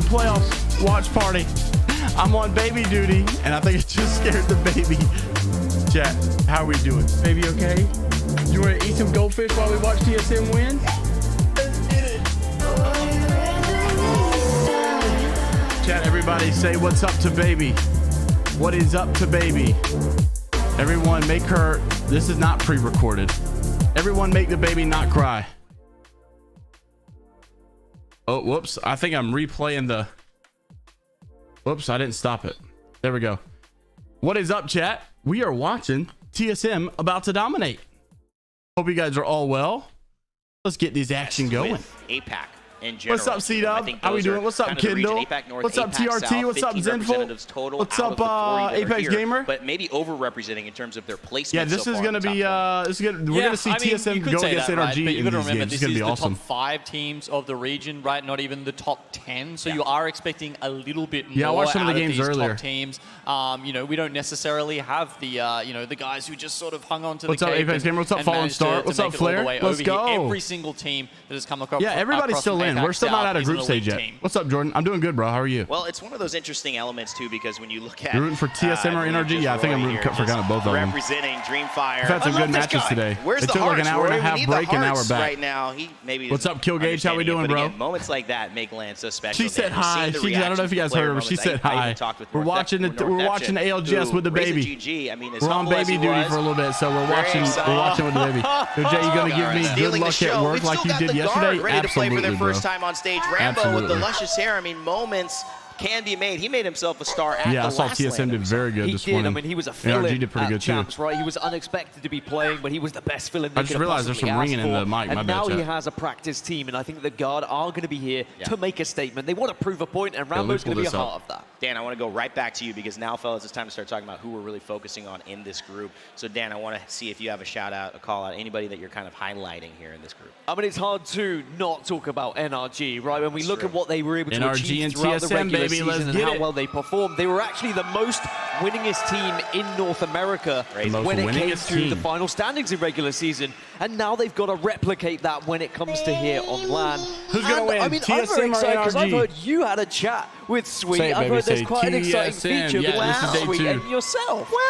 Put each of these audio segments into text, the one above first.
playoffs watch party. I'm on baby duty, and I think it just scared the baby. Chat, how are we doing? Baby, okay? You want to eat some goldfish while we watch TSM win? Let's get it. Chat, everybody say what's up to baby. What is up to baby? Everyone make her, this is not pre-recorded. Everyone make the baby not cry. Oh, whoops. I think I'm replaying the, whoops, I didn't stop it. There we go. What is up, chat? We are watching TSM about to dominate. Hope you guys are all well. Let's get this action going. APAC in general. What's up, C-Dub? How we doing? What's up, Kindle? What's up, TRT? What's up, Zenful? What's up, Apex Gamer? But maybe over-representing in terms of their placement. Yeah, this is gonna be we're gonna see TSM go against NRG. But you got to remember, this this is the top 5 teams of the region, right? Not even the top 10. So you are expecting a little bit more. Yeah, I watched some of the out games these earlier. Top teams. You know, we don't necessarily have the you know, the guys who just sort of hung on to What's the up, cape. Apex Gamer? What's up, Fallen Star? What's up, Flair? Let's go. Every single team that has come across. Yeah, everybody's still in. We're still not out of group stage yet. What's up, Jordan? I'm doing good, bro. How are you? Well, it's one of those interesting elements too, because when you look at you're rooting for TSM or NRG, yeah, I think I'm rooting for kind of both of them. Representing Dreamfire. We've had some good matches today. Where's it the took like an hearts, hour and a Rory? half We need break, the and now we're hearts back. right now. He maybe. What's up, Killgage? How we doing, bro? Again, moments like that make Land so special. She said hi. I don't know if you guys heard her. She said hi. We're watching ALGS with the baby. We're on baby duty for a little bit, so we're watching with the baby. So Jay, you gonna give me good luck at work like you did yesterday? Ready to play for their Absolutely, first bro. time on stage. Rambo with the luscious hair. I mean, moments can be made. He made himself a star at the last I saw TSM did very good this morning. I mean, he was a fill-in NRG did pretty good champs, too. right? He was unexpected to be playing, but he was the best fill-in. I just realized there's some ringing in the mic. My and bad, now he chat. has a practice team, and I think the Guard are going to be here to make a statement. They want to prove a point, and Rambo's going to be a part of that. Dan, I want to go right back to you, because now, fellas, it's time to start talking about who we're really focusing on in this group. So, Dan, I want to see if you have a shout-out, a call-out, anybody that you're kind of highlighting here in this group. I mean, it's hard to not talk about NRG, right? When we look at what they were able to NRG achieve and throughout the TSM, regular baby, season let's and get how it. well they performed, they were actually the most winningest team in North America when it came to the final standings in regular season. And now they've got to replicate that when it comes to here on LAN. Who's going to win, I mean, TSM I'm very excited because or I've NRG? heard you had a chat with Sweet. Say it, I've baby, heard there's say quite an exciting TSM. feature Yeah, with this is day Sweet 2. and yourself. Well,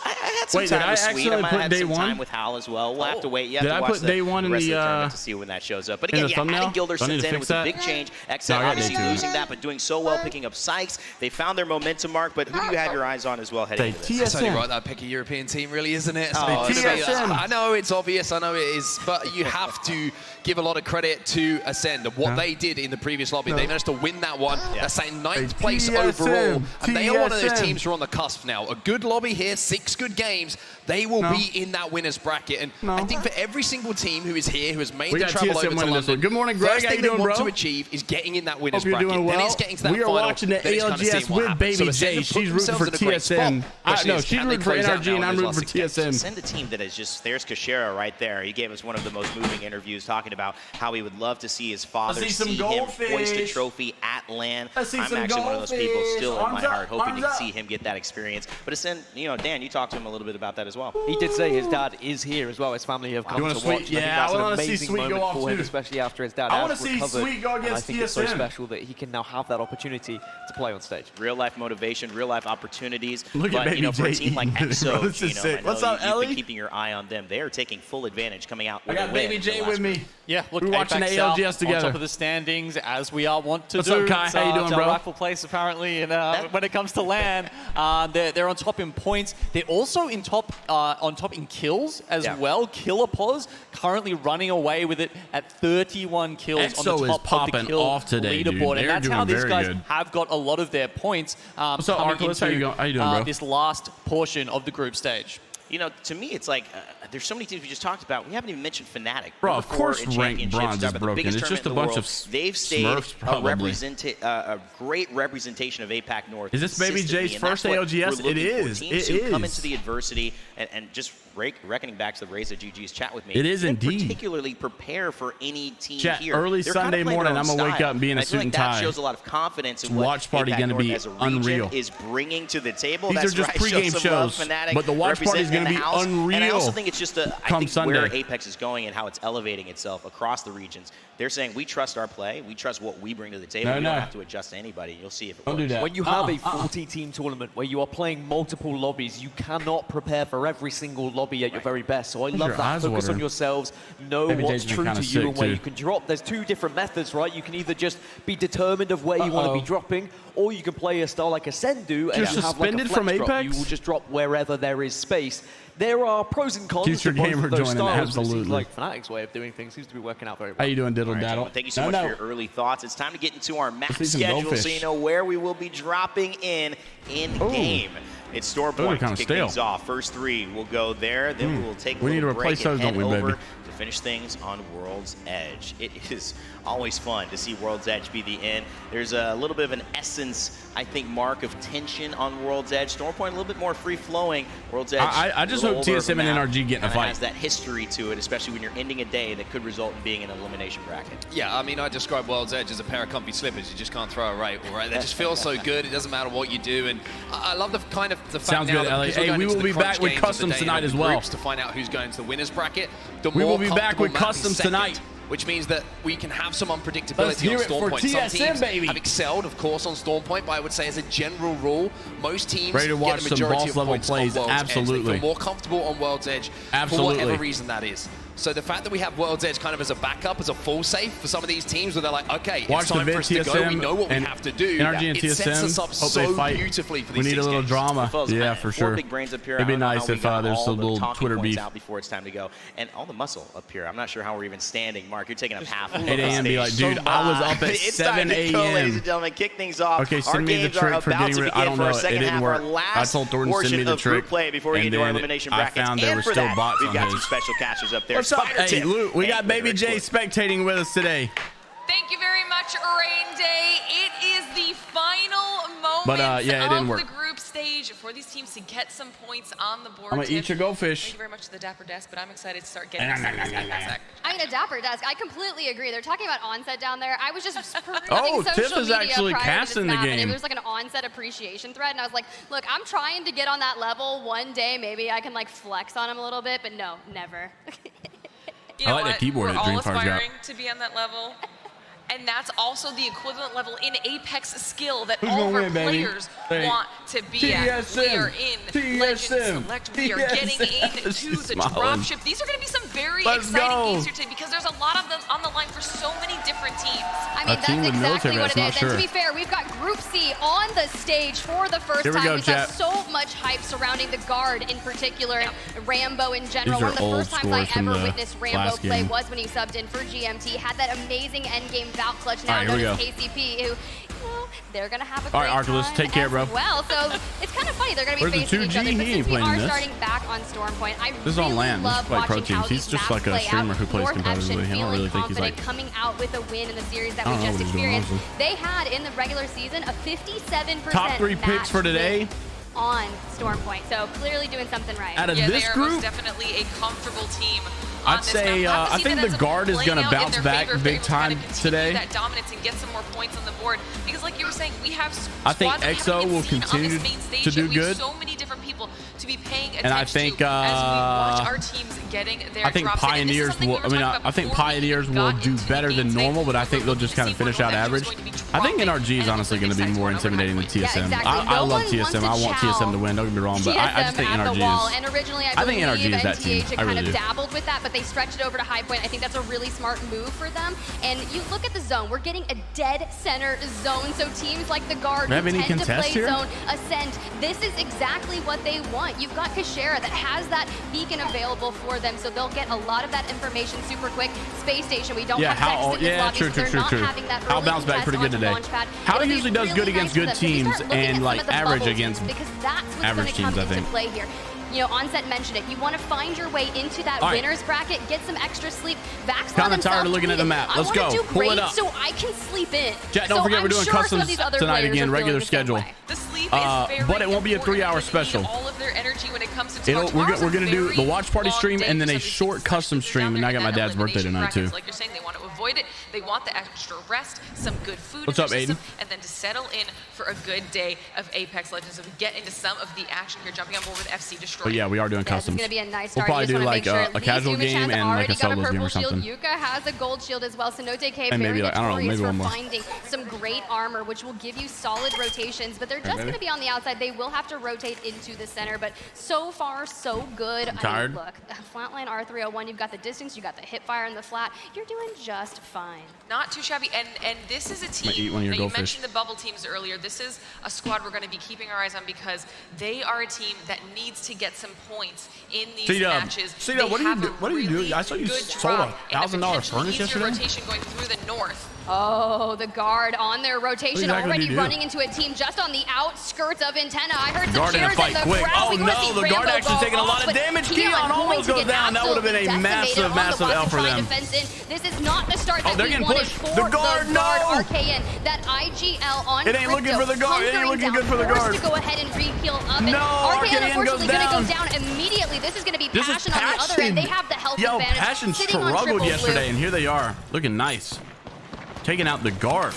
I had some Wait, time did I with Sweet. I accidentally might put have day some 1? time with Hal as well. We'll have to wait. You have Did to I watch put day 1 in rest of the tournament to see when that shows up. But in again, the yeah, thumbnail? adding Do I need Gilderson's to in fix was that? a big change. No, XL I got obviously day 2. losing that, but doing so well, picking up Sykes. They found their momentum mark, but who do you have your eyes on as well heading into this? That's only right, that pick a European team, really, isn't it? TSM. I know it's obvious, I know it is, but you have to give a lot of credit to Ascend and what they did in the previous lobby. They managed to win that one. They're saying 9th place overall, and they are one of those teams who are on the cusp now. A good lobby here, 6 good games. They will be in that winner's bracket, and I think for every single team who is here, who has made the travel over to London, good morning, Greg. first How thing you they doing, want bro? to achieve is getting in that winner's Hope you're bracket. doing well. Then it's getting to that We are final. watching the Then it's kind of ALGS seeing what with happens. Baby So J. Ascend have put She's rooting for themselves in a great spot. TSM. Question No, is, she's can they rooting for close out NRG, now and in I'm those rooting for last 6 games? TSM. Send a team that is just, there's Kashera right there. He gave us one of the most moving interviews talking about how he would love to see his father see some see him goldfish. hoist a trophy at LAN. Let's see I'm some actually one of those people goldfish. still in Arms my up, heart hoping arms to up. see him get that experience. But Ascend, you know, Dan, you talked to him a little bit about that as well. He did say his dad is here as well. His family have come want to Sweet? watch. Yeah, I I think wanna that's see an amazing Sweet go moment off for him, too. especially after his dad I wanna has see recovered. Sweet go And I against think it's so TSM. special that he can now have that opportunity to play on stage. Real life motivation, real life opportunities. Look at but Baby you know, for a J team like eating it, bro. EXO, This is you know, sick. I know What's up, you've Ellie? been keeping your eye on them. They are taking full advantage coming out I with got a win Baby in J the with last me. Yeah, look, We're watching Apex the ALGS South together. on top of the standings, as we are want to What's do. up, Kai? How you doing, it's bro? our rightful place, apparently, and when it comes to LAN. They're on top in points. They're also in top, on top in kills as well. Killer Pos currently running away with it at 31 kills EXO on the is top of the popping kill off today, dude. leaderboard. They're And that's how doing these very guys good. have got a lot of their points What's up, coming Arculus? How you into going? How you doing, bro? this last portion of the group stage. You know, to me, it's like there's so many teams we just talked about. We haven't even mentioned Fnatic. Bro, Number of 4 course in ranked championships, bronze is talking about the broken. biggest It's just a tournament in the bunch world. of They've stayed Smurfs, probably. a great representation of APAC North. Is this Baby consistently, J's and that's first what ALGS? we're It looking for. is. Teams It who come is. into the adversity and just reckoning back to the Reza GG's chat with me. It is they indeed. particularly prepare for any team Chat, here. early They're Sunday kind of playing morning, their own I'm gonna wake style. up and be in a I feel suit like and that tie. shows a lot of confidence in what Watch party APAC gonna North be as a region unreal. is bringing to the table. These That's are just right. Show pregame some love, shows, Fnatic. but the watch party is Represent going to be unreal. And I also think it's just I think Sunday. where Apex is going and how it's elevating itself across the regions. They're saying we trust our play, we trust what we bring to the table. We don't have to adjust to anybody. You'll see if it works. Do that. When you have a 40-team tournament where you are playing multiple lobbies, you cannot prepare for every single lobby at your very best. So I love that. Focus on yourselves. Know what's true to you and where you can drop. There's two different methods, right? You can either just be determined of where you want to be dropping, or you can play a style like Ascend do, and you have like a flex from Apex? drop. You will just drop wherever there is space. There are pros and cons Future to both gamer of those joining, styles. But it absolutely. seems like Fnatic's way of doing things seems to be working out very well. How you doing, Diddle Daddle? Thank you so much for your early thoughts. It's time to get into our map schedule so you know where we will be dropping in game. It's Store Point to kick things off. First three will go there. Then we will take a little break and head over to finish things on World's Edge. It is always fun to see World's Edge be the end. There's a little bit of an essence, I think, mark of tension on World's Edge. Storm Point a little bit more free-flowing. World's Edge. I just hope TSM and NRG get in a fight. Has that history to it, especially when you're ending a day that could result in being an elimination bracket. Yeah, I mean, I describe World's Edge as a pair of comfy slippers. You just can't throw a right, right? They just feel so good. It doesn't matter what you do, and I love the kind of the fact. Sounds good, Ellie. Hey, we will be back with customs tonight as well to find out who's going to the winners bracket. We will be back with customs tonight, which means that we can have some unpredictability on Storm Point. Some teams have excelled, of course, on Storm Point, but I would say as a general rule, most teams get the majority of points on World's Edge. They feel more comfortable on World's Edge for whatever reason that is. So the fact that we have World's Edge kind of as a backup, as a full safe for some of these teams where they're like, okay, it's time for us to go, we know what we have to do. NRG and it sets us up so beautifully for these We need a little drama. Yeah, for sure. Big brains up here. It'd be nice if there's a little Twitter beef out before it's time to go. And all the muscle up here. I'm not sure how we're even standing. Mark, you're taking up half of 8 a.m. Be like, dude, I was up at 7 a.m. Ladies and gentlemen, kick things off. Okay, send me the trick for getting rid. I don't know. It didn't work. I told Thornton to send me the trick. Before we get to our elimination brackets. I found there were still bots on his. We've got some special catchers up there. What's up? Hey, Luke, we got Baby J spectating with us today. Thank you very much, Rain Day. It is the final moment of the group stage for these teams to get some points on the board. I'm gonna eat your goldfish. Thank you very much to the Dapper Desk, but I'm excited to start getting some of these feedback. I mean, a Dapper Desk. I completely agree. They're talking about onset down there. I was just perusing Tiff social is media actually prior casting to this the map, game. and there was like an onset appreciation thread, and I was like, look, I'm trying to get on that level one day. Maybe I can like flex on him a little bit, but no, never. You know I like that keyboard We're that all Dream Fire's got. aspiring to be on that level. And that's also the equivalent level in Apex skill that Who's all of gonna our win, baby? players Hey. want to be at. We are in Legend Select. We are getting into the dropship. These are going to be some very exciting games here today because there's a lot of them on the line for so many different teams. I mean, that's exactly what it is. And to be fair, we've got Group C on the stage for the first time. We saw so much hype surrounding the guard in particular, and Rambo in general. One of the first times I ever witnessed Rambo play was when he subbed in for GMT. Had that amazing endgame Valk clutch now known as KCP, who, they're going to have a great time Arculus, take care, bro. Well, so it's kind of funny. They're going to be facing each other. But since we are starting back on Storm Point, I really love watching how these maps play out. North Action feeling confident, coming out with a win in the series that we just experienced. They had, in the regular season, a 57% top 3 picks for today on Storm Point. So clearly doing something right. Out of this group, most definitely a comfortable team. I'd say I think the guard is going to bounce back big time today. That dominance and get some more points on the board because, like you were saying, we have. I think EXO will continue to do good. So many different people to be paying attention and I think to as we watch our teams getting their I think Pioneers will. I mean, I think Pioneers will do better than normal, but I think they'll just kind of finish out average. I think NRG is honestly going to be more intimidating than TSM. I love TSM. I want TSM to win. Don't get me wrong, but I just think NRG is. And originally, I think NRG is that team. I really do. Dabbled with that, but they stretched it over to High Point. I think that's a really smart move for them. And you look at the zone. We're getting a dead center zone. So teams like the Guard who tend to play zone, Ascent, this is exactly what they want. You've got Kashera that has that beacon available for them, so they'll get a lot of that information super quick. Space Station, we don't have Texas in this lobby, so they're not having that early bounced back pretty good today. How usually does good against good teams and like average against average teams, I think. You know, Onset mentioned it. You want to find your way into that winner's bracket, get some extra sleep. Vax kind of tired of looking at the map. Let's go. Pull it up. So I can sleep in. Chat, don't forget we're doing customs tonight again, regular schedule. The sleep is but it won't be a 3-hour special. All of their energy when it comes to we're going to do the watch party stream and then a short custom stream. And I got my dad's birthday tonight too. Like you're saying, they want to avoid avoid it. They want the extra rest, some good food What's in up, their system, Aiden? and then to settle in for a good day of Apex Legends. So we get into some of the action here, jumping on board with FC Destroy. But yeah, we are doing customs. It's going to be a nice We'll start. probably do like a casual game and like a solos game or something. Yuka has a gold shield as well. So Note K And maybe very like, I don't know, maybe notorious one for more. finding some great armor, which will give you solid rotations. But they're just going to be on the outside. They will have to rotate into the center. But so far, so good. Tired? I mean, look, Flatline R301, you've got the distance, you got the hip fire in the flat. You're doing just fine. Not too shabby, and this is a team. Eat one of your Now, you goldfish. mentioned the bubble teams earlier. This is a squad we're going to be keeping our eyes on because they are a team that needs to get some points in these matches. C-Dub, what do you do? I saw you sold a $1,000 furnace yesterday. Rotation going through the north. Oh, the guard on their rotation exactly already running into a team just on the outskirts of Antenna. I heard some Guard in a cheers fight in the quick. crowd. Oh We wanna see no, the Rambo guard actually go taking a lot off, of but damage. Keon Keon almost going to goes get down. That would have been a absolutely decimated massive on the L left for to them. try to fence in. This is not the start that they're we getting wanted pushed. for The guard, no! RKN. That IGL on It ain't looking for the guard. It ain't looking good for the guard. To go ahead and re-heal up. And No, RKN unfortunately going to go down. down immediately. This is going to be This is Passion on the other end. They have the health Yo, advantage. Passion sitting on struggled triple yesterday, blue. and here they are, looking nice, taking out the guard.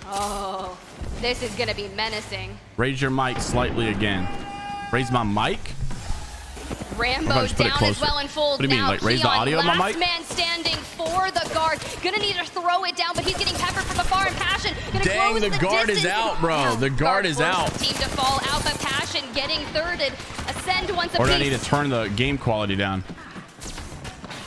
Oh, this is going to be menacing. Raise your mic slightly again. Raise my mic. Rambo's down as well in full. What do you mean, like raise the audio of my last mic? man standing for the guard. Gonna need to throw it down, but he's getting peppered from afar. And Passion gonna Dang, close the guard is distance. out, bro. Now, The guard is forces out. the team to fall out, but Passion getting thirded. Ascend once Or do I apiece. need to turn the game quality down?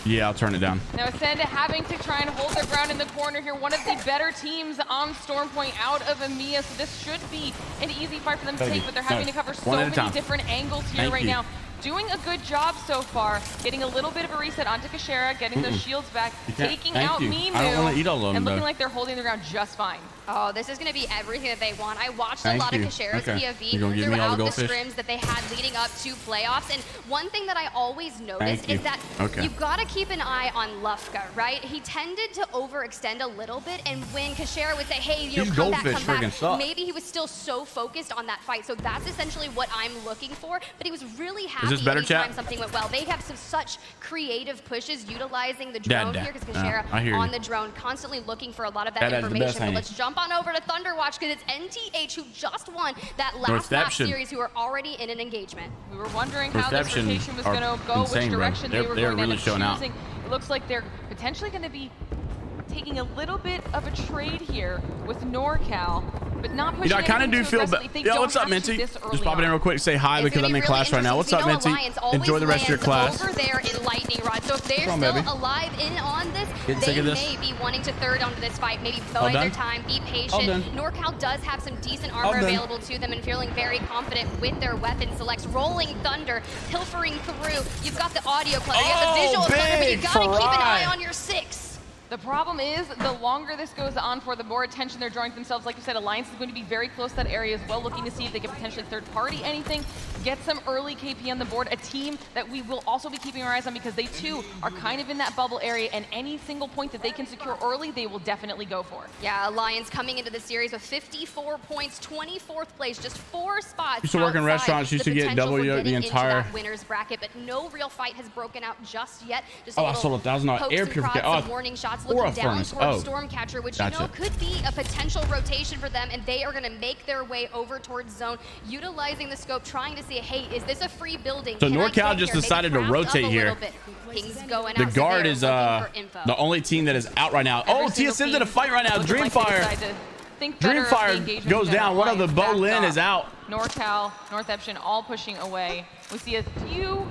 Yeah, I'll turn it down. Now Ascend having to try and hold their ground in the corner here. One of the better teams on Storm Point out of EMEA, so this should be an easy fight for them to take, but they're having to cover so many different angles here right now. Doing a good job so far, getting a little bit of a reset onto Kashera, getting those shields back, taking out Mimu, I don't want to eat all of them, and looking though. like they're holding the ground just fine. Oh, this is going to be everything that they want. I watched a lot of Kashera's POV throughout the scrims that they had leading up to playoffs. And one thing that I always noticed is that you've got to keep an eye on Lufka, right? He tended to overextend a little bit. And when Kashera would say, hey, you know, come back, maybe he was still so focused on that fight. So that's essentially what I'm looking for. But he was really happy anytime something went well. They have some such creative pushes utilizing the drone here because Kashera on the drone, constantly looking for a lot of that information. But let's jump on over to Thunderwatch because it's NTH who just won that last map series, who are already in an engagement. We were wondering how this rotation was going to go, which direction they were going to end up choosing. It looks like they're potentially going to be taking a little bit of a trade here with NorCal, but not pushing. I kind of do feel bad. Yo, what's up, Minty? Just pop it in real quick, say hi because I'm in class right now. What's up, Minty? Enjoy the rest of your class. Over there in Lightning Rod, so if they're still alive in on this, they may be wanting to third onto this fight. Maybe bide their time, be patient. NorCal does have some decent armor available to them and feeling very confident with their weapon selects. Rolling Thunder, pilfering through. You've got the audio clutter, you have the visual clutter, but you gotta keep an eye on your 6. The problem is, the longer this goes on for, the more attention they're drawing to themselves. Like you said, Alliance is going to be very close to that area as well, looking to see if they can potentially third-party anything, get some early KP on the board, a team that we will also be keeping our eyes on because they, too, are kind of in that bubble area, and any single point that they can secure early, they will definitely go for. Yeah, Alliance coming into the series with 54 points, 24th place, just 4 spots. Used to work in restaurants, used to get W the entire winners bracket, but no real fight has broken out just yet. Just I sold $1,000 air purifier. Warning shots looking down towards Stormcatcher, which you know could be a potential rotation for them, and they are going to make their way over towards zone, utilizing the scope, trying to see, hey, is this a free building? So NorCal just decided to rotate here. The guard is the only team that is out right now. Oh, TSM's in a fight right now. Dreamfire. Dreamfire goes down. One of the Bolin is out. NorCal, North Epsion all pushing away. We see a few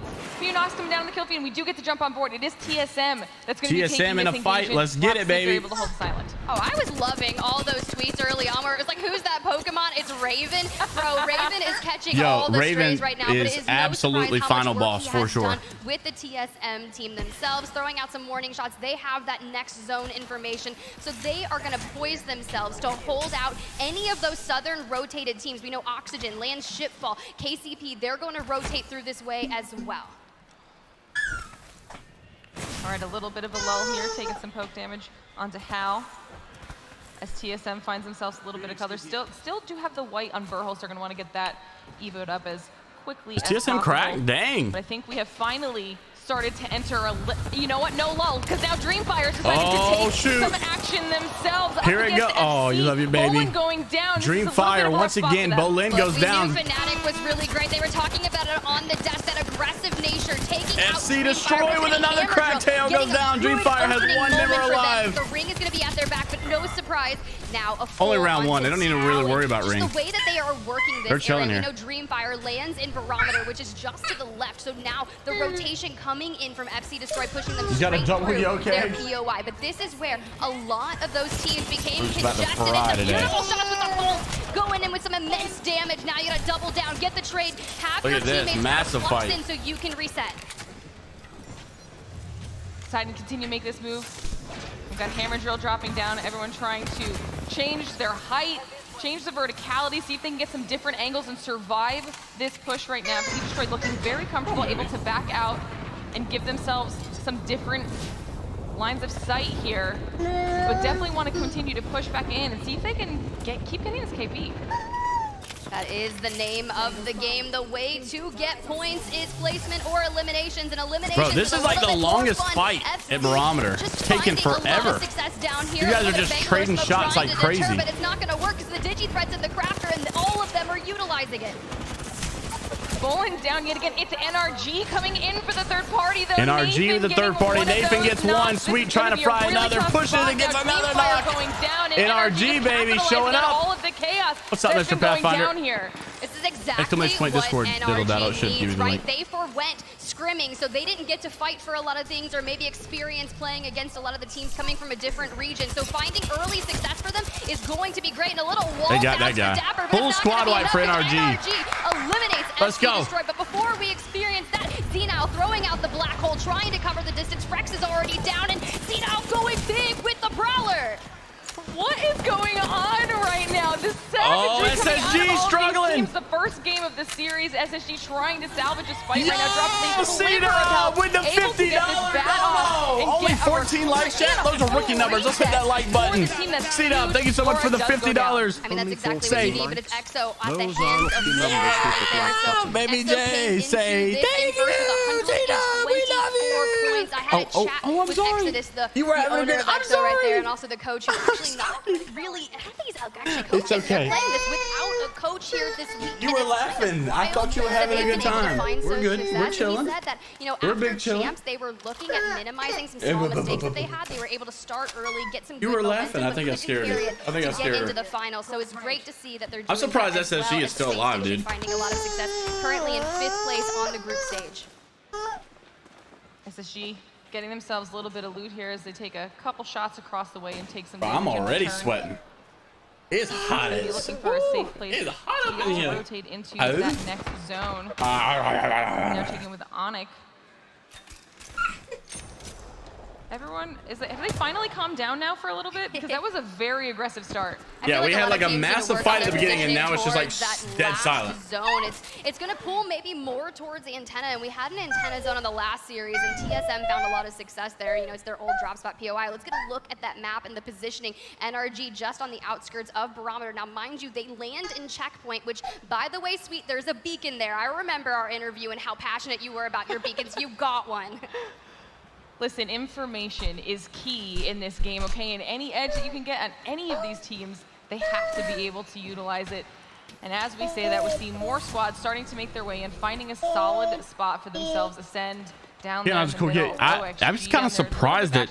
knocks coming down on the kill feed, and we do get to jump on board. It is TSM that's going to be taking in a fight. Let's get it, baby. Able to hold silent. Oh, I was loving all those tweets early on where it was like, who's that Pokemon? It's Raven. Bro, Raven is catching all the strays right now. Is, but it is absolutely no final boss for sure. With the TSM team themselves, throwing out some warning shots. They have that next zone information, so they are going to poise themselves to hold out any of those southern rotated teams. We know Oxygen, Land Shipfall, KCP, they're going to rotate through this way as well. All right, a little bit of a lull here, taking some poke damage onto Hal. As TSM finds themselves a little bit of color. Still do have the white on Burholz. They're going to want to get that evoed up as quickly as TSM possible. cracked? Dang. But I think we have finally started to enter you know what? No lull, because now Dreamfire's decided to take some action themselves. Here it goes. Oh, you love you, baby. Going down. Dreamfire once again. Bolin goes down. Fnatic was really great. They were talking about it on the desk. That aggressive nature taking out FC Destroy with another crack tail goes down. Dreamfire has one member alive. The ring is going to be at their back, but no surprise. Now a only round one. They don't even really worry about ring. The way that they are working this, they're chilling here. You know, Dreamfire lands in Barometer, which is just to the left. So now the rotation coming in from FC Destroy, pushing them straight through their POI. But this is where a lot of those teams became congested. It's a beautiful shot with the Pulse going in with some immense damage. Now you got to double down, get the trade, have your teammates massive fight in so you can reset. Deciding to continue to make this move. We've got Hammer Drill dropping down. Everyone trying to change their height, change the verticality, see if they can get some different angles and survive this push right now. FC Destroy looking very comfortable, able to back out and give themselves some different lines of sight here. But definitely want to continue to push back in and see if they can keep getting this KP. That is the name of the game. The way to get points is placement or eliminations. And eliminations. Bro, this is like the longest fight at Barometer. It's taken forever. You guys are just trading shots like crazy. But it's not going to work because the Digi-Threats and the Crafter and all of them are utilizing it. Bowling down yet again. It's NRG coming in for the third party, though. NRG, the third party. Nathan gets one. Sweet trying to fry another. Pushes and gets another knock. NRG, baby, showing up. All of the chaos. What's up, Mr. Pathfinder? This is exactly what NRG needs, right? They forwent scrimming, so they didn't get to fight for a lot of things or maybe experience playing against a lot of the teams coming from a different region. So finding early success for them is going to be great. And a little wall they got that guy. Dapper, full squad wipe for NRG. Eliminates Let's go. Destroy, but before we experience that, Xenow throwing out the black hole, trying to cover the distance. Frex is already down, and Xenow going big with the Prowler. What is going on right now? The SSG struggling. The first game of the series, SSG trying to salvage this fight right now. Xenow with the $50 promo. Only 14 likes, chat. Those are rookie numbers. Let's hit that like button. Xenow, thank you so much for the $50. I mean, that's exactly what you need, but it's EXO at the hands of Baby J, say thank you, Xenow. We love you. I had a chat with Exodus, the owner of EXO right there, and also the coach who's actually not really, I don't think he's actually coaching. It's okay. They're playing this without a coach here this week. You were laughing. I thought you were having a good time. We're good. We're chilling. He said that, you know, after champs, they were looking at minimizing some small mistakes that they had. They were able to start early, get some good momentum. You were laughing. I think I scared her. I think I scared her. Into the final. So it's great to see that they're doing I'm surprised SSG is still alive, dude. Finding a lot of success. Currently in 5th place on the group stage. SSG getting themselves a little bit of loot here as they take a couple shots across the way and take some. I'm already sweating. It's hot as. Looking for a safe place. It's hot up in here. Rotate into that next zone. Now checking with Onyx. Everyone, have they finally calmed down now for a little bit? Because that was a very aggressive start. Yeah, we had like a massive fight at the beginning, and now it's just like dead silent. Zone. It's going to pull maybe more towards the antenna, and we had an antenna zone in the last series, and TSM found a lot of success there. You know, it's their old drop spot POI. Let's get a look at that map and the positioning. NRG just on the outskirts of Barometer. Now, mind you, they land in checkpoint, which, by the way, Sweet, there's a beacon there. I remember our interview and how passionate you were about your beacons. You got one. Listen, information is key in this game, okay? And any edge that you can get on any of these teams, they have to be able to utilize it. And as we say that, we're seeing more squads starting to make their way and finding a solid spot for themselves. Ascend down there. I'm just kind of surprised that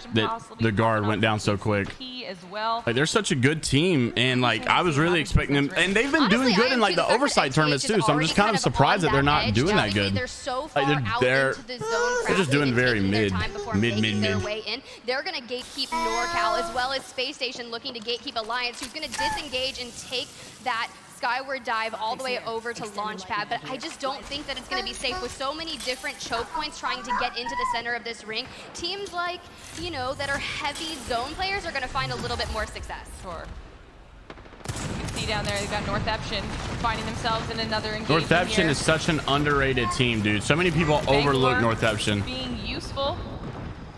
the guard went down so quick. As well. Like, they're such a good team, and like I was really expecting them, and they've been doing good in like the oversight tournaments too. So I'm just kind of surprised that they're not doing that good. They're so far out into the zone. They're just doing very mid. Their way in. They're gonna gatekeep NorCal as well as Space Station looking to gatekeep Alliance, who's gonna disengage and take that skyward dive all the way over to Launchpad, but I just don't think that it's going to be safe with so many different choke points trying to get into the center of this ring. Teams like, you know, that are heavy zone players are going to find a little bit more success. Sure. You can see down there, they've got Northeption finding themselves in another engagement. Northeption is such an underrated team, dude. So many people overlook Northeption. Being useful.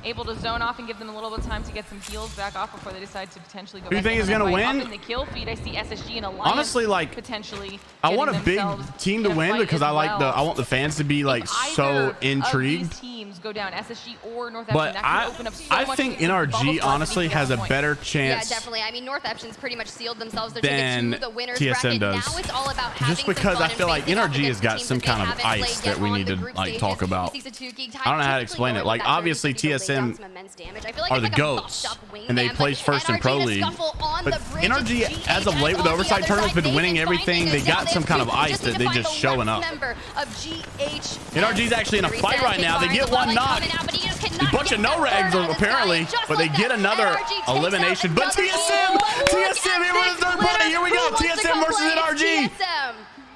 Able to zone off and give them a little bit of time to get some heals back off before they decide to potentially go. Who do you think is going to win? Up in the kill feed, I see SSG and Alliance. Honestly, like, potentially I want a big team to win because I want the fans to be like so intrigued. go down. SSG or North Epson, But that could open up so I much think bubble NRG flood honestly has a better chance. Yeah, definitely. I mean, North Epson's pretty much sealed themselves their than ticket to the winner's TSM bracket. does. Now it's all about having Just because some I fun feel and like facing off NRG against has the got teams some that kind they of haven't played ice yet that we on need the to group like talk stages. about. You see Satuki, I don't know how to typically explain it. going Like with that obviously 30 lead, they got TSM some immense damage. I feel like are it's the like a goats, buffed up wingman, and they but place first in NRG Pro to League. scuffle on But the bridge. NRG, as of late with the on Oversight other tournament, has side, been winning Nathan's everything. finding They us got now. some kind of They ice need that to they find just the showing left up. member of GH. NRG's actually in a fight right now. They get one knock. A bunch of no regs apparently, but they get another elimination. But TSM, here with the third party. Here we go. TSM versus NRG.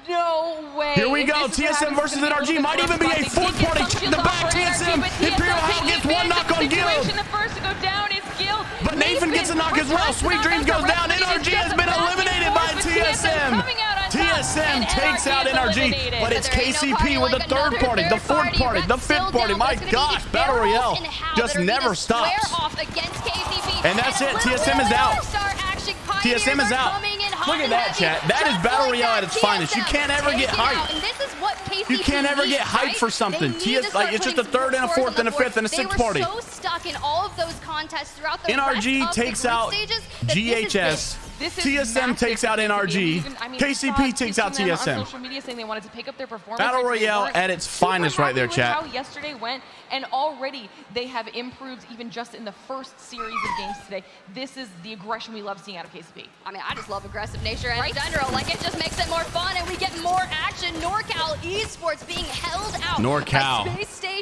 No way. Here we go. TSM versus NRG might even be a fourth party. The back TSM. Imperial Hell gets one knock on Guild. The first to go down is Guild. But Nathan gets a knock as well. Sweet Dreams goes down. NRG has been eliminated by TSM. TSM takes out NRG, but it's KCP with the third party, the fourth party, the fifth party. My gosh, Battle Royale just never stops. And that's it. TSM is out. TSM is out. Look at that, chat. That is Battle Royale at its finest. You can't ever get hyped. You can't ever get hyped for something. Like it's just a third and a fourth and a fifth and a sixth party. So stuck in all of those contests throughout the NRG takes out GHS. TSM takes out NRG. KCP takes out TSM. On social media saying they wanted to pick up their performance. Battle Royale at its finest right there, chat. How yesterday went, and already they have improved even just in the first series of games today. This is the aggression we love seeing out of KCP. I mean, I just love aggressive nature in general. Like, it just makes it more fun, and we get more action. NorCal Esports being held out. NorCal.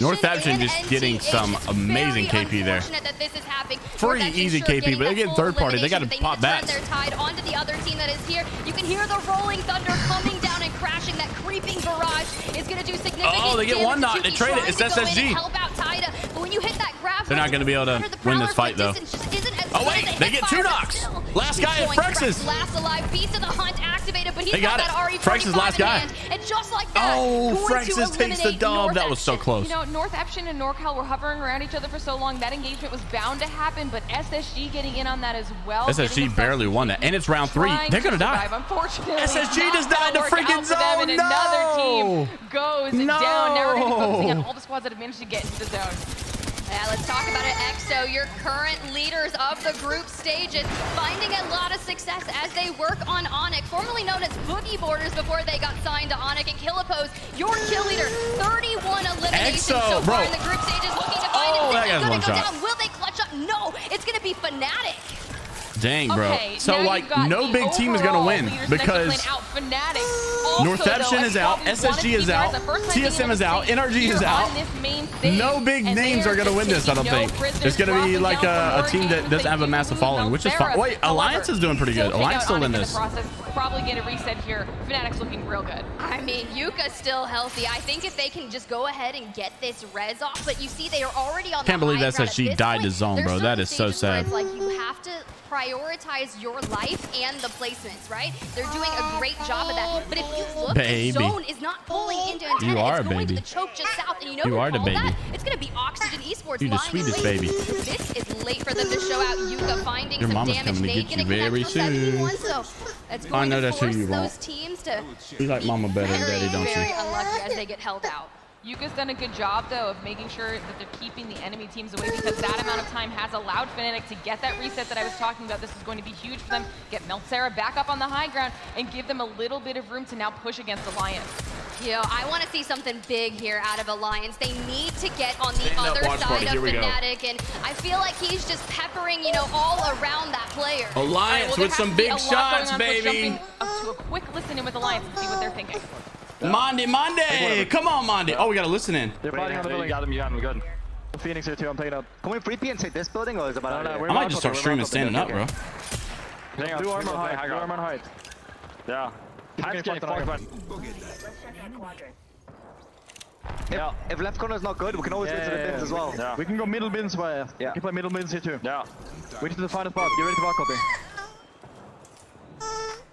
North Epson just getting some amazing KP there. That this is happening. Pretty easy KP, but they're getting third party. They got to pop bats. Onto the other team that is here. You can hear the rolling thunder coming down and crashing. That creeping barrage is going to do significant damage. Oh, they get one knock. They trade it. It's SSG. Help out Tida. But when you hit that grab, they're not going to be able to win this fight, though. Oh, wait. They get two knocks. Last guy at Frex's. Last alive. Beast of the Hunt activated, but he's got that RE45 Frex's last guy. And just like that, oh, Frex's takes the dub. That was so close. You know, North Epson and NorCal were hovering around each other for so long. That engagement was bound to happen, but SSG getting in on that as well. SSG barely won that. And it's round 3. They're going to die. Unfortunately, SSG just died to freaking zone. And another team goes down. Now we're going to be focusing on all the squads that have managed to get into the zone. Yeah, let's talk about it. EXO, your current leaders of the group stages, finding a lot of success as they work on Onyx, formerly known as Boogie Borders before they got signed to Onyx. And Killapose, your kill leader, 31 eliminations so far in the group stages, looking to find it. This is going to go down. Will they clutch up? No, it's going to be Fnatic. Dang, bro. Okay, so, like, no big team is going to win because North Epson is out, SSG is out, TSM is out, NRG is out. No big names are going to win this, I don't think. It's going to be like a team that doesn't have a massive following, which is fine. Wait, Alliance is doing pretty good. Alliance still in this. Probably get a reset here. Fnatic's looking real good. I mean, Yuka's still healthy. I think if they can just go ahead and get this res off, but you see they are already on the Can't believe SSG died to zone, bro. That is so sad. It's like you have to prioritize your life and the placements, right? They're doing a great job of that. But if you look, the zone is not pulling into antenna. You are it's a going baby. to the choke just south, and you know you are the baby. That? It's going to be Oxygen Esports. You're the sweetest baby. This is late for them to show out. Yuka finding Your some mama's damage. coming to get you very soon. So it's going to force those teams to you like mama better than daddy, don't very you? unlucky as they get held out. Yuka's done a good job, though, of making sure that they're keeping the enemy teams away because that amount of time has allowed Fnatic to get that reset that I was talking about. This is going to be huge for them. Get Meltsera back up on the high ground and give them a little bit of room to now push against Alliance. You know, I want to see something big here out of Alliance. They need to get on the other side of Fnatic, and I feel like he's just peppering, you know, all around that player. Alliance with some big shots, baby. Up to a quick listen in with Alliance and see what they're thinking. Monday, come on, Monday. Oh, we gotta listen in. They're fighting on the building. You got him, good. Phoenix here too, I'm taking out. Can we free and take this building, or is it about I might just start streaming standing up, bro. Do armor on height. Yeah. If left corner is not good, we can always go to the bins as well. Yeah. We can go middle bins, but you can play middle bins here too. Yeah. We need to find a spot. Get ready to walk, copy.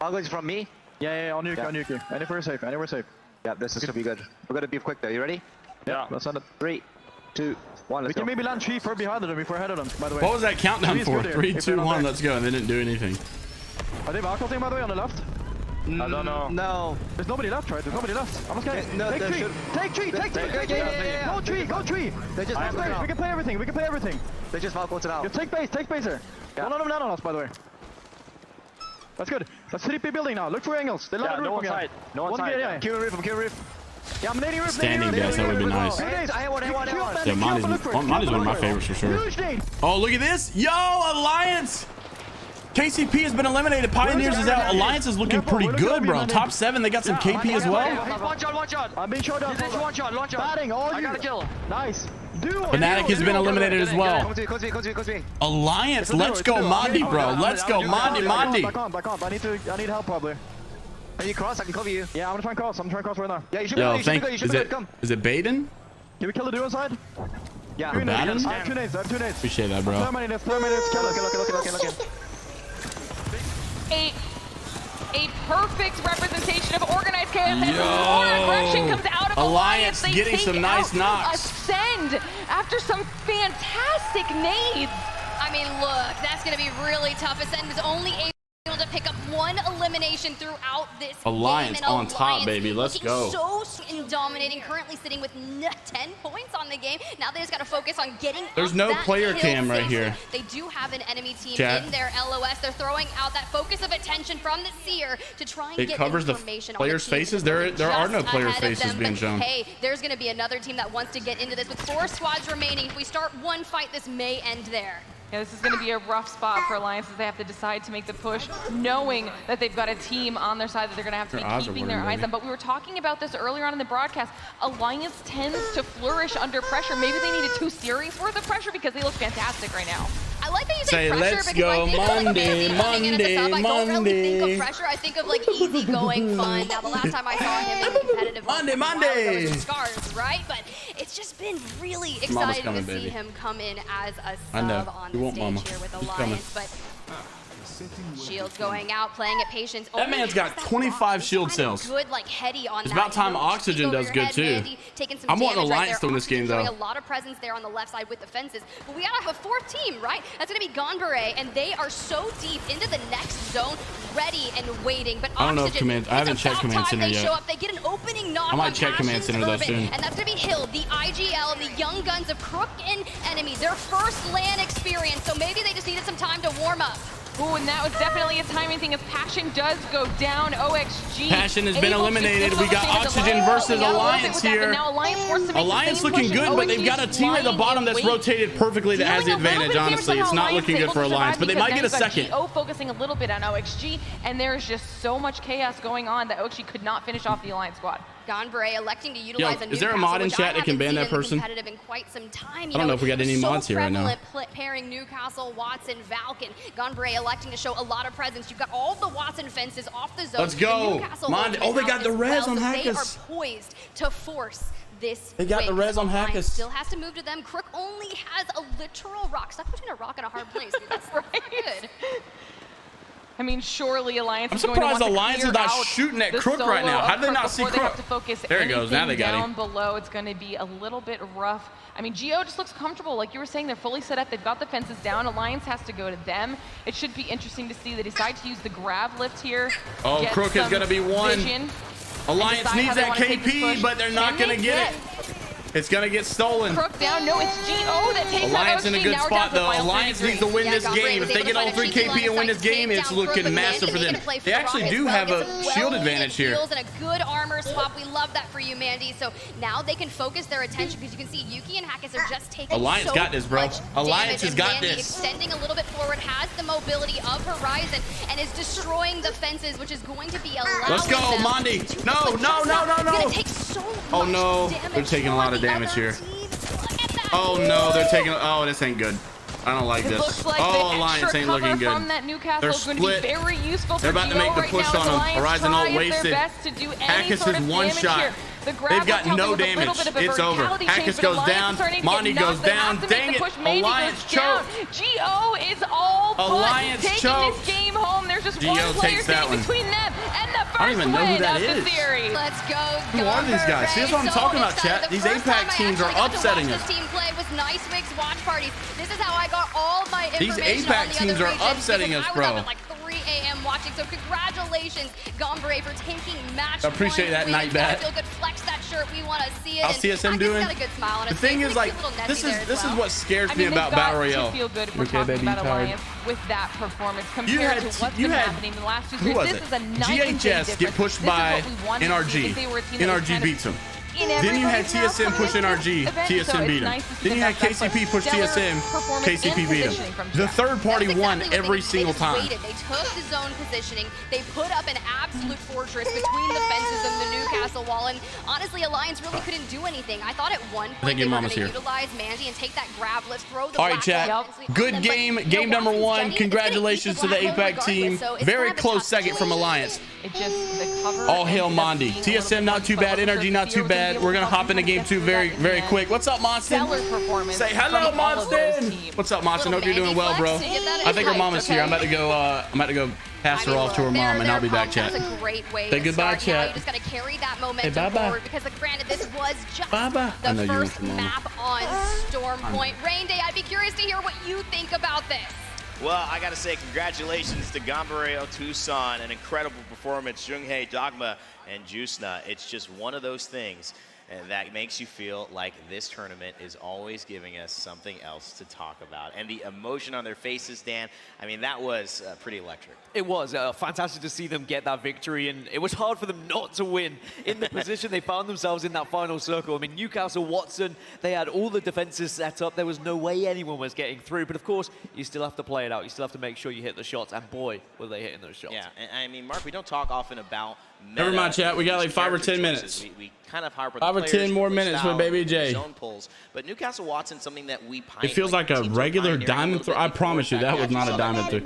ALGS is from me. Yeah, on Yuki. Anywhere safe. Yeah, this is gonna be good. We're gonna be quick though. You ready? Yeah. Let's send it. 3, 2, 1. We can maybe land 3 far behind them if we're ahead of them, by the way. What was that countdown for? 3, 2, 1, let's go, and they didn't do anything. Are they back, by the way, on the left? I don't know. No. There's nobody left, right? There's nobody left. I'm scared. No, take tree. Take tree. Take tree. Yeah. Go tree. Go tree. They just we can play everything. We can play everything. They just Valkyries it out. Yeah, take base. Take base here. Yeah. Don't let them down on us, by the way. That's good. Let's 3P building now. Look for angles. They Yeah, no one side. No one side. Yeah. Kill roof. Yeah, I'm nading roof. Standing guys, that would be nice. Yeah, Monty's one of my favorites for sure. Oh, look at this. Yo, Alliance. KCP has been eliminated. Pioneers is out. Alliance is looking pretty good, bro. Top 7. They got some KP as well. One shot. I'm being showed up. One shot. Batting, all I you. got a kill. Nice. Fnatic has been eliminated as well. Alliance, let's go Mondi, bro. Let's go Mondi. Back on. I need help probably. Can you cross? I can cover you. Yeah, I'm gonna try and cross. right now. Yeah, you should be good. Come. Is it Baden? Can we kill the duo side? Yeah. Baden? I have 2 nades. Appreciate that, bro. 3 minutes. Look. A perfect representation of organized chaos. As more aggression comes out of Alliance they getting some nice knocks. Ascend after some fantastic nades. I mean, look, that's going to be really tough. Ascend was only able to pick up 1 elimination throughout this Alliance game. on top, baby. Let's go. So dominating, currently sitting with 10 points on the game. Now they just got to focus on getting. There's no player cam right here. They do have an enemy team Chat. in their LOS. They're throwing out that focus of attention from the Seer to try and get covers the information players' on the faces. There are no player faces being shown. Hey, there's going to be another team that wants to get into this with 4 squads remaining. If we start one fight, this may end there. Yeah, this is going to be a rough spot for Alliance as they have to decide to make the push, knowing that they've got a team on their side that they're going to have to be keeping their eyes on. But we were talking about this earlier on in the broadcast. Alliance tends to flourish under pressure. Maybe they needed 2 series worth of pressure because they look fantastic right now. I like that you say pressure let's because go I think Monday. I don't really think of pressure. I think of like easygoing fun. Now the last time I saw him in the competitive Monday. Scars, right? But it's just been really exciting to see him come in as a sub on the stage here with Alliance. But shields going out, playing at patience. That man's got 25 shield cells. Good, like heady on it's about time Oxygen does good too. I'm wanting Alliance to win this game though. A lot of presence there on the left side with the fences, but we gotta have a 4th team, right? That's gonna be Gonberet, and they are so deep into the next zone, ready and waiting. But I don't know if command. I haven't checked command center yet. Show up, they get an opening knock. I might check command center though soon. And that's gonna be Hill, the IGL, the young guns of Crook and Enemy, their first LAN experience. So maybe they just needed some time to warm up. Ooh, and that was definitely a timing thing as Passion does go down. OXG. Passion has been eliminated. We got Oxygen versus Alliance here. Alliance looking good, but they've got a team at the bottom that's rotated perfectly that has the advantage, honestly. It's not looking good for Alliance, but they might get a second. GO focusing a little bit on OXG, and there's just so much chaos going on that OXG could not finish off the Alliance squad. Gonberet electing to utilize a is there a mod in chat that can ban that person? In quite some time. I don't know if we got any mods here right now. Pairing Newcastle, Watson, Valken. Gonberet electing to show a lot of presence. You've got all the Watson fences off the zone. Let's go. Oh, they got the res on Hackus. They are poised to force this. They got the res on Hackus. Still has to move to them. Crook only has a literal rock. Stuck between a rock and a hard place. Dude, that's right. Good. I mean, surely Alliance I'm is going to want surprised Alliance is not shooting at Crook right now. How did they not see Crook? There he goes. Now they got him. Down below, it's going to be a little bit rough. I mean, GO just looks comfortable. Like you were saying, they're fully set up. They've got the fences down. Alliance has to go to them. It should be interesting to see they decide to use the grab lift here. Oh, Crook is going to be one. Alliance needs that KP, but they're not going to get it. It's going to get stolen. Crook down. No, it's GO that takes Alliance in a good spot, though. Alliance needs to win this game. If they get all 3 KP and win this game, it's looking massive for them. They actually do have a shield advantage here. And a good armor swap. We love that for you, Mandy. So now they can focus their attention because you can see Yuki and Hackus are just taking Alliance got this, bro. Alliance has got this. Extending a little bit forward, has the mobility of Horizon, and is destroying the fences, which is going to be allowing Let's go, Mondi. No. Oh, no. They're taking a lot of damage here. Oh, no. They're taking... Oh, this ain't good. I don't like this. Like Alliance ain't looking good. They're split. They're about to make the push on them. Horizon ult wasted. Hackus is one shot. They've got no damage. It's over. Hackus goes down. Mondi goes down. Dang it. Alliance choke. GO is all Alliance taking this game home. There's just one player standing between them and the first I don't even know who that is. Let's go. Who are these guys? See, that's what I'm talking about, chat. These APAC teams are upsetting us. Team play with Nice Wigs watch parties. This is how I got all my information. These APAC teams are upsetting us, bro. Like 3 a.m. watching. So congratulations, Gombre, for taking match. I appreciate that, Nightbat. Feel good. Flex that shirt. We want to see it. How's TSM doing? Got a good smile on his the thing face. is, like, this is what scares me about Battle Royale. Feel good if we're talking about Alliance with that performance compared to what's been happening in the last 2 years. This is a GHS get pushed by NRG. NRG beats them. Then you had TSM push NRG, TSM beat him. Then you had KCP push TSM, KCP beat him. The third party won every single time. They took the zone positioning. They put up an absolute fortress between the fences and the Newcastle wall. And honestly, Alliance really couldn't do anything. I thought at one point they were going to utilize Mandy and take that grab. Let's throw the All right, chat. Good game. Game number 1. Congratulations to the APAC team. Very close second from Alliance. All hail Mondi. TSM not too bad. NRG not too bad. We're gonna hop into game 2 very quick. What's up, Monston? Say hello, Monston. What's up, Monston? Hope you're doing well, bro. I think her mom is here. I'm about to go pass her off to her mom, and I'll be back, chat. That's a great way Say goodbye, chat. You just gotta carry that momentum forward, because granted, this was just the first map on Storm Point. Rain Day, I'd be curious to hear what you think about this. Well, I got to say congratulations to Gombareo Tucson, an incredible performance. Junghae, Dogma, and Jusna. It's just one of those things that makes you feel like this tournament is always giving us something else to talk about. And the emotion on their faces, Dan, I mean, that was pretty electric. It was fantastic to see them get that victory, and it was hard for them not to win in the position they found themselves in that final circle. I mean, Newcastle, Watson, they had all the defenses set up. There was no way anyone was getting through, but of course, you still have to play it out. You still have to make sure you hit the shots, and boy, were they hitting those shots. Yeah, and I mean, Mark, we don't talk often about never mind, chat. We got like 5 or 10 minutes. We kind of harp on 5 or 10 more minutes with Baby J. Zone pulls, but Newcastle Watson, something that we it feels like a regular diamond throw. I promise you, that was not a diamond throw.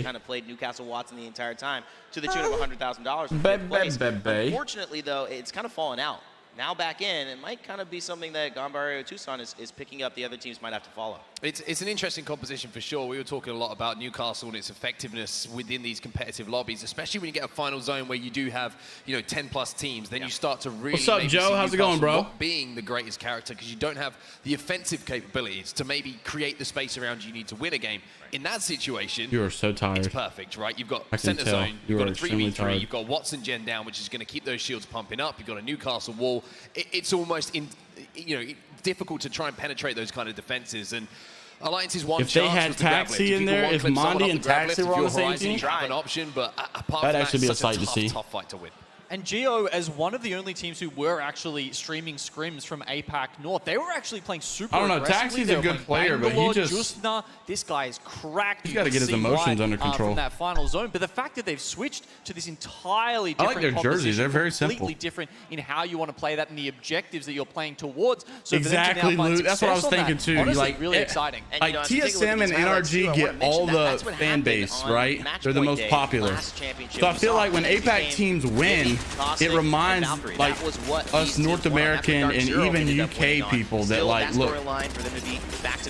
Kind of played Newcastle Watson the entire time to the tune of $100,000. Unfortunately, though, it's kind of fallen out. Now back in, it might kind of be something that Gombareo Tucson is picking up. The other teams might have to follow. It's an interesting composition for sure. We were talking a lot about Newcastle and its effectiveness within these competitive lobbies, especially when you get a final zone where you do have 10+ teams. Then you start to really. What's up, Joe? How's it going, bro? Not being the greatest character because you don't have the offensive capabilities to maybe create the space around you need to win a game. In that situation, you are so tired. It's perfect, right? You've got center zone, you've got a 3v3, you've got Watson gen down, which is going to keep those shields pumping up. You've got a Newcastle wall. It's almost difficult to try and penetrate those kind of defenses. And Alliance's one chance. If they had Taxi in there, if Mondi and Taxi were on the same team, have an option. But apart that'd from actually that, be a sight to see. Tough fight to win. And Geo, as one of the only teams who were actually streaming scrims from APAC North, they were actually playing super aggressively. I don't know, Taxi's a good player, but he just... this guy is cracked. He's got to get his emotions under control. From that final zone. But the fact that they've switched to this entirely different I like their jerseys. They're very simple. Completely different in how you want to play that and the objectives that you're playing towards. So exactly, Luke. That's what I was thinking, too. Honestly, really exciting. Like, TSM and NRG get all the fan base, right? They're the most popular. So I feel like when APAC teams win, it reminds like us North American and even UK people that like, look,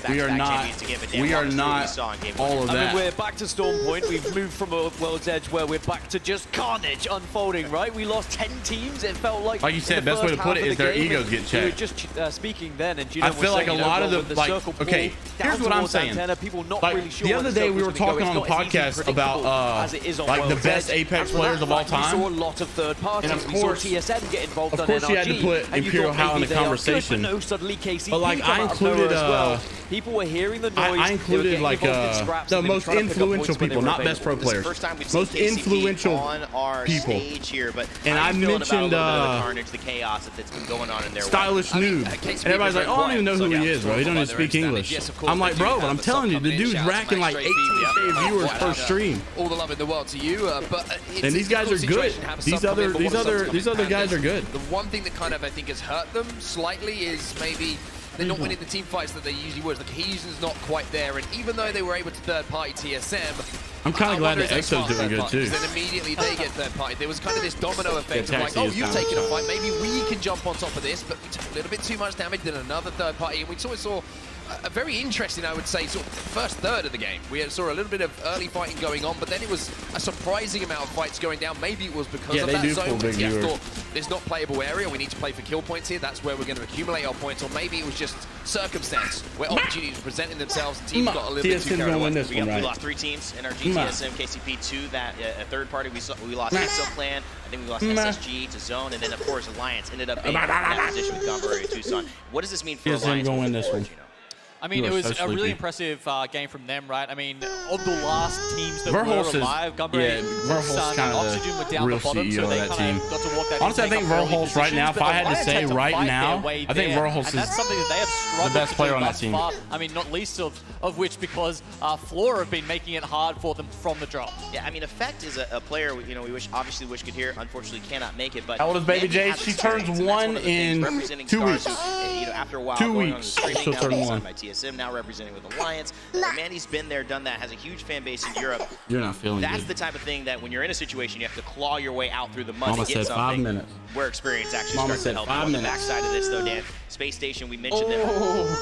we are not all of that. I mean, we're back to Storm Point. We've moved from a World's Edge where we're back to just carnage unfolding, right? We lost 10 teams. It felt like you said, best way to put it is their egos get checked. We were just speaking then, and I feel like a lot of the like, okay, here's what I'm saying. People not like really sure the other day we were talking on the podcast about like the best Apex players of all time. We saw a lot of third parties. And of course, TSM get involved of course, you had to put Imperial How in the conversation. But like, I included people were hearing the noise. I included like the most influential people, not best pro players, most influential people. And I mentioned Stylish Noob, and everybody's like, "Oh, I don't even know who he is, bro. He don't even speak English." I'm like, bro, but I'm telling you, the dude's racking like 18K viewers per stream. All the love in the world to you, and these guys are good. These other guys are good. The one thing that kind of I think has hurt them slightly is maybe they're not winning the team fights that they usually would. The cohesion's not quite there, and even though they were able to third-party TSM, I'm kind of glad that EXO's doing good too. Then immediately they get third-party. There was kind of this domino effect of like, oh, you've taken a fight, maybe we can jump on top of this, but we took a little bit too much damage, then another third-party, and we saw a very interesting, I would say, sort of first third of the game. We saw a little bit of early fighting going on, but then it was a surprising amount of fights going down. Maybe it was because of that zone. Thought there's not playable area. We need to play for kill points here. That's where we're going to accumulate our points. Or maybe it was just circumstance where opportunities were presenting themselves and teams got a little bit too carried away. We lost 3 teams in our GTSM KCP to that third party. We lost Exoclan. I think we lost SSG to Zone, and then of course Alliance ended up being in that position with Gonbari Tucson. What does this mean for Alliance going this one? I mean, it was a really impressive game from them, right? I mean, of the last teams that were alive, Gunbury, Tucson, and Oxygen were down the bottom, so they kind of got to walk that. Honestly, I think Verholz right now, if I had to say right now, I think Verholz is something that they have struggled the best player on that team. I mean, not least of which because Flora have been making it hard for them from the drop. Yeah, I mean, Effect is a player, you know, we obviously wish could hear, unfortunately cannot make it, but how old is Baby J? She turns 1 in 2 weeks. You know, after a while, 2 weeks. She'll turn 1. Now representing with Alliance. Mandy's been there, done that, has a huge fan base in Europe. You're not feeling That's good. the type of thing that when you're in a situation, you have to claw your way out through the mud Mama to get said something. 5 minutes. Where experience actually Mama starts said to help 5 you. On the minutes. backside of this, though, Dan, Space Station, we mentioned them.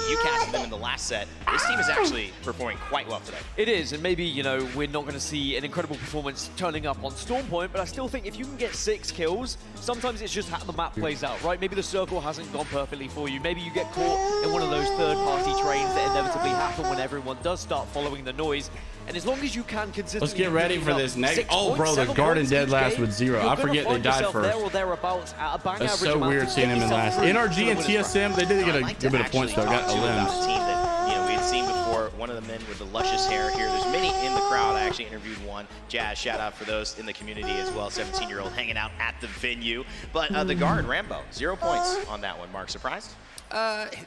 You casted them in the last set. This team is actually performing quite well today. It is, and maybe, you know, we're not going to see an incredible performance turning up on Storm Point, but I still think if you can get 6 kills, sometimes it's just how the map plays out, right? Maybe the circle hasn't gone perfectly for you. Maybe you get caught in one of those third-party trains that inevitably happen when everyone does start following the noise. And as long as you can consistently... Let's get ready for this next... Oh, bro, the Garden dead last with 0. I forget they died first. That's so weird seeing him in last. NRG and TSM, they did get a good bit of points, though. Got a limbs. You know, we had seen before, one of the men with the luscious hair here. There's many in the crowd. I actually interviewed one. Jazz, shout out for those in the community as well. 17-year-old hanging out at the venue. But the guard, Rambo, 0 points on that one. Mark, surprised?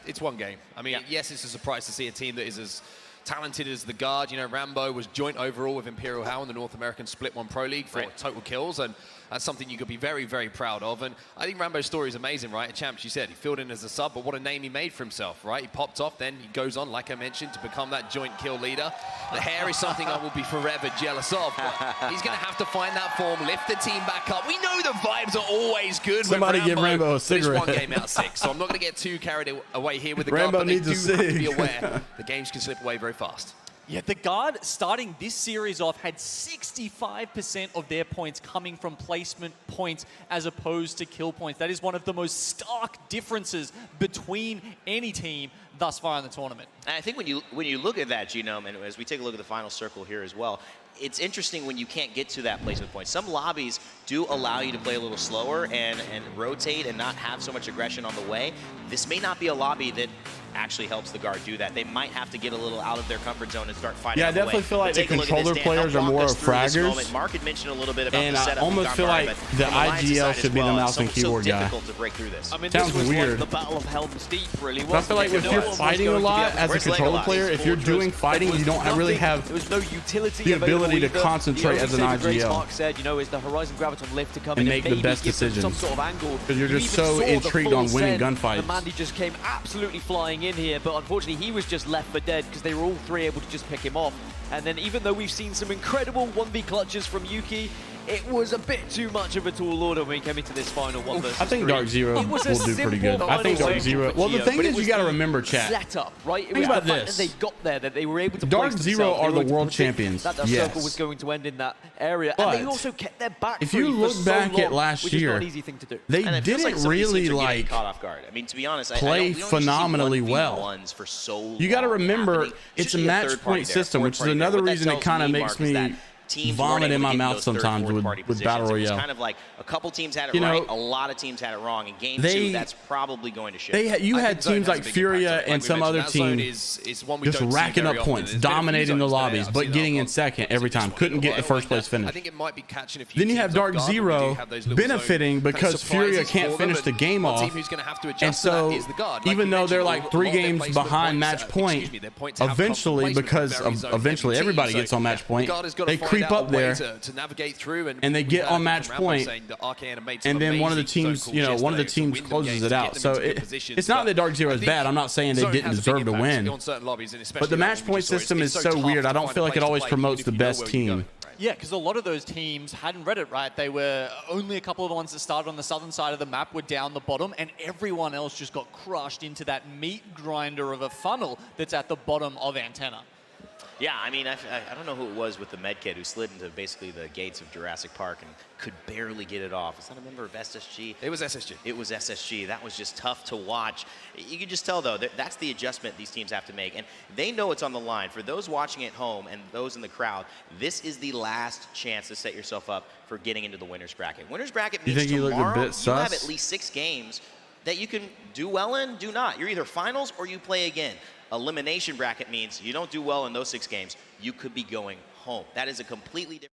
It's one game. I mean, yes, it's a surprise to see a team that is as talented as the guard. You know, Rambo was joint overall with Imperial Howl in the North American Split 1 Pro League for total kills, and that's something you could be very, very proud of. And I think Rambo's story is amazing, right? A champ, you said, he filled in as a sub, but what a name he made for himself, right? He popped off, then he goes on, like I mentioned, to become that joint kill leader. The hair is something I will be forever jealous of, but he's going to have to find that form, lift the team back up. We know the vibes are always good. Somebody with Rambo, give Rambo a cigarette. This one game out 6, so I'm not going to get too carried away here with the Rambo guard, but needs they a do have to be cig. aware the games can slip away very fast. Yeah, the guard starting this series off had 65% of their points coming from placement points as opposed to kill points. That is one of the most stark differences between any team thus far in the tournament. And I think when you look at that, Genome, and as we take a look at the final circle here as well, it's interesting when you can't get to that placement point. Some lobbies do allow you to play a little slower and rotate and not have so much aggression on the way. This may not be a lobby that actually helps the guard do that. They might have to get a little out of their comfort zone and start fighting. Yeah, I definitely feel like the controller players are more fraggers. Mark had mentioned a little bit about and the setup. I almost feel like the IGL should be the mouse and keyboard guy. To break through this. I mean, sounds this was weird. Like the Battle of Helm's Deep, really. I feel like if you're fighting a lot as a controller player, if you're doing fighting, you don't really have the ability to concentrate as an IGL. Mark said, you know, is the Horizon Graviton lift to come and in make the best decisions. Some sort of angle. Because you're just so intrigued on winning gunfights. The Mandy just came absolutely flying in here, but unfortunately he was just left for dead because they were all 3 able to just pick him off. And then even though we've seen some incredible 1v clutches from Yuki, it was a bit too much of a tall order when we came into this final 1 versus 3. I think Dark Zero will do pretty good. I think Dark Zero. Well, the thing is, you got to remember, chat. Setup, right? It Think was about the fact this. that they got there, that they were able to. Dark Zero are the world champions. That circle was going to end in that area, and they also kept their back. If you look back at last year, not an easy thing to do. They didn't really like caught off guard. I mean, to be honest, play phenomenally well. You got to remember, it's a match point system, which is another reason it kind of makes me vomit in my mouth sometimes with Battle Royale. It's kind of like a couple teams had it right, a lot of teams had it wrong. In game 2, that's probably going to shift. You had teams like Furia and some other teams just racking up points, dominating the lobbies, but getting in second every time. Couldn't get the first place finish. Then you have Dark Zero benefiting because Furia can't finish the game off. And so even though they're like 3 games behind match point, eventually, because eventually everybody gets on match point, they creep creep up there to navigate through, and they get on match point, and then one of the teams, one of the teams closes it out. So it's not that Dark Zero is bad. I'm not saying they didn't deserve to win, but the match point system is so weird. I don't feel like it always promotes the best team. Yeah, because a lot of those teams hadn't read it right. They were only a couple of the ones that started on the southern side of the map were down the bottom, and everyone else just got crushed into that meat grinder of a funnel that's at the bottom of Antenna. Yeah, I mean, I don't know who it was with the med kid who slid into basically the gates of Jurassic Park and could barely get it off. Was that a member of SSG? It was SSG. It was SSG. That was just tough to watch. You can just tell, though, that's the adjustment these teams have to make. And they know it's on the line. For those watching at home and those in the crowd, this is the last chance to set yourself up for getting into the winner's bracket. Winner's bracket means tomorrow you have at least 6 games that you can do well in, do not. You're either finals or you play again. Elimination bracket means you don't do well in those 6 games, you could be going home. That is a completely different.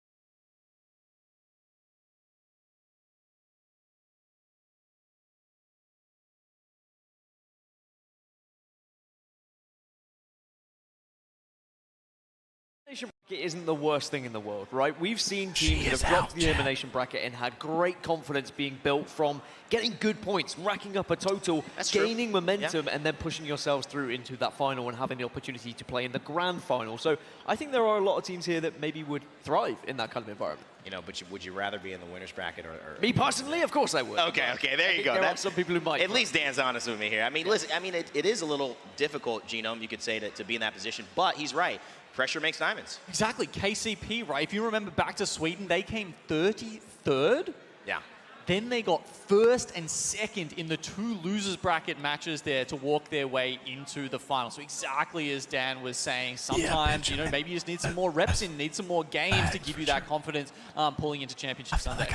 Elimination bracket isn't the worst thing in the world, right? We've seen teams that have dropped the elimination bracket and had great confidence being built from getting good points, racking up a total, gaining momentum, and then pushing yourselves through into that final and having the opportunity to play in the grand final. So I think there are a lot of teams here that maybe would thrive in that kind of environment. You know, but would you rather be in the winner's bracket or me personally? Of course I would. Okay, there you go. There are some people who might. At least Dan's honest with me here. I mean, listen, I mean, it is a little difficult, Genome, you could say, to be in that position, but he's right. Pressure makes diamonds. Exactly. KCP, right? If you remember back to Sweden, they came 33rd. Yeah. Then they got 1st and 2nd in the 2 losers bracket matches there to walk their way into the final. So exactly as Dan was saying, sometimes, you know, maybe you just need some more reps in, need some more games to give you that confidence pulling into Championship Sunday.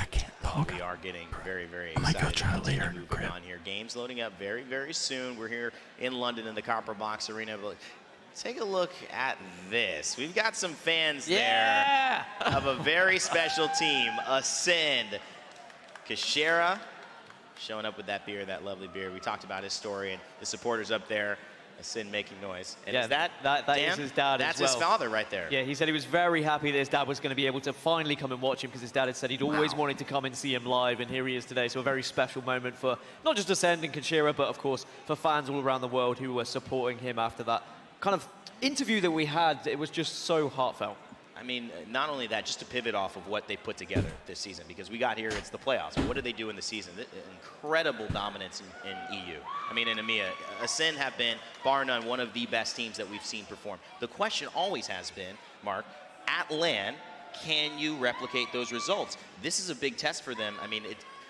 We are getting very, very excited to moving on here. Games loading up very, very soon. We're here in London in the Copper Box Arena. Take a look at this. We've got some fans there of a very special team, Ascend. Kashera showing up with that beer, that lovely beer. We talked about his story and the supporters up there, Ascend making noise. And yeah, is that is his dad That's as well. His father right there. Yeah, he said he was very happy that his dad was going to be able to finally come and watch him because his dad had said he'd always wanted to come and see him live, and here he is today. So a very special moment for not just Ascend and Kashera, but of course for fans all around the world who were supporting him after that kind of interview that we had. It was just so heartfelt. I mean, not only that, just to pivot off of what they put together this season, because we got here, it's the playoffs. What did they do in the season? Incredible dominance in EU. I mean, in EMEA. Ascend have been, bar none, one of the best teams that we've seen perform. The question always has been, Mark, at LAN, can you replicate those results? This is a big test for them. I mean,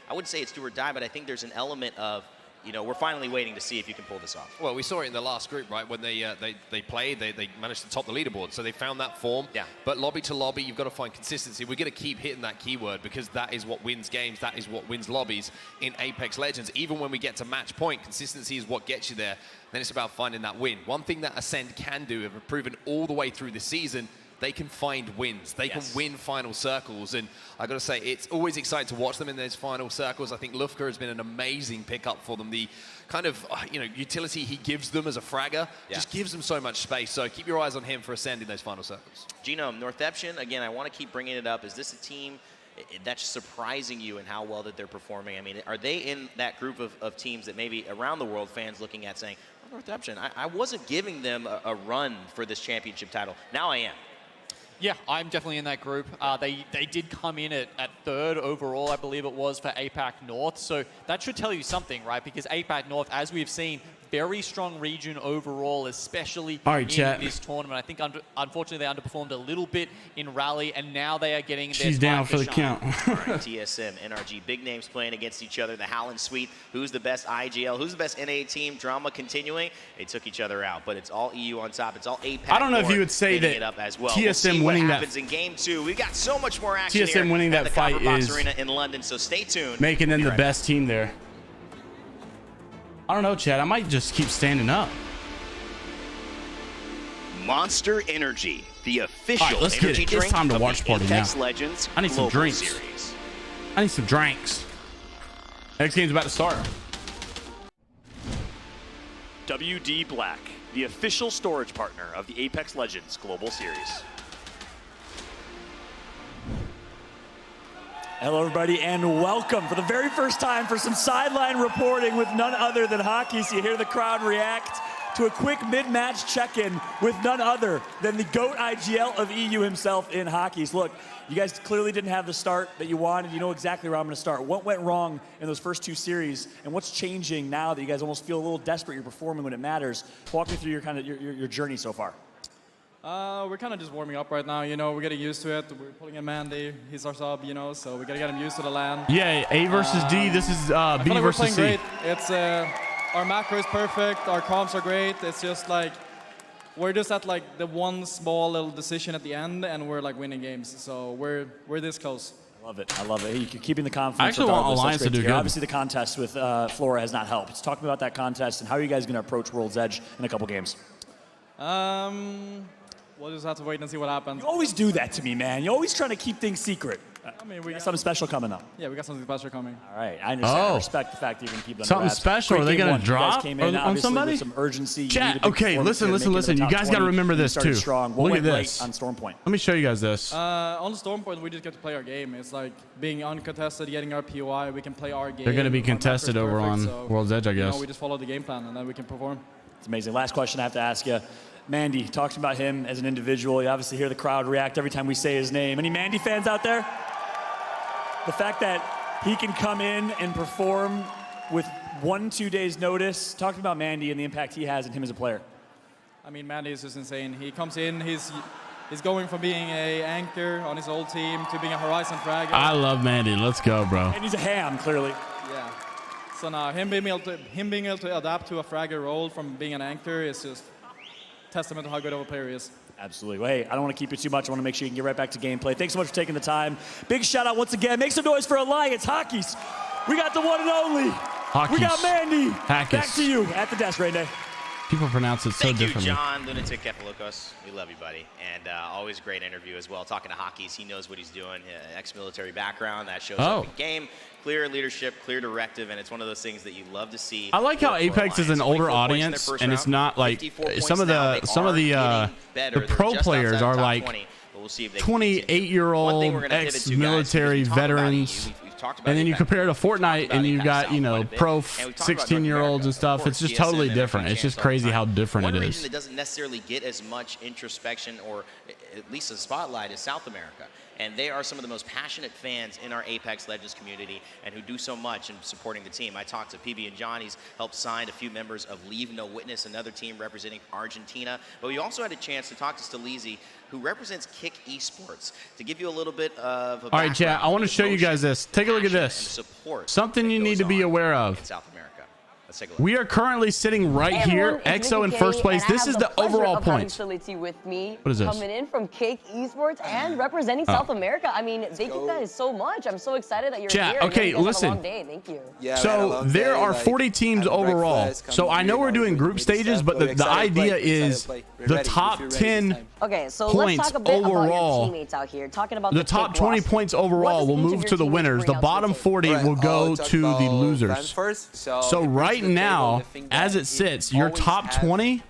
I wouldn't say it's do or die, but I think there's an element of, you know, we're finally waiting to see if you can pull this off. Well, we saw it in the last group, right? When they played, they managed to top the leaderboard. So they found that form. Yeah. But lobby to lobby, you've got to find consistency. We're going to keep hitting that keyword because that is what wins games. That is what wins lobbies in Apex Legends. Even when we get to match point, consistency is what gets you there. Then it's about finding that win. One thing that Ascend can do, have proven all the way through the season, they can find wins. They can win final circles. And I got to say, it's always exciting to watch them in those final circles. I think Lufka has been an amazing pickup for them. The kind of, utility he gives them as a fragger just gives them so much space. So keep your eyes on him for Ascend in those final circles. Genome, Northeption, again, I want to keep bringing it up. Is this a team that's surprising you in how well that they're performing? I mean, are they in that group of teams that maybe around the world fans looking at saying, oh, Northeption, I wasn't giving them a run for this championship title. Now I am. Yeah, I'm definitely in that group. They did come in at 3rd overall, I believe it was, for APAC North. So that should tell you something, right? Because APAC North, as we've seen, very strong region overall, especially in this tournament. I think, unfortunately, they underperformed a little bit in Rally, and now they are getting their down for the count. All right, TSM, NRG, big names playing against each other. The Howland Suite, who's the best IGL, who's the best NA team, drama continuing. They took each other out, but it's all EU on top. It's all APAC. I don't know if you would say that up as well. TSM winning that. Happens in Game 2. We've got so much more action TSM here winning at that the fight Copper Box is Arena in London, so stay tuned. Making them the best team there. I don't know, Chad. I might just keep standing up. Monster Energy, the official let's energy get it. It's time to watch party now. Legends I need some drinks. Series. I need some drinks. Next game's about to start. WD Black, the official storage partner of the Apex Legends Global Series. Hello, everybody, and welcome for the very first time for some sideline reporting with none other than Hockey. So you hear the crowd react to a quick mid-match check-in with none other than the GOAT IGL of EU himself in Hockey. So look, you guys clearly didn't have the start that you wanted. You know exactly where I'm going to start. What went wrong in those first 2 series, and what's changing now that you guys almost feel a little desperate you're performing when it matters? Walk me through your journey so far. We're kind of just warming up right now, you know, we're getting used to it. We're pulling in Mandy, he's our sub, you know, so we gotta get him used to the LAN. Yeah, A versus D, this is B versus C. Great. It's, our macro is perfect, our comps are great, it's just like, we're just at like the one small little decision at the end and we're like winning games, so we're this close. I love it, I love it. You're keeping the confidence. I actually want Alliance to do good. Obviously the contest with Flora has not helped. Let's talk about that contest and how are you guys gonna approach World's Edge in a couple games? We'll just have to wait and see what happens. You always do that to me, man. You're always trying to keep things secret. I mean, we got something special coming up. Yeah, we got something special coming. All right, I understand. I respect the fact that you're going to keep them something special. Are they going to drop on somebody? With some urgency. Chat. Okay, listen. You guys got to remember this too. Look at this. On Stormpoint. Let me show you guys this. On Stormpoint, we just get to play our game. It's like being uncontested, getting our POI. We can play our game. They're going to be contested over on World's Edge, I guess. We just follow the game plan and then we can perform. It's amazing. Last question I have to ask you. Mandy, talks about him as an individual. You obviously hear the crowd react every time we say his name. Any Mandy fans out there? The fact that he can come in and perform with 1-2 days notice. Talk about Mandy and the impact he has in him as a player. I mean, Mandy is just insane. He comes in, he's going from being an anchor on his old team to being a Horizon fragger. I love Mandy. Let's go, bro. And he's a ham, clearly. Yeah. So now him being able to adapt to a fragger role from being an anchor is just testament to how good of a player he is. Absolutely. Well, hey, I don't want to keep you too much. I want to make sure you can get right back to gameplay. Thanks so much for taking the time. Big shout out once again. Make some noise for Alliance Hockeys. We got the one and only. Hockeys. We got Mandy. Hackis. Back to you at the desk right now. People pronounce it so differently. Thank you, John Lunatic Kefalukos. We love you, buddy. And always great interview as well. Talking to Hockeys, he knows what he's doing. Ex-military background, that shows up in game. Clear leadership, clear directive, and it's one of those things that you love to see. I like how Apex is an older audience, and it's not like some of the pro players are like 28-year-old ex-military veterans. And then you compare it to Fortnite, and you got, you know, pro 16-year-olds and stuff. It's just totally different. It's just crazy how different it is. One region that doesn't necessarily get as much introspection or at least a spotlight is South America. And they are some of the most passionate fans in our Apex Legends community and who do so much in supporting the team. I talked to PB and John. He's helped sign a few members of Leave No Witness, another team representing Argentina. But we also had a chance to talk to Staleezy, who represents Kick Esports, to give you a little bit of a All right, chat, I want to show you guys this. Take a look at this. Something you need to be aware of. In South America. Let's take a look. We are currently sitting right here, EXO in first place. This is the overall points. With me, what is this? Coming in from Cake Esports and representing South America. I mean, thank you guys so much. I'm so excited that you're here. Okay, listen. Have a long day. Thank you. Yeah, so there are 40 teams overall. So I know we're doing group stages, but the idea is the top 10 okay, so points let's talk a bit overall. About your teammates out here. Talking about the top 20 points overall will move to the winners. The bottom 40 will go to the losers. So right now, as it sits, your top 20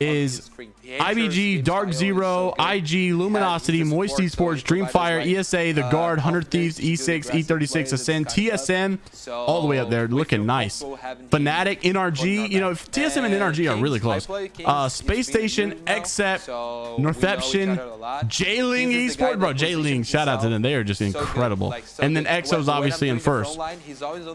is IBG, Dark Zero, IG, Luminosity, Moist Esports, Dreamfire, ESA, The Guard, 100 Thieves, E6, E36, Ascend, TSM, all the way up there, looking nice. Fnatic, NRG, you know, TSM and NRG are really close. Space Station, Xcept, Northeption, J-Ling Esports, bro, J-Ling, shout out to them, they are just incredible. And then EXO's obviously in first.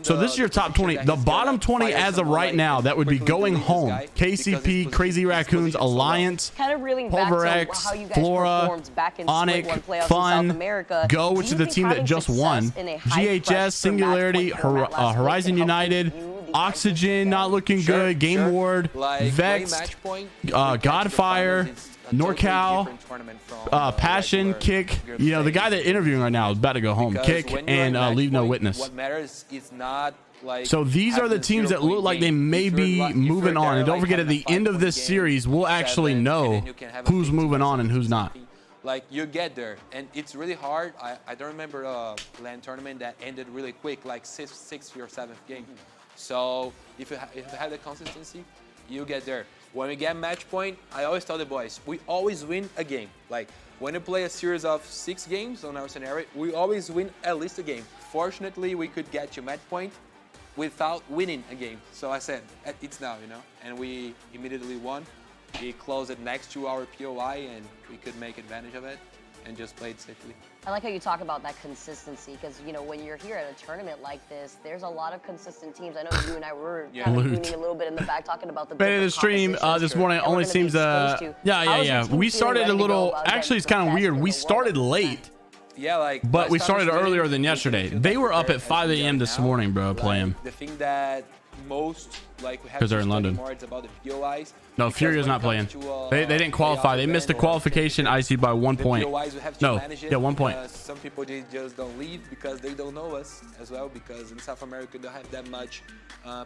So this is your top 20. The bottom 20 as of right now, that would be going home. KCP, Crazy Raccoons, Alliance, Pulverex, Flora, Onyx, Fun, Go, which is the team that just won, GHS, Singularity, Horizon United, Oxygen, not looking good, Game Ward, Vexed, Godfire, NorCal, Passion, Kick. You know, the guy that interviewing right now is about to go home. Kick and Leave No Witness. What matters is not so these are the teams that look like they may be moving on. And don't forget, at the end of this series, we'll actually know who's moving on and who's not. Like, you get there, and it's really hard. I don't remember a LAN tournament that ended really quick, like sixth or seventh game. So if you have the consistency, you get there. when we get match point, I always tell the boys, we always win a game. Like, when we play a series of 6 games on our scenario, we always win at least a game. Fortunately, we could get to match point without winning a game. So I said, it's now, you know, and we immediately won. We closed it next to our POI, and we could make advantage of it and just played safely. I like how you talk about that consistency, because, you know, when you're here at a tournament like this, there's a lot of consistent teams. I know you and I were kind of mooning a little bit in the back, talking about the the stream this morning only seems yeah. We started a little, actually it's kind of weird. We started late. Yeah, like, but we started earlier than yesterday. They were up at 5 a.m. this morning, bro, playing. The thing that most, like, we have because they're in London. More, it's about the POIs. No, Furia's not playing. They didn't qualify. They missed the qualification IC by 1 point. No, yeah, 1 point. Some people just don't leave because they don't know us as well, because in South America they don't have that much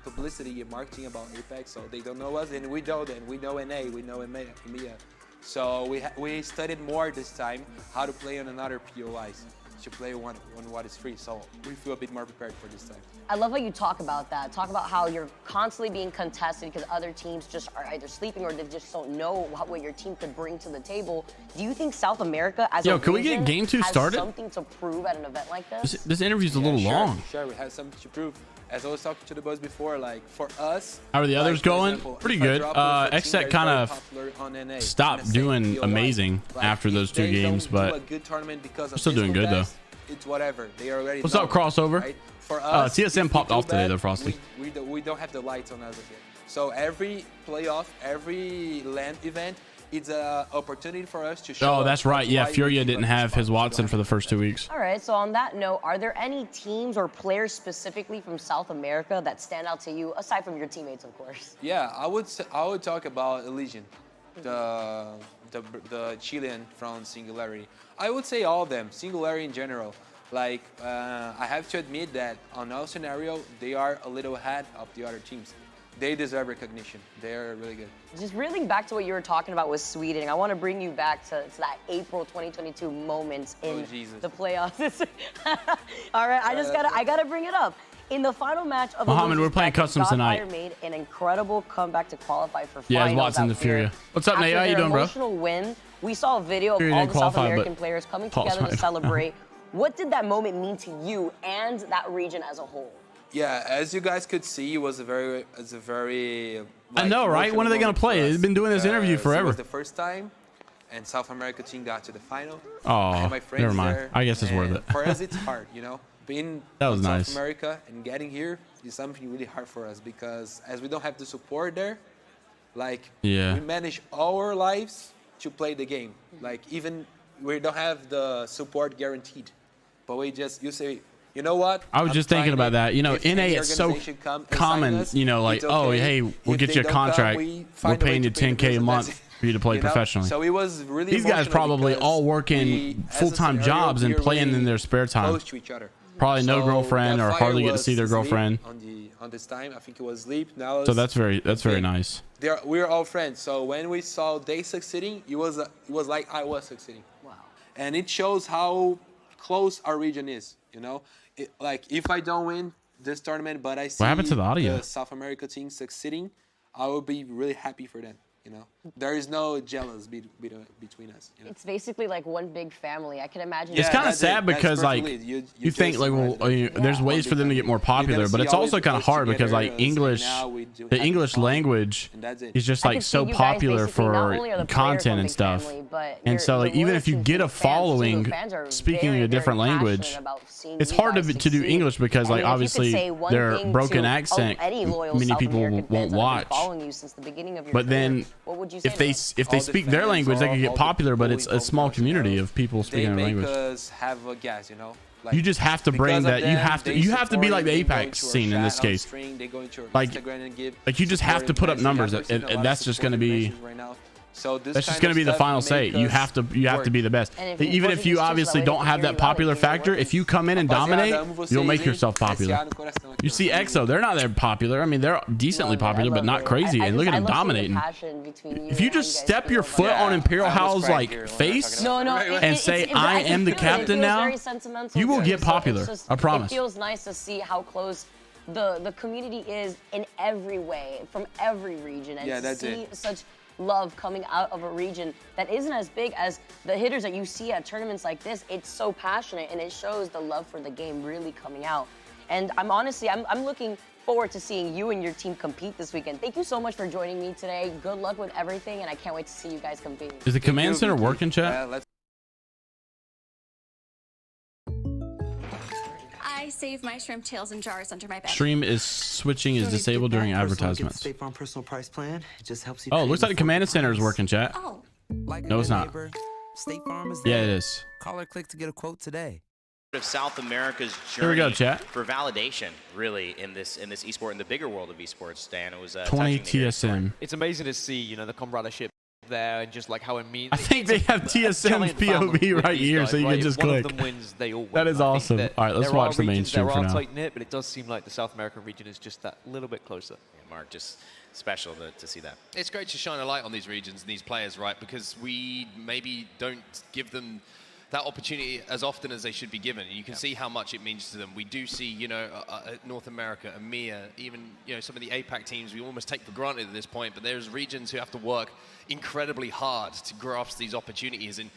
publicity and marketing about Apex, so they don't know us, and we know them. We know NA, we know EMEA. So we studied more this time how to play on another POIs, to play on what is free. So we feel a bit more prepared for this time. I love how you talk about that. Talk about how you're constantly being contested because other teams just are either sleeping or they just don't know what your team could bring to the table. Do you think South America as a can we get game 2 started? Has something to prove at an event like this? This interview's a little long. Sure, we have something to prove. As I was talking to the boys before, like, for us, how are the others going? Example, pretty good. Xset kind of stopped doing amazing after those 2 games, but we're still doing good though. It's whatever. They already. What's up, crossover? Right? For us, TSM popped off today, though, Frosty. We don't have the lights on us again. So every playoff, every LAN event, it's an opportunity for us to show. Oh, that's right. Yeah, Furia didn't have his Watson for the first 2 weeks. All right. So on that note, are there any teams or players specifically from South America that stand out to you, aside from your teammates, of course? Yeah, I would talk about Elysian, the Chilean from Singularity. I would say all of them, Singularity in general. Like, I have to admit that on our scenario, they are a little ahead of the other teams. They deserve recognition. They're really good. Just reeling back to what you were talking about with Sweden, I want to bring you back to that April 2022 moment in the playoffs. All right, I gotta bring it up. In the final match of Mohammed, we're playing customs tonight. Made an incredible comeback to qualify for finals. Yeah, Watson to Furia. What's up, Nate? How you doing, bro? Emotional win. We saw a video of all the South American players coming together to celebrate. What did that moment mean to you and that region as a whole? Yeah, as you guys could see, it was a very like, I know, right? When are they gonna play? They've been doing this interview forever. It was the first time, and South America team got to the final. Oh, never mind. There, I guess it's worth it. For us, it's hard, you know. Being in South America and getting here is something really hard for us, because as we don't have the support there, like, we manage our lives to play the game. Like, even we don't have the support guaranteed, but you say, you know what? I was just thinking about that. You know, NA is so common, you know, like, oh, hey, we'll get you a contract. We're paying you 10K a month for you to play professionally. So it was really these guys probably all working full-time jobs and playing in their spare time. Probably no girlfriend or hardly get to see their girlfriend. On this time, I think it was Sleep. Now so that's very nice. We're all friends. So when we saw they succeeding, it was like I was succeeding. Wow. And it shows how close our region is. You know, like, if I don't win this tournament, but I see what happened to the audio? The South America team succeeding, I will be really happy for them. You know, there is no jealous between us. You know? It's basically like one big family. I can imagine. It's kind of sad because, like, you think, like, well, there's ways for them to get more popular, but it's also kind of hard because, like, the English language is just, like, so popular for content and stuff. And so, like, even if you get a following speaking a different language, it's hard to do English because, like, obviously their broken accent, many people won't watch. But then if they speak their language, they can get popular, but it's a small community of people speaking their language. You just have to bring that. You have to be like the Apex scene in this case. Like you just have to put up numbers, and that's just going to be. That's just going to be the final say. You have to be the best. Even if you obviously don't have that popular factor, if you come in and dominate, you'll make yourself popular. You see EXO, they're not that popular. I mean, they're decently popular, but not crazy. And look at them dominating. If you just step your foot on Imperial Howl's like face and say, I am the captain now, you will get popular. I promise. It feels nice to see how close the community is in every way, from every region, and to see such love coming out of a region that isn't as big as the hitters that you see at tournaments like this. It's so passionate, and it shows the love for the game really coming out. And I'm looking forward to seeing you and your team compete this weekend. Thank you so much for joining me today. Good luck with everything, and I can't wait to see you guys compete. Is the command center working, chat? I save my shrimp tails in jars under my bed. Stream is switching is disabled during advertisements. State Farm personal price plan. It just helps you. Oh, looks like the command center is working, chat. Oh. No, it's not. State Farm is yeah, it is. Call or click to get a quote today. Of South America's journey Here we go, chat. For validation, really, in this esport, in the bigger world of esports, Dan. It was 20 TSM. It's amazing to see, you know, the comradeship there and just like how it means. I think they have TSM's POV right here, so you can just click. One of them wins, they all win. That is awesome. All right, let's watch the main stream for now. Tight knit, but it does seem like the South American region is just that little bit closer. Yeah, Mark, just special to see that. It's great to shine a light on these regions and these players, right? Because we maybe don't give them that opportunity as often as they should be given. And you can see how much it means to them. We do see, you know, North America, EMEA, even, you know, some of the APAC teams we almost take for granted at this point, but there's regions who have to work incredibly hard to grasp these opportunities. And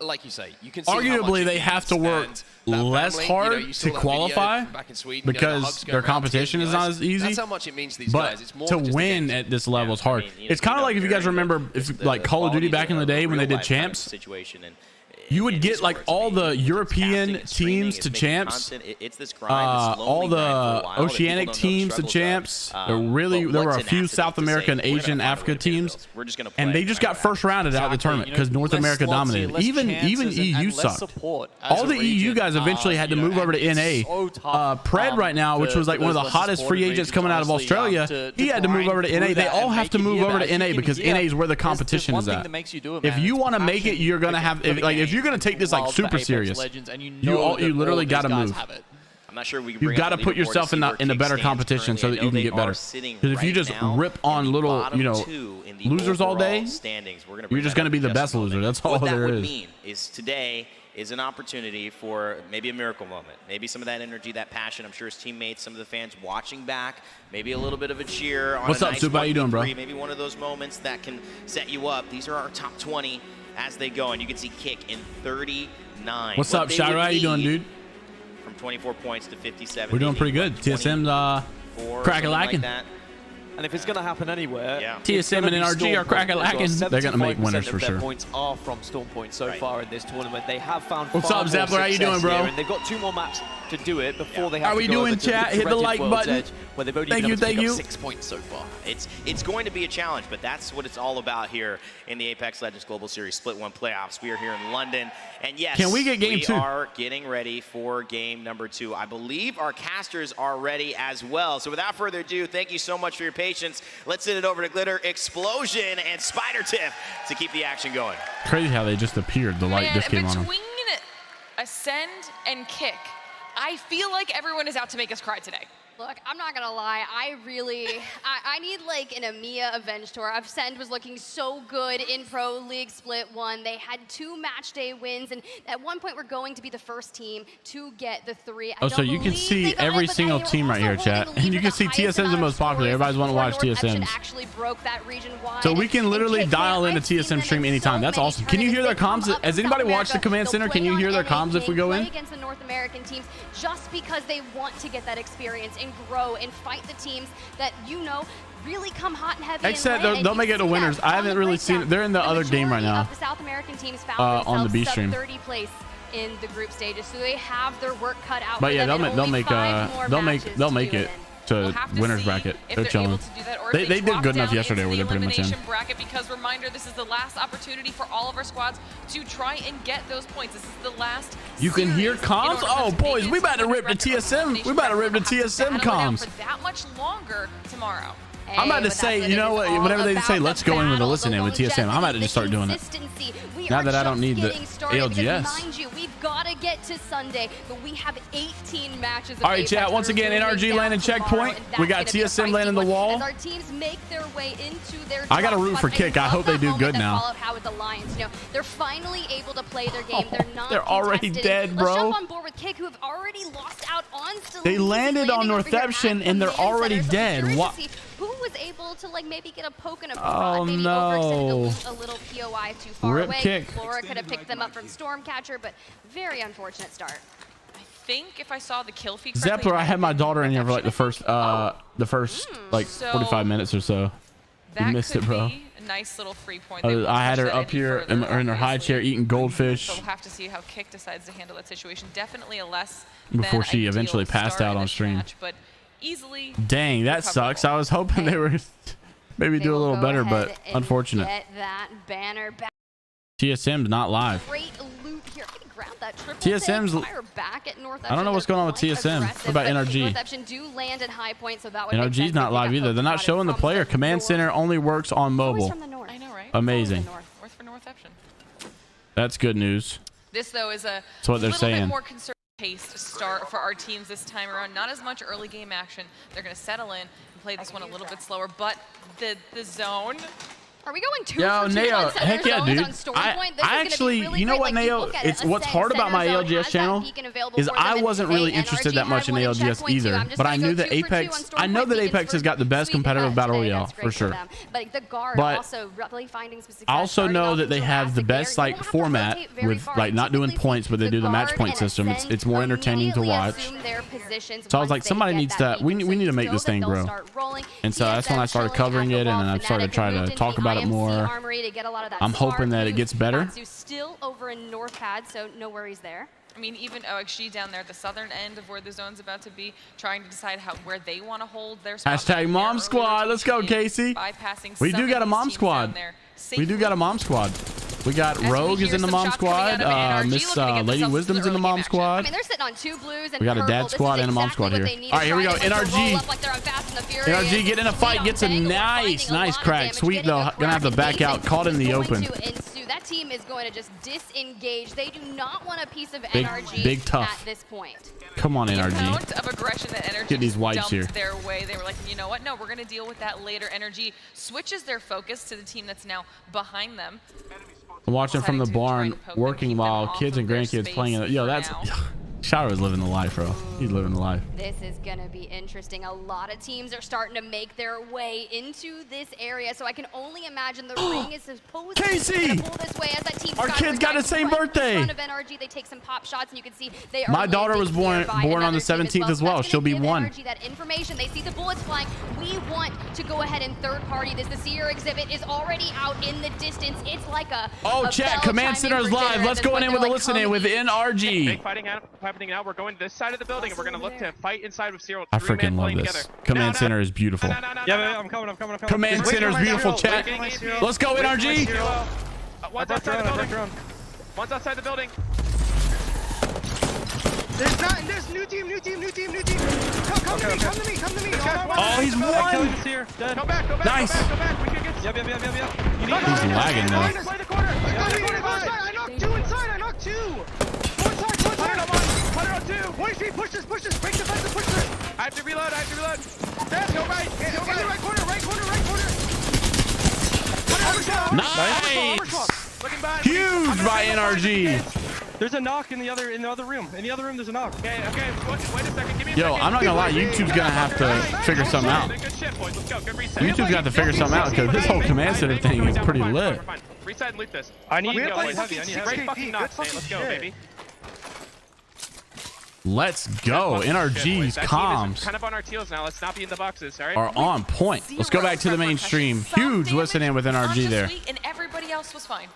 like you say, you can see arguably they have to work less hard to qualify because their competition is not as easy. That's how much it means to these but guys. It's more to win at this level is hard. It's kind of like if you guys remember, if like Call of Duty back in the day when they did champs. You would get like all the European teams to champs, all the Oceanic teams to champs. There were a few South American, Asian, Africa teams, and they just got first rounded out of the tournament because North America dominated. Even EU sucked. All the EU guys eventually had to move over to NA. Pred right now, which was like one of the hottest free agents coming out of Australia, he had to move over to NA. They all have to move over to NA because NA is where the competition is at. If you want to make it, you're gonna have if you're gonna take this like super serious, you literally got to move. I'm not sure we can you got to put yourself in a better competition so that you can get better. Because if you just rip on little, you know, losers all day, you're just going to be the best loser. That's all there is. What that would mean is today is an opportunity for maybe a miracle moment, maybe some of that energy, that passion. I'm sure his teammates, some of the fans watching back, maybe a little bit of a cheer. What's up, Super? How you doing, bro? Maybe one of those moments that can set you up. These are our top 20 as they go, and you can see Kick in 39. What's up, Shiro? How you doing, dude? From 24 points to 57. We're doing pretty good. TSM's crack-a-lacking. Like and if it's going to happen anywhere, TSM and NRG are crack-a-lacking. They're going to make winners for sure. Their points are from Storm Point so far in this tournament. They have found What's up, Zappler? How you doing, bro? And they've got 2 more maps to do it before they have to go. How are we doing, chat? Hit the like button. Where they've only been able to pick up 6 points so far. It's going to be a challenge, but that's what it's all about here in the Apex Legends Global Series Split 1 playoffs. We are here in London, and yes, can we get game 2? We are getting ready for game number 2. I believe our casters are ready as well. So without further ado, thank you so much for your patience. Let's send it over to Glitter, Explosion, and Spider Tiff to keep the action going. Crazy how they just appeared. The light just came on them. Between Ascend and Kick, I feel like everyone is out to make us cry today. Look, I'm not gonna lie, I need like an EMEA Avenge Tour. Ascend was looking so good in Pro League Split 1. They had 2 match day wins, and at one point we're going to be the first team to get the 3. Oh, so you can see every single team right here, chat. And you can see TSM's the most popular. Everybody's want to watch TSM's. So we can literally dial into TSM stream anytime. That's awesome. Can you hear their comms? Has anybody watched the command center? Can you hear their comms if we go in? Against the North American teams, just because they want to get that experience and grow and fight the teams that, you know, really come hot and heavy. Except they'll make it to winners. I haven't really seen it. They're in the other game right now. The South American teams found on the B stream. 30 place in the group stages, so they have their work cut out. But yeah, they'll make it to winners bracket. They're chilling. They did good enough yesterday where they're pretty much in. Bracket, because reminder, this is the last opportunity for all of our squads to try and get those points. This is the last. You can hear comms? Oh boys, we about to rip the TSM. We about to rip the TSM comms. For that much longer tomorrow. I'm about to say, you know what? Whenever they say let's go in with a listen in with TSM, I'm about to just start doing it. Now that I don't need the ALGS. We've got gotta get to Sunday, but we have 18 matches. All right, chat. Once again, NRG landing checkpoint. We got TSM landing the wall. As our teams make their way into their I got to root for Kick. I hope they do good now. With the Lions, you know, they're finally able to play their game. They're not. They're already dead, bro. Let's jump on board with Kick, who have already lost out on. They landed on Northampton and they're already dead. What? Who was able to like maybe get a poke and a prod, maybe no. a little POI too far Rip away. Kick. Flora could have picked them up from Stormcatcher, but very unfortunate start. I think if I saw the kill feed correctly, Zeppler, I had my daughter in here for like the first like 45 minutes or so. You missed it, bro. A nice little free point. I had her up here in her high chair eating goldfish. So we'll have to see how Kick decides to handle that situation. Definitely a less before she eventually passed out on stream. Match, but easily. Dang, that sucks. I was hoping they were maybe do a little better, but unfortunate. Get that banner back. TSM's not live. Great loot here. Grab that TSM's. I don't know what's going on with TSM. What about NRG? NRG's not live either. They're not showing the player. Command Center only works on mobile. I know, right? Amazing. North for Northampton. That's good news. This though is a what they're little saying. bit more conservative paced start for our teams this time around. Not as much early game action. They're going to settle in and play this one a little bit slower, but the zone. Are we going two Yo, for two Neo, on center heck yeah, zones dude. on Storypoint? This I is actually, really you know great. what, Neo? It's what's hard about my ALGS channel is I wasn't really interested that much in ALGS either, but I knew that Apex. I know that Apex has got the best competitive battle royale for sure. But I also know that they have the best like format with like not doing points, but they do the match point system. It's more entertaining to watch. So I was like, somebody needs to. We need to make this thing grow. And so that's when I started covering it, and then I started trying to talk about it more. I'm hoping that it gets better. Still over in North Pad, so no worries there. I mean, even OXG down there at the southern end of where the zone's about to be, trying to decide where they want to hold their spot. Hashtag mom squad. Let's go, Casey. We do got a mom squad. We do got a mom squad. We got Rogue is in the mom squad. Miss Lady Wisdom's in the mom squad. I mean, they're sitting on 2 blues and we got a dad squad and a mom squad here. All right, here we go. NRG. NRG getting in a fight. Gets a nice crack. Sweet though. Gonna have to back out. Caught in the open. That team is going to just disengage. They do not want a piece of NRG big tough at this point. Come on, NRG. The amount of aggression that NRG get these wipes here. Their way. They were like, you know what? No, we're going to deal with that later. NRG switches their focus to the team that's now behind them. I'm watching from the barn, working while kids and grandkids playing it. Yo, that's. Shadow is living the life, bro. He's living the life. This is going to be interesting. A lot of teams are starting to make their way into this area, so I can only imagine the ring is supposed to pull this way as that team. Our kid's got the same birthday. In front of NRG, they take some pop shots, and you can see they are. My daughter was born on the 17th as well. She'll be 1. NRG that information. They see the bullets flying. We want to go ahead and third party this. The Sierra exhibit is already out in the distance. It's like a. Chat. Command Center is live. Let's go in with a listen in with NRG. Happening now. We're going to this side of the building, and we're going to look to fight inside with Cyril. I freaking love this. Command Center is beautiful. Yeah, I'm coming. Command Center is beautiful, chat. Let's go, NRG. One's outside the building. One's outside the building. There's new team. Come to me. Oh, he's one. Come back. Nice. Yep. He's lagging though. Play the corner. I knocked 2 inside. I knocked 2. Push this. Break the fence and push this. I have to reload. Dad, go right. Right corner. Nice. Huge by NRG. There's a knock in the other room. In the other room, there's a knock. Okay. Wait a second. Give me a second. Yo, I'm not gonna lie. YouTube's gonna have to figure something out. Good shit, boys. Let's go. Good reset. YouTube's got to figure something out because this whole Command Center thing is pretty lit. Reset and loot this. I need great fucking knocks, man. Let's go, baby. Let's go. NRG's comms kind of on our heels now. Let's not be in the boxes, all right? are on point. Let's go back to the mainstream. Huge listening with NRG there. And everybody else was fine.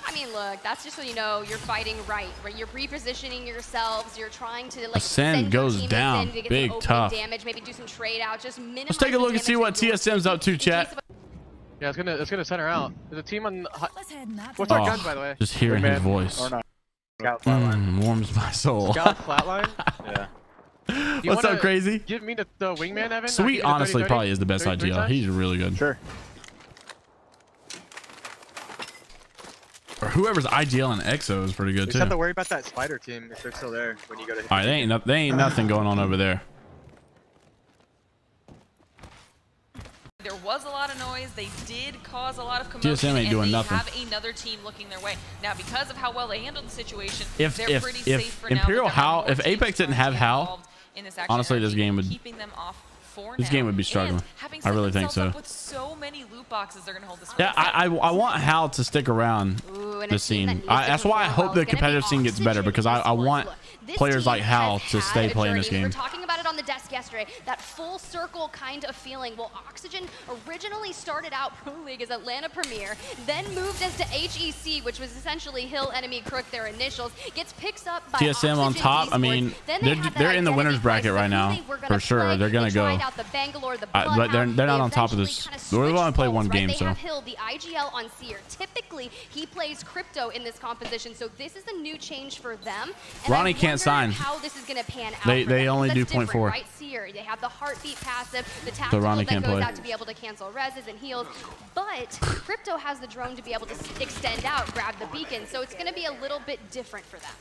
I mean, look, that's just so you know you're fighting right? You're repositioning yourselves. You're trying to like Ascend goes down. Big tough. Damage, maybe do some trade out. Just minimize. Let's take a look and see what TSM's up to, chat. Yeah, it's gonna center out. There's a team on. What's our gun, by the way? Just hearing his voice. Warms my soul. Scout flatline? Yeah. What's up, Crazy? Give me the wingman, Evan. Sweet, honestly, probably is the best IGL. He's really good. Sure. Or whoever's IGL and EXO is pretty good You too. just have to worry about that spider team if they're still there when you go to hit. All right, they ain't nothing going on over there. There was a lot of noise. They did cause a lot of commotion. TSM ain't doing and they nothing. have another team looking their way. Now, because of how well they handled the situation, If they're pretty safe for now. Imperial Hal, if Apex didn't have Hal, honestly, this game would. Keeping them off for This game would be struggling. I really think so. With so many loot boxes, they're gonna hold this. Yeah, I want Hal to stick around the scene. That's why I hope the competitive scene gets better, because I want players like Hal to stay playing this game. We were talking about it on the desk yesterday. That full circle kind of feeling. Well, Oxygen originally started out Pro League as Atlanta Premier, then moved into HEC, which was essentially Hill Enemy Crook, their initials. Gets picked up by TSM on top. I mean, they're in the winners bracket right now for sure. They're gonna go. But they're not on top of this. We've only played one game, so. They have Hill, the IGL on Seer. Typically, he plays Crypto in this composition, so this is a new change for them. And Ronnie can't sign. How this is going to pan out. They only do 0.4. Right, Seer, they have the heartbeat passive, the So tactical Ronnie that can't goes play. out to be able to cancel reses and heals. But Crypto has the drone to be able to extend out, grab the beacon, so it's going to be a little bit different for them.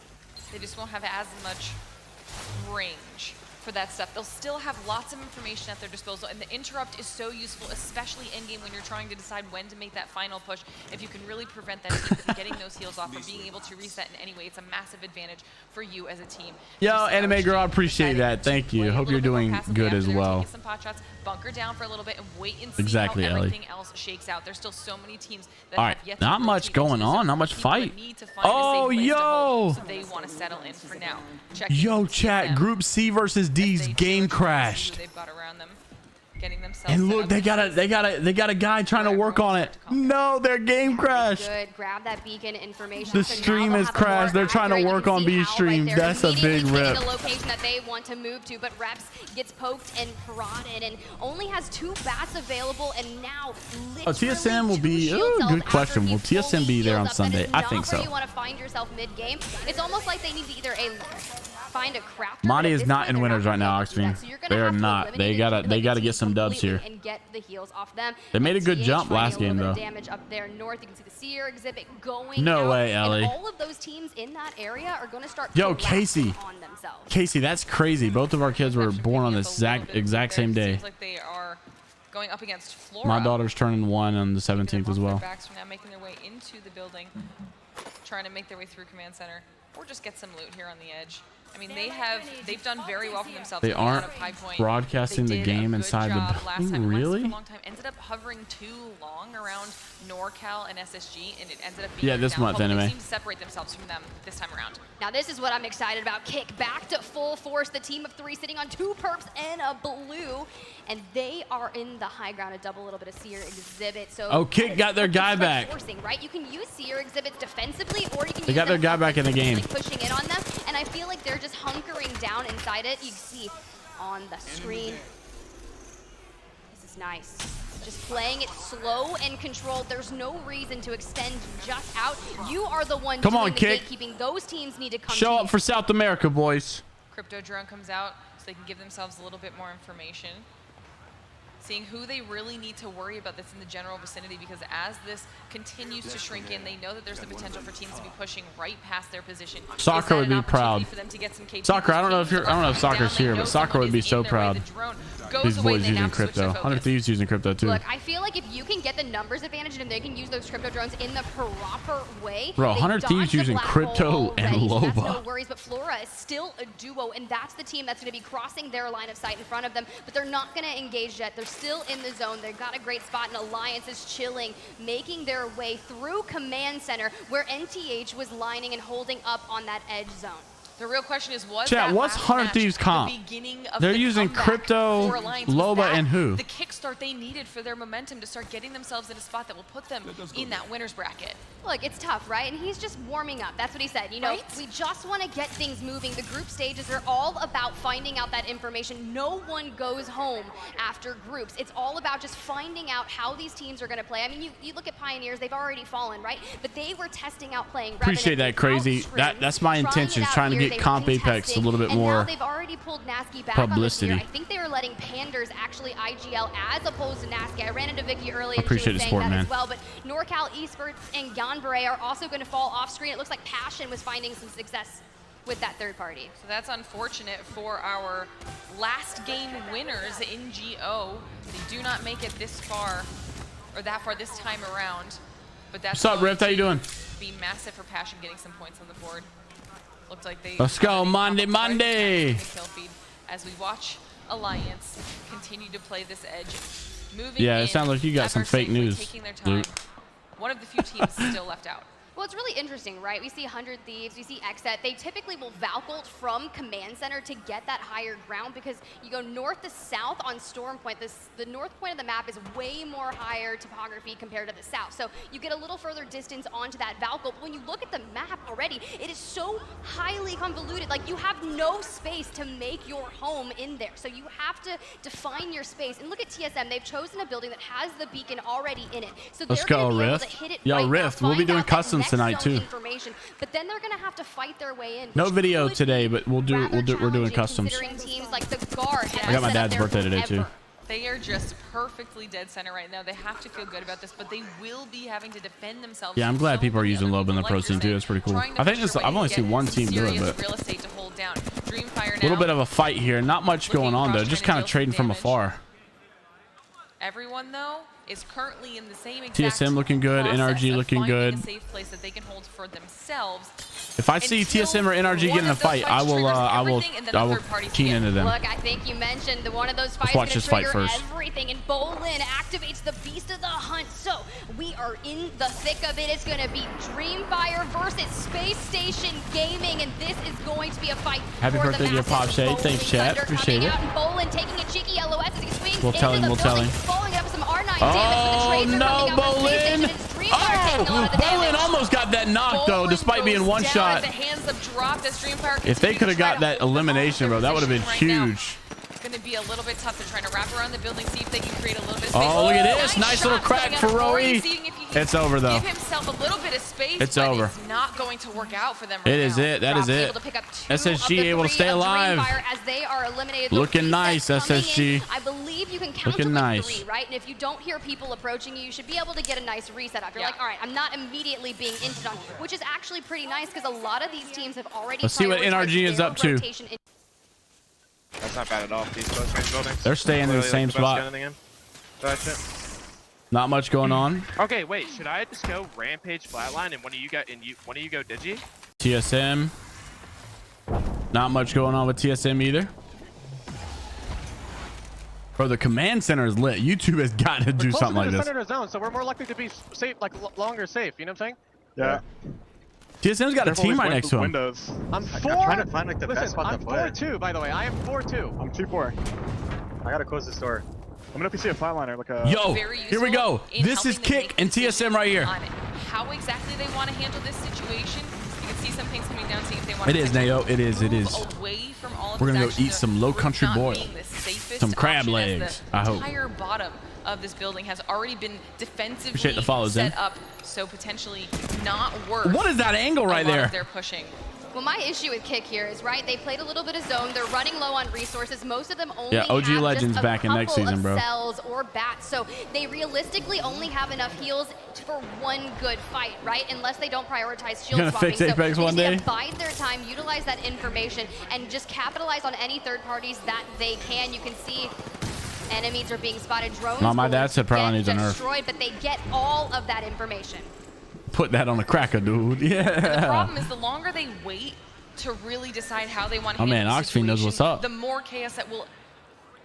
They just won't have as much range for that stuff. They'll still have lots of information at their disposal, and the interrupt is so useful, especially in-game when you're trying to decide when to make that final push. If you can really prevent that team from getting those heals off or being able to reset in any way, it's a massive advantage for you as a team. Yo, Anime Girl, I appreciate that. Thank you. Hope you're doing good as well. Some pot shots, bunker down for a little bit, and wait and see Exactly, how Ellie. everything else shakes out. There's still so many teams that All right, have yet to not much going on, not much fight. Oh, yo. So they want to settle in for now. Yo, chat, Group C versus D's game crashed. They've got around them, getting themselves And look, they got a guy trying to work on it. No, their game crashed. Good. Grab that beacon information. The stream is crashed. They're trying to work on B stream. That's a big rip. The location that they want to move to, but Reps gets poked and prodded and only has 2 bats available, and now TSM will be. Oh, good question. Will TSM be there on Sunday? I think so. You want to find yourself mid-game. It's almost like they need to either find a crafter. Monty is not in winners right now, Oxford. They are not. They gotta get some dubs here. And get the heals off them. They made a good jump last game though. Damage up there north. You can see the Seer exhibit going. No way, Ellie. And all of those teams in that area are going to start. Yo, Casey. Casey, that's crazy. Both of our kids were born on the exact same day. Seems like they are going up against Flora. My daughter's turning 1 on the 17th as well. Backs from now, making their way into the building, trying to make their way through command center, or just get some loot here on the edge. I mean, they've done very well for themselves. They aren't broadcasting the game inside the. Ooh, really? For a long time, ended up hovering too long around NorCal and SSG, and it ended up being Yeah, this month anyway. They seem to separate themselves from them this time around. Now this is what I'm excited about. Kick back to full force. The team of 3 sitting on 2 perps and a blue, and they are in the high ground. A double little bit of Seer exhibit. So oh, Kick got their guy back. Forcing, right? You can use Seer exhibits defensively, or you can. They got their guy back in the game. Pushing in on them, and I feel like they're just hunkering down inside it. You see on the screen. This is nice. Just playing it slow and controlled. There's no reason to extend just out. You are the one Come doing on, the Kick. gatekeeping. Those teams need to come Show up for South America, boys. Crypto drone comes out so they can give themselves a little bit more information. Seeing who they really need to worry about that's in the general vicinity, because as this continues to shrink in, they know that there's the potential for teams to be pushing right past their position. Soccer would be proud. Soccer, I don't know if Soccer's here, but Soccer would be so proud. These boys using Crypto. 100 Thieves using Crypto too. Look, I feel like if you can get the numbers advantage and they can use those Crypto drones in the proper way. Bro, 100 Thieves using Crypto and Loba. That's no worries, but Flora is still a duo, and that's the team that's going to be crossing their line of sight in front of them, but they're not going to engage yet. They're still in the zone. They've got a great spot, and Alliance is chilling, making their way through command center where NTH was lining and holding up on that edge zone. The real question is, was Chat, that what's last 100 match Thieves comp? the beginning of They're the using comeback Crypto, for Alliance? Was Loba, that and who? the kickstart they needed for their momentum to start getting themselves in a spot that will put them in that winner's bracket? Look, it's tough, right? And he's just warming up. That's what he said. You know, we just want to get things moving. The group stages are all about finding out that information. No one goes home after groups. It's all about just finding out how these teams are going to play. I mean, you look at Pioneers, they've already fallen, right? But they were testing out playing. Appreciate that, Crazy. That's my intention, is trying to get Comp Apex a little bit more they've already pulled Nasky back publicity. on this year. I think they were letting Panders actually IGL as opposed to Nasky. I ran into Vicky earlier and appreciate she was the saying sport, that man. as well. But NorCal Esports and Ganbare are also going to fall off screen. It looks like Passion was finding some success with that third party. So that's unfortunate for our last game winners in GO. They do not make it this far, or that far this time around. But that's what's up, Rift? How you doing? Be massive for Passion getting some points on the board. Looks like they. Let's go, Monday. Kill feed as we watch Alliance continue to play this edge. Moving yeah, it sounds like you got some fake news, taking their time. One of the few teams still left out. Well, it's really interesting, right? We see 100 Thieves, we see Xset. They typically will Valcolt from Command Center to get that higher ground because you go north to south on Storm Point. The north point of the map is way more higher topography compared to the south. So you get a little further distance onto that Valcolt. But when you look at the map already, it is so highly convoluted. Like, you have no space to make your home in there. So you have to define your space. And look at TSM. They've chosen a building that has the beacon already in it. So let's go, Rift. Yo, Rift, we'll be doing customs tonight too. But then they're gonna have to fight their way in. No video today, but we're doing customs. Teams like the Guard, I got my dad's birthday today too. They are just perfectly dead center right now. They have to feel good about this, but they will be having to defend themselves. Yeah, I'm glad people are using Lob in the pro scene too. That's pretty cool. I think I've only seen one team do it, but a little bit of a fight here. Not much going on though. Just kind of trading from afar. Everyone though is currently in the same exact TSM looking good, NRG looking good. A safe place that they can hold for themselves. If I see TSM or NRG get in a fight, I will keen into them. Look, I think you mentioned the one of those fights. Let's watch this fight first. Everything, and Bolin activates the Beast of the Hunt. So we are in the thick of it. It's going to be Dreamfire versus Space Station Gaming, and this is going to be a fight. Happy birthday to your Pop Shade. Thanks, chat. Appreciate it. Bolin taking a cheeky LOS as he swings. We'll tell him. We'll tell him. Following up some R9 oh no, Bolin! Oh, Bolin almost got that knock though, despite being one shot. If they could have got that elimination, bro, that would have been huge. It's going to be a little bit tough. They're trying to wrap around the building, see if they can create a little bit of space. Oh, look at this. Nice little crack for Roey. It's over, though. Give himself a little bit of space, it's over. It's not going to work out for them right It is it. That is it. SSG able to stay alive. As they are eliminated. Looking nice, SSG. I believe you can counter looking nice. 3, right? And if you don't hear people approaching you, you should be able to get a nice reset up. You're like, all right, I'm not immediately being inted on, which is actually pretty nice because a lot of these teams have already. Let's see what NRG is up to. That's not bad at all. These close range buildings. They're staying in the same spot. Not much going on. Okay, wait. Should I just go Rampage Flatline and one of you go Digi? TSM. Not much going on with TSM either. Bro, the command center is lit. YouTube has got to do something like this. Center to zone, so we're more likely to be safe, like longer safe. You know what I'm saying? Yeah. TSM's got a team right next to him. Windows. I'm 4. I'm trying to find like the best spot to play. I'm 4-2, by the way. I am 4-2. I'm 2-4. I gotta close this door. Let me know if you see a flatliner. Like a. Yo, here we go. This is Kick and TSM right here. How exactly they want to handle this situation? You can see some things coming down. See if they want. It is, Nayo. It is. It is. Away from all of we're gonna go eat some low country boil. Some crab legs. I hope. The entire bottom of this building has already been defensively Appreciate the follows, set up, so potentially not worth. What is that angle right there? They're pushing. Well, my issue with Kick here is, right, they played a little bit of zone. They're running low on resources. Most of them only OG have Legends just back in next season, bro. Cells or bats, so they realistically only have enough heals for one good fight, right? Unless they don't prioritize shield swapping. Fix Apex one day. Bide their time, utilize that information, and just capitalize on any third parties that they can. You can see enemies are being spotted. Drones. My dad said probably needs a nerf. Destroyed, but they get all of that information. Put that on a cracker, dude. Yeah. The problem is the longer they wait to really decide how they want to handle the situation, knows what's up. The more chaos that will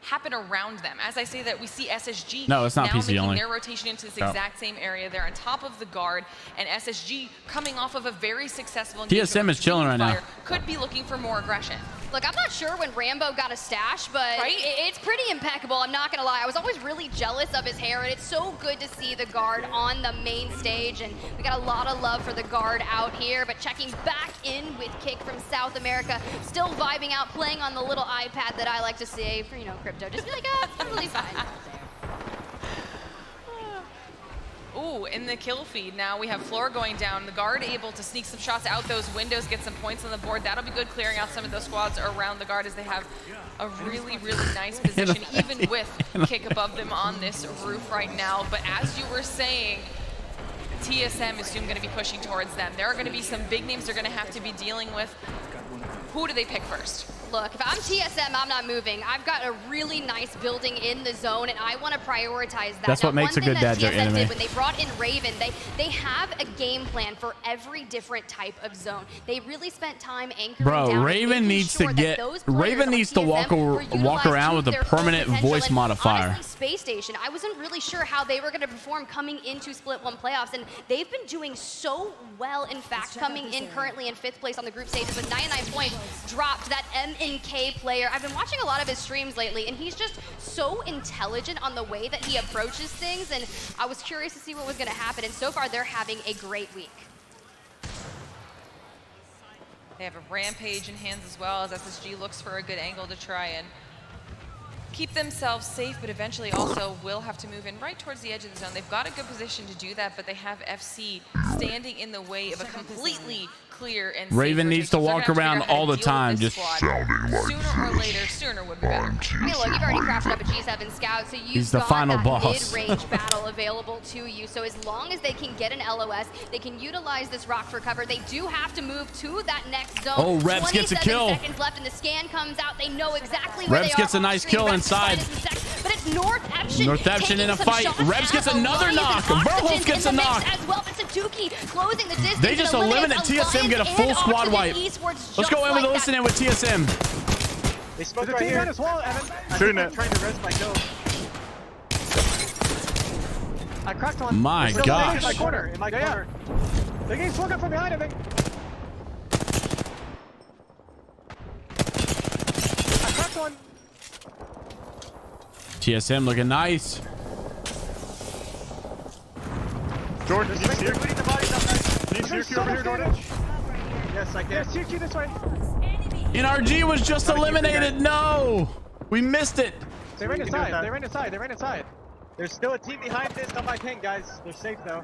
happen around them. As I say that, we see SSG no, it's not now PC making only. their rotation into this exact same area. They're on top of the guard, and SSG coming off of a very successful TSM is chilling right now. Could be looking for more aggression. Look, I'm not sure when Rambo got a stash, but it's pretty impeccable. I'm not gonna lie. I was always really jealous of his hair, and it's so good to see the guard on the main stage, and we got a lot of love for the guard out here. But checking back in with Kick from South America, still vibing out, playing on the little iPad that I like to see for, crypto. Just be like, it's totally fine. Ooh, in the kill feed now we have Floor going down. The guard able to sneak some shots out those windows, get some points on the board. That'll be good, clearing out some of those squads around the guard as they have a really, really nice position, even with Kick above them on this roof right now. But as you were saying, TSM is soon going to be pushing towards them. There are going to be some big names they're going to have to be dealing with. Who do they pick first? Look, if I'm TSM, I'm not moving. I've got a really nice building in the zone, and I want to prioritize that. That's what makes a good dad joke anime. When they brought in Raven, they have a game plan for every different type of zone. They really spent time anchoring down. Raven needs to get. Raven needs to walk around with a permanent voice modifier. Honestly, Space Station, I wasn't really sure how they were going to perform coming into Split 1 playoffs, and they've been doing so well. In fact, coming in currently in 5th place on the group stages with 99 points, dropped that MNK player. I've been watching a lot of his streams lately, and he's just so intelligent on the way that he approaches things, and I was curious to see what was going to happen, and so far they're having a great week. They have a Rampage in hands as well, as SSG looks for a good angle to try and keep themselves safe, but eventually also will have to move in right towards the edge of the zone. They've got a good position to do that, but they have FC standing in the way of a completely clear and Raven needs to walk around all the time, just sounding like sooner or later, sooner would be better. I mean, look, you've already crafted up a G7 Scout, so you've got final that boss. mid-range battle available to you. So as long as they can get an LOS, they can utilize this rock for cover. They do have to move to that next zone. Oh, Reps gets a kill. 27 seconds left, and the scan comes out. They know exactly where Reps they are. gets a nice kill inside. But it's Northeption. Northeption in a fight. Reps gets another knock. Verholz gets a knock. As well, but Satuki closing the distance. They just eliminate TSM, get a full squad wipe. Let's go in with a listen in with TSM. They smoked right here. As well, Evan. Shooting it. Trying to res my kill. I cracked one. My gosh. In my corner. In my corner. They're getting smoke up from behind, I think. I cracked one. TSM looking nice. Jordan, can you see the bodies up nice. Can you see your Q over here, Jordan? Yes, I can. Yes, Q this way. NRG was just eliminated. No, we missed it. They ran inside. They ran inside. They ran inside. There's still a team behind this. Come by ping, guys. They're safe though.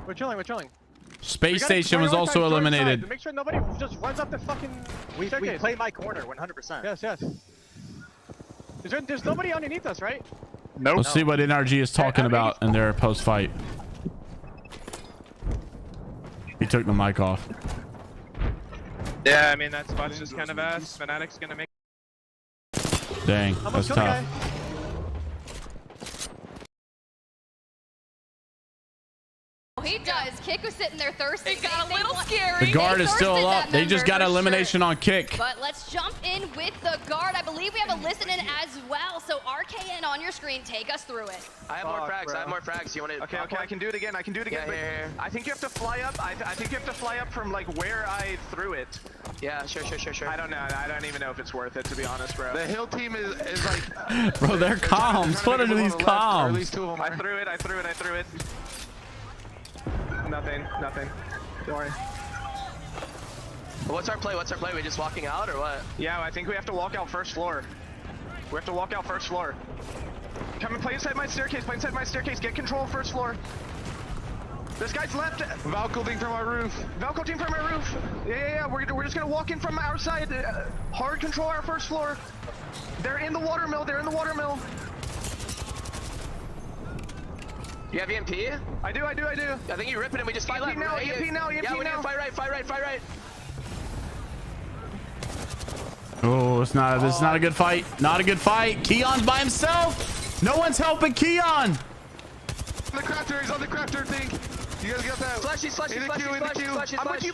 We're chilling. We're chilling. Space Station was also eliminated. Make sure nobody just runs up the fucking. We play my corner 100%. Yes, yes. There's nobody underneath us, right? Nope. Let's see what NRG is talking about in their post-fight. He took the mic off. Yeah, I mean, that spot's just kind of ass. Fnatic's gonna make. Dang, that's tough. He does. Kick was sitting there thirsty. It got a little scary. The guard is still up. They just got elimination on Kick. But let's jump in with the guard. I believe we have a listen in as well. So RKN on your screen, take us through it. I have more frags. I have more frags. You want to? Okay, okay. I can do it again. I can do it again. Yeah, I think you have to fly up. I think you have to fly up from like where I threw it. Yeah, sure. I don't know. I don't even know if it's worth it, to be honest, bro. The hill team is like. Bro, they're comms. What are these comms? At least two of them. I threw it. Nothing. Don't worry. What's our play? We just walking out or what? Yeah, I think we have to walk out first floor. Come and play inside my staircase. Get control of first floor. This guy's left. Valkyrie team from our roof. Yeah. We're just gonna walk in from our side. Hard control our first floor. They're in the watermill. You have EMP? I do. I think you rip it and we just fight left. EMP now. Yeah, we need to fight right. Oh, this is not a good fight. Not a good fight. Keon's by himself. No one's helping Keon. The crafter, he's on the crafter thing. You guys got that? Flashy.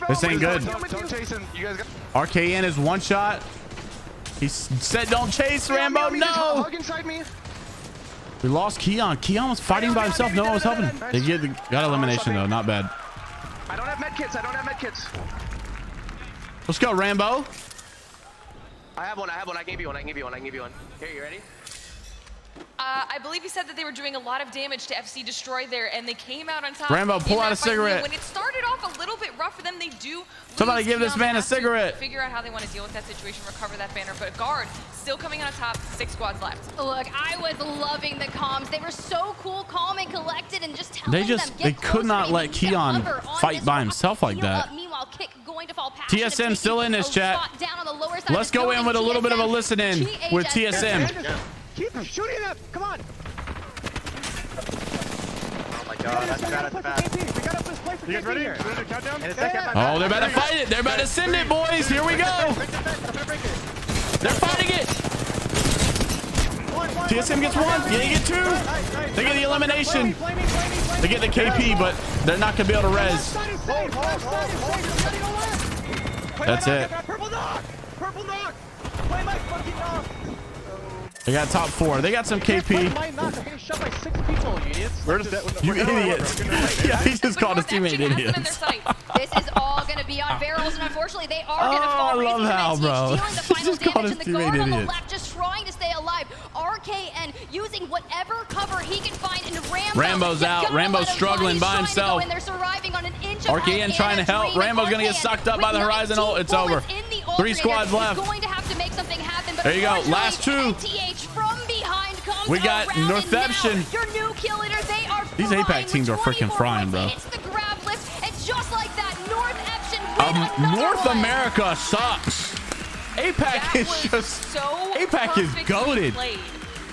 This ain't good. Don't chase him. You guys got. RKN is one shot. He said don't chase Rambo. No. Hug inside me. We lost Keon. Keon was fighting by himself. No one was helping. They got elimination though. Not bad. I don't have medkits. Let's go, Rambo. I have one. I gave you one. Here, you ready? I believe he said that they were doing a lot of damage to FC Destroy there, and they came out on top. Rambo, pull out a cigarette. When it started off a little bit rough for them, they do. Somebody give this man a cigarette. Figure out how they want to deal with that situation, recover that banner. But guard still coming out on top. 6 squads left. Look, I was loving the comms. They were so cool, calm, and collected, and just telling them, they could not let Keon fight by himself like that. Meanwhile, Kick going to fall TSM still in this chat. Let's go in with a little bit of a listen in with TSM. Keep shooting them! Come on! Oh my god, that's bad, that's bad. We got up this play for KP here. Countdown? Oh, they're about to fight it. They're about to send it, boys. Here we go. They're fighting it. TSM gets 1. They get 2. They get the elimination. They get the KP, but they're not going to be able to res. That's it. Purple knock! Purple knock! Play my fucking knock! They got top 4. They got some KP. I'm getting shot by 6 people, you idiots. Where does that? You idiots. Yeah, he just called his teammate idiots. This is all going to be on barrels, and unfortunately, they are going to fall. I love how, bro. Stealing the final damage, and the guard on the idiots. left just trying to stay alive. RKN using whatever cover he can find, and Rambo's out. Rambo's struggling by himself. RKN trying to help. Rambo's going to get sucked up by the Horizon ult. It's over. 3 squads left. There you go. Last 2. We got Northception. These APAC teams are freaking frying, bro. North America sucks. APAC is just APAC is goated.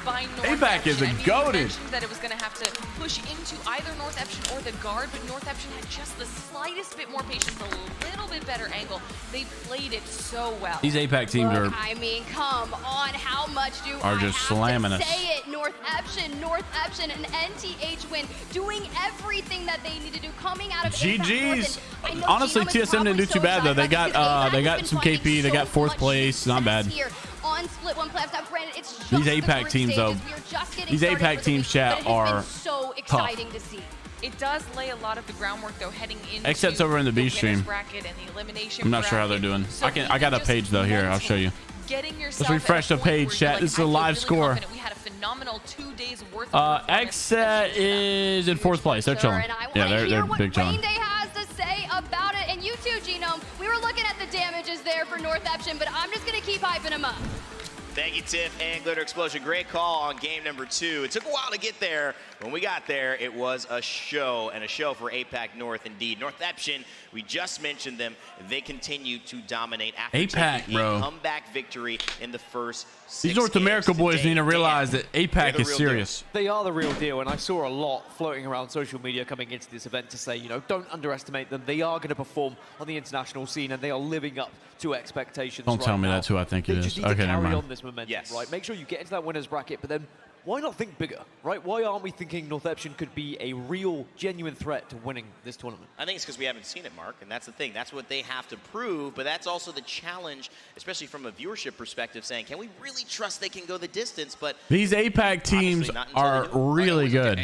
APAC is goated. That it was going to have to push into either Northception or the guard, but Northception had just the slightest bit more patience, a little bit better angle. They played it so well. These APAC teams are. I mean, come on, how much do are just slamming us. Say it, Northception, an NTH win, doing everything that they need to do, coming out of GG's. Honestly, TSM didn't do too bad though. They got some KP. They got 4th place. Not bad. On split 1 playoffs. Now, granted, it's just these APAC teams though. These APAC teams, chat, are so exciting tough. to see. It does lay a lot of the groundwork though heading into except over in the B stream. I'm not sure how they're doing. So I got a page though here. I'll show you. Let's refresh the page, chat. This is a live score. We had a phenomenal 2 days worth of XSET is in 4th place. They're chilling. Yeah, they're big chilling. Has to say about it, and you too, Genome. We were looking at the damages there for Northception, but I'm just gonna keep hyping them up. Thank you, Tiff and Glitter Explosion. Great call on game number 2. It took a while to get there. When we got there, it was a show, and a show for APAC North indeed. Northception, we just mentioned them. They continue to dominate after APAC, taking bro. a comeback victory in the first 6 These North America boys need to realize that APAC is serious. They are the real deal, and I saw a lot floating around social media coming into this event to say, you know, don't underestimate them. They are going to perform on the international scene, and they are living up to expectations. Don't tell me that's who I think it is. Okay, never mind. On this momentum, right? Make sure you get into that winner's bracket, but then why not think bigger, right? Why aren't we thinking Northception could be a real, genuine threat to winning this tournament? I think it's because we haven't seen it, Mark, and that's the thing. That's what they have to prove, but that's also the challenge, especially from a viewership perspective, saying, can we really trust they can go the distance? But these APAC teams are really good,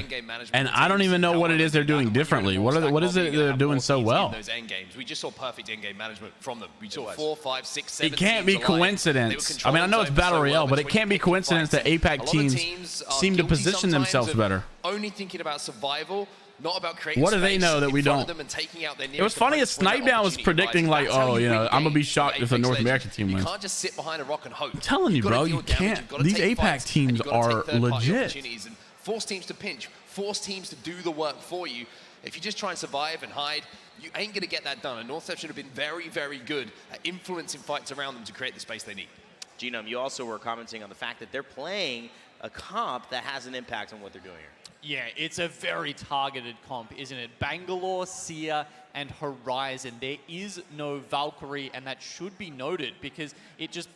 and I don't even know what it is they're doing differently. What is it they're doing so well? Those end games, we just saw perfect in-game management from them. We saw 4, 5, 6, 7. It can't be coincidence. I mean, I know it's Battle Royale, but it can't be coincidence that APAC teams seem to position themselves better. Only thinking about survival, not about creating. What do they know that we don't? It was funny as Snipe Down was predicting like, oh, you know, I'm gonna be shocked if the North American team wins. You can't just sit behind a rock and hope. I'm telling you, bro, you can't. These APAC teams are legit. And force teams to pinch, force teams to do the work for you. If you just try and survive and hide, you ain't gonna get that done. And Northception have been very, very good at influencing fights around them to create the space they need. Genome, you also were commenting on the fact that they're playing a comp that has an impact on what they're doing here. Yeah, it's a very targeted comp, isn't it? Bangalore, Sia, and Horizon. There is no Valkyrie, and that should be noted because it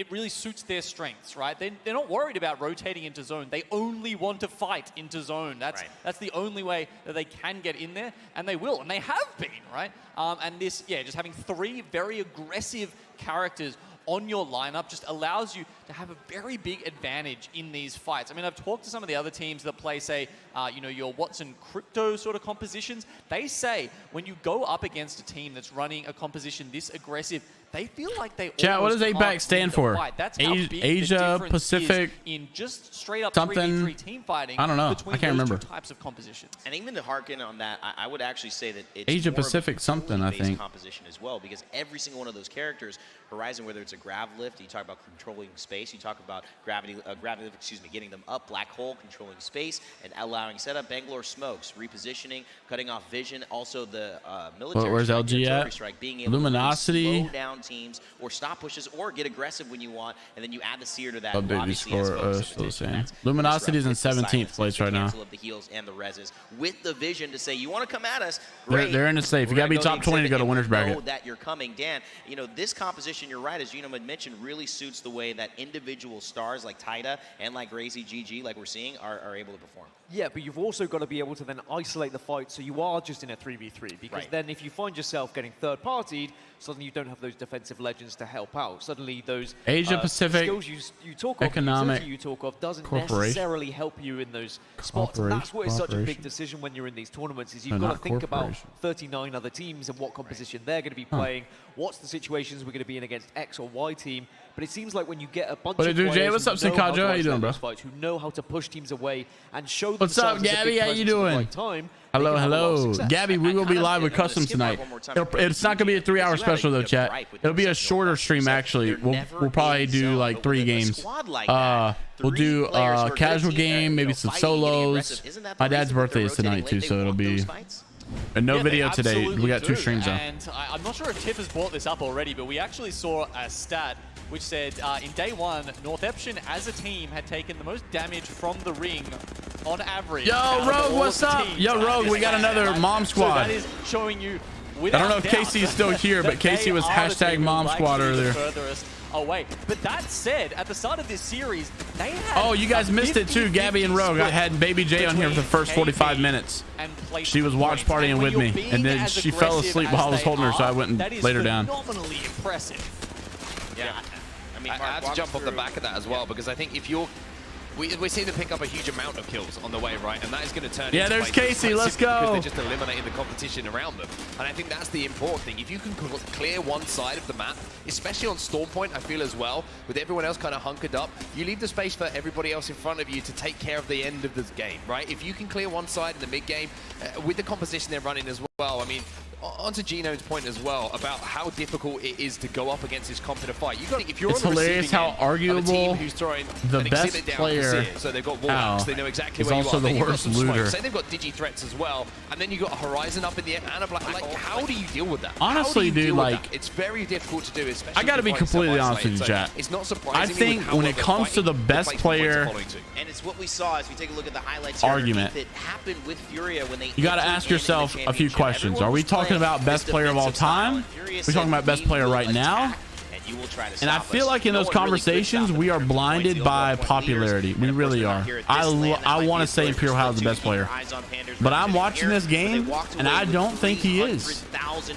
really suits their strengths, right? They're not worried about rotating into zone. They only want to fight into zone. That's the only way that they can get in there, and they will, and they have been, right? And this, just having 3 very aggressive characters on your lineup just allows you to have a very big advantage in these fights. I mean, I've talked to some of the other teams that play, say, you know, your Watson Crypto sort of compositions. They say when you go up against a team that's running a composition this aggressive, they feel like they Chat, what does APAC stand for? That's how big Asia the Pacific in just straight up something 3v3 team fighting. I don't know. I can't remember. Two types of compositions. And even to harken on that, I would actually say that it's Asia more Pacific of a something, I think. composition as well, because every single one of those characters, Horizon, whether it's a grav lift, you talk about controlling space, you talk about gravity lift, excuse me, getting them up, black hole, controlling space, and allowing setup, Bangalore smokes, repositioning, cutting off vision, also the military. Where's strike, LG at? Strike, being able Luminosity. to really slow down teams or stop pushes or get aggressive when you want, and then you add the seer to that. Update score still the same. Luminosity is in 17th place right now. Of the heals and the reses with the vision to say you want to come at us. They're in the safe. You got to be top 20 to go to winners bracket. That you're coming, Dan. You know, this composition, you're right, as Gino had mentioned, really suits the way that individual stars like Taida and like Grazy GG, like we're seeing, are able to perform. Yeah, but you've also got to be able to then isolate the fight so you are just in a 3v3. Because then if you find yourself getting third-partied, suddenly you don't have those defensive legends to help out. Suddenly those Asia Pacific skills you talk of, Economic you talk of, doesn't necessarily help you in those spots. And that's what is such a big decision when you're in these tournaments, is you've got to think about 39 other teams and what composition they're going to be playing. What's the situations we're going to be in against X or Y team? But it seems like when you get a bunch of players what's up, Sinkajo? How you doing, bro? Who know how to push teams away and show what's up, Gabby? How you doing? Hello, hello. Gabby, we will be live with Customs tonight. It's not going to be a 3-hour special, though, chat. It'll be a shorter stream, actually. We'll probably do like 3 games. We'll do a casual game, maybe some solos. My dad's birthday is tonight, too, so it'll be... And no video today. We got 2 streams, though. And I'm not sure if Tiff has brought this up already, but we actually saw a stat which said in day 1, Northeption as a team had taken the most damage from the ring on average. Yo, Rogue, what's up? Yo, Rogue, we got another mom squad. So that is showing you. I don't know if Casey is still here, but Casey was hashtag mom squad earlier. Away. But that said, at the start of this series, they had... Oh, you guys missed it too, Gabby and Rogue. I had Baby J on here for the first 45 minutes. She was watch partying with me, and then she fell asleep while I was holding her, so I went and laid her down. Phenomenally impressive. Yeah. I mean, I had to jump off the back of that as well, because I think if you're... We seem to pick up a huge amount of kills on the way, right? And that is going to turn into there's Casey. Let's go. Because they're just eliminating the competition around them. And I think that's the important thing. If you can clear one side of the map, especially on Storm Point, I feel as well, with everyone else kind of hunkered up, you leave the space for everybody else in front of you to take care of the end of the game, right? If you can clear one side in the mid game, with the composition they're running as well, I mean, onto Gino's point as well about how difficult it is to go up against this competent fight. You got if you're it's hilarious how arguable the best player so they've got Warlocks, they know exactly where you also are. The worst looter. Say they've got Digi threats as well, and then you got a Horizon up in the air and a Black. Like, how do you deal with that? Honestly, dude, like it's very difficult to do. Especially I got to be completely honest with you, chat. It's not surprising. I think when it comes to the best player, and it's what we saw as we take a look at the highlights argument that happened with Furia when they. You got to ask yourself a few questions. Are we talking about best player of all time? We're talking about best player right now. And I feel like in those conversations, we are blinded by popularity. We really are. I want to say Imperial Hao is the best player. But I'm watching this game, and I don't think he is.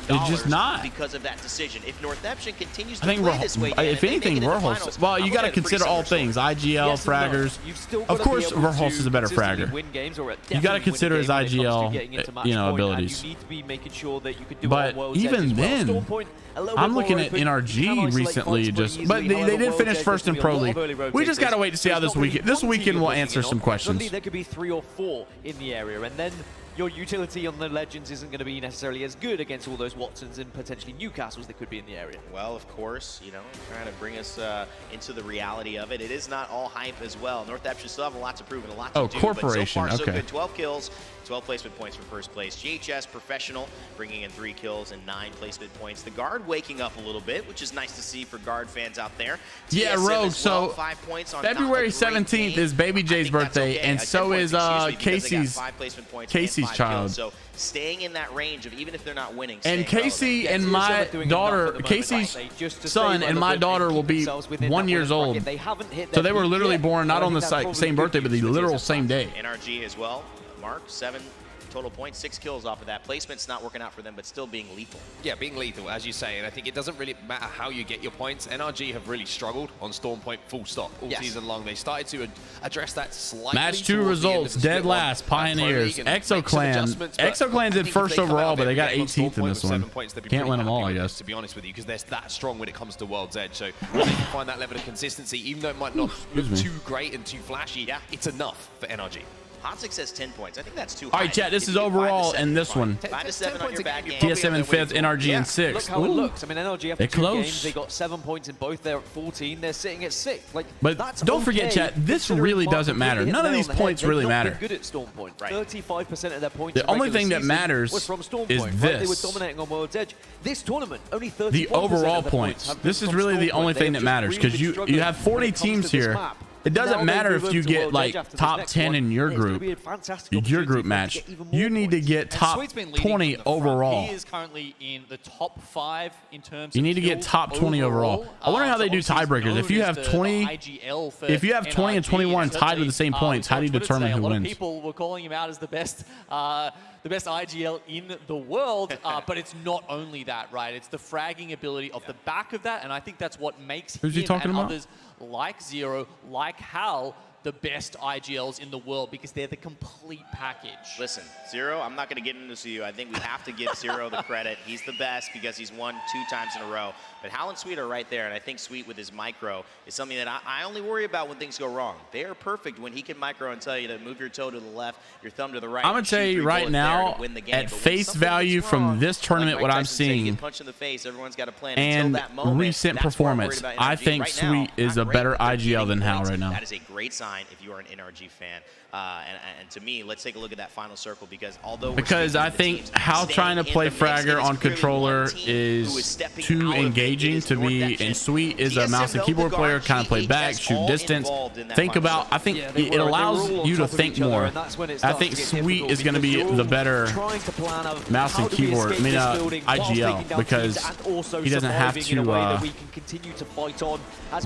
It's just not. Because of that decision. If Northeption continues to play this way, if anything, Verhulst. Well, you got to consider all things. IGL, fraggers. Of course, Verhulst is a better fragger. You got to consider his IGL, abilities. But even then, I'm looking at NRG recently, but they did finish first in Pro League. We just got to wait to see how this weekend will answer some questions. There could be 3 or 4 in the area, and then your utility on the Legends isn't going to be necessarily as good against all those Watsons and potentially Newcastles that could be in the area. Well, of course, you know, trying to bring us into the reality of it. It is not all hype as well. Northeption still have a lot to prove and a lot to do. Corporation. But so far, so good. 12 kills, 12 placement points for first place. GHS Professional bringing in 3 kills and 9 placement points. The Guard waking up a little bit, which is nice to see for Guard fans out there. Yeah, Rogue. So 5 points on February 17th is Baby J's birthday, and so is Casey's child. So staying in that range of even if they're not winning. And Casey and my daughter, Casey's son and my daughter will be 1 year old. So they were literally born not on the same birthday, but the literal same day. NRG as well. Mark, 7 total points, 6 kills off of that. Placement's not working out for them, but still being lethal. Yeah, being lethal, as you say, and I think it doesn't really matter how you get your points. NRG have really struggled on Storm Point full stop all season long. They started to address that slightly. Match 2 results, dead last, Pioneers. Exoclan did first overall, but they got 18th in this one. Can't win them all, I guess. To be honest with you, because they're that strong when it comes to World's Edge. So they can find that level of consistency, even though it might not look too great and too flashy, it's enough for NRG. Hot6 has 10 points. I think that's too high. All right, chat, this is overall in this one. 5 to 7 on your back game. TSM in 5th, NRG in 6th. Look how it looks. I mean, NRG after 2 close. games, they got 7 points in both. They're at 14. They're sitting at 6th. Like, but don't forget, chat, this really doesn't matter. None of these points really matter. Good at Storm Point. Right. 35% of their points. The only thing that matters is this. They were dominating on World's Edge. This tournament, only 30%. The overall points. This is really the only thing that matters, because you have 40 teams here. It doesn't matter if you get like top 10 in your group match. You need to get top 20 overall. He is currently in the top 5 in terms. You need to get top 20 overall. I wonder how they do tiebreakers. If you have 20, if you have 20 and 21 tied with the same points, how do you determine who wins? A lot of people were calling him out as the best IGL in the world, but it's not only that, right? It's the fragging ability of the back of that, and I think that's what makes him and others like Zero, like Hal, the best IGLs in the world, because they're the complete package. Listen, Zero, I'm not going to get into this with you. I think we have to give Zero the credit. He's the best because he's won 2 times in a row. But Hal and Sweet are right there, and I think Sweet with his micro is something that I only worry about when things go wrong. They are perfect when he can micro and tell you to move your toe to the left, your thumb to the right. I'm going to tell you right now, at face value from this tournament, what I'm seeing, punch in the face, everyone's got a plan and until that moment, recent performance, I think Sweet is a better IGL than Hal right now. That is a great sign if you are an NRG fan. And to me, let's take a look at that final circle, because although I think Hal trying to play Fragger on controller is too engaging to be, and Sweet is a mouse and keyboard player, kind of play back, shoot distance, think about. I think it allows you to think more. I think Sweet is going to be the better mouse and keyboard, IGL, because he doesn't have to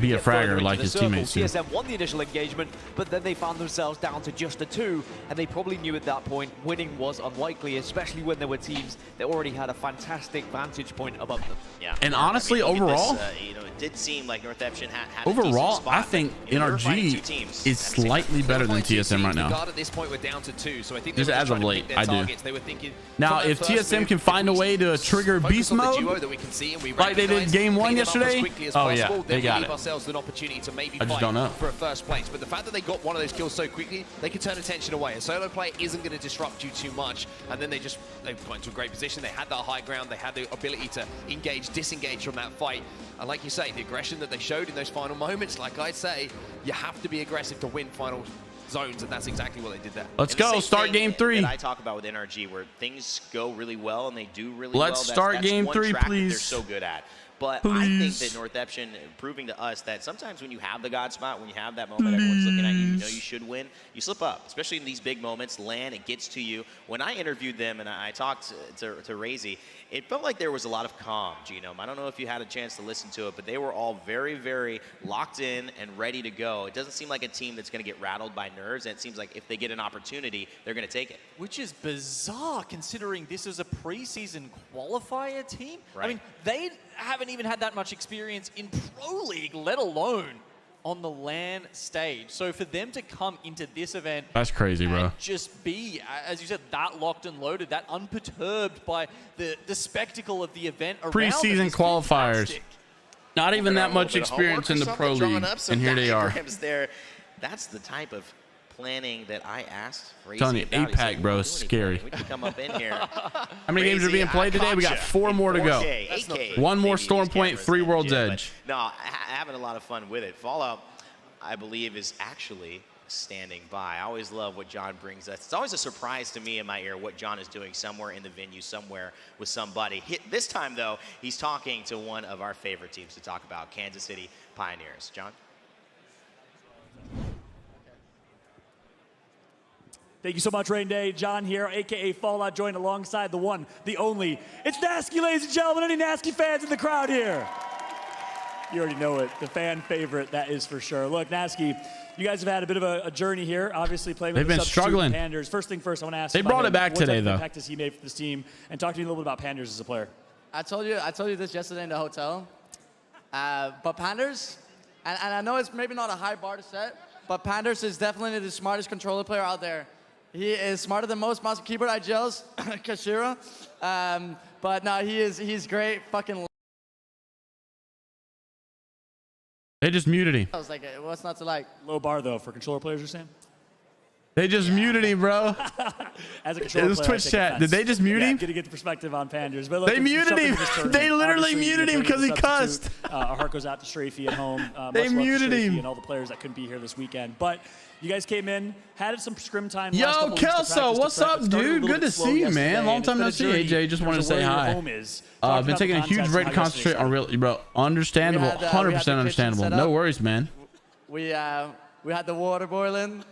be a Fragger like his teammates do. TSM won the initial engagement, but then they found themselves down to just a 2, and they probably knew at that point winning was unlikely, especially when there were teams that already had a fantastic vantage point above them. Yeah. And honestly, overall, it did seem like Northeption had overall, a spot, I think NRG is slightly better than TSM right now. At this point, we're down to 2, so I think just as of late, I do. Now, if TSM can find a way to trigger beast mode, like they did game 1 yesterday, oh yeah, they got it. I just don't know. For a first place, but the fact that they got one of those kills so quickly, they can turn attention away. A solo play isn't going to disrupt you too much, and then they've got into a great position. They had that high ground. They had the ability to engage, disengage from that fight. And like you say, the aggression that they showed in those final moments, like I say, you have to be aggressive to win final zones, and that's exactly what they did there. Let's go. Start game 3. I talk about with NRG, where things go really well and they do really well. Let's start game 3, please. They're so good at. But I think that Northeption proving to us that sometimes when you have the God spot, when you have that moment everyone's looking at you, you know you should win, you slip up, especially in these big moments. Land, it gets to you. When I interviewed them and I talked to Razy, it felt like there was a lot of calm, Genome. I don't know if you had a chance to listen to it, but they were all very, very locked in and ready to go. It doesn't seem like a team that's going to get rattled by nerves, and it seems like if they get an opportunity, they're going to take it. Which is bizarre, considering this is a preseason qualifier team. Right. I mean, they haven't even had that much experience in Pro League, let alone on the LAN stage. So for them to come into this event, that's crazy, bro. Just be, as you said, that locked and loaded, that unperturbed by the spectacle of the event around preseason qualifiers. Fantastic. Not even that much experience in the Pro League, and here they are. That's the type of planning that I asked. I'm telling you, APAC, bro, is scary. We can come up in here. How many games are being played today? We got 4 more to go. 1 more Storm Point, 3 World's Edge. No, having a lot of fun with it. Fallout, I believe, is actually standing by. I always love what John brings us. It's always a surprise to me in my ear what John is doing somewhere in the venue, somewhere with somebody. This time, though, he's talking to one of our favorite teams to talk about, Kansas City Pioneers. John? Thank you so much, Rain Day. John here, a.k.a. Fallout, joined alongside the one, the only. It's Nasky, ladies and gentlemen. Any Nasky fans in the crowd here? You already know it. The fan favorite, that is for sure. Look, Nasky, you guys have had a bit of a journey here, obviously playing with the struggling Panders. First thing first, I want to ask. They brought it back today, though. What impact has he made for this team? And talk to me a little bit about Panders as a player. I told you this yesterday in the hotel. But Panders, and I know it's maybe not a high bar to set, but Panders is definitely the smartest controller player out there. He is smarter than most mouse and keyboard IGLs, Kashira. But no, he's great. Fucking. They just muted him. I was like, what's not to like? Low bar though for controller players, you're saying? They just muted him, bro. As a controller player, Twitch chat. Did they just mute him? Good to get the perspective on Panders. But look, they muted him. They literally muted him because he cussed. Our heart goes out to Strafey at home. They muted him. And all the players that couldn't be here this weekend. But you guys came in, had some scrim time. Yo, Kelso, what's up, dude? Good to see you, man. Long time no see. AJ, just wanted to say hi. I've been taking a huge break to concentrate on real, bro. Understandable, 100% understandable. No worries, man. We had the water boiling.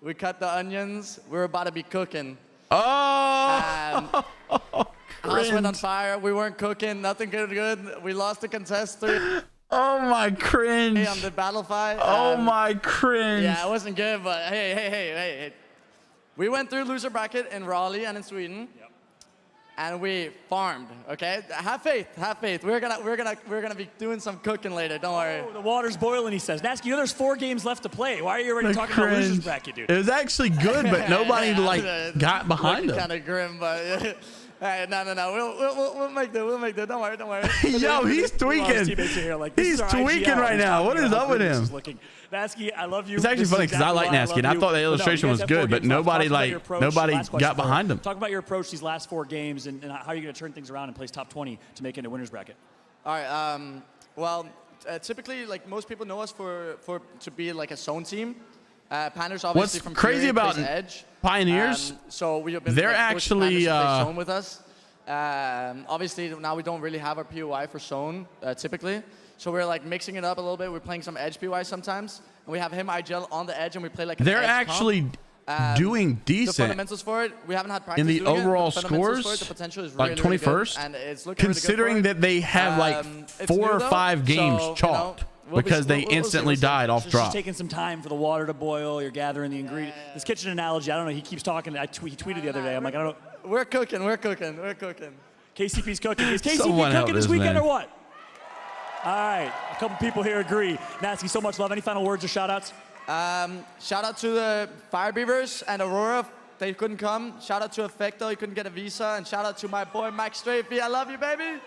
We cut the onions. We're about to be cooking. Oh! House went on fire. We weren't cooking. Nothing good. We lost the contestant. Oh my cringe. On the battle fight. Oh my cringe. Yeah, it wasn't good, but hey. We went through loser bracket in Raleigh and in Sweden. Yep. And we farmed, okay? Have faith. We're gonna be doing some cooking later. Don't worry. Oh, the water's boiling, he says. Nasky, you know there's 4 games left to play. Why are you already talking about losers bracket, dude? It was actually good, but nobody got behind him. Kind of grim, but hey, no. We'll make that. Don't worry. Yo, he's tweaking. He's tweaking right now. What is up with him? Nasky, I love you. It's actually funny because I like Nasky, and I thought the illustration was good, but nobody got behind him. Talk about your approach these last 4 games and how you're going to turn things around and place top 20 to make it into winners bracket. All right. Well, typically, like most people know us to be like a zone team. Panders obviously What's from crazy about Edge. Pioneers? So we have been they're actually zone with us. Obviously now we don't really have our POI for zone typically. So we're like mixing it up a little bit. We're playing some edge POI sometimes, and we have him IGL on the edge, and we play like. They're actually doing decent. The fundamentals for it, we haven't had practice in the doing overall it. The scores. For it, the potential is like 21st, and it's looking considering really good for that they have like 4 or 5 games chalked. Because they instantly died off drop. Just taking some time for the water to boil. You're gathering the ingredients. This kitchen analogy, I don't know. He keeps talking. He tweeted the other day. I'm like, I don't know. We're cooking. KCP's cooking. Is KCP cooking this weekend or what? All right. A couple people here agree. Nasky, so much love. Any final words or shout-outs? Shout out to the Fire Beavers and Aurora. They couldn't come. Shout out to Effecto. He couldn't get a visa. And shout out to my boy, Mike Strafey. I love you, baby.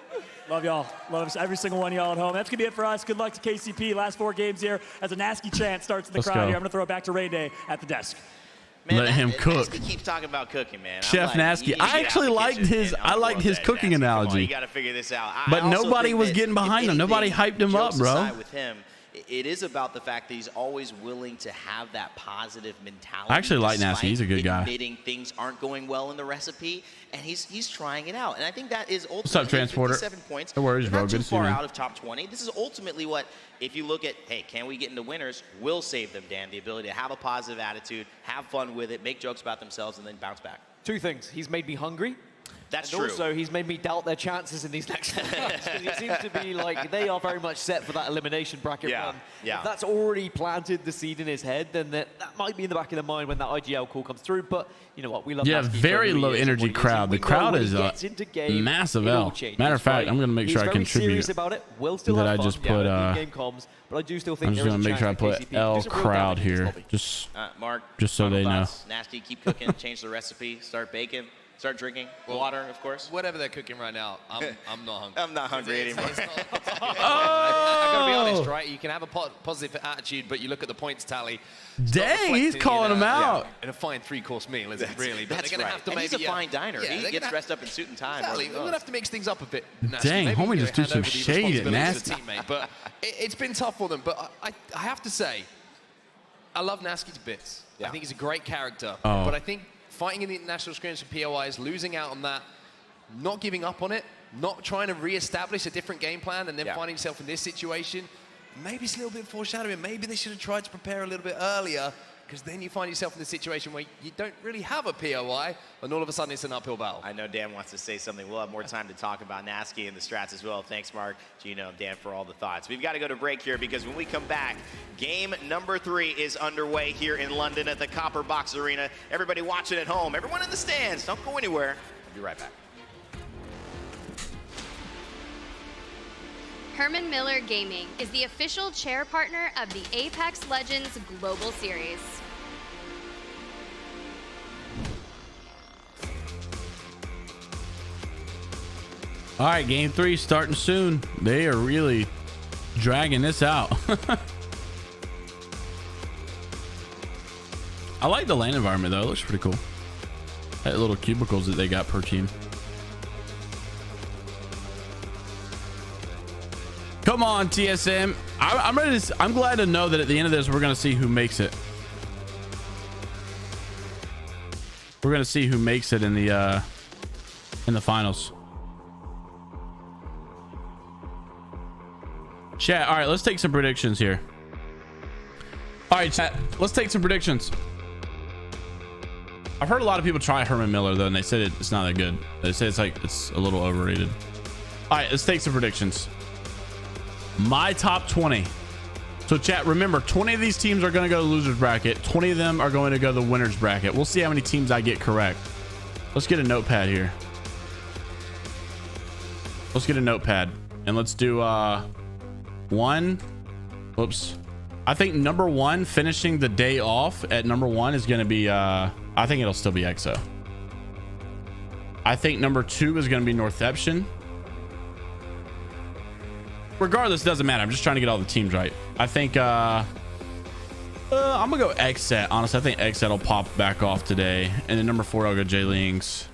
Love y'all. Love every single one of y'all at home. That's going to be it for us. Good luck to KCP. Last 4 games here as a Nasky chant starts in the crowd here. I'm going to throw it back to Rain Day at the desk. Man, let him cook. Nasky keeps talking about cooking, man. Chef Nasky. I actually liked his. I liked his cooking Nasky. analogy. You got to figure this out. But nobody was getting behind him. Nobody hyped him up, bro. With him, it is about the fact that he's always willing to have that positive mentality. I actually like Nasky. He's a good guy. Admitting things aren't going well in the recipe, and he's trying it out. And I think that is ultimately What's up, Transporter? 57 points. No worries, bro. Not Good too to see you, far man. out of top 20. This is ultimately what, if you look at, hey, can we get into winners? Will save them, Dan. The ability to have a positive attitude, have fun with it, make jokes about themselves, and then bounce back. 2 things. He's made me hungry. That's and true. Also, he's made me doubt their chances in these next 4 games. It seems to be like they are very much set for that elimination bracket run. Yeah. If that's already planted the seed in his head, then that might be in the back of their mind when that IGL call comes through. But you know what? We love Yeah, very low energy crowd. The crowd is a massive L. Matter of fact, I'm going to make sure I contribute about it. We'll still that have I just fun. put. Game comms, but I do still think I'm just going to make sure I put L crowd here, Mark, just so they know. Nasty, keep cooking, change the recipe, start baking. Start drinking water, of course. Whatever they're cooking right now, I'm not hungry. I'm not hungry anymore. I've got to be honest, right? You can have a positive attitude, but you look at the points tally. Dang, he's calling him out. In a fine 3-course meal, is it really? But That's they're going to have to and maybe. he's a fine diner. He gets dressed up in suit and tie. Exactly. We're going to have to mix things up a bit. Dang, homie just threw some shade at Nasty. But it's been tough for them. But I have to say, I love Nasky to bits. I think he's a great character. But I think fighting in the international scrimmage for POIs, losing out on that, not giving up on it, not trying to re-establish a different game plan, and then finding himself in this situation, maybe it's a little bit foreshadowing. Maybe they should have tried to prepare a little bit earlier because then you find yourself in a situation where you don't really have a POI, and all of a sudden it's an uphill battle. I know Dan wants to say something. We'll have more time to talk about Nasky and the strats as well. Thanks, Mark, Gino, and Dan for all the thoughts. We've got to go to break here because when we come back, game number 3 is underway here in London at the Copper Box Arena. Everybody watching at home, everyone in the stands, don't go anywhere. We'll be right back. Herman Miller Gaming is the official chair partner of the Apex Legends Global Series. All right, game 3 starting soon. They are really dragging this out. I like the land environment though. It looks pretty cool. That little cubicles that they got per team. Come on, TSM. I'm ready to, I'm glad to know that at the end of this, we're going to see who makes it. We're going to see who makes it in the finals. Chat. All right, let's take some predictions here. All right, chat. Let's take some predictions. I've heard a lot of people try Herman Miller though, and they said it's not that good. They say it's a little overrated. All right, let's take some predictions. My top 20. So chat, remember 20 of these teams are going to go to losers bracket. 20 of them are going to go to the winners bracket. We'll see how many teams I get correct. Let's get a notepad here. Let's get a notepad and let's do one. Whoops. I think number 1 finishing the day off at number 1 is going to be I think it'll still be EXO. I think number 2 is going to be Northeption. Regardless, it doesn't matter. I'm just trying to get all the teams right. I think I'm gonna go XSET. Honestly, I think XSET will pop back off today. And then number 4, I'll go J-Links.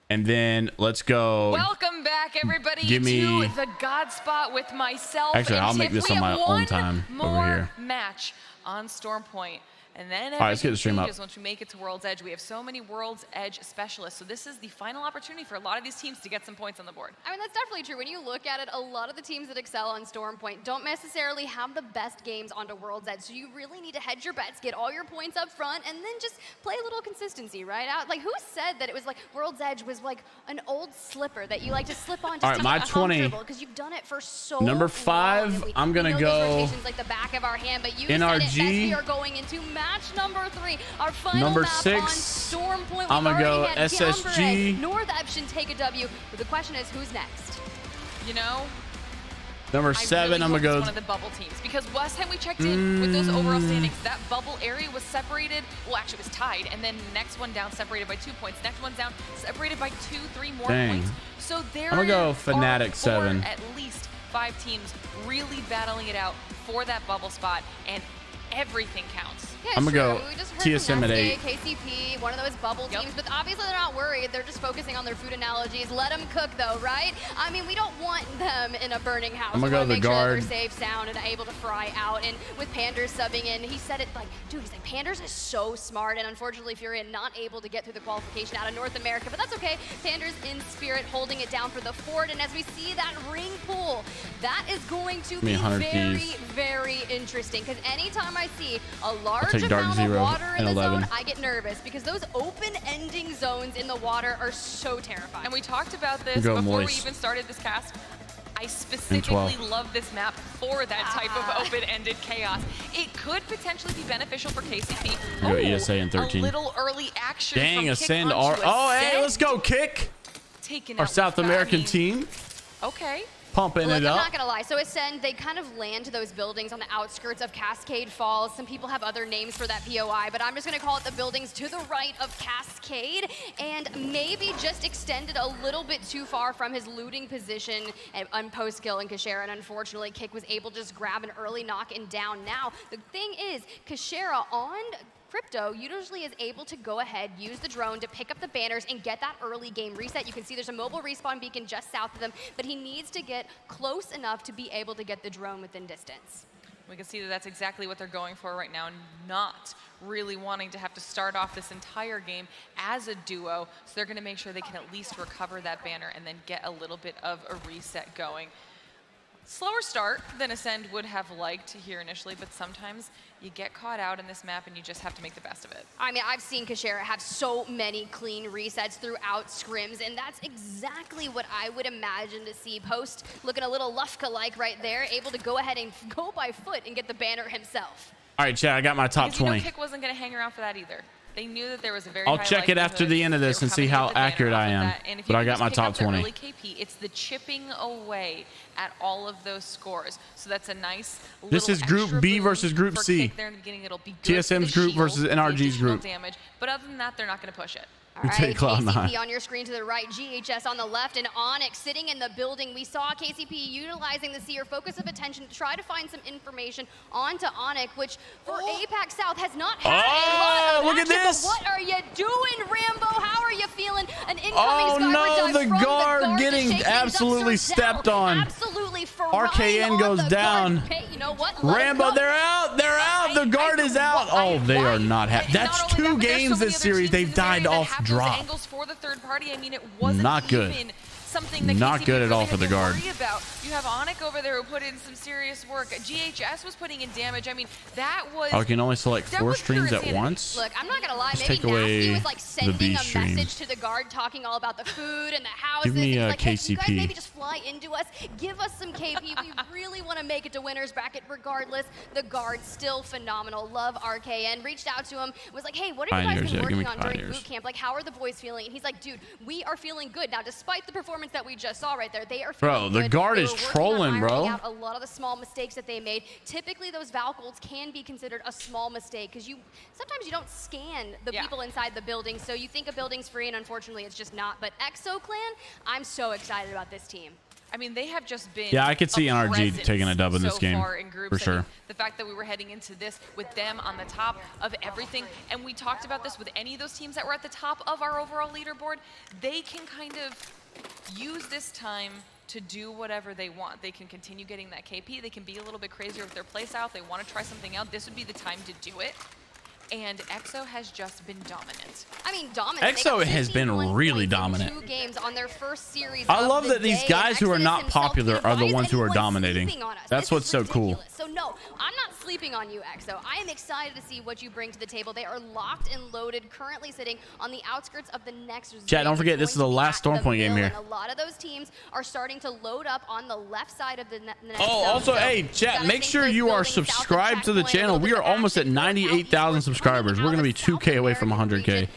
And then let's go. Welcome back, everybody, Give me, to the God Spot with myself. Actually, I'll make this on my own time over here. Match on Storm Point. And then all right, let's get the stream up. Once we make it to World's Edge, we have so many World's Edge specialists. So this is the final opportunity for a lot of these teams to get some points on the board. I mean, that's definitely true. When you look at it, a lot of the teams that excel on Storm Point don't necessarily have the best games onto World's Edge. So you really need to hedge your bets, get all your points up front, and then just play a little consistency, right? Like, who said that it was like World's Edge was like an old slipper that you like to slip on just all right, my 20. Because you've done it for so number 5, I'm going to go like the back of our hand, but you NRG. said it, we are going into match number 3. Our final number map 6, on Storm Point. I'm gonna go SSG. Northeption take a W, but the question is, who's next? You know, number 7, really I'm gonna go one of the bubble teams, because last time we checked in with those overall standings, that bubble area was separated. Well, actually, it was tied, and then next one down separated by 2 points. Next one down separated by 3 more points. So there I'm gonna go Fnatic 7. At least 5 teams really battling it out for that bubble spot, and everything counts. Yeah, I'm gonna go TSM at 8. KCP, one of those bubble teams, but obviously they're not worried. They're just focusing on their food analogies. Let them cook, though, right? I mean, we don't want them in a burning house. I'm gonna go to the make guard. sure that they're safe, sound, and able to fry out. And with Panders subbing in, he said it like, dude, he's like, Panders is so smart. And unfortunately, Furion not able to get through the qualification out of North America, but that's okay. Panders in spirit, holding it down for the fort. And as we see that ring pool, that is going to be very, very interesting. Because anytime I see a large amount of water in the zone, I get nervous because those open-ending zones in the water are so terrifying. And we talked about this before we even started this cast. I specifically love this map for that type of open-ended chaos. It could potentially be beneficial for KCP. Go ESA in 13. A little early action. Dang, from Ascend. Oh, hey, let's go Kick. Our South American team. Okay. Pumping it up. I'm not gonna lie. So Ascend, they kind of land to those buildings on the outskirts of Cascade Falls. Some people have other names for that POI, but I'm just gonna call it the buildings to the right of Cascade, and maybe just extended a little bit too far from his looting position and post kill in Kashera, and unfortunately Kick was able to just grab an early knock and down. Now, the thing is, Kashera on Crypto usually is able to go ahead, use the drone to pick up the banners and get that early game reset. You can see there's a mobile respawn beacon just south of them, but he needs to get close enough to be able to get the drone within distance. We can see that that's exactly what they're going for right now, not really wanting to have to start off this entire game as a duo. So they're going to make sure they can at least recover that banner and then get a little bit of a reset going. Slower start than Ascend would have liked here initially, but sometimes you get caught out in this map and you just have to make the best of it. I mean, I've seen Kashera have so many clean resets throughout scrims, and that's exactly what I would imagine to see. Post looking a little Lufka-like right there, able to go ahead and go by foot and get the banner himself. All right, chat, I got my top 20. Kick wasn't going to hang around for that either. They knew that there was a very I'll high check it after the end of this and see how accurate I am. But I got my top 20. Early KP, it's the chipping away at all of those scores. So that's a nice. This is Group B versus Group C. TSM's group versus NRG's group. Damage, but other than that, they're not going to push it. All right, KCP on your screen to the right, GHS on the left, and Onyx sitting in the building. We saw KCP utilizing the Seer focus of attention to try to find some information onto Onyx, which for APAC South has not had a lot of look at this. What are you doing, Rambo? How are you feeling? An incoming no, the guard getting absolutely stepped on. Absolutely RKN goes down. Okay, you know what? Rambo, they're out. They're out. The guard is out. Oh, they are not happy. That's 2 games this series. They've died off drop. Angles for the third party. I mean, it wasn't not good. Even something that not good at all for the guard. About. You have Onyx over there who put in some serious work. GHS was putting in damage. I mean, that was. Oh, you can only select 4 streams at once. Look, I'm not gonna lie. Just maybe take away Nasty was like sending a stream. message to the guard, talking all about the food and the houses. Give me like, KCP. Hey, you guys maybe just fly into us. Give us some KP. We really want to make it to winners bracket. Regardless, the guard still phenomenal. Love RKN. Reached out to him. Was like, hey, what have you guys been working on during boot camp? Like, how are the boys feeling? And he's like, dude, we are feeling good now, despite the performance that we just saw right there. They are feeling the guard is trolling, bro. Out a lot of the small mistakes that they made. Typically, those Valkyries can be considered a small mistake because sometimes you don't scan the people inside the building, so you think a building's free, and unfortunately, it's just not. But EXO Clan, I'm so excited about this team. I mean, they have just been. Yeah, I could see NRG taking a dub in this game for sure. I mean, the fact that we were heading into this with them on the top of everything, and we talked about this with any of those teams that were at the top of our overall leaderboard, they can kind of use this time to do whatever they want. They can continue getting that KP. They can be a little bit crazier with their play style. If they want to try something out, this would be the time to do it. And EXO has just been dominant. I mean, dominant. EXO has been really dominant. 2 games on their first series. I love that these guys who are not popular are the ones who are dominating. That's what's so cool. So no, I'm not sleeping on you, EXO. I am excited to see what you bring to the table. They are locked and loaded, currently sitting on the outskirts of the next. Chat, don't forget, this is the last Stormpoint game here. A lot of those teams are starting to load up on the left side of the next. Oh, also, hey, chat, make sure you are subscribed to the channel. We are almost at 98,000 subscribers. We're going to be 2K away from 100K.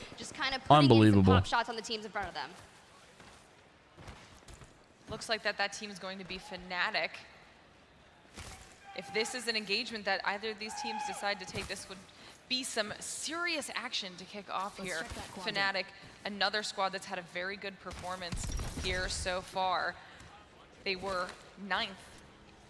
Unbelievable. Shots on the teams in front of them. Looks like that team is going to be Fnatic. If this is an engagement that either of these teams decide to take, this would be some serious action to kick off here. Fnatic, another squad that's had a very good performance here so far. They were 9th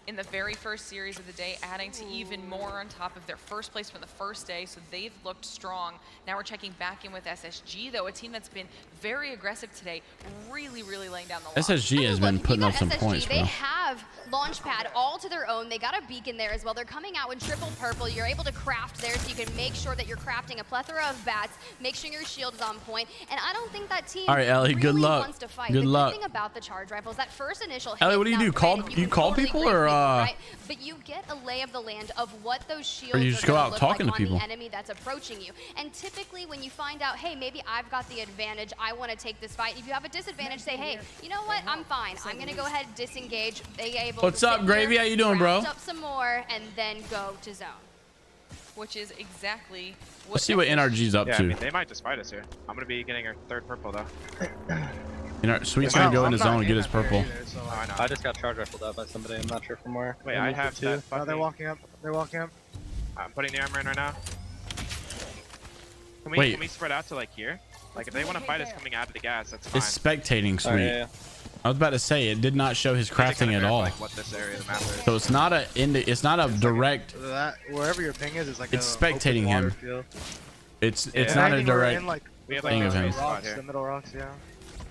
in the very first series of the day, adding to even more on top of their first place from the first day, so they've looked strong. Now we're checking back in with SSG, though, a team that's been very aggressive today, really laying down the law. SSG has been putting up some points, bro. They have Launchpad all to their own. They got a beacon there as well. They're coming out with triple purple. You're able to craft there, so you can make sure that you're crafting a plethora of bats, make sure your shield is on point, and I don't think that team all right, Ellie, good luck. Wants to fight. Good luck. The good thing about the charge rifles, that first initial hit. Ellie, what do? You call people or right? But you get a lay of the land of what those shields or you just go out talking like to people. The enemy that's approaching you. And typically when you find out, hey, maybe I've got the advantage, I want to take this fight. If you have a disadvantage, say, hey, you know what? I'm fine. I'm going to go ahead and disengage. What's up, Gravy? How you doing, bro? Up some more and then go to zone. Which is exactly what. Let's see what NRG's up to. I mean, they might just fight us here. I'm going to be getting our 3rd purple, though. Sweet's gonna go into zone and get his purple. I just got charge rifled up by somebody. I'm not sure from where. Wait, I have two. Oh, they're walking up. They're walking up. I'm putting the armor in right now. Can we spread out to like here? Like if they want to fight us coming out of the gas, that's fine. It's spectating, Sweet. Yeah. I was about to say it did not show his crafting at all. Like what this area of the map is. So it's not a direct. Wherever your ping is like. It's spectating him. It's not a direct thing of him. The middle rocks, yeah.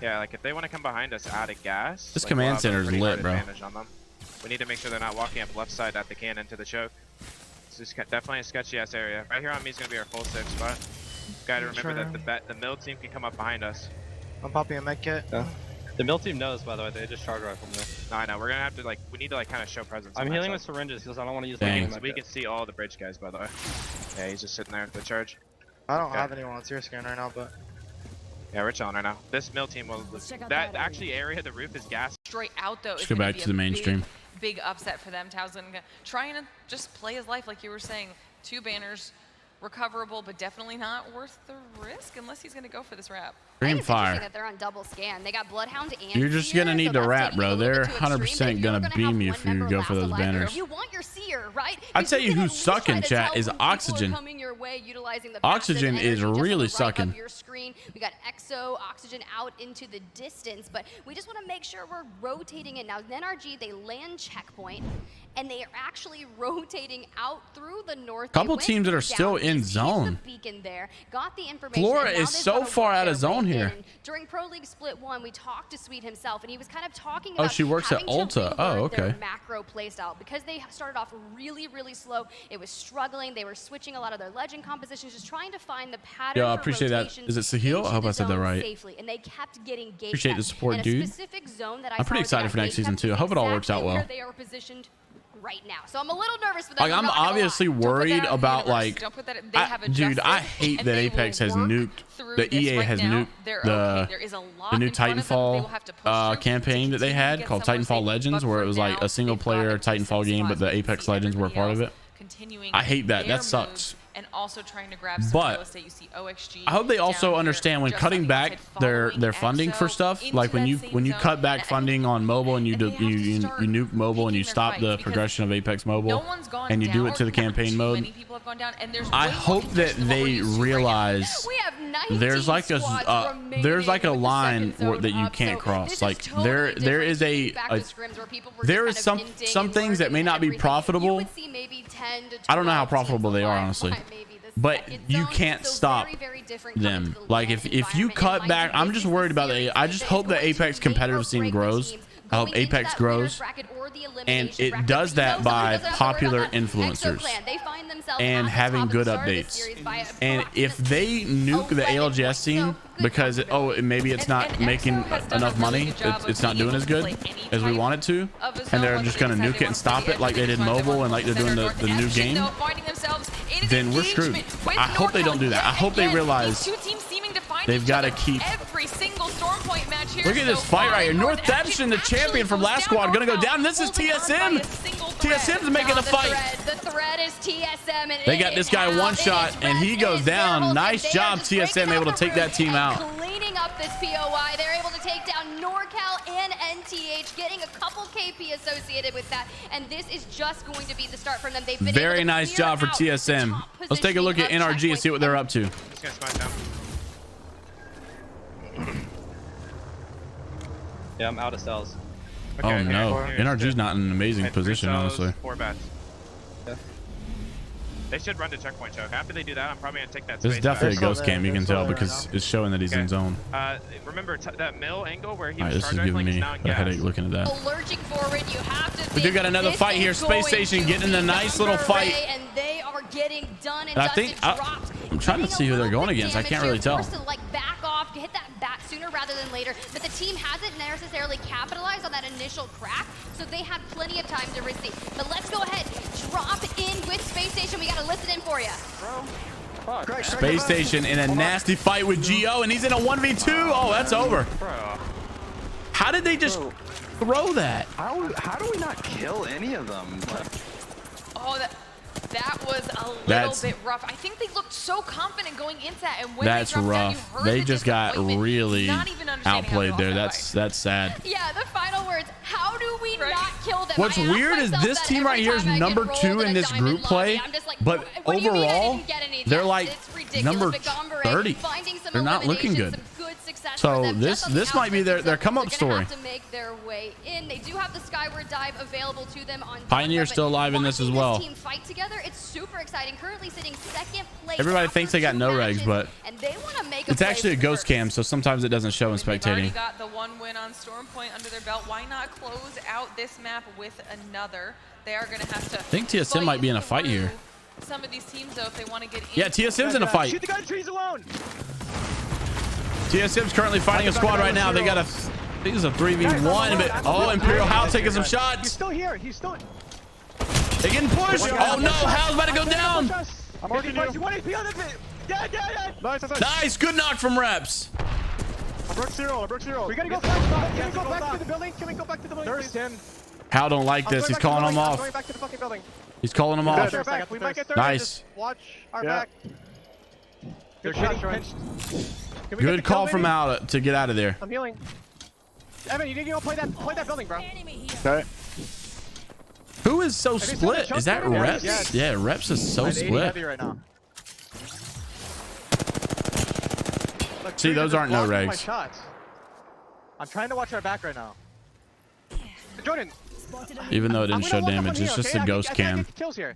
Yeah, like if they want to come behind us out of gas, this command center is lit, bro. We need to make sure they're not walking up left side at the cannon to the choke. This is definitely a sketchy ass area. Right here on me is gonna be our full safe spot. Gotta remember that the mill team can come up behind us. I'm popping a med kit. The mill team knows, by the way. They just charge rifle me. No, I know. We're gonna have to like. We need to like kind of show presence. I'm healing with syringes because I don't want to use. We can see all the bridge guys, by the way. Yeah, he's just sitting there with the charge. I don't have anyone on Zero Scan right now, but. Yeah, we're chilling right now. This mill team will. That actually area, the roof is gas. Straight out though. Let's go back to the mainstream. Big upset for them. Tao's gonna trying to just play his life like you were saying. 2 banners, recoverable, but definitely not worth the risk unless he's gonna go for this wrap. Green fire. That they're on double scan. They got Bloodhound and You're just gonna need the wrap, bro. They're 100% gonna beam you if you go for those banners. You want your seer, right? I'd tell you who's sucking, chat, is Oxygen. Oxygen is really sucking. Your screen. We got Exo, Oxygen out into the distance, but we just want to make sure we're rotating it. Now, NRG, they land checkpoint, and they are actually rotating out through the north. Couple teams that are still in zone. Flora is so far out of zone here. During Pro League Split 1, we talked to Sweet himself, and he was kind of talking about she works at Ulta. Oh, okay. Their macro playstyle because they started off really, really slow. It was struggling. They were switching a lot of their legend compositions, just trying to find the pattern. Yeah, I appreciate that. Is it Sahil? I hope I said that right. Safely, and they kept getting appreciate the support, dude. I'm pretty excited for next season too. I hope it all works out well. They are positioned right now, so I'm a little nervous for them. Like, I'm obviously worried about like, dude, I hate that Apex has nuked, the EA has nuked the new Titanfall campaign that they had called Titanfall Legends, where it was like a single player Titanfall game, but the Apex Legends were a part of it. I hate that. That sucks. And also trying to grab some real estate. You see OXG. I hope they also understand when cutting back their funding for stuff, like when you cut back funding on mobile and you nuke mobile and you stop the progression of Apex Mobile and you do it to the campaign mode. I hope that they realize there's like a line that you can't cross. Like there is some things that may not be profitable. I don't know how profitable they are, honestly. But you can't stop them. Like if you cut back, I'm just worried about I just hope the Apex competitive scene grows. I hope Apex grows, and it does that by popular influencers and having good updates. And if they nuke the ALGS scene because maybe it's not making enough money, it's not doing as good as we want it to, and they're just gonna nuke it and stop it like they did mobile and like they're doing the new game, then we're screwed. I hope they don't do that. I hope they realize they've got to keep every single storm point match here. Look at this fight right here. North Thatcherson, the champion from last squad, gonna go down. This is TSM. TSM's making the fight. The threat is TSM, and they got this guy one shot and he goes down. Nice job, TSM, able to take that team out. Cleaning up this POI. They're able to take down NorCal and NTH, getting a couple KP associated with that, and this is just going to be the start from them. They've been very nice job for TSM. Let's take a look at NRG and see what they're up to. Yeah, I'm out of cells. Okay, oh no, NRG's not in an amazing position, honestly. 4 bats. Yeah. They should run to checkpoint choke. After they do that, I'm probably gonna take that. This is definitely a ghost cam. You can tell because it's showing that he's in zone. Remember that mill angle where he was this is giving me a headache looking at that. Lurching forward, you have to. We do got another fight here. Space Station getting in a nice little fight. And they are getting done. And I think I'm trying to see who they're going against. I can't really tell. To like back off, to hit that bat sooner rather than later, but the team hasn't necessarily capitalized on that initial crack, so they had plenty of time to receive. But let's go ahead, drop in with Space Station. We gotta listen in for you. Space Station in a nasty fight with Geo, and he's in a 1v2. Oh, that's over. How did they just throw that? How do we not kill any of them? Oh, that was a little bit rough. I think they looked so confident going into that, and when that's rough. They just got really outplayed there. That's sad. Yeah, the final words. How do we not kill them? What's weird is this team right here is number 2 in this group play, but overall they're like number 30. They're not looking good. So this might be their come up story. To make their way in. They do have the Skyward Dive available to them on Pioneer's still alive in this as well. Team fight together. It's super exciting. Currently sitting second place. Everybody thinks they got no regs, but it's actually a ghost cam, so sometimes it doesn't show in spectating. Got the 1 win on Storm Point under their belt. Why not close out this map with another? They are going to have to. I think TSM might be in a fight here. Some of these teams, though, if they want to get in. Yeah, TSM's in a fight. Shoot the guy in trees alone. TSM's currently fighting a squad right now. They got think it's a 3v1, but oh, Imperial Hal taking some shots. He's still here. He's still. They're getting pushed. Oh no, Hal's about to go down. I'm working you. 1 HP on the Nice, good knock from Reps. I broke zero. We gotta go back. Can we go back to the building? There's 10. Hal don't like this. He's calling him off. Going back to the fucking building. He's calling him off. We might get there. Nice. Watch our back. They're shooting. Good call from Hal to get out of there. I'm healing. Evan, you need to go play that building, bro. Okay. Who is so split? Is that Reps? Yes. Yeah, Reps is so split. Right now. Look, see, those aren't no regs. Shots. I'm trying to watch our back right now. Jordan. Even though it didn't show damage, it's just a ghost cam. Kills here.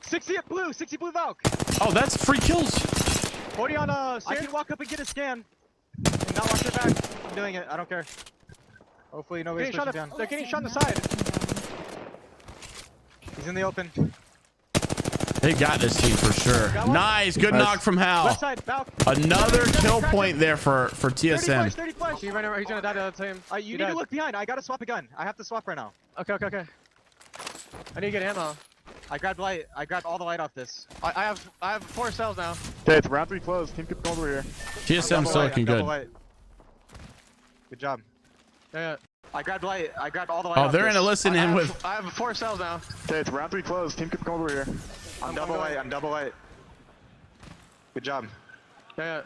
60 blue Valk. Oh, that's free kills. 40 on I can walk up and get a scan. And not watch your back. I'm doing it. I don't care. Hopefully nobody's pushing down. They're getting shot on the side. He's in the open. They got this team for sure. Nice, good knock from Hal. Left side, another kill point there for TSM. 30 flash. He's gonna die to the team. You need to look behind. I gotta swap a gun. I have to swap right now. Okay. I need to get ammo. I grabbed light. I grabbed all the light off this. I have 4 cells now. Okay, it's round 3 closed. Team keep going over here. TSM still looking good. Good job. Yeah. I grabbed light. I grabbed all the light. Oh, they're in a listen in with. I have 4 cells now. Okay, it's round 3 closed. Team keep going over here. I'm double light. Good job. Yeah.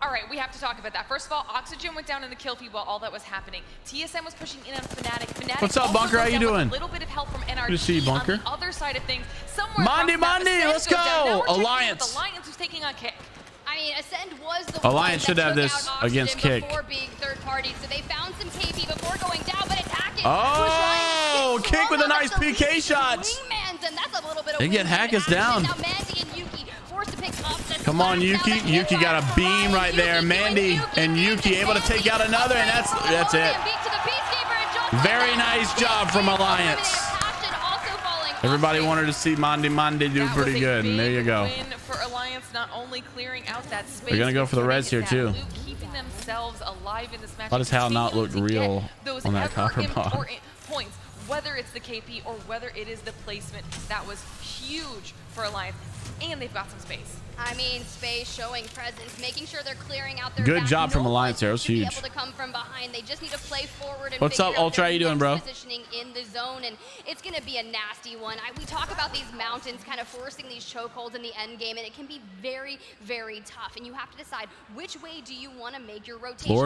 All right, we have to talk about that. First of all, Oxygen went down in the kill feed while all that was happening. TSM was pushing in on Fnatic. What's up, Bunker? How you doing? A little bit of help from NRG. Good to see you, Bunker. On the other side of things, somewhere Mondi, let's go. Alliance. Alliance who's taking on Kick. I mean, Ascend was the Alliance should have this against Kick. Before being third party, so they found some KP before going down, but attack it. Oh, Kick with a nice PK shot. They get Hackers down. Now Mandy and Yuki forced to pick up the come on, Yuki. Yuki got a beam right there. Mandy and Yuki able to take out another, and that's it. Very nice job from Alliance. Everybody wanted to see Mondi do pretty good, and there you go. For Alliance, not only clearing out that space, they're gonna go for the reds here too. Keeping themselves alive in this match. How does Hal not look real on that copper bomb? Points, whether it's the KP or whether it is the placement, that was huge for Alliance, and they've got some space. I mean, space, showing presence, making sure they're clearing out their good job from Alliance there. It was huge. Able to come from behind. They just need to play forward and what's up, Ultra? How you doing, bro? Positioning in the zone, and it's going to be a nasty one. We talk about these mountains kind of forcing these chokeholds in the end game, and it can be very, very tough. And you have to decide which way do you want to make your rotation.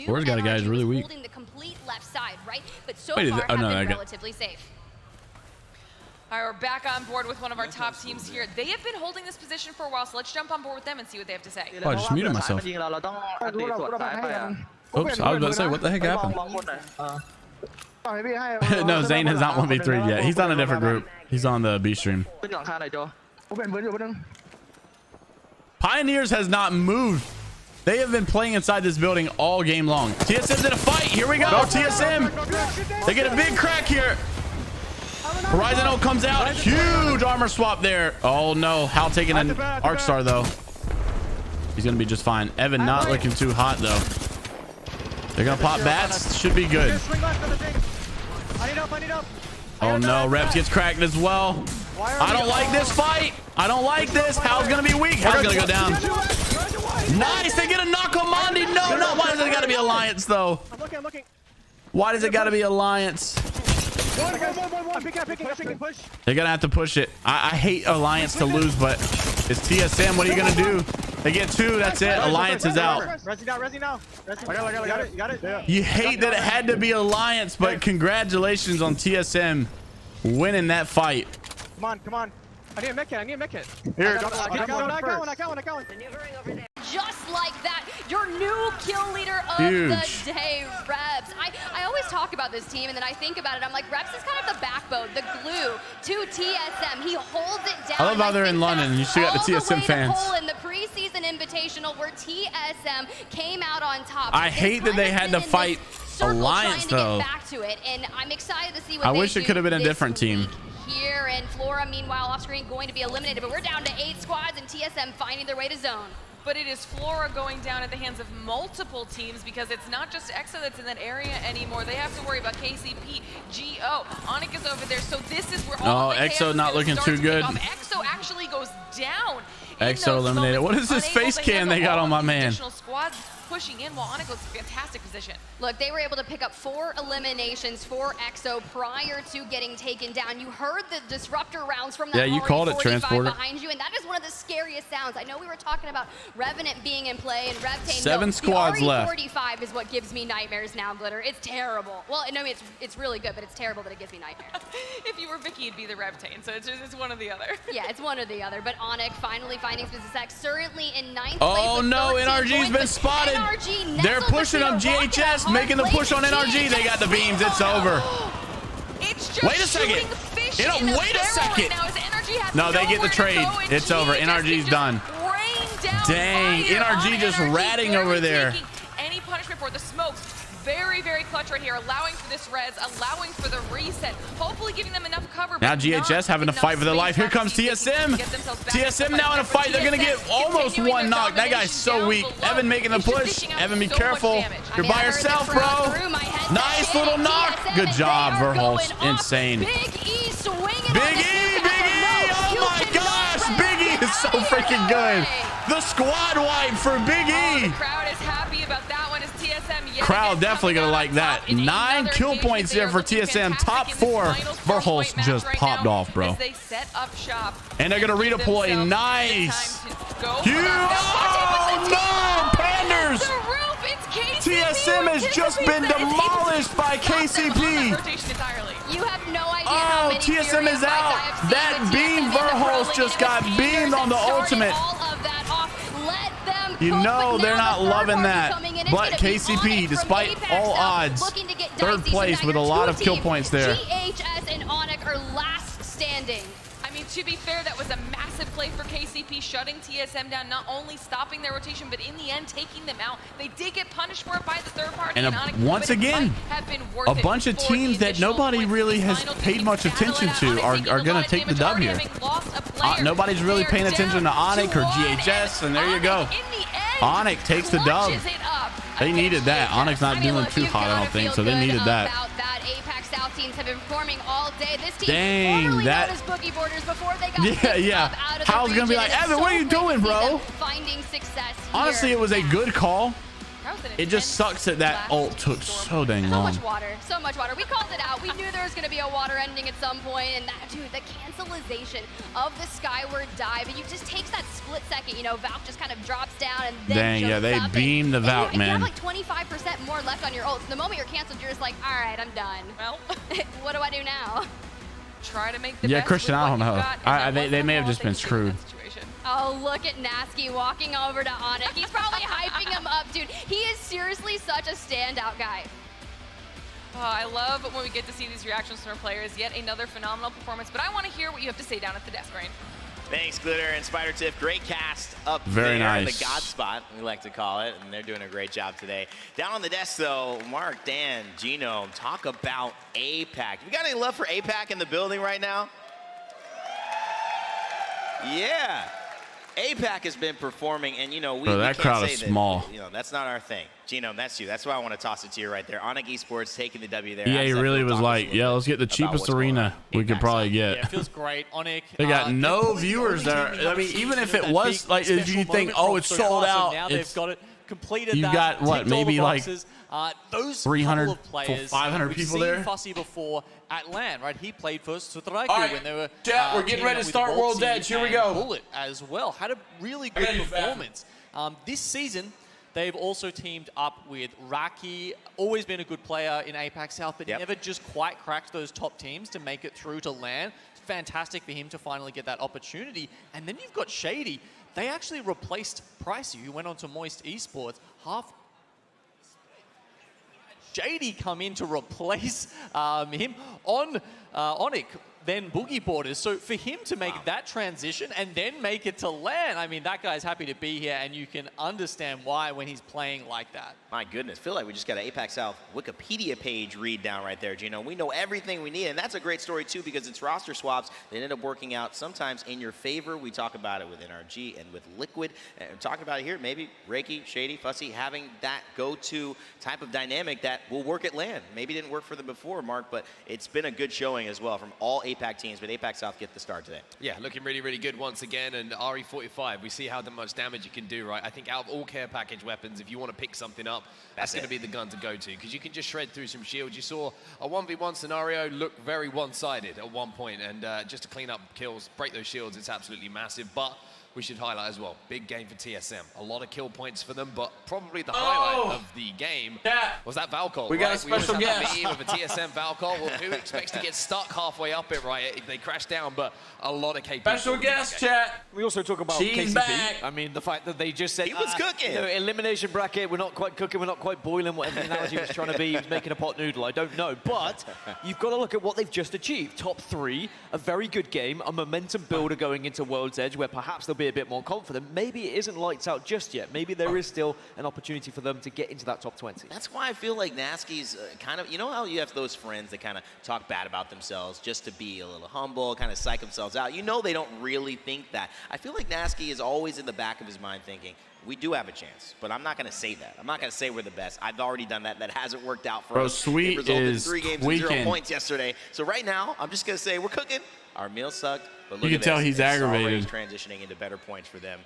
Floor's got a guy who's really weak. Holding the complete left side, right? But so far have been relatively safe. All right, we're back on board with one of our top teams here. They have been holding this position for a while, so let's jump on board with them and see what they have to say. Oh, I just muted myself. Oops, I was about to say, what the heck happened? No, Zane has not 1v3 yet. He's on a different group. He's on the B stream. Pioneers has not moved. They have been playing inside this building all game long. TSM's in a fight. Here we go. TSM. They get a big crack here. Horizon O comes out. Huge armor swap there. Oh no. Hal taking an Arc Star though. He's gonna be just fine. Evan not looking too hot though. They're gonna pop bats. Should be good. Oh no. Reps gets cracked as well. I don't like this fight. I don't like this. Hal's gonna be weak. Hal's gonna go down. Nice. They get a knock on Mondi. No, not why does it gotta be Alliance though? Why does it gotta be Alliance? They're gonna have to push it. I hate Alliance to lose, but it's TSM. What are you gonna do? They get 2. That's it. Alliance is out. Resi now. You got it. You hate that it had to be Alliance, but congratulations on TSM winning that fight. Come on. I need a mech kit. Here, I got one. Just like that, your new kill leader of the day, Reps. I always talk about this team, and then I think about it. I'm like, Reps is kind of the backbone, the glue to TSM. He holds it down. I love how they're in London. You still got the TSM fans. In the preseason invitational, where TSM came out on top. I hate that they had to fight Alliance though. Back to it, and I'm excited to see what I wish it could have been a different team. here, and Flora, meanwhile, off screen, going to be eliminated. But we're down to 8 squads, and TSM finding their way to zone. But it is Flora going down at the hands of multiple teams because it's not just EXO that's in that area anymore. They have to worry about KCP, GO, Onyx is over there. So this is where all the chaos EXO not looking too good. EXO actually goes down. EXO eliminated. What is this face cam they got on my man? Squads pushing in while Onyx looks in fantastic position. Look, they were able to pick up 4 eliminations for EXO prior to getting taken down. You heard the disruptor rounds from that. Yeah, you called it, Transporter. Behind you, and that is one of the scariest sounds. I know we were talking about Revenant being in play and Revtane. 7 squads left. 45 is what gives me nightmares now, Glitter. It's terrible. Well, no, it's really good, but it's terrible that it gives me nightmares. If you were Vicky, it'd be the Revtane, so it's one or the other. Yeah, it's one or the other. But Onyx finally finding success, certainly in 9th place. Oh no, NRG's been spotted. They're pushing them. GHS making the push on NRG. They got the beams. It's over. Wait a second. Wait a second. No, they get the trade. It's over. NRG's done. Dang, NRG just ratting over there. Any punishment for the smokes. Very, very clutch right here, allowing for this res, allowing for the reset, hopefully giving them enough cover. Now GHS having to fight for their life. Here comes TSM. TSM now in a fight. They're going to get almost one knock. That guy's so weak. Evan making the push. Evan, be careful. You're by yourself, bro. Nice little knock. Good job, Verholz. Insane. Big E swinging. Big E, Big E. Oh my gosh. Big E is so freaking good. The squad wipe for Big E. The crowd is happy about that one as TSM. Crowd definitely gonna like that. 9 kill points here for TSM. Top 4. Verholz just popped off, bro. They set up shop. And they're gonna redeploy. Nice. Oh no, Panders. TSM has just been demolished by KCP. You have no idea how many TSM is out. That beam Verholz just got beamed on the ultimate. You know they're not loving that. But KCP, despite all odds, 3rd place with a lot of kill points there. GHS and Onyx are last standing. I mean, to be fair, that was a massive play for KCP, shutting TSM down, not only stopping their rotation, but in the end, taking them out. They did get punished for it by the 3rd party. And once again, a bunch of teams that nobody really has paid much attention to are going to take the W here. Nobody's really paying attention to Onyx or GHS, and there you go. Onyx takes the dub. They needed that. Onyx not doing too hot, I don't think, so they needed that. APAC South teams have been performing all day. This team dang, that Boogie Borders before they got yeah. Hal's gonna be like, Evan, what are you doing, bro? Finding success here. Honestly, it was a good call. It just sucks that that ult took so dang long. So much water, so much water. We called it out. We knew there was going to be a water ending at some point, and that, dude, the cancelization of the skyward dive, and you just takes that split second, you know, Valk just kind of drops down and then dang, yeah, they beamed the Valk, man. You have like 25% more left on your ult. So the moment you're canceled, you're just like, all right, I'm done. Well, what do I do now? Try to make the best Christian, I don't know. They may have just been screwed. Oh, look at Nasky walking over to Onyx. He's probably hyping him up, dude. He is seriously such a standout guy. Oh, I love when we get to see these reactions from our players. Yet another phenomenal performance. But I want to hear what you have to say down at the desk, Rain. Thanks, Glitter and Spider Tiff. Great cast up Very there nice. in the God spot, we like to call it, and they're doing a great job today. Down on the desk, though, Mark, Dan, Genome, talk about APAC. We got any love for APAC in the building right now? Yeah. APAC has been performing, and, you know, we that can't crowd say is that, small. You know, that's not our thing. Genome, that's you. That's why I want to toss it to you right there. Onyx Esports taking the W there. EA really was like, yeah, let's get the cheapest arena we could probably get. Yeah, it feels great. Onyx. They got no viewers there. I mean, even if it was like, if you think, oh, it's sold out, now they've got it completed. You've got what, maybe like those 300, players, 500 people there. We've seen Fussy before at LAN, right? He played for Sutraiku when they were. Chat, we're getting ready to start World's Edge. Here we go. Bullet as well had a really good performance. This season, they've also teamed up with Raki, always been a good player in APAC South, but never just quite cracked those top teams to make it through to LAN. It's fantastic for him to finally get that opportunity. And then you've got Shady. They actually replaced Pricey, who went on to Moist Esports. JD come in to replace him on Onyx. then Boogie Borders. So for him to make that transition and then make it to LAN, I mean, that guy's happy to be here, and you can understand why when he's playing like that. My goodness, feel like we just got an APAC South Wikipedia page read down right there, Gino. We know everything we need, and that's a great story too, because it's roster swaps that end up working out sometimes in your favor. We talk about it with NRG and with Liquid, and talking about it here, maybe Reiki, Shady, Fussy, having that go-to type of dynamic that will work at LAN. Maybe didn't work for them before, Mark, but it's been a good showing as well from all APAC teams, but APAC South get the start today. Yeah, looking really, really good once again, and RE45, we see how much damage you can do, right? I think out of all care package weapons, if you want to pick something up, that's going to be the gun to go to, because you can just shred through some shields. You saw a 1v1 scenario look very one-sided at one point, and just to clean up kills, break those shields, it's absolutely massive. But we should highlight as well, big game for TSM. A lot of kill points for them, but probably the highlight of the game was that Valcol. We got a special guest. We always have that meme of a TSM Valcol. Well, who expects to get stuck halfway up it, right? They crash down, but a lot of KP. Special guest, chat. We also talk about She's KCP. back. I mean, the fact that they just said, he was cooking. You know, elimination bracket, we're not quite cooking, we're not quite boiling, whatever the analogy was trying to be. He was making a pot noodle, I don't know. But you've got to look at what they've just achieved. Top 3, a very good game, a momentum builder going into World's Edge, where perhaps they'll be a bit more confident. Maybe it isn't lights out just yet. Maybe there is still an opportunity for them to get into that top 20. That's why I feel like Nasky's kind of, you know how you have those friends that kind of talk bad about themselves just to be a little humble, kind of psych themselves out. You know they don't really think that. I feel like Nasky is always in the back of his mind thinking, we do have a chance, but I'm not going to say that. I'm not going to say we're the best. I've already done that. That hasn't worked out for us. Sweet it resulted in is 3 games and 0 points yesterday. So right now, I'm just going to say we're cooking. Our meal sucked, but look you at can tell this. he's It's aggravated. already transitioning into better points for them.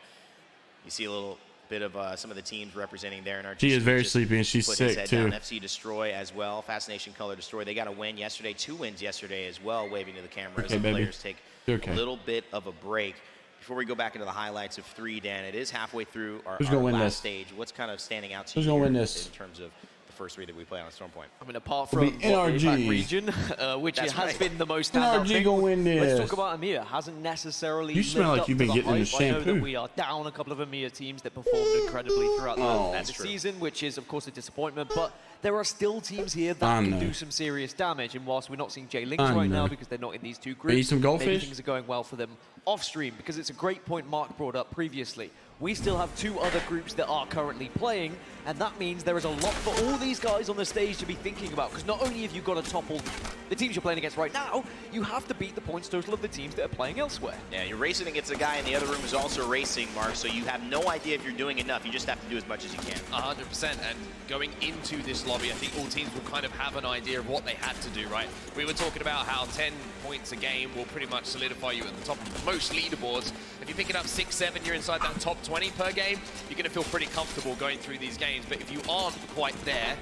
You see a little bit of some of the teams representing there in our She is very sleepy, and she's sick too. FC Destroy as well. Fascination Color Destroy. They got a win yesterday, 2 wins yesterday as well, waving to the camera as the players take a little bit of a break. Before we go back into the highlights of 3, Dan, it is halfway through our last stage. What's kind of standing out to you in terms of the first 3 that we play on Storm Point? I mean, apart from the APAC region, which has been the most standout thing. Gonna win this. Let's talk about EMEA. Hasn't necessarily You smell like you've been getting into shampoo. I know that we are down a couple of EMEA teams that performed incredibly throughout the season, which is, of course, a disappointment. But there are still teams here that can do some serious damage. And whilst we're not seeing J-Links right now because they're not in these 2 groups, maybe things are going well for them off-stream, because it's a great point Mark brought up previously. We still have 2 other groups that are currently playing, and that means there is a lot for all these guys on the stage to be thinking about, because not only have you got to topple the teams you're playing against right now, you have to beat the points total of the teams that are playing elsewhere. Yeah, you're racing against a guy in the other room who's also racing, Mark, so you have no idea if you're doing enough. You just have to do as much as you can. 100%, and going into this lobby, I think all teams will kind of have an idea of what they had to do, right? We were talking about how 10 points a game will pretty much solidify you at the top of most leaderboards. If you're picking up 6, 7, you're inside that top 20 per game, you're going to feel pretty comfortable going through these games. But if you aren't quite there,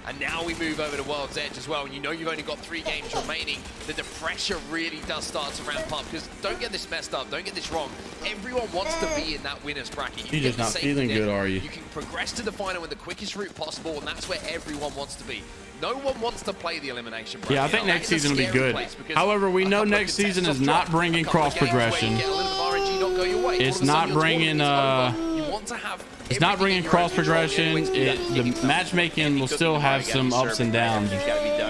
and now we move over to World's Edge as well, and you know you've only got 3 games remaining, then the pressure really does start to ramp up. Because don't get this messed up, don't get this wrong. Everyone wants to be in that winner's bracket. You're just not feeling good, are you? You can progress to the final in the quickest route possible, and that's where everyone wants to be. No one wants to play the elimination bracket. Yeah, I think next season will be good. However, we know next season is not bringing cross progression. It's not bringing it's not bringing cross progression. The matchmaking will still have some ups and downs.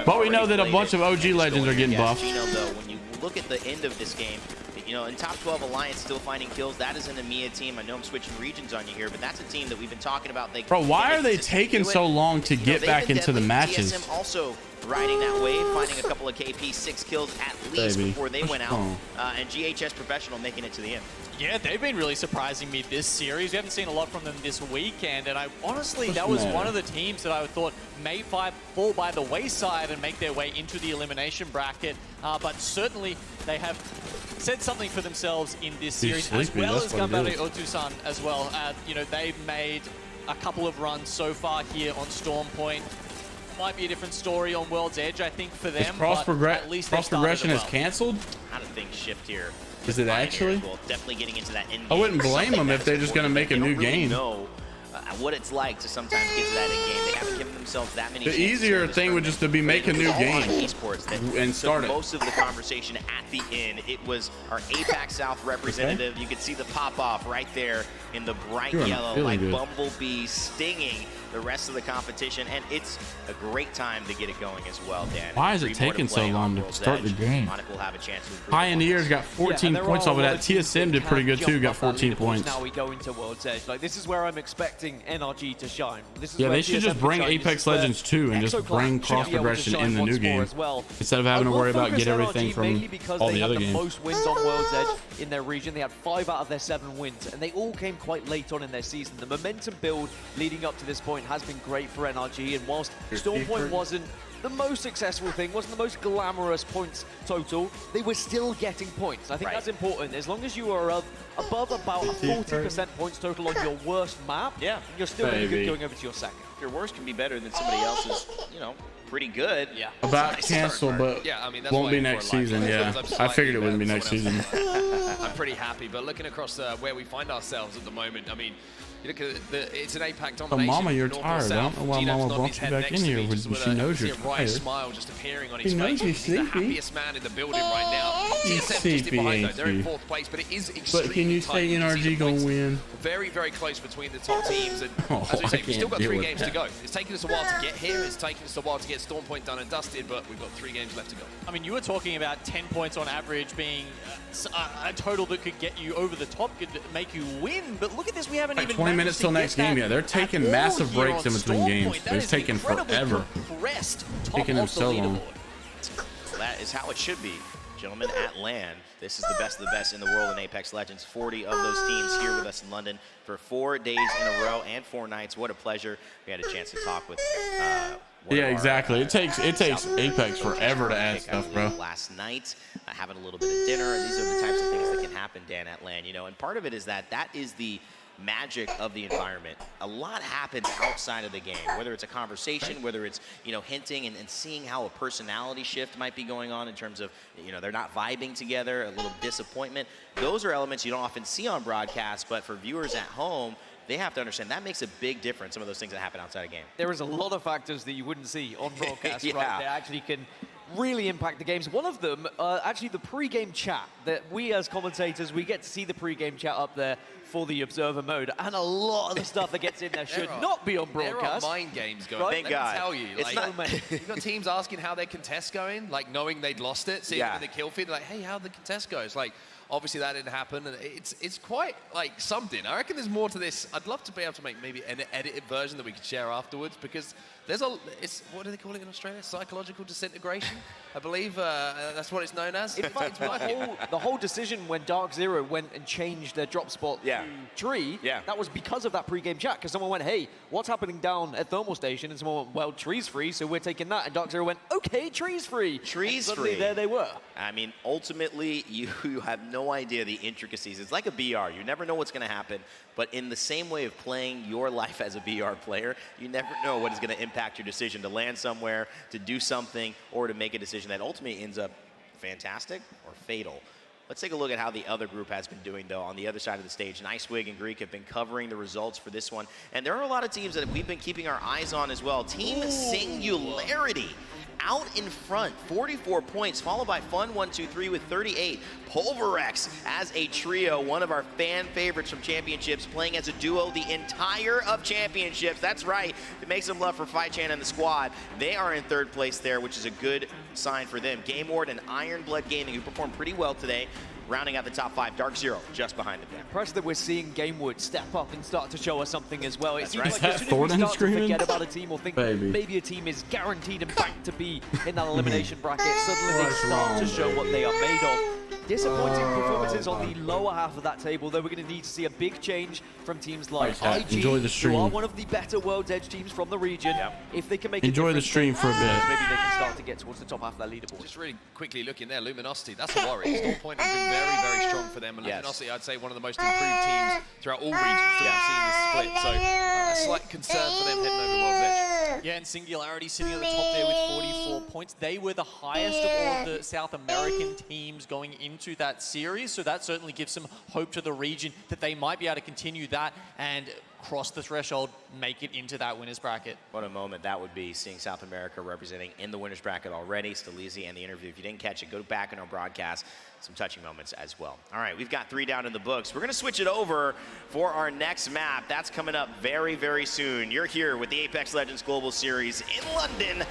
But we know that a bunch of OG legends are getting buffed. When you look at the end of this game, you know, in top 12 Alliance still finding kills. That is an EMEA team. I know I'm switching regions on you here, but that's a team that we've been talking about. Bro, why are they taking so long to get back into the matches? TSM also riding that wave, finding a couple of KP 6 kills at least before they went out, and GHS Professional making it to the end. Yeah, they've been really surprising me this series. We haven't seen a lot from them this weekend, and I honestly, that was one of the teams that I thought may fall by the wayside and make their way into the elimination bracket. But certainly, they have said something for themselves in this series, as well as Gambare Otusan as well. You know, they've made a couple of runs so far here on Storm Point. Might be a different story on World's Edge, I think, for them. Cross progression is canceled? How do things shift here? Is it actually? Well, definitely getting into that end I wouldn't blame them if they're just going to make a new game. Know what it's like to sometimes get to that end game. They haven't given themselves that many. The easier thing would just to be make a new game and start it. Most of the conversation at the end, it was our APAC South representative. You could see the pop off right there in the bright yellow, like Bumblebee stinging the rest of the competition, and it's a great time to get it going as well, Dan. Why is it taking so long to start the game? Monaco will have a chance to improve. Pioneers got 14 points off of that. TSM did pretty good too, got 14 points. Now we go into World's Edge. Like, this is where I'm expecting NRG to shine. This is Yeah, where they should TSM just bring shine. Apex Legends 2 and just bring cross progression in the new game instead of having to worry about get everything from all the other games. Most wins on World's Edge in their region. They had 5 out of their 7 wins, and they all came quite late on in their season. The momentum build leading up to this point has been great for NRG, and whilst Stormpoint wasn't the most successful thing, wasn't the most glamorous points total, they were still getting points. I think that's important. As long as you are above about a 40% points total on your worst map, you're still really good going over to your second. Your worst can be better than somebody else's, pretty good. Yeah. About cancel, but won't be next season. Yeah, I figured it wouldn't be next season. I'm pretty happy, but looking across where we find ourselves at the moment, I mean, you look at it's an APAC domination. But Mama, you're tired. I don't know why Mama brought you back in here. She knows you're tired. Smile just appearing on his She knows face. you're He's the sleepy. happiest man in the building right now. He's TSM just sleepy, behind though. ain't They're in you? 4th place, but it is extremely But can you tight. say You can see NRG the gonna points win? Very, very close between the top teams. And as we I say, we've still can't got deal 3 with games to that. go. It's taken us a while to get here. It's taken us a while to get Stormpoint done and dusted, but we've got 3 games left to go. I mean, you were talking about 10 points on average being a total that could get you over the top, could make you win. But look at this, we haven't even 20 minutes till next game. Yeah, they're taking massive breaks in between games. They're taking forever. Taking them so long. That is how it should be. Gentlemen, at LAN, this is the best of the best in the world in Apex Legends. 40 of those teams here with us in London for 4 days in a row and 4 nights. What a pleasure. We had a chance to talk with yeah, exactly. It takes Apex forever to add stuff, bro. Last night, having a little bit of dinner. These are the types of things that can happen, Dan, at LAN. And part of it is that is the magic of the environment. A lot happens outside of the game, whether it's a conversation, whether it's, hinting and seeing how a personality shift might be going on in terms of, they're not vibing together, a little disappointment. Those are elements you don't often see on broadcast, but for viewers at home, they have to understand that makes a big difference, some of those things that happen outside a game. There is a lot of factors that you wouldn't see on broadcast, Yeah. right? That actually can really impact the games. One of them, actually the pre-game chat, that we as commentators, we get to see the pre-game chat up there for the observer mode, and a lot of the stuff that gets in there should not be on broadcast. There are mind games going. Right? Let me tell you, you've got teams asking how their contest going, like knowing they'd lost it, seeing them in the kill feed, like, hey, how'd the contest go? It's like, obviously that didn't happen, and it's quite like something. I reckon there's more to this. I'd love to be able to make maybe an edited version that we could share afterwards, because there's what do they call it in Australia? Psychological disintegration, I believe that's what it's known as. In fact, the whole decision when Dark Zero went and changed their drop spot to Tree, that was because of that pre-game chat, because someone went, hey, what's happening down at Thermal Station? And someone went, well, Tree's free, so we're taking that. And Dark Zero went, okay, Tree's free. Tree's free. There they were. I mean, ultimately, you have no idea the intricacies. It's like a BR. You never know what's going to happen. But in the same way of playing your life as a BR player, you never know what is going to impact your decision to land somewhere, to do something, or to make a decision that ultimately ends up fantastic or fatal. Let's take a look at how the other group has been doing, though, on the other side of the stage. Nicewig and Greek have been covering the results for this one. And there are a lot of teams that we've been keeping our eyes on as well. Team Singularity out in front, 44 points, followed by Fun123 with 38. Pulverex as a trio, one of our fan favorites from Championships, playing as a duo the entire of Championships. That's right, it makes them love for Fight-Chan and the squad. They are in 3rd place there, which is a good sign for them. Game Ward and Ironblood Gaming, who performed pretty well today, rounding out the top 5. Dark Zero just behind them. Impressed that we're seeing Gamewood step up and start to show us something as well. It seems right. like as soon as we start to forget about a team or think maybe a team is guaranteed and banked to be in that elimination bracket, suddenly they start to show what they are made of. Disappointing performances on the lower half of that table, though we're going to need to see a big change from teams like IG, Enjoy the stream. who are one of the better World's Edge teams from the region. If they can make Enjoy the stream for a bit. Maybe they can start to get towards the top half of that leaderboard. Just really quickly looking there, Luminosity, that's a worry. Stormpoint has been very, very strong for them, and Luminosity, I'd say, one of the most improved teams throughout all regions that we've seen this split. So a slight concern for them heading over World's Edge. Yeah, and Singularity sitting at the top there with 44 points. They were the highest of all of the South American teams going into that series, so that certainly gives some hope to the region that they might be able to continue that and cross the threshold, make it into that winner's bracket. What a moment that would be, seeing South America representing in the winner's bracket already. Stalezy and the interview. If you didn't catch it, go back in our broadcast. Some touching moments as well. All right, we've got 3 down in the books. We're going to switch it over for our next map. That's coming up very, very soon. You're here with the Apex Legends Global Series in London.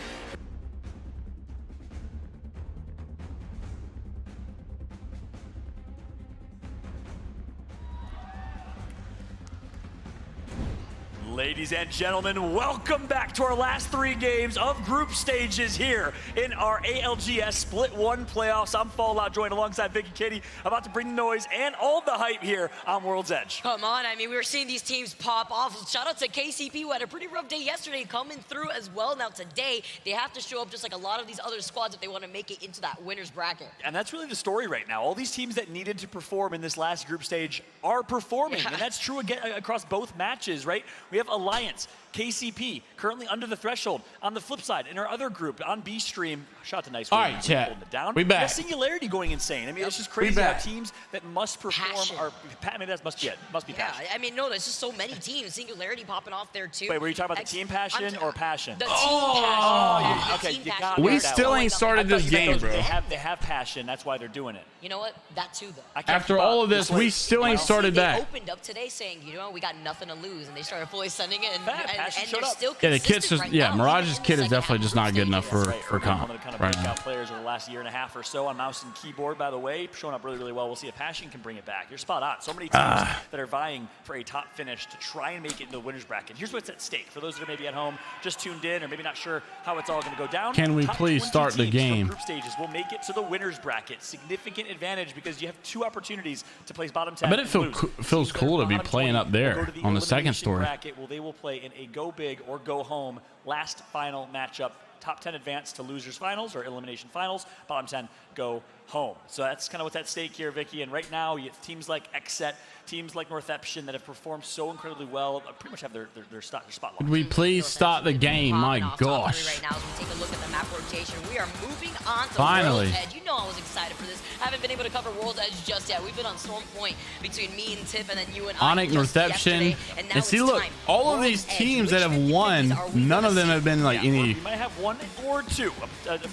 Ladies and gentlemen, welcome back to our last 3 games of group stages here in our ALGS Split 1 playoffs. I'm Fallout, joined alongside Vicky Kitty, about to bring the noise and all the hype here on World's Edge. Come on, I mean, we were seeing these teams pop off. Shout out to KCP, who had a pretty rough day yesterday, coming through as well. Now today, they have to show up just like a lot of these other squads if they want to make it into that winner's bracket. And that's really the story right now. All these teams that needed to perform in this last group stage are performing, and that's true again across both matches, right? We have Alliance, KCP, currently under the threshold. On the flip side, in our other group, on B stream, shot to nice. All right, chat. It down. We back. Got Singularity going insane. I mean, it's just crazy how teams that must perform are. Maybe that must be it. Must be passion. Yeah, I mean, no, there's just so many teams. Singularity popping off there too. Wait, were you talking about the team passion or passion? The team passion. Okay, team you passion. got We still ain't started this game, bro. They have passion. That's why they're doing it. You know what? That too, though. After all of this, we still ain't started They that. opened up today saying, you know, we got nothing to lose, and they started fully sending it, and Passion they're showed up. still Yeah, the kit's just, right yeah, now. Mirage's kit is definitely just not good enough for comp One of the kind of right breakout now. players over the last year and a half or so on mouse and keyboard, by the way, showing up really, really well. We'll see if Passion can bring it back. You're spot on. So many teams that are vying for a top finish to try and make it into the winner's bracket. Here's what's at stake. For those that are maybe at home, just tuned in, or maybe not sure how it's all going to go down. Can we top please 20 start the teams game? from group stages will make it to the winner's bracket. Significant advantage because you have 2 opportunities to place bottom 10. I bet it feels cool to be playing up there on the second story. Bracket, well, they will play in a go big or go home last final matchup. Top 10 advance to losers finals or elimination finals. Bottom 10 go home. So that's kind of what's at stake here, Vicky. And right now, you have teams like XSET, teams like Northeption that have performed so incredibly well, pretty much have their spot. Could we please stop the game? My gosh. Right now, as we take a look at the map rotation, we are moving on to Finally. World's Edge. You know I was excited for this. I haven't been able to cover World's Edge just yet. We've been on Storm Point between me and Tiff, and then you and Onyx, Northeption, and see, look, all of these teams that have won, none of them have been like any. You might have 1 or 2,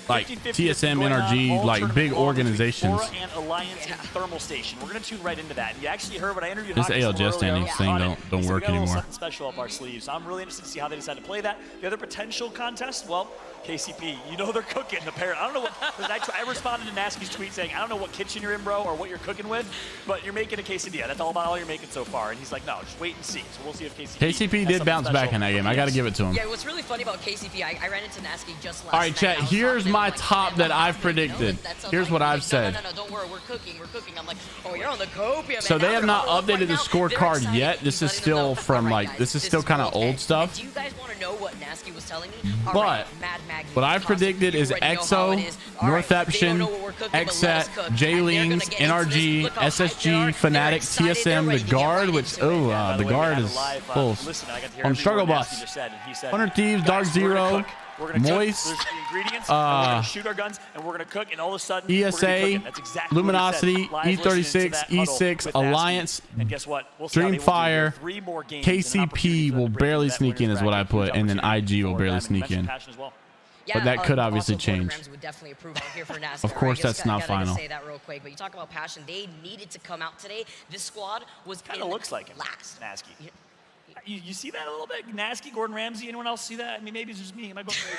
like TSM, NRG, like big organizations. Aura and Alliance and Thermal Station. We're going to tune right into that. And you actually heard what I interviewed. This ALGS standings thing don't work anymore. Something special up our sleeves. So I'm really interested to see how they decide to play that. The other potential contest, well, KCP, you know they're cooking the pair. I don't know what. I responded to Nasky's tweet saying, I don't know what kitchen you're in, bro, or what you're cooking with, but you're making a quesadilla. That's all you're making so far. And he's like, no, just wait and see. So we'll see if KCP did bounce back in that game. I got to give it to him. Yeah, what's really funny about KCP, I ran into Nasky just last All right, chat. night. Here's my top that I've predicted. Here's what I've said. No, don't worry, we're cooking. I'm like, oh, you're on the copium. So they have not updated the scorecard yet. This is still from like, this is still kind of old stuff. Do you guys want to know what Nasky was telling me? But what I predicted is EXO, Northeption, XSET, JMeyels, NRG, SSG, Fnatic, TSM, the Guard, which, the Guard is full. On Struggle Bus, 100 Thieves, Dark Zero, Moist, shoot our guns, and we're gonna cook, and all of a sudden, ESA, exactly Luminosity, E36, E6, Alliance, and guess what? We'll see how they will do Dreamfire, here. 3 more games, KCP will barely sneak in, is what I put, and then IG will barely sneak in. But that could obviously change. Would definitely approve out here for NASCAR. Of course, that's not final. Say that real quick, but you talk about passion. They needed to come out today. This squad was kind of looks like him. Last. Nasky. You see that a little bit? Nasky, Gordon Ramsay. Anyone else see that? I mean, maybe it's just me. Am I going crazy?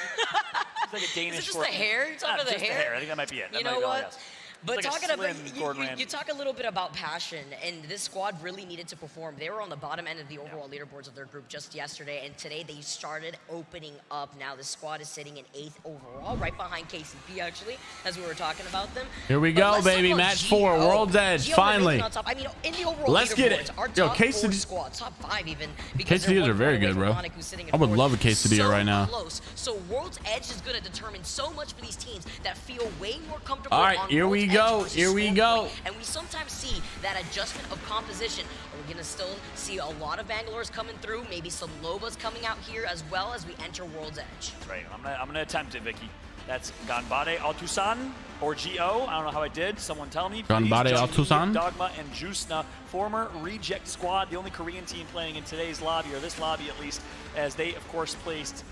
It's like a Danish. Is it just the hair? You're talking about the hair? I think that might be it. You know what? But like talking about, you talk a little bit about passion, and this squad really needed to perform. They were on the bottom end of the overall leaderboards of their group just yesterday, and today they started opening up. Now the squad is sitting in 8th overall, right behind KCP actually, as we were talking about them. Here we go, baby. Match 4, World's Edge, finally. I mean, in the overall let's get it. Our Yo, top 4 squad, top 5 even. Quesadillas are very good, bro. I would love a quesadilla right now. Close. So World's Edge is going to determine so much for these teams that feel way more comfortable. All right, here we go. Here we go. And we sometimes see that adjustment of composition. We're going to still see a lot of Bangalores coming through, maybe some Lobas coming out here as well as we enter World's Edge. Right. I'm gonna attempt it, Vicky. That's Ganbare Altusan, or G.O. I don't know how I did. Someone tell me. Ganbare Altusan. Dogma and Jusna, former Reject Squad, the only Korean team playing in today's lobby, or this lobby at least, as they, of course, placed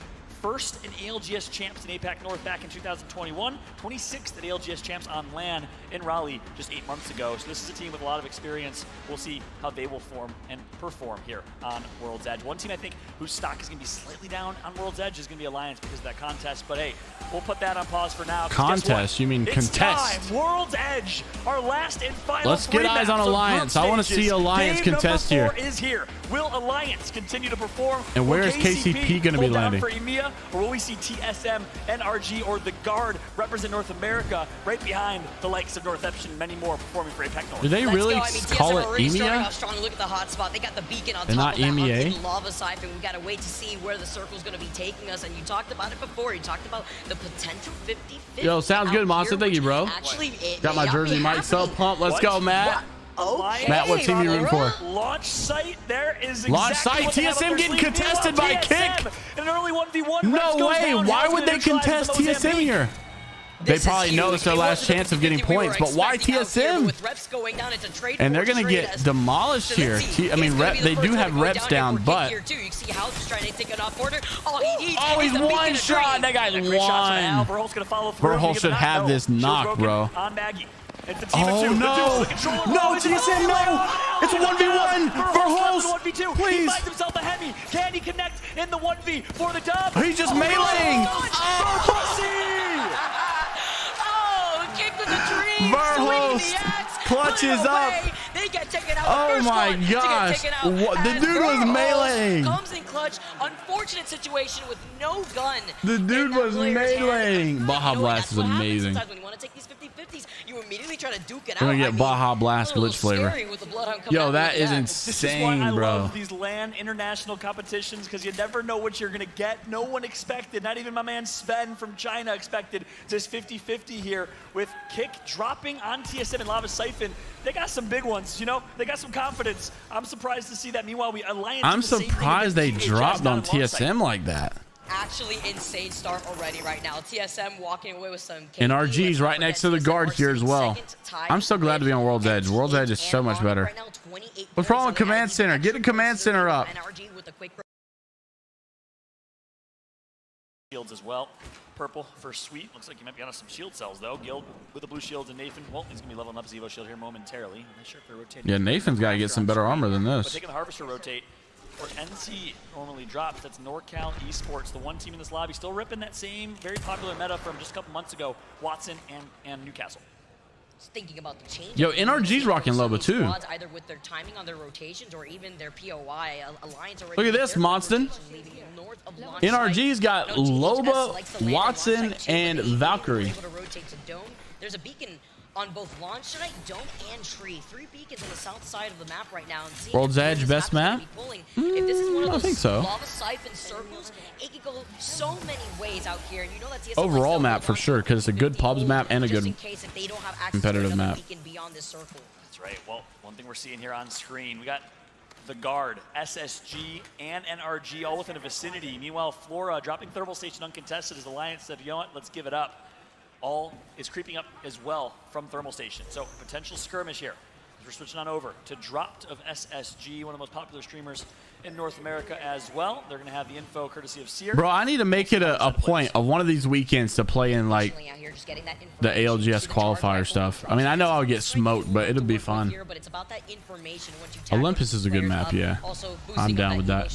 first in ALGS Champs in APAC North back in 2021, 26th at ALGS Champs on LAN in Raleigh just 8 months ago. So this is a team with a lot of experience. We'll see how they will form and perform here on World's Edge. One team I think whose stock is going to be slightly down on World's Edge is going to be Alliance because of that contest. But hey, we'll put that on pause for now. Contest? You mean it's contest? Time. World's Edge, our last and final. Let's get eyes on Alliance. I want to see Alliance contest here. Game number 4 is here. Will Alliance continue to perform? And where is KCP going to be landing? For EMEA, or will we see TSM, NRG, or the Guard represent North America right behind the likes of North Epson and many more performing for APAC North? Do they really call it EMEA? Strong. Look at the hot spot. They got the beacon on and top not of that EMEA? lava siphon. We got to wait to see where the circle's going to be taking us. And you talked about it before. You talked about the potential 50-50. Yo, sounds good, Monster. Thank you, bro. Actually, got my jersey mic so pumped. Let's go, Matt. Okay, Matt, what team are you rooting for? Launch site, there is exactly Launch site, TSM getting contested by Kick. An early 1v1. No way, why would they contest TSM here? They probably know it's their last chance of getting points, but why TSM? And they're going to get demolished here. I mean, they do have reps down, but... Oh, he's one shot. That guy's one. Verhul should have this knock, bro. Oh, no. No, TSM, no. It's a 1v1. Verhulst, please. He finds himself a Hemi. Can he connect in the 1v for the dub? He's just meleeing. Verhulst clutches up. They get taken out. Oh my gosh. The dude was meleeing. Comes in clutch. Unfortunate situation with no gun. The dude was meleeing. Baja Blast is amazing. When you want to take these 50-50s, you immediately try to duke it out. We're going to get Baja Blast glitch flavor. Yo, that is insane, bro. I love these LAN international competitions because you never know what you're going to get. No one expected, not even my man Sven from China expected this 50-50 here with Kick dropping on TSM and Lava Siphon. They got some big ones, you know? They got some confidence. I'm surprised to see that. Meanwhile, Alliance. I'm surprised they dropped on TSM like that. Actually insane start already right now. TSM walking away with some NRG's right next to the Guard here as well. I'm so glad to be on World's Edge. World's Edge is so much better. What's wrong with Command Center? Get the Command Center up. Shields as well. Purple for Sweet. Looks like he might be on some shield cells though. Guild with the blue shields and Nathan. Well, he's gonna be leveling up his Evo shield here momentarily. I'm not sure if they're rotating. Yeah, Nathan's got to get some better armor than this. But taking the Harvester rotate. Or NC normally drops. That's NorCal Esports, the one team in this lobby, still ripping that same very popular meta from just a couple months ago, Watson and Newcastle. Thinking about the change. Yo, NRG's rocking Loba too. Either with their timing on their rotations or even their POI. Alliance look at this, Monston. NRG's got Loba, Watson, and Valkyrie. There's a beacon on both launch tonight, Dome and Tree. 3 beacons on the south side of the map right now. And World's Edge best map? If this is one of those I think so. lava siphon circles, it could go so many ways out here. And you know that TSM overall map for sure, because it's a good pubs map and a good competitive map. That's right. Well, one thing we're seeing here on screen, we got the Guard, SSG, and NRG all within a vicinity. Meanwhile, Flora dropping thermal station uncontested as Alliance said, you know what, let's give it up. All is creeping up as well from thermal station. So potential skirmish here. We're switching on over to Dropped of SSG, one of the most popular streamers in North America as well. They're going to have the info courtesy of Seer. Bro, I need to make it a point of one of these weekends to play in like the ALGS qualifier stuff. I mean, I know I'll get smoked, but it'll be fun. Olympus is a good map, yeah. I'm down with that.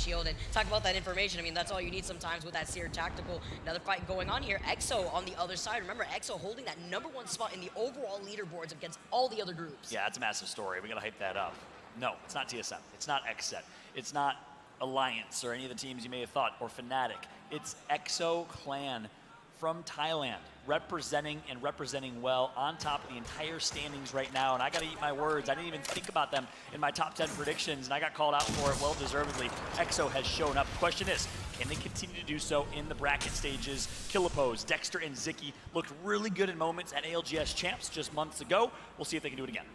Talk about that information. I mean, that's all you need sometimes with that Seer tactical. Another fight going on here. EXO on the other side. Remember, EXO holding that #1 spot in the overall leaderboards against all the other groups. Yeah, that's a massive story. We got to hype that up. No, it's not TSM. It's not XSET. It's not Alliance or any of the teams you may have thought, or Fnatic. It's EXO Clan from Thailand, representing well on top of the entire standings right now. And I got to eat my words. I didn't even think about them in my top 10 predictions, and I got called out for it well-deservedly. EXO has shown up. The question is, can they continue to do so in the bracket stages? Killapose, Dexter, and Ziki looked really good in moments at ALGS Champs just months ago. We'll see if they can do it again.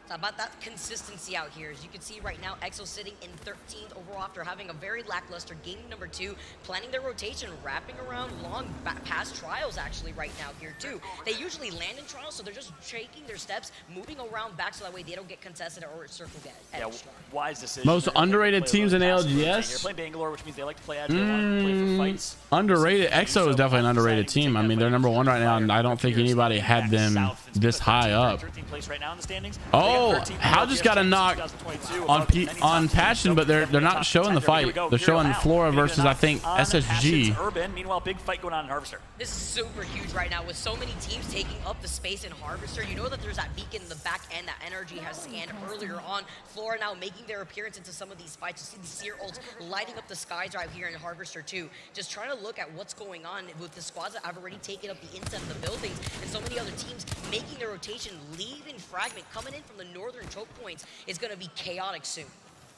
It's about that consistency out here. As you can see right now, EXO sitting in 13th overall after having a very lackluster game number 2, planning their rotation, wrapping around long past trials actually right now here too. They usually land in trials, so they're just shaking their steps, moving around back so that way they don't get contested or circle get edged. Wise decision. Most underrated teams in ALGS? They're playing Bangalore, which means they like to play agile, play for fights. Underrated. EXO is definitely an underrated team. I mean, they're number 1 right now, and I don't think anybody had them this high up. Oh, Hal just got a knock on Passion, but they're not showing the fight. They're showing Flora versus, I think, SSG. Urban. Meanwhile, big fight going on in Harvester. This is super huge right now with so many teams taking up the space in Harvester. You know that there's that beacon in the back end that Energy has scanned earlier on. Flora now making their appearance into some of these fights. You see the Seer ults lighting up the skies right here in Harvester too. Just trying to look at what's going on with the squads that have already taken up the inside of the buildings and so many other teams making their rotation, leaving Fragment coming in from the northern choke points is going to be chaotic soon.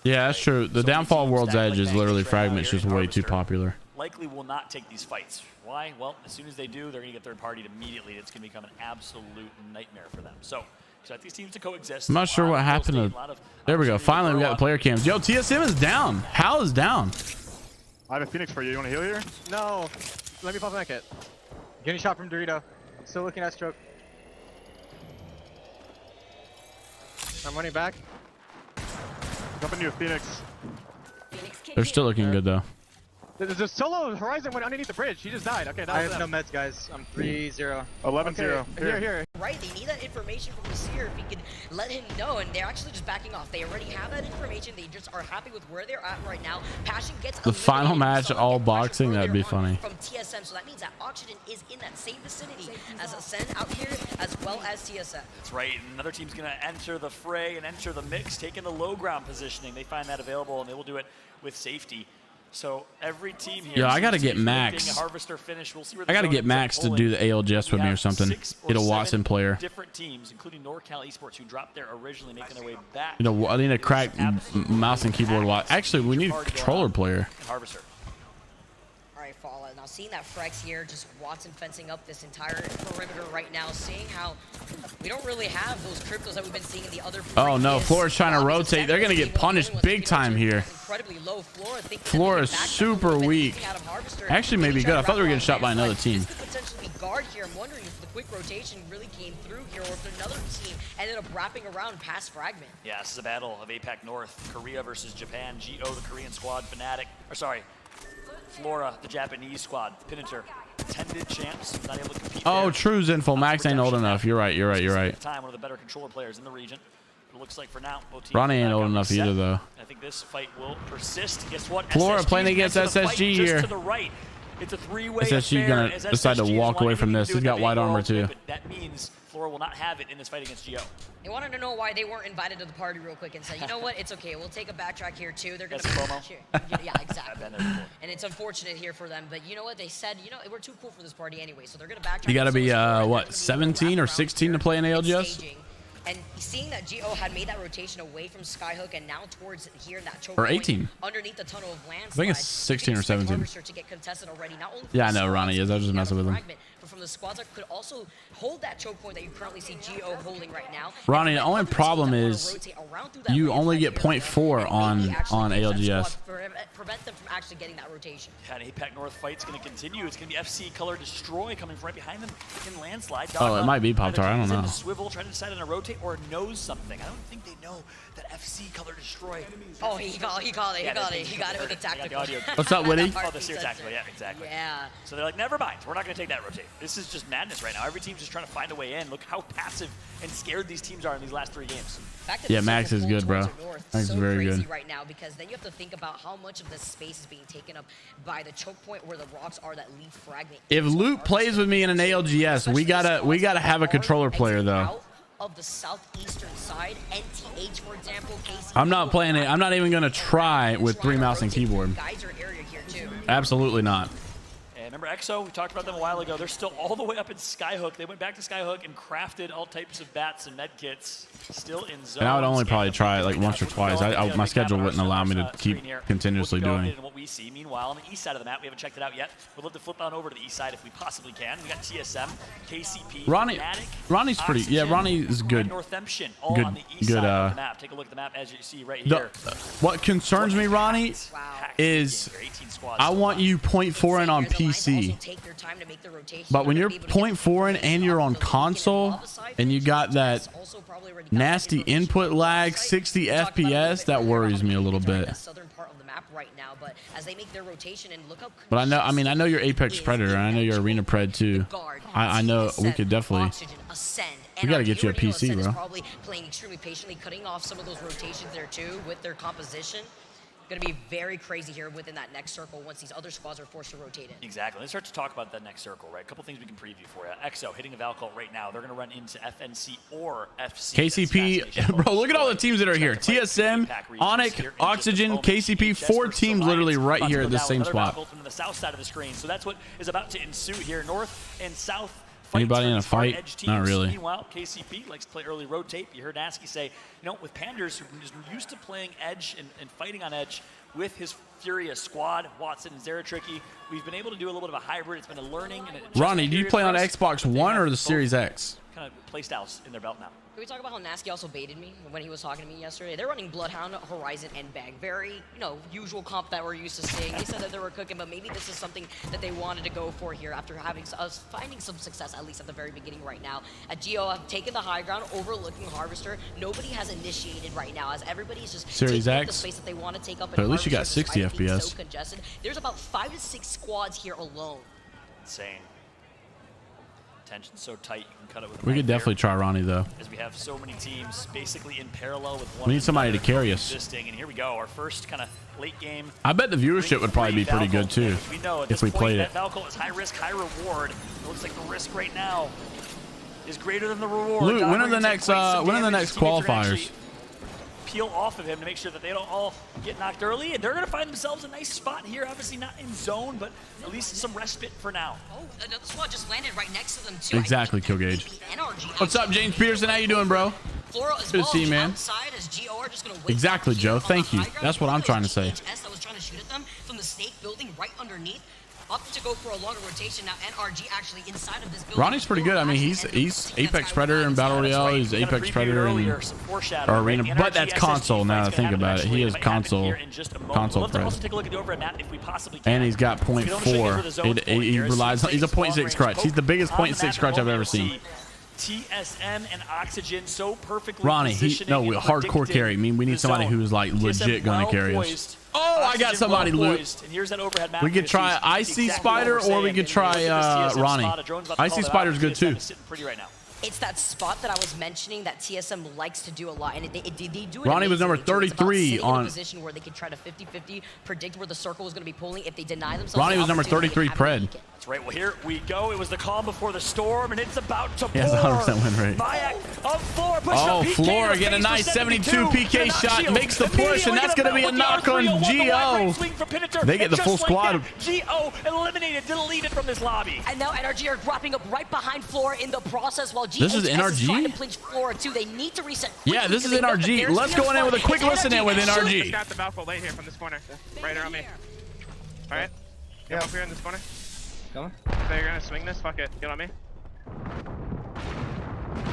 Yeah, that's true. The downfall of World's Edge is literally Fragment's just way too popular. Likely will not take these fights. Why? Well, as soon as they do, they're going to get third-partied immediately. It's going to become an absolute nightmare for them. So, expect these teams to coexist. I'm not sure what happened to... There we go. Finally, we got the player cams. Yo, TSM is down. Hal is down. I have a Phoenix for you. You want to heal here? No. Let me pop my kit. Getting shot from Dorito. Still looking at stroke. I'm running back. Jumping to a Phoenix. They're still looking good, though. There's a solo Horizon went underneath the bridge. He just died. Okay, I have no meds, guys. I'm 3-0. 11-0. Okay. Here. Right, they need that information from the Seer if he could let him know, and they're actually just backing off. They already have that information. They just are happy with where they're at right now. Passion gets the final match, all boxing. That'd be funny. From TSM, so that means that Oxygen is in that same vicinity as Ascend out here, as well as TSM. That's right. Another team's going to enter the fray and enter the mix, taking the low ground positioning. They find that available, and they will do it with safety. So every team here. Yeah, I gotta get Max. We'll I gotta get Max to do the ALGS with me or something. Get a Watson player. Different teams, including NorCal Esports, who dropped there originally, making their way back. You know, I need a crack mouse and keyboard watch. Actually, we need a controller player. Harvester. All right, Fallout. Now seeing that Frex here, just Watson fencing up this entire perimeter right now, seeing how we don't really have those cryptos that we've been seeing in the other. Oh no, Flora's trying to rotate. They're gonna get punished big time here. Low. Flora is super weak. Actually, maybe good. I thought they were getting shot by another team. This could potentially be guard here. I'm wondering if the quick rotation really came through here, or if another team ended up wrapping around past Fragment. Yeah, this is a battle of APAC North, Korea versus Japan. GO, the Korean squad, Flora, the Japanese squad. Pinnator, attended champs, not able to compete. Oh, true Zinful. Max ain't old enough. You're right. Time, one of the better controller players in the region. It looks like for now, Ronnie ain't old enough either, though. I think this fight will persist. Guess what? Flora playing against SSG here. To the right. It's a three-way SSG gonna decide to walk away from this. He's got white armor too. That means Flora will not have it in this fight against Geo. They wanted to know why they weren't invited to the party real quick and said, you know what, it's okay. We'll take a backtrack here too. They're gonna yeah, exactly. And it's unfortunate here for them, but you know what? They said, you know, we're too cool for this party anyway, so they're gonna backtrack. You gotta be what, 17 or 16 to play in ALGS? And seeing that Geo had made that rotation away from Skyhook and now towards here in that choke or 18 underneath the tunnel of landslide. I think it's 16 or 17. To get contested already, not only yeah, I know Ronnie is. I was just messing with him. But from the squads that could also hold that choke point that you currently see Geo holding right now. Ronnie, the only problem is you only get 0.4 on ALGS. Prevent them from actually getting that rotation. Yeah, an APAC North fight's going to continue. It's going to be FC Color Destroy coming from right behind them in landslide. Oh, it might be Pop-Tart. I don't know. Swivel trying to decide on a rotate or knows something. I don't think they know that FC Color Destroy. Oh, he got it with a tactical. What's up, Witty? Oh, the Seer tactical. Yeah, exactly. Yeah. So they're like, never mind. We're not going to take that rotate. This is just madness right now. Every team's just trying to find a way in. Look how passive and scared these teams are in these last 3 games. Yeah, Max is good, bro. Max is very good right now, because then you have to think about how much of this space is being taken up by the choke point where the rocks are that leave Fragment. If Luke plays with me in an ALGS, we gotta have a controller player though. Of the southeastern side, NTH for example. I'm not playing it. I'm not even gonna try with 3 mouse and keyboard. Absolutely not. And remember, EXO, we talked about them a while ago. They're still all the way up in Skyhook. They went back to Skyhook and crafted all types of bats and med kits. Still in zone. And I would only probably try it like once or twice. My schedule wouldn't allow me to keep continuously doing. What we see. Meanwhile, on the east side of the map, we haven't checked it out yet. We'd love to flip on over to the east side if we possibly can. We got TSM, KCP, Ronnie's pretty. Yeah, Ronnie is good. Northampton, all on the east side of the map. Take a look at the map as you see right here. What concerns me, Ronnie, is I want you 0.4 in on PC. But when you're 0.4 in and you're on console and you got that nasty input lag, 60 FPS, that worries me a little bit. But I know, I mean, I know you're Apex Predator, and I know you're Arena Pred too. I know we could definitely. We got to get you a PC, bro. Probably playing extremely patiently, cutting off some of those rotations there too with their composition. Going to be very crazy here within that next circle once these other squads are forced to rotate in. Exactly. Let's start to talk about that next circle, right? A couple things we can preview for you. EXO hitting a Valkyrie right now. They're going to run into FNC or FC. KCP, bro, look at all the teams that are here. TSM, Onyx, Oxygen, KCP, 4 teams literally right here at the same spot. From the south side of the screen. So that's what is about to ensue here. North and south. Anybody in a fight? Not really. Meanwhile, KCP likes to play early rotate. You heard Nasky say, you know, with Panders, who is used to playing edge and fighting on edge with his Furious squad, Watson and Zeratricky, we've been able to do a little bit of a hybrid. It's been a learning. Ronnie, do you play on Xbox One or the Series X? Kind of play styles in their belt now. Can we talk about how Nasky also baited me when he was talking to me yesterday? They're running Bloodhound, Horizon, and Bang. Very, usual comp that we're used to seeing. They said that they were cooking, but maybe this is something that they wanted to go for here after having finding some success, at least at the very beginning right now. At Geo have taken the high ground, overlooking Harvester. Nobody has initiated right now, as everybody's just Series taking X. the space that they want to take up. But at least you got 60 FPS. So congested. There's about 5 to 6 squads here alone. Insane. Tension's so tight, you can cut it with a We could definitely try Ronnie though. As we have so many teams basically in parallel with one. We need somebody to carry us. And here we go, our first kind of late game. I bet the viewership would probably be pretty good too if we played it. Valkyrie is high risk, high reward. It looks like the risk right now is greater than the reward. Luke, when are the next qualifiers? Peel off of him to make sure that they don't all get knocked early, and they're going to find themselves a nice spot here. Obviously not in zone, but at least some respite for now. Oh, another squad just landed right next to them too. Exactly, Killgage. What's up, James Peterson? How you doing, bro? Good to see you, man. Exactly, Joe. Thank you. That's what I'm trying to say. That was trying to shoot at them from the snake building right underneath. Opted to go for a longer rotation. Now NRG actually inside of this building. Ronnie's pretty good. I mean, he's Apex Predator in Battle Royale. He's Apex Predator in Arena. But that's console now that I think about it. He is console Pred. And he's got 0.4. He relies on, he's a 0.6 crutch. He's the biggest 0.6 crutch I've ever seen. TSM and Oxygen so perfectly Ronnie, hardcore carry. I mean, we need somebody who's like legit gonna carry us. Oh, I got somebody, Luke. We could try Icy Spider or we could try Ronnie. Icy Spider's good too. It's that spot that I was mentioning that TSM likes to do a lot, and they do it. Ronnie was number 33 on a position where they could try to 50-50 predict where the circle was going to be pulling. If they deny themselves, Ronnie was number 33 Pred. That's right. Well, here we go. It was the calm before the storm, and it's about to pour. He has 100% win rate. Oh, Floor getting a nice 72 PK shot, makes the push, and that's going to be a knock on Geo. They get the full squad. Geo eliminated, deleted from this lobby. And now NRG are dropping up right behind Floor in the process while this is NRG? They need to reset. Yeah, this is NRG. Let's go in with a quick listen in with NRG. Got the Valkyrie late here from this corner. Right around me. Alright. Get up here in this corner. Going? So you're gonna swing this? Fuck it. Get on me.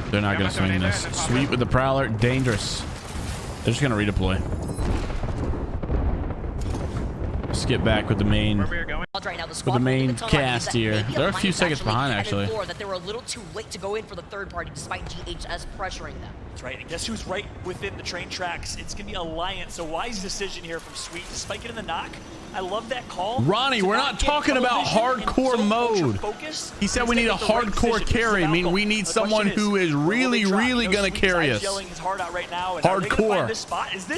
They're not gonna swing this. Sweep with the Prowler. Dangerous. They're just gonna redeploy. Let's get back with the main cast here. They're a few seconds behind, actually. That they were a little too late to go in for the third party despite GHS pressuring them. That's right. And guess who's right within the train tracks? It's going to be Alliance. A wise decision here from Sweet. Despite getting the knock, I love that call. Ronnie, we're not talking about hardcore mode. He said we need a hardcore carry. I mean, we need someone who is really, really going to carry us. Hardcore. Does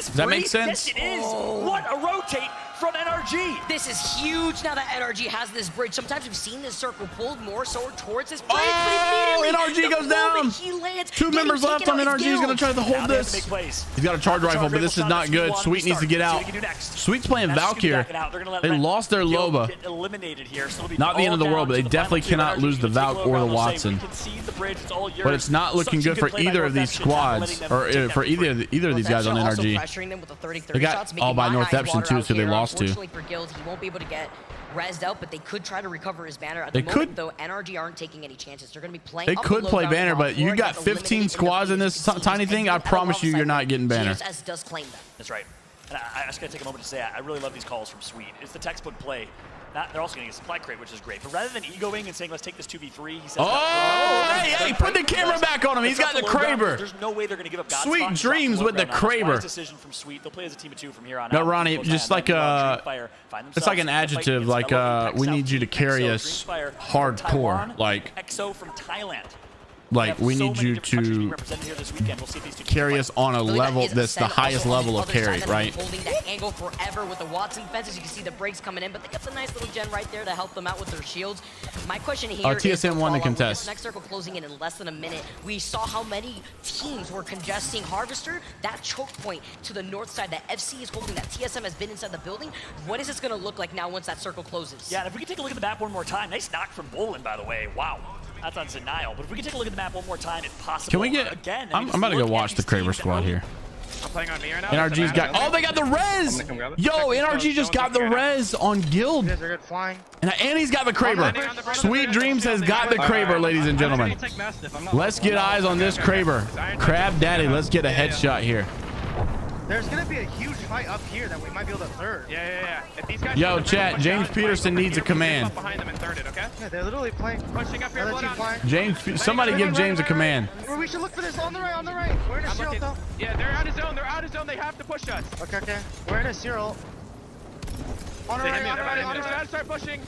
that make sense? Yes, it is. What a rotate from NRG. This is huge now that NRG has this bridge. Sometimes we've seen this circle pulled more so towards this bridge, but immediately NRG goes down. Two members left on NRG. He's going to try to hold this. He's got a charge rifle, but this is not good. Sweet needs to get out. Sweet's playing Valk here. They lost their Loba. Not the end of the world, but they definitely cannot lose the Valk or the Watson. But it's not looking good for either of these squads, or for either of these guys on NRG. They got all by Northeption too, so they lost to. For Guild, he won't be able to get rezzed out, but they could try to recover his banner. At the moment, though, NRG aren't taking any chances. They're going to be playing. They could play banner, but you got 15 squads in this tiny thing. I promise you, you're not getting banner. GSS does claim them. That's right. And I just got to take a moment to say I really love these calls from Sweet. It's the textbook play. They're also getting a supply crate, which is great. But rather than egoing and saying, let's take this 2v3, he says, hey, put the camera back on him. He's got the Kraber. There's no way they're going to give up God's Sweet dreams with the Kraber. Decision from Sweet. They'll play as a team of 2 from here on out. No, Ronnie, just like it's like an adjective, like we need you to carry us hardcore, like EXO from Thailand. Like we need you to carry us on a level that's the highest level of carry, right? Holding that angle forever with the Watson fences. You can see the breaks coming in, but they got the nice little gen right there to help them out with their shields. My question here is TSM won the contest. Next circle closing in less than a minute. We saw how many teams were congesting Harvester. That choke point to the north side that FC is holding, that TSM has been inside the building. What is this going to look like now once that circle closes? Yeah, and if we can take a look at the map one more time. Nice knock from Bolin, by the way. Wow. That's on denial, but if we can take a look at the map one more time, if possible. Can we get? Again, I'm about to go watch the Kraber squad here. I'm playing on me right now. NRG's got. Oh, they got the res. Yo, NRG just got the res on Guild. You guys are good flying. And he's got the Kraber. Sweet Dreams has got the Kraber, ladies and gentlemen. Let's get eyes on this Kraber. Crab Daddy, let's get a headshot here. There's gonna be a huge fight up here that we might be able to third. Yeah. If these guys yo, chat. James Peterson needs a command. Behind them and thirded, okay? Yeah, they're literally playing. Pushing up here, James, somebody give James a command. We should look for this on the right, on the right. We're in a zero though. Yeah, they're out of zone. They're out of zone. They have to push us. Okay. We're in a zero. On the right, on the right, on the right. Start pushing.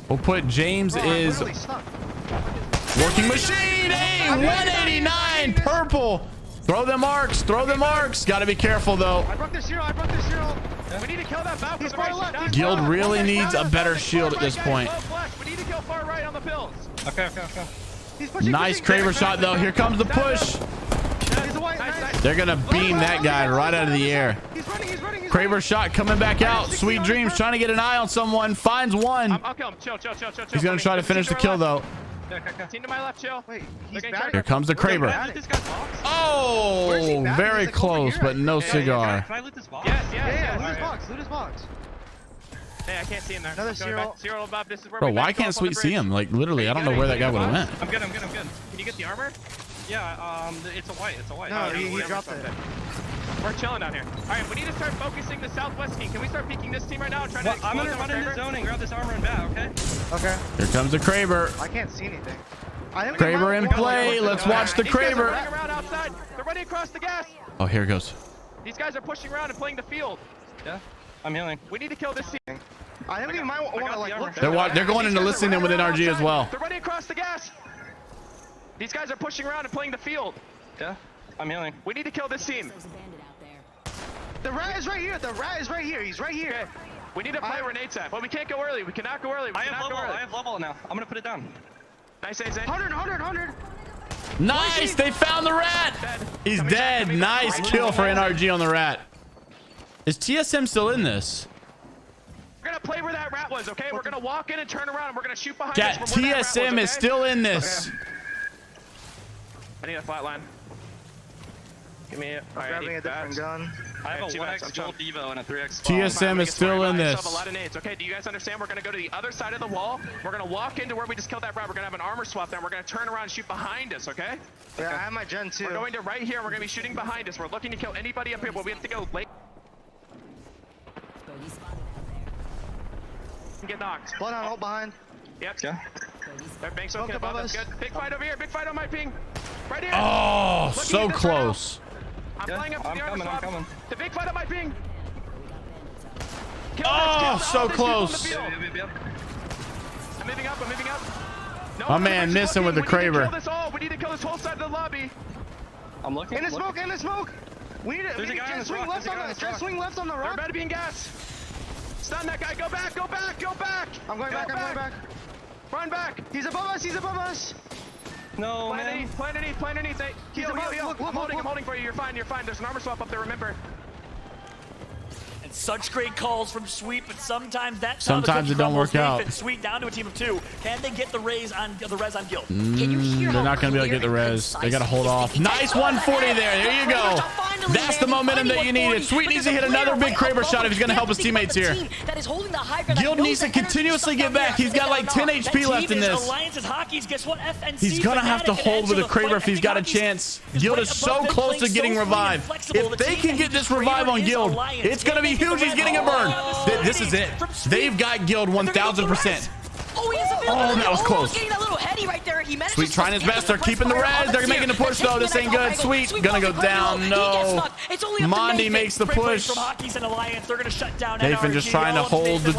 We'll put James is working machine. Hey, 189 purple. Throw them arcs. Throw them arcs. Got to be careful though. I broke this zero. We need to kill that Valk. He's far left. Guild really needs a better shield at this point. We need to kill far right on the pills. Okay. Nice Kraber shot though. Here comes the push. They're gonna beam that guy right out of the air. Kraber shot coming back out. Sweet Dreams trying to get an eye on someone. Finds one. I'll kill him. Chill. He's gonna try to finish the kill though. Team to my left, chill. Wait, here comes the Kraber. Oh, very close, but no cigar. Can I loot this box? Yeah. Loot his box. Hey, I can't see him there. Another zero above. This is where bro, why can't Sweet see him? Like literally, I don't know where that guy would have went. I'm good. Can you get the armor? Yeah, it's a white. No, he dropped it. We're chilling down here. All right, we need to start focusing the southwest team. Can we start peeking this team right now? I'm gonna run into zoning, grab this armor and bat, okay? Here comes the Kraber. I can't see anything. Kraber in play. Let's watch the Kraber. They're running around outside. They're running across the gas. Oh, here it goes. These guys are pushing around and playing the field. Yeah, I'm healing. We need to kill this team. I think we might want to like look. They're going into listening with NRG as well. They're running across the gas. These guys are pushing around and playing the field. Yeah, I'm healing. We need to kill this team. The rat is right here. He's right here. Okay. We need to play where Nate's at, but we can't go early. We cannot go early. I have level now. I'm gonna put it down. Nice, Ace. 100. Nice, they found the rat. He's dead. Nice kill for NRG on the rat. Is TSM still in this? We're gonna play where that rat was, okay? We're gonna walk in and turn around, and we're gonna shoot behind us. TSM is still in this. Okay. I need a flatline. Give me it. I'm grabbing a different gun. I have a 1x gold Devo and a 3x. TSM is still in this. A lot of nades. Okay, do you guys understand? We're gonna go to the other side of the wall. We're gonna walk into where we just killed that rat. We're gonna have an armor swap there. We're gonna turn around and shoot behind us, okay? Yeah, I have my gen too. We're going to right here. We're gonna be shooting behind us. We're looking to kill anybody up here, but we have to go late. Get knocked. Blood on ult behind. Yep. Yeah. Banks okay above us. Good. Big fight over here. Big fight on my ping. Right here. Oh, so close. I'm flying up to the armor swap. I'm coming. The big fight on my ping. Oh, so close. I'm moving up. No, my man missing with the Kraber. We need to kill this whole side of the lobby. I'm looking. In the smoke. We need to swing left on the rock. They're about to be in gas. Stun that guy. Go back. Go back. Go back. I'm going back. I'm going back. Run back. He's above us. He's above us. No, Plant man. underneath. Plant underneath. Plant underneath. Hey, heal. I'm holding for you. You're fine. You're fine. There's an armor swap up there. Remember. And such great calls from Sweet, but sometimes it don't work out. Sweet down to a team of 2. Can they get the res on Guild? They're not going to be able to get the res. They got to hold off. Nice 140 there. There you go. That's the momentum that you needed. Sweet needs to hit another big Kraber shot if he's going to help his teammates here. Guild needs to continuously get back. He's got like 10 HP left in this. He's going to have to hold with a Kraber if he's got a chance. Guild is so close to getting revived. If they can get this revive on Guild, it's going to be huge. He's getting a burn. This is it. They've got Guild 1000%. Oh, that was close. Sweet trying his best. They're keeping the res. They're making the push though. This ain't good. Sweet gonna go down. No. Mondi makes the push. Nathan just trying to hold the.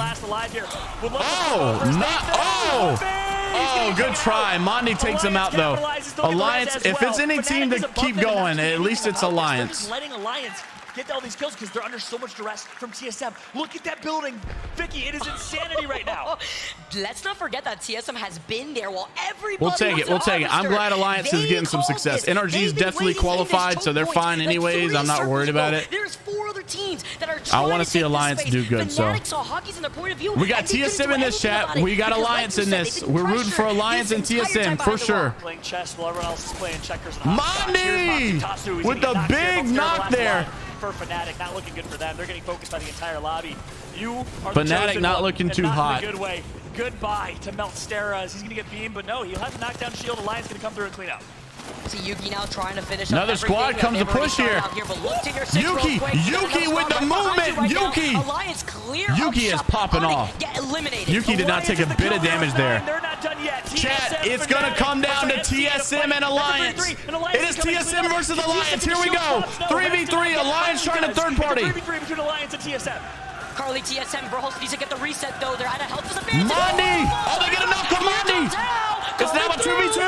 Oh, good try. Mondi takes him out though. Alliance. If it's any team to keep going, at least it's Alliance. Get all these kills because they're under so much duress from TSM. Look at that building. Vicky, it is insanity right now. Let's not forget that TSM has been there while everybody We'll take it. I'm glad Alliance is getting some success. NRG is definitely qualified, so they're fine anyways. I'm not worried about it. There's 4 other teams that are I want to see Alliance do good, so. We got TSM in this chat. We got Alliance in this. We're rooting for Alliance and TSM for sure. Playing chess while everyone else is playing checkers. Mondi with the big knock there. For Fnatic, not looking good for them. They're getting focused by the entire lobby. You are Fnatic not looking too hot. In a good way. Goodbye to Meltstera as he's going to get beamed, but no, he'll have to knock down shield. Alliance going to come through and clean up. See Yuki now trying to finish another squad comes to push here. Yuki with the movement. Yuki is popping off. Yuki did not take a bit of damage there. Chat, it's going to come down to TSM and Alliance. It is TSM versus Alliance. Here we go. 3v3. Alliance trying to third party. 3v3 between Alliance and TSM. Carly, TSM, Brawls needs to get the reset though. They're out of health. Mondi! Oh, they get enough for Mondi! It's now a 2v2.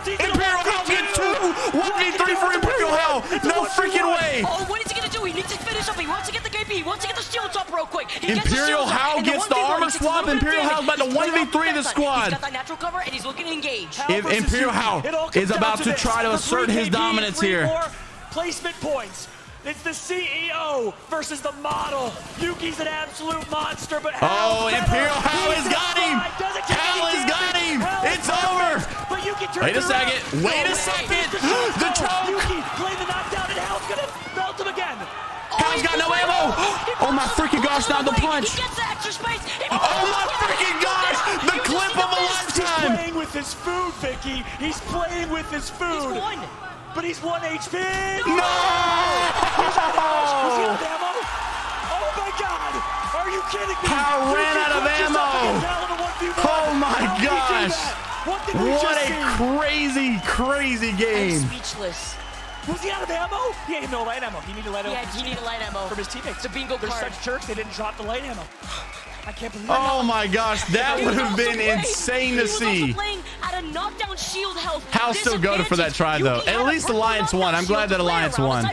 Imperial Hell gets 2. 1v3 for Imperial Hell. No freaking way. Oh, what is he going to do? He needs to finish up. He wants to get the KP. He wants to get the shields up real quick. Imperial Hell gets the armor swap. Imperial Hell's about to 1v3 the squad. He's got that natural cover and he's looking to engage. If Imperial Hell is about to try to assert his dominance here. Placement points. It's the CEO versus the model. Yuki's an absolute monster, but Imperial Hell has got him. Hell has got him. It's over. But Yuki Wait a second. The choke. Yuki playing the knockdown, and Hell's gonna melt him again. Hell's got no ammo. Oh my freaking gosh! Now the punch. Oh my freaking gosh! The clip of a lifetime. He's playing with his food, Vicky. He's playing with his food. He's won. But he's 1 HP. No! Was he out of ammo? Oh my God! Are you kidding me? Power ran out of ammo. Oh my gosh! What a crazy game! I'm speechless. Was he out of ammo? He had no light ammo. He needed light ammo. Yeah, he needed light ammo from his teammates. The bingo They're card. such jerks. They didn't drop the light ammo. I can't believe Oh my gosh, that would have been insane to see. Hell still go for that try though. At least Alliance won. I'm glad that Alliance won.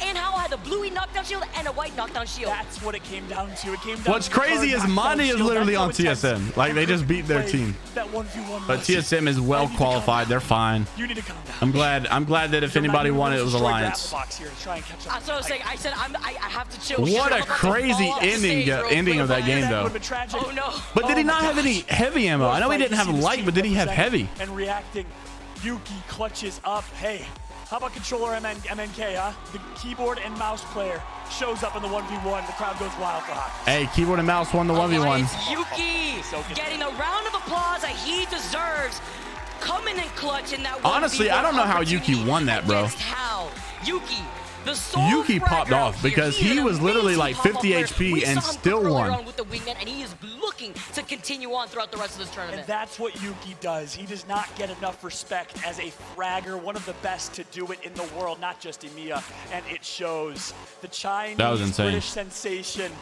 And Howell had the bluey knockdown shield and a white knockdown shield. That's what it came down to. It came down What's crazy is Mondi is literally on TSM. Like they just beat their team. That 1v1 but TSM is well qualified. They're fine. You need to calm down. I'm glad that if anybody won it was Alliance. That's what I was saying. I said I have to chill. What a crazy ending of that game though. Oh no. But did he not have any heavy ammo? I know he didn't have light, but did he have heavy? And reacting, Yuki clutches up. Hey, how about controller MNK, huh? The keyboard and mouse player shows up in the 1v1. The crowd goes wild for hockey. Hey, keyboard and mouse won the 1v1. Yuki getting a round of applause that he deserves. Coming in clutch in that 1v1. Honestly, I don't know how Yuki won that, bro. Yuki popped off because he was literally like 50 HP and still won. With the wingman, and he is looking to continue on throughout the rest of this tournament. And that's what Yuki does. He does not get enough respect as a fragger, one of the best to do it in the world, not just EMEA, and it shows. The Chinese British sensation.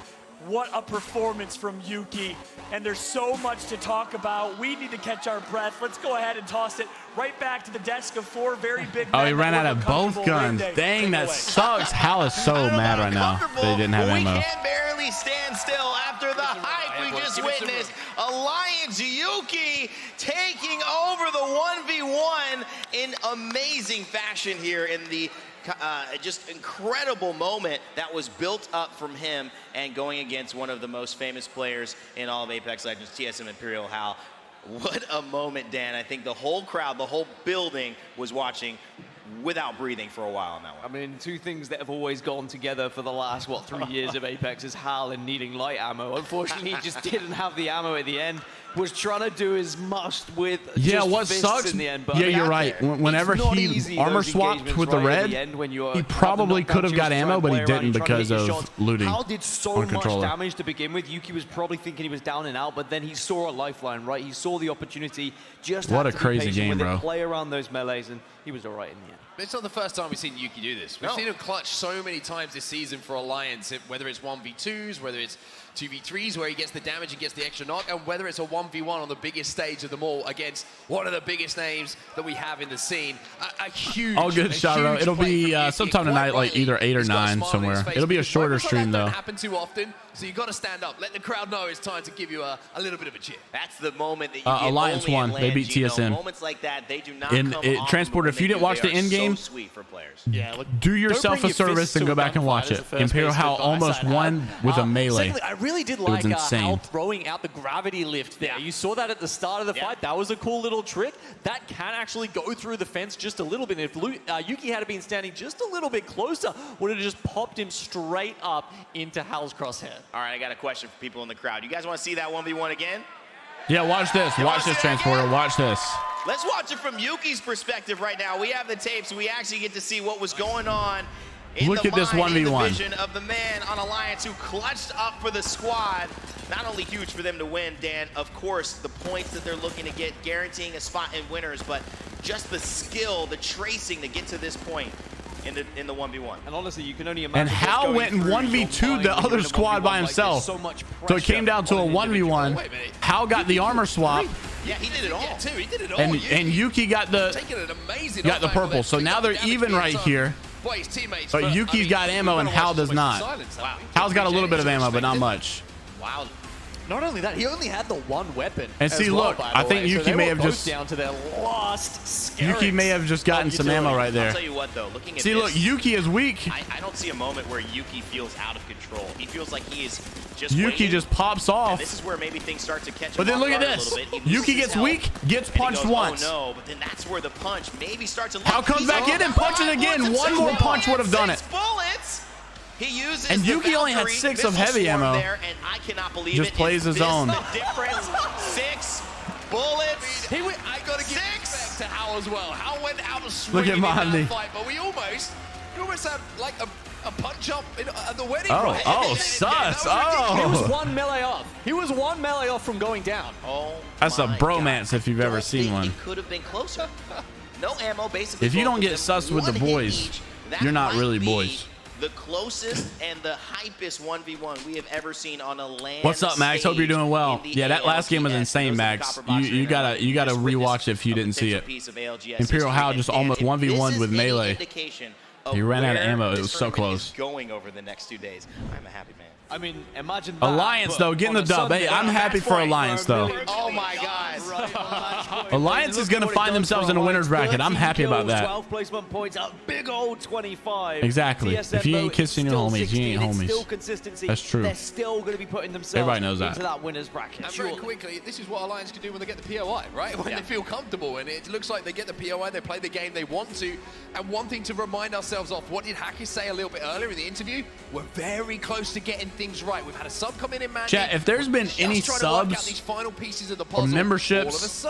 What a performance from Yuki. And there's so much to talk about. We need to catch our breath. Let's go ahead and toss it right back to the desk of 4 very big Oh, men he ran that out were of both comfortable guns. ring day Dang, that takeaway. sucks. Hal is so mad right now that he didn't have ammo. We can barely stand still after the hype we just witnessed. Alliance Yuki taking over the 1v1 in amazing fashion here in the just incredible moment that was built up from him and going against one of the most famous players in all of Apex Legends, TSM Imperial Hal. What a moment, Dan. I think the whole crowd, the whole building was watching without breathing for a while on that one. I mean, two things that have always gone together for the last, 3 years of Apex is Hal and needing light ammo. Unfortunately, he just didn't have the ammo at the end. Was trying to do his must with what sucks? in the end. But Yeah, you're right. Whenever he armor swapped with the red, he probably could have got ammo, but he didn't because of looting. Hal did so much damage to begin with. Yuki was probably thinking he was down and out, but then he saw a lifeline, right? He saw the opportunity. Just what a crazy game, bro. Play around those melees, and he was all right in the end. It's not the first time we've seen Yuki do this. We've seen him clutch so many times this season for Alliance, whether it's 1v2s, whether it's 2v3s, where he gets the damage and gets the extra knock, and whether it's a 1v1 on the biggest stage of them all against one of the biggest names that we have in the scene. A huge, all good, Sharo. It'll be sometime tonight, like either 8 or 9 somewhere. It'll be a shorter stream, though. That doesn't happen too often, so you got to stand up. Let the crowd know it's time to give you a little bit of a cheer. That's the moment that you get Alliance only won. They beat TSM. Moments like that, they do not come often. Transporter, if you didn't watch the end game, so sweet for players. Yeah, look, do yourself a service and go back and watch it. Imperial Hal almost won with a melee. Secondly, I really did like Hal throwing out the gravity lift there. You saw that at the start of the fight. That was a cool little trick. That can actually go through the fence just a little bit. If Yuki had been standing just a little bit closer, would have just popped him straight up into Hal's crosshair. All right, I got a question for people in the crowd. You guys want to see that 1v1 again? Yeah, watch this. Watch this, Transporter. Watch this. Let's watch it from Yuki's perspective right now. We have the tapes. We actually get to see what was going on in Look at this 1v1. the vision of the man on Alliance who clutched up for the squad. Not only huge for them to win, Dan, of course, the points that they're looking to get, guaranteeing a spot in winners, but just the skill, the tracing to get to this point in the 1v1. And honestly, you can only imagine. And Hal went in 1v2 the other squad by himself. So it came down to a 1v1. Hal got the armor swap. Yeah, he did it all. Too. He did it all. And Yuki got the purple. So now they're even right here. But Yuki's got ammo and Hal does not. Wow. Hal's got a little bit of ammo, but not much. Wow. Not only that, he only had the one weapon. And see, look, I think Yuki may have just down to their last. Yuki may have just gotten some ammo right there. I'll tell you what, though, looking at see, this, look, Yuki is weak. I don't see a moment where Yuki feels out of control. He feels like he is just Yuki waiting. just pops off. And this is where maybe things start to catch him. But then look at this. Yuki gets weak, gets punched once. Oh no! But then that's where the punch maybe starts to. Hal comes back in and punches again. One more punch would have done it. Bullets. He uses and Yuki only had 6 of heavy ammo. There, and I cannot believe just plays his own. The difference. 6 bullets. I gotta give respect to Hal as well. Hal went out of swinging in that fight, but we almost had like a punch up at the wedding. Oh, sus. He was 1 melee off. He was 1 melee off from going down. Oh, that's a bromance if you've ever seen one. It could have been closer. No ammo, basically. If you don't get sus with the boys, you're not really boys. The closest and the hypest 1v1 we have ever seen on a land. What's up, Max? Hope you're doing well. Yeah, that last game was insane, Max. You gotta rewatch it if you didn't see it. Imperial Hal just almost 1v1 with melee. He ran out of ammo. It was so close. Going over the next 2 days. I'm a happy man. I mean, imagine that, Alliance, though, getting the dub. Hey, I'm happy for Alliance, though. Oh, my God. Alliance is going to find themselves in a winner's bracket. I'm happy about that. 12 placement points, a big old 25. Exactly. If you ain't kissing your homies, you ain't homies. That's true. They're still going to be putting themselves Everybody knows into that winner's bracket. And very quickly, this is what Alliance can do when they get the POI, right? When they feel comfortable. And it looks like they get the POI, they play the game they want to. And one thing to remind ourselves of, what did Hackers say a little bit earlier in the interview? We're very close to getting things right. We've had a sub come in Mandy. Chat, if there's been any subs or memberships,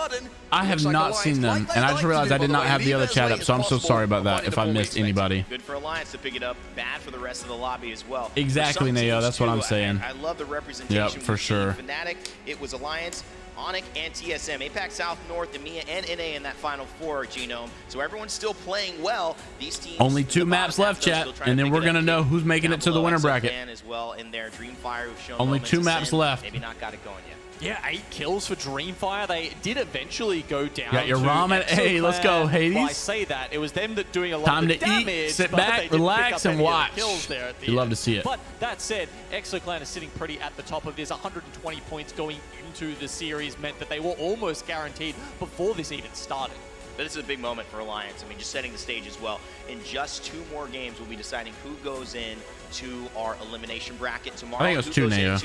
I have not seen them, and I just realized I did not have the other chat up, so I'm so sorry about that if I missed anybody. Good for Alliance to pick it up, bad for the rest of the lobby as well. Exactly, Neo, that's what I'm saying. I love the representation. Yep, for sure. Fnatic, it was Alliance, Onyx, and TSM. APAC South, North, EMEA, and NA in that final 4 Genome. So everyone's still playing well. These teams. Only 2 maps left, chat, and then we're gonna know who's making it to the winner bracket. As well in their Dreamfire, who've shown only 2 maps left. Maybe not got it going yet. Yeah, 8 kills for Dreamfire. They did eventually go down. Got your ramen. Hey, let's go, Hades. Well, I say that. It was them that doing a lot Time of the to damage. eat, sit back, relax, and watch. You love to see it. But that said, ExoClan is sitting pretty at the top of this. 120 points going into the series meant that they were almost guaranteed before this even started. But this is a big moment for Alliance. I mean, just setting the stage as well. In just 2 more games, we'll be deciding who goes in to our elimination bracket tomorrow. I think it was 2 Neo.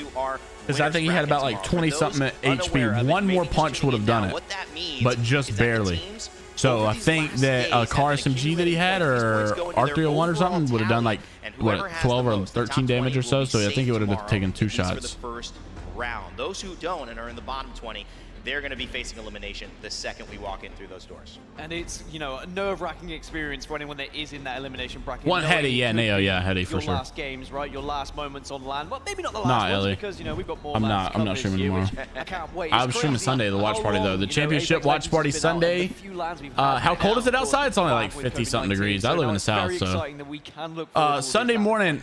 Because I think he had about like 20-something HP. One more punch would have done it, but just barely. So I think that a car SMG that he had, or R301 or something, would have done like, what, 12 or 13 damage or so. So I think he would have taken 2 shots. For the first round. Those who don't and are in the bottom 20, they're going to be facing elimination the second we walk in through those doors. And it's, you know, a nerve-wracking experience for anyone that is in that elimination bracket. One heady, yeah, Neo, yeah, heady for sure. Your last games, right? Your last moments on land. Well, maybe not the last ones, because, you know, we've got more. I'm not streaming tomorrow. I can't wait. I was streaming Sunday, the watch party though. The championship watch party Sunday. How cold is it outside? It's only like 50-something degrees. I live in the south, so. Sunday morning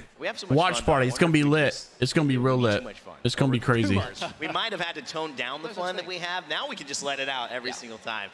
watch party. It's gonna be lit. It's gonna be real lit. It's gonna be crazy. We might have had to tone down the fun that we have. Now we can just let it out every single time.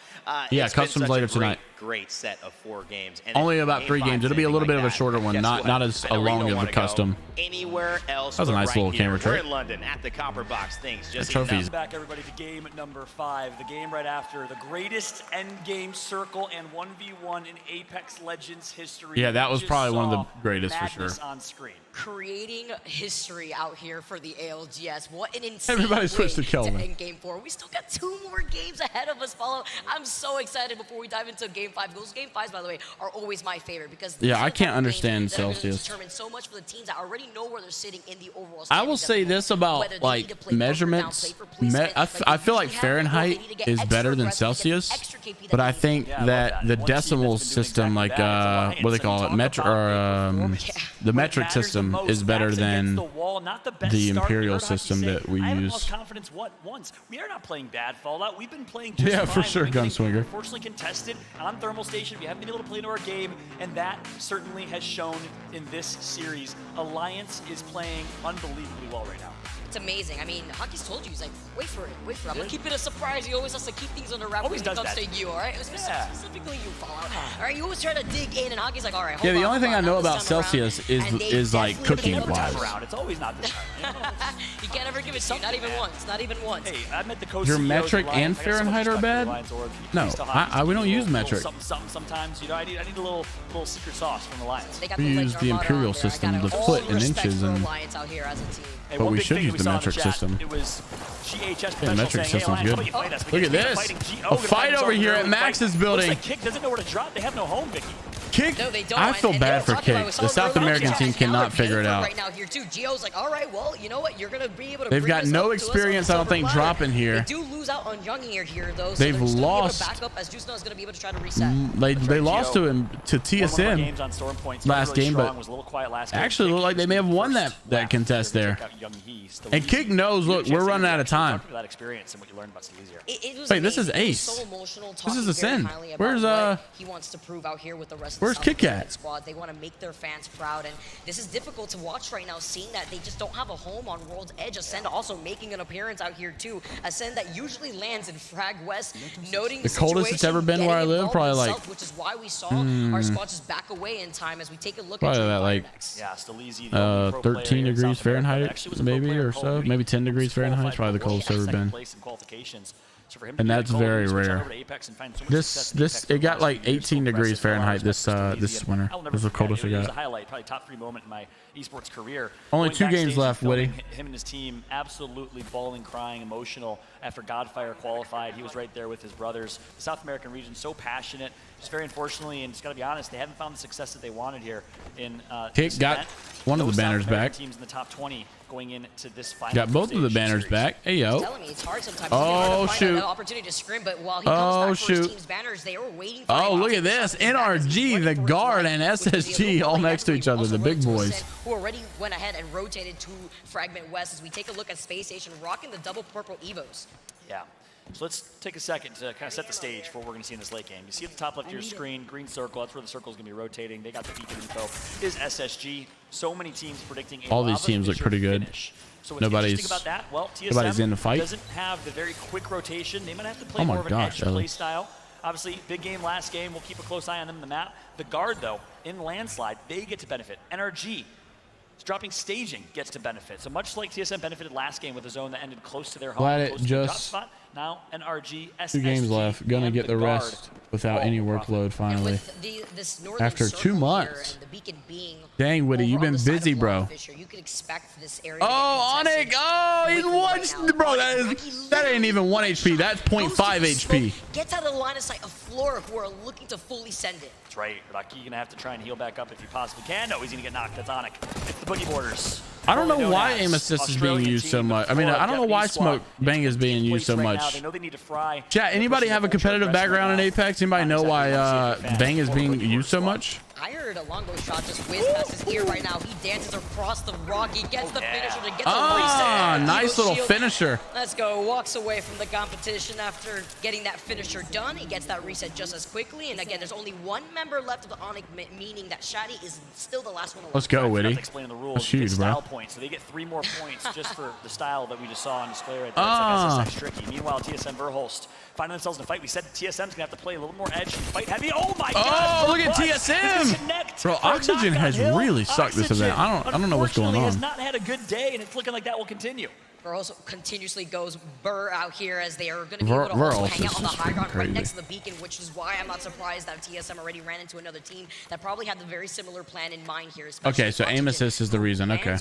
Yeah, customs later tonight. Great set of 4 games. And only about 3 games. It'll be a little bit of a shorter one, not as long as the custom. Anywhere else. That was a nice little camera trick. We're in London at the Copper Box. Things just trophies. Back everybody to game number 5, the game right after the greatest end game circle and 1v1 in Apex Legends history. Yeah, that was probably one of the greatest for sure. On screen. Creating history out here for the ALGS. What an insane Everybody switched to Kelvin. end game 4. We still got 2 more games ahead of us, Follow. I'm so excited before we dive into game 5. Those game 5s, by the way, are always my favorite because I can't understand Celsius. Determine so much for the teams that already know where they're sitting in the overall. I will say this about like measurements. I feel like Fahrenheit is better than Celsius, but I think that the decimal system, like what do they call it, the metric system, is better than the imperial system that we use. I have lost confidence once. We are not playing bad Fallout. We've been playing just fine. For sure, Gunswinger. Unfortunately contested on Thermal Station. We haven't been able to play into our game, and that certainly has shown in this series. Alliance is playing unbelievably well right now. It's amazing. I mean, Hockey's told you, he's like, wait for it. I'm gonna keep it a surprise. He always has to keep things under wraps when it comes to you, all right? Specifically you, Fallout. All right, you always try to dig in, and Hockey's like, all right, hold on. The only thing I know about Celsius is like cooking wise. It's always not this time. You can't ever give it to you, not even once. Not even once. Hey, I met the coach. Your metric and Fahrenheit are bad? No, we don't use metric. Sometimes, you know, I need a little secret sauce from Alliance. We use the imperial system, the foot in inches, and but we should use the metric system. It was GHS the metric system's good. Look at this. A fight over here at Max's building. Kick doesn't know where to drop. They have no home, Vicky. Kick? No, they don't. I feel bad for Kick. The South American team cannot figure it out. Right now here too. Gio's like, all right, well, you know what? You're gonna be able to. They've got no experience, I don't think, dropping here. They do lose out on Young here though. So they've lost. Back up as Juiceno is gonna be able to try to reset. They lost to TSM last game, but actually looked like they may have won that contest there. And Kick knows. Look, we're running out of time. Wait, this is Ace. This is Ascend. Where's he wants to prove out here with the rest. Where's Kick at? Squad. They want to make their fans proud, and this is difficult to watch right now, seeing that they just don't have a home on World's Edge. Ascend also making an appearance out here too. Ascend that usually lands in Frag West, noting the coldest it's ever been where I live, probably like, which is why we saw our squad just back away in time as we take a look probably at that like 13 degrees Fahrenheit maybe or so, maybe 10 degrees Fahrenheit. It's probably the coldest it's ever been. And that's very rare. It got like 18 degrees Fahrenheit this winter. It was the coldest it got. Probably top 3 moment in my esports career. Only 2 games left, Woody. Him and his team absolutely bawling, crying, emotional after Godfire qualified. He was right there with his brothers. The South American region so passionate. Just very unfortunately, and just got to be honest, they haven't found the success that they wanted here in Kick got one of the banners back. Teams in the top 20 going into this final. Got both of the banners back. Hey yo. Oh shoot. Opportunity to scrim, but while he comes back for his team's banners, they were waiting for look at this. NRG, the guard, and SSG all next to each other, the big boys. Who already went ahead and rotated to Fragment West as we take a look at Space Station rocking the double purple Evos. Yeah. So let's take a second to kind of set the stage for what we're going to see in this late game. You see at the top left of your screen, green circle. That's where the circle is going to be rotating. They got the beacon info. Is SSG. So many teams predicting all these teams look pretty good. So what's interesting about that? Well, TSM in the fight. Doesn't have the very quick rotation. They might have to play more of an edge play style. Obviously, big game last game. We'll keep a close eye on them in the map. The guard, though, in landslide, they get to benefit. NRG. Dropping staging gets to benefit. So much like TSM benefited last game with a zone that ended close to their home, close to their top spot. Now NRG, SSG, 2 games left. Gonna get the rest without any workload finally. After 2 months. Dang, Woody, you've been busy, bro. Oh, Onyx! Oh, he's one, bro. That ain't even 1 HP. That's 0.5 HP. Gets out of the line of sight of Flora, who are looking to fully send it. That's right. Rocky, you're gonna have to try and heal back up if you possibly can. No, he's gonna get knocked. That's Onyx. It's the boogie borders. I don't know why aim assist is being used so much. I mean, I don't know why smoke bang is being used so much. They know they need to fry. Chat, anybody have a competitive background in Apex? Anybody know why bang is being used so much? I heard a longbow shot just whiz past his ear right now. He dances across the rock. He gets the finisher to get the reset. Nice little finisher. Let's go. Walks away from the competition after getting that finisher done. He gets that reset just as quickly. And again, there's only 1 member left of the Onyx, meaning that Shadi is still the last one. Let's go, Witty. That's huge, bro. Points. So they get 3 more points just for the style that we just saw on display right there. It's like SSX tricky. Meanwhile, TSM Verholst finding themselves in a fight. We said TSM's going to have to play a little more edge and fight heavy. Oh my god! Oh, look at TSM! Bro, Oxygen has really sucked this event. I don't know what's going on. Has not had a good day, and it's looking like that will continue. Burr also continuously goes Burr out here as they are going to be able to also hang out on the high ground right next to the beacon, which is why I'm not surprised that TSM already ran into another team that probably had the very similar plan in mind here. Okay, so aim assist is the reason. Okay,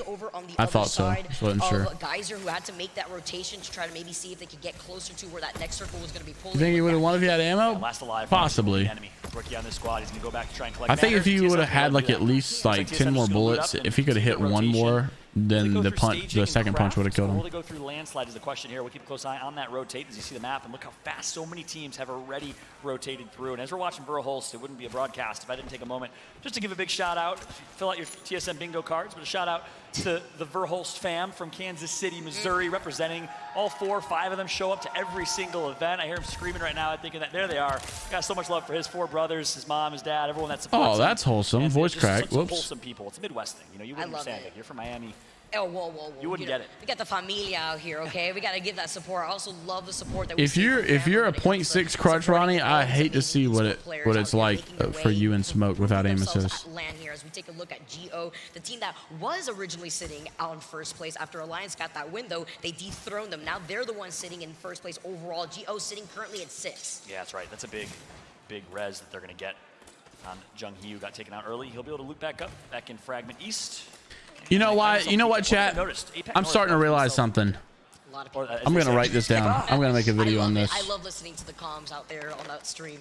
I thought so. Just wasn't sure. Geyser, who had to make that rotation to try to maybe see if they could get closer to where that next circle was going to be pulling. You think he would have won if he had ammo? Last alive. Possibly. Rookie on this squad. He's going to go back to try and collect. I think if he would have had like at least like 10 more bullets, if he could have hit 1 more, then the second punch would have killed him. Will they go through landslide is the question here. We'll keep a close ay on that rotate as you see the map, and look how fast so many teams have already rotated through. And as we're watching Verholst, it wouldn't be a broadcast if I didn't take a moment just to give a big shout out. Fill out your TSM bingo cards, but a shout out to the Verholst fam from Kansas City, Missouri, representing all 4 or 5 of them show up to every single event. I hear him screaming right now, thinking that there they are. Got so much love for his 4 brothers, his mom, his dad, everyone that supports him. Oh, that's wholesome. Voice crack. Whoops. Wholesome people. It's Midwesting. You know, you wouldn't understand it. You're from Miami. Oh, whoa. You wouldn't get it. We got the familia out here, okay? We got to give that support. I also love the support that we If you're a 0.6 crutch, Ronnie, I hate to see what it's like for you in smoke without aim assist. Here as we take a look at GO, the team that was originally sitting out in first place after Alliance got that win, though, they dethroned them. Now they're the ones sitting in first place overall. GO sitting currently at 6. Yeah, that's right. That's a big res that they're going to get on Jung Hee, who got taken out early. He'll be able to loop back up back in Fragment East. You know why? You know what, chat? I'm starting to realize something. I'm going to write this down. I'm going to make a video on this. I love listening to the comms out there on that stream.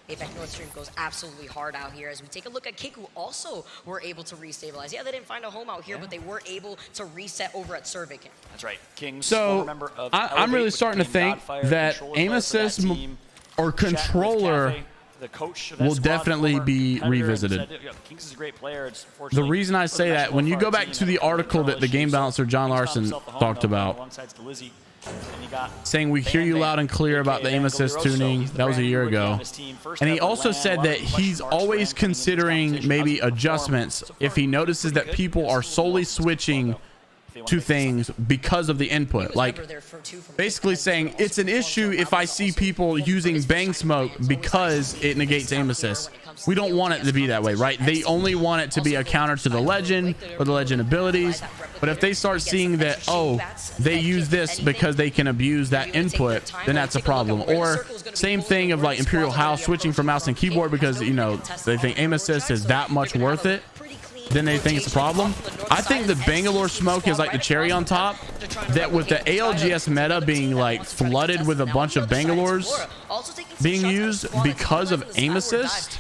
Apex North stream goes absolutely hard out here as we take a look at Kick, who also were able to restabilize. Yeah, they didn't find a home out here, but they were able to reset over at Cervic. That's right. Kings, so I'm really starting to think that aim assist or controller the coach will definitely be revisited. Kings is a great player. The reason I say that, when you go back to the article that the game balancer John Larson talked about, saying we hear you loud and clear about the aim assist tuning, that was a year ago. And he also said that he's always considering maybe adjustments if he notices that people are solely switching to things because of the input. Like basically saying it's an issue if I see people using bang smoke because it negates aim assist. We don't want it to be that way, right? They only want it to be a counter to the legend or the legend abilities. But if they start seeing that, oh, they use this because they can abuse that input, then that's a problem. Or same thing of like Imperial House switching from mouse and keyboard because, you know, they think aim assist is that much worth it, then they think it's a problem. I think the Bangalore smoke is like the cherry on top, that with the ALGS meta being like flooded with a bunch of Bangalores being used because of aim assist,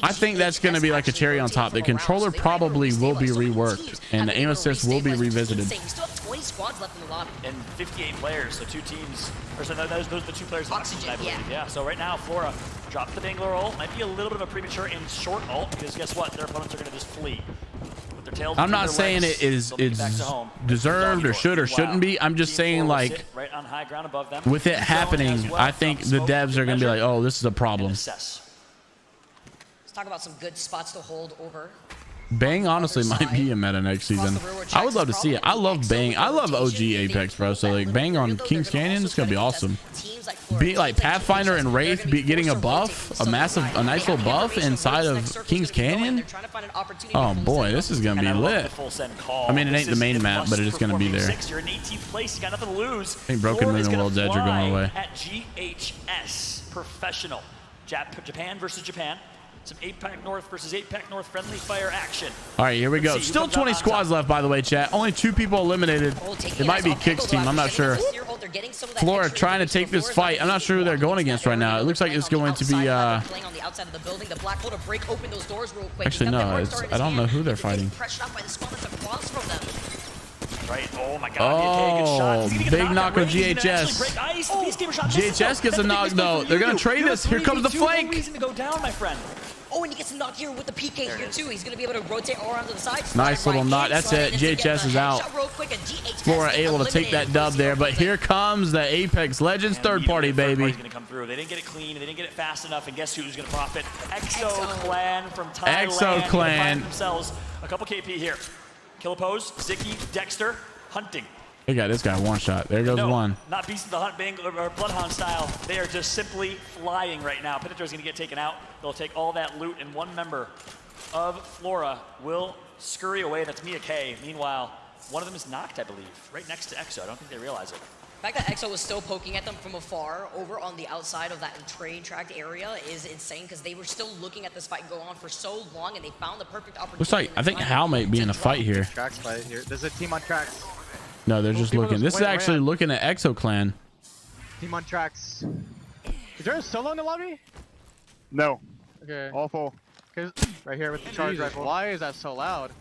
I think that's going to be like a cherry on top. The controller probably will be reworked and the aim assist will be revisited. Squads left in the lobby. And 58 players, so 2 teams. Or so those are the 2 players. Oxygen, I believe. Yeah. So right now, Flora dropped the Bangalore ult. Might be a little bit of a premature and short ult because guess what? Their opponents are going to just flee. I'm not saying it's deserved or should or shouldn't be. I'm just saying, like, with it happening, I think the devs are going to be like, oh, this is a problem. Let's talk about some good spots to hold over. Bang honestly might be a meta next season. I would love to see it. I love Bang. I love OG Apex, bro. So like Bang on Kings Canyon is gonna be awesome. Be like Pathfinder and Wraith getting a buff, a nice little buff inside of Kings Canyon. Oh boy, this is gonna be lit. I mean, it ain't the main map, but it is gonna be there. You're in 18th place. You got nothing to lose. I think Broken Moon and World's Edge are going away. At GHS Professional, Japan versus Japan. Some 8-Pack North versus 8-Pack North friendly fire action. All right, here we go. Still 20 squads left, by the way, chat. Only 2 people eliminated. It might be Kick's team. I'm not sure. Flora trying to take this fight. I'm not sure who they're going against right now. It looks like it's going to be... Actually, no. I don't know who they're fighting. Right. Oh my God. Oh, big knock on GHS. GHS gets a knock though. They're gonna trade this. Here comes the flank. Reason to go down, my friend. Oh, and he gets a knock here with the PK here too. He's gonna be able to rotate all around to the side. Nice little knock. That's it. GHS is out. Flora able to take that dub there, but here comes the Apex Legends third party, baby. Gonna come through. They didn't get it clean. They didn't get it fast enough, and guess who's gonna profit? Exo Clan from Thailand. Exo Clan themselves a couple KP here. Killapose, Ziki, Dexter, hunting. They got this guy one shot. There goes one. Not Beast of the Hunt Bang or Bloodhound style. They are just simply flying right now. Pinator's going to get taken out. They'll take all that loot, and one member of Flora will scurry away. That's Mia K. Meanwhile, one of them is knocked, I believe, right next to Exo. I don't think they realize it. The fact that Exo was still poking at them from afar over on the outside of that train tracked area is insane because they were still looking at this fight go on for so long and they found the perfect opportunity. Looks like I think Hal might be in a fight here. Tracks fight here. There's a team on tracks. No, they're just looking. This is actually looking at Exo Clan. Team on tracks. Is there a solo in the lobby? No. Okay. All full. Right here with the charge rifle. Why is that so loud?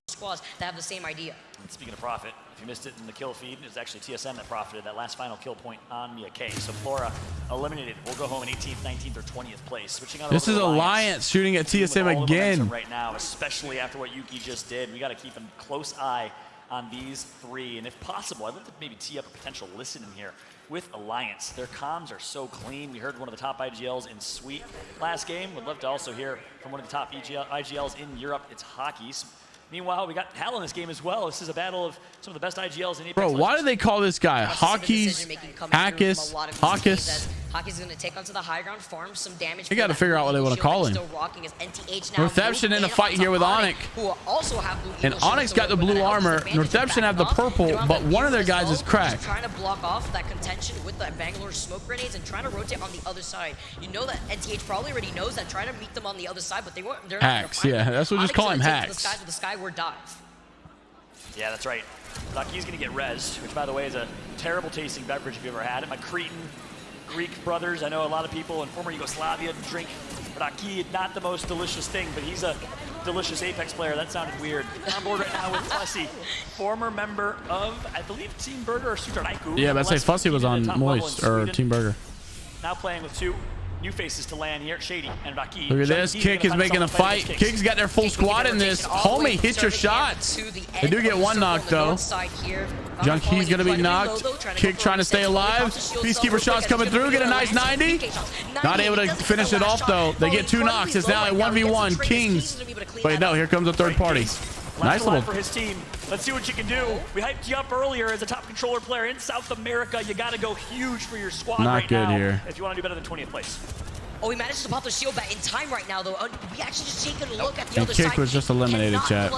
Squads that have the same idea. And speaking of profit, if you missed it in the kill feed, it was actually TSM that profited that last final kill point on Mia K. So Flora eliminated. We'll go home in 18th, 19th, or 20th place. Switching on. This is Alliance shooting at TSM again. Right now, especially after what Yuki just did, we got to keep a close eye on these 3. And if possible, I'd love to maybe tee up a potential listen in here with Alliance. Their comms are so clean. We heard one of the top IGLs in Sweet last game. Would love to also hear from one of the top IGLs in Europe. It's Hockey's. Meanwhile, we got Hal in this game as well. This is a battle of some of the best IGLs in Apex. Bro, why do they call this guy Hockey's? Hawkes? Hockey's going to take onto the high ground, farm some damage. They got to figure out what they want to call him. Northeption in a fight here with Onyx. And Onyx got the blue armor. Northeption have the purple, but one of their guys is cracked. Trying to block off that contention with the Bangalore smoke grenades and trying to rotate on the other side. You know that NTH probably already knows that. Trying to meet them on the other side, but they're not. Hacks, yeah, that's what we just call him, hacks. The skyward dive. Yeah, that's right. Raki's going to get res, which, by the way, is a terrible tasting beverage if you ever had it. My Cretan Greek brothers, I know a lot of people in former Yugoslavia drink Raki. Not the most delicious thing, but he's a delicious Apex player. That sounded weird. On board right now with Fussy, former member of, I believe, Team Burger or Sutaraiku. Yeah, but I say Fussy was on Moist or Team Burger. Now playing with 2 new faces to land here, Shady and Raki. Look at this. Kick is making a fight. Kick's got their full squad in this. Homie, hit your shots. They do get one knock, though. Junkie's going to be knocked. Kick trying to stay alive. Peacekeeper shots coming through. Get a nice 90. Not able to finish it off, though. They get 2 knocks. It's now a 1v1. Kings. Wait, no. Here comes a third party. Nice little for his team. Let's see what you can do. We hyped you up earlier as a top controller player in South America. You got to go huge for your squad right now. Not good here. If you want to do better than 20th place. Oh, we managed to pop the shield back in time right now, though. We actually just taking a look at the other Kick side. was just eliminated, chat.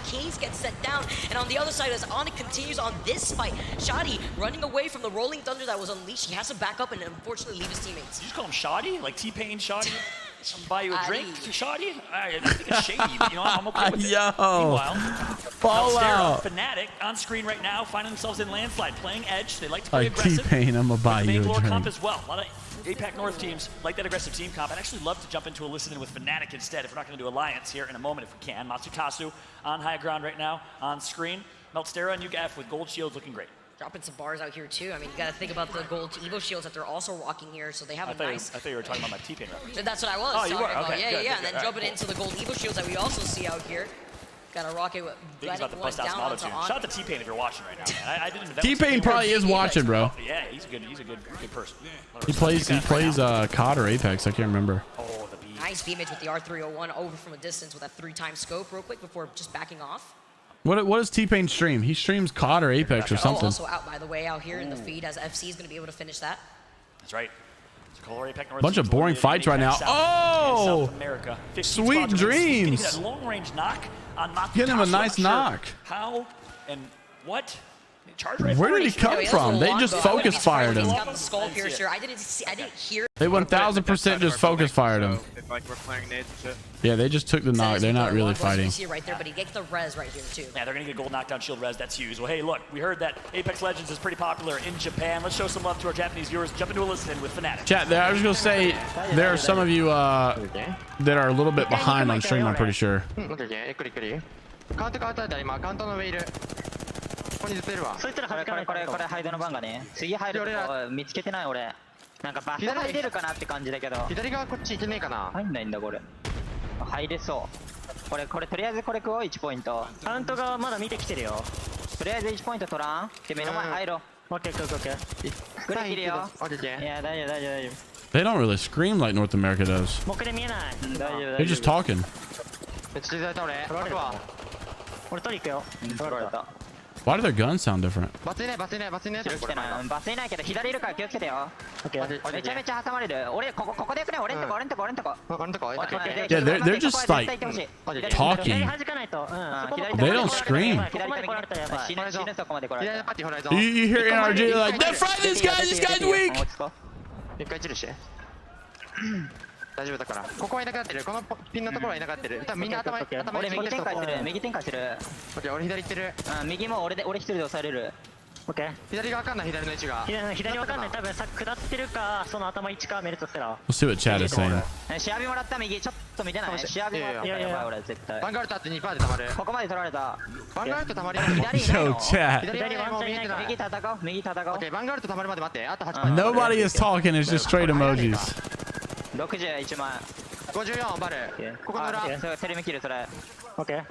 Kings gets set down, and on the other side, as Onyx continues on this fight, Shadi running away from the rolling thunder that was unleashed. He has to back up and unfortunately leave his teammates. Did you just call him Shoddy? Like T-Pain Shoddy? I'm buy you a drink, Shoddy? I think it's shady, but you know, I'm okay with it. Yo, meanwhile, Fallout. Fnatic on screen right now, finding themselves in landslide, playing edge. They like to play like aggressive. T-Pain, I'm gonna buy you a drink. Comp as well. A lot of APAC North teams like that aggressive team comp. I'd actually love to jump into a listen-in with Fnatic instead if we're not going to do Alliance here in a moment if we can. Matsutasu on high ground right now on screen. Meltstera and UGF with gold shields looking great. Dropping some bars out here too. I mean, you got to think about the gold Evo shields that they're also rocking here, so they have a nice. I thought you were talking about my T-Pain reference. That's what I was. Oh, you were? Okay. Yeah. Good, And then jumping into the gold Evo shields that we also see out here. Got a rocket. He's about to bust out some auto tune. Shout out to T-Pain if you're watching right now, man. I didn't. T-Pain probably is watching, bro. Yeah, he's a good person. He plays COD or Apex. I can't remember. Oh, the beat. Nice beat with the R301 over from a distance with a 3-time scope real quick before just backing off. What does T-Pain stream? He streams COD or Apex or something. Also out, by the way, out here in the feed as FC is going to be able to finish that. That's right. Bunch of boring fights right now. Oh, sweet dreams. Long range knock on Get him a nice knock. How and what? Where did he come from? They just focus fired him. They 1000% just focus fired him. Yeah, they just took the knock. They're not really fighting. Right there, but he gets the res right here too. Yeah, they're gonna get gold knockdown shield res. That's huge. Well, hey, look, we heard that Apex Legends is pretty popular in Japan. Let's show some love to our Japanese viewers. Jump into a listen with Fnatic. Chat, there. I was gonna say there are some of you that are a little bit behind on stream. I'm pretty sure. そいつらはこれハイドの番がね次入るとこ見つけてない俺なんかバス入れるかなって感じだけど左側こっち行けねえかな入んないんだこれ入れそうこれとりあえずこれ食おう1ポイントカウントがまだ見てきてるよとりあえず1ポイント取らんで目の前入ろうオッケーオッケーグレ切るよいや大丈夫 They don't really scream like North America does. 僕で見えない大丈夫 They're just talking. 俺取り行くよ取られた Why do their guns sound different? バツいないけど左いるから気をつけてよめちゃめちゃ挟まれる俺ここでよくね俺んとこYeah, they're just like talking. They don't scream. You hear NRG like, they're fighting this guy's weak. 大丈夫だからここはいなくなってるこのピンのところはいなくなってる多分みんな頭俺右展開する右展開するオッケー俺左行ってる右も俺一人で抑えれるオッケー左が分かんない左の位置が左分かんない多分さ下ってるかその頭位置かメルトしたら We'll see what Chad is saying. シアビもらった右ちょっと見てないシアビもらったやばい俺絶対バンガルトあって 2% で溜まるここまで取られたバンガルト溜まり左いないの 左ワンチャンいない右戦おうオッケーバンガルト溜まるまで待ってあと8% Nobody is talking. It's just straight emojis. 61万54バルここの裏テレミ切るそれオッケー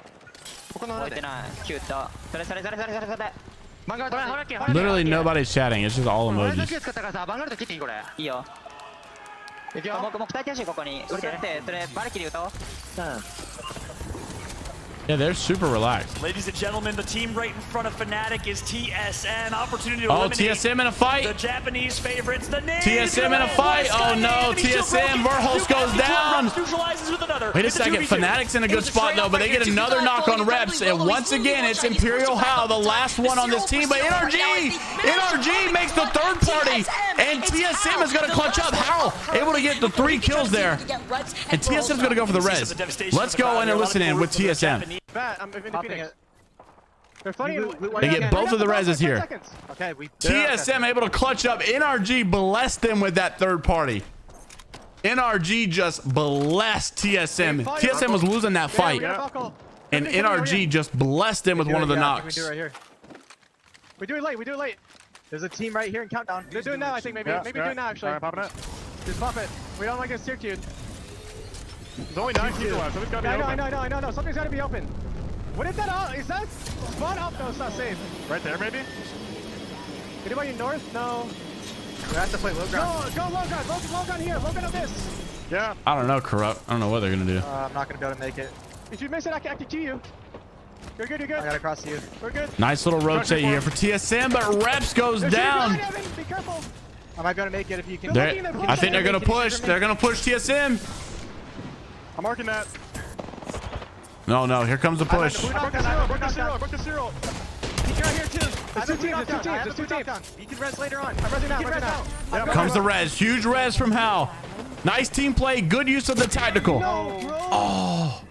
ここの裏でキュートそれ Literally nobody's chatting. It's just all emojis. バンガルト切っていいこれいいよいくよ僕鍛えてほしいここに打ってそれバルキリー打とう Yeah, they're super relaxed. Ladies and gentlemen, the team right in front of Fnatic is TSM. Opportunity to eliminate TSM in a fight. The Japanese favorites. The TSM in a fight. Oh no, TSM. Verhulst goes down. Wait a second. Fnatic's in a good spot though, but they get another knock on reps. And once again, it's Imperial How, the last one on this team. But NRG makes the third party. And TSM is going to clutch up. How? Able to get the 3 kills there. And TSM's going to go for the res. Let's go in and listen in with TSM. They get both of the reses here. Okay, TSM able to clutch up. NRG blessed them with that third party. NRG just blessed TSM. TSM was losing that fight. And NRG just blessed them with one of the knocks. We do it late. There's a team right here in Countdown. They're doing now, I think. Maybe doing now, actually. Just pop it. We don't like a steer queue. There's only 9 people left. Something's gotta be open. I know. Something's gotta be open. What is that? Is that spawn up? No, it's not safe. Right there, maybe? Anybody north? No. We have to play low ground. Go low ground. Low ground here. Low ground on this. Yeah. I don't know, Corrupt. I don't know what they're gonna do. I'm not gonna be able to make it. If you miss it, I can queue you. You're good. I gotta cross you. We're good. Nice little rotate here for TSM, but Reps goes down. Be careful. I might be able to make it if you can. I think they're gonna push. They're gonna push TSM. I'm marking that. No, here comes the push. Book the zero. He's right here too. There's 2 teams. You can res later on. I'm resing now. Comes the res. Huge res from Hal. Nice team play. Good use of the tactical. Oh.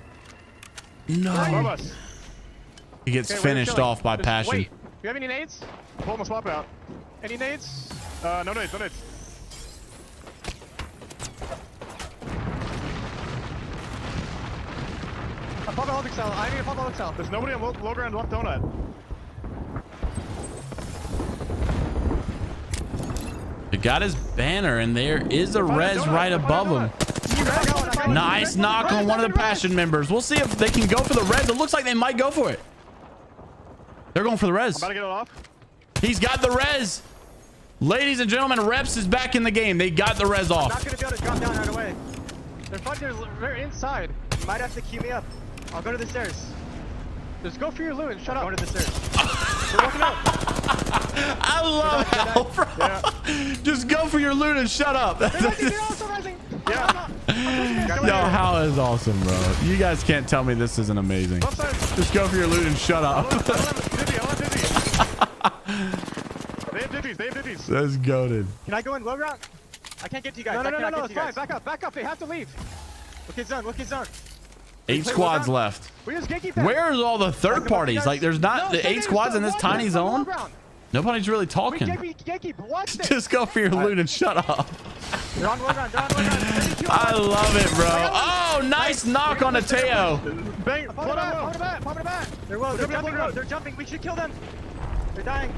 No. He gets finished off by Passion. Wait. Do you have any nades? Pull my swap out. Any nades? No nades. I'll pop a holding cell. I need to pop a holding cell. There's nobody on low ground left donut. He got his banner, and there is a res right above him. Nice knock on one of the Passion members. We'll see if they can go for the res. It looks like they might go for it. They're going for the res. I'm about to get it off. He's got the res. Ladies and gentlemen, Reps is back in the game. They got the res off. I'm not going to be able to drop down right away. They're inside. You might have to queue me up. I'll go to the stairs. Just go for your loot and shut up. Go to the stairs. They're walking up. I love how, bro. Yeah. Just go for your loot and shut up. They're also rising. Yeah. Yo, how is awesome, bro. You guys can't tell me this isn't amazing. Just go for your loot and shut up. They have ditties. That's goated. Can I go in low ground? I can't get to you guys. No, it's fine. Back up. They have to leave. Look at zone. 8 squads left. We just gatekeep them. Where's all the third parties? Like, there's not the 8 squads in this tiny zone. Nobody's really talking. Just go for your loot and shut up. They're on low ground. I love it, bro. Oh, nice knock on Ateo. Bang. Pop it back. They're low. They're jumping. We should kill them. They're dying.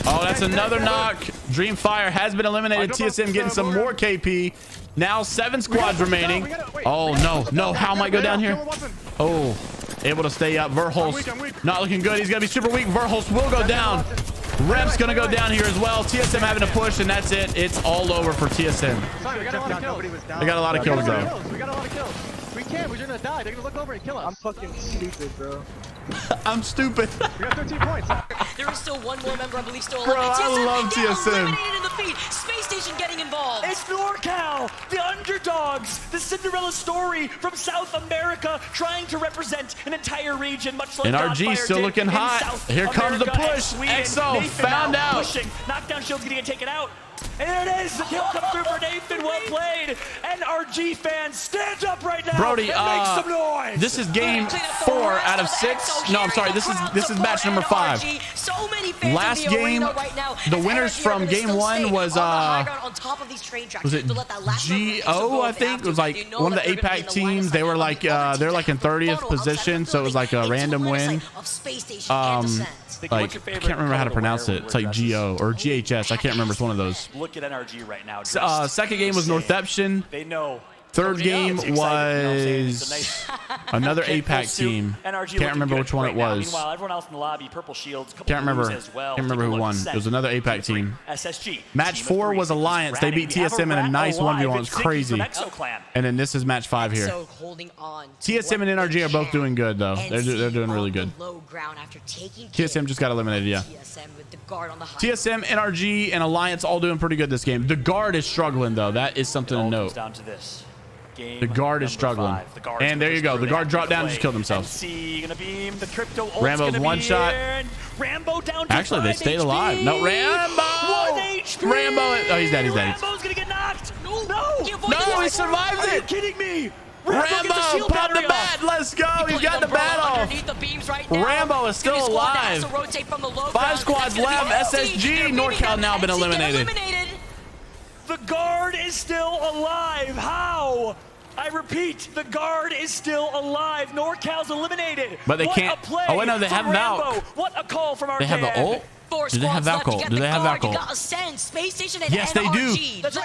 Oh, that's another knock. Dreamfire has been eliminated. TSM getting some more KP. Now 7 squads remaining. Oh, no. How might go down here? Oh, able to stay up. Verholst not looking good. He's going to be super weak. Verholst will go down. Rep's going to go down here as well. TSM having to push, and that's it. It's all over for TSM. Sorry, we got a lot of kills. They got a lot of kills, though. We got a lot of kills. We can't. We're going to die. They're going to look over and kill us. I'm fucking stupid, bro. I'm stupid. We got 13 points. There is still one more member, I believe, still Bro, alive. I love TSM. Eliminated in the feed. Space Station getting involved. It's NorCal, the underdogs, the Cinderella story from South America, trying to represent an entire region, much like NRG still looking hot. Here comes the push. EXO found out. Pushing. Knockdown shield's gonna get taken out. And there it is. The kill comes through for Nathan. Well played. NRG fans, stand up right now. Brody, and make some noise. This is game 4 out of 6. No, I'm sorry. This is match number 5. Last game, the winners from game 1 was it GO? I think it was like one of the APAC teams. They were like they're like in 30th position, so it was like a random win. Like, I can't remember how to pronounce it. It's like GO or GHS. I can't remember. It's one of those. Look at NRG right now. Second game was Northeption. They know. Third game was another APAC team. Can't remember which one it was. Meanwhile, everyone else in the lobby, purple shields. Can't remember. Can't remember who won. It was another APAC team. SSG. Match 4 was Alliance. They beat TSM in a nice 1v1. It was crazy. And then this is match 5 here. TSM and NRG are both doing good though. They're doing really good. TSM just got eliminated. Yeah. TSM, NRG, and Alliance all doing pretty good this game. The guard is struggling though. That is something to note. Down to this. The guard is struggling. And there you go. The guard dropped down and just killed themselves. Rambo's one shot. Rambo down. Actually, they stayed alive. No, Rambo! Rambo! Oh, he's dead. Rambo's gonna get knocked. No, he survived it. Are you kidding me? Rambo, pop the bat. Let's go. He's got the bat off. Rambo is still alive. 5 squads left. SSG. NorCal now been eliminated. The guard is still alive. How? I repeat, the guard is still alive. NorCal's eliminated. But they can't. Oh, wait, no, they have Valk. What a call from our They have the ult? Do they have Valk? Do they have Valk? Yes, they do.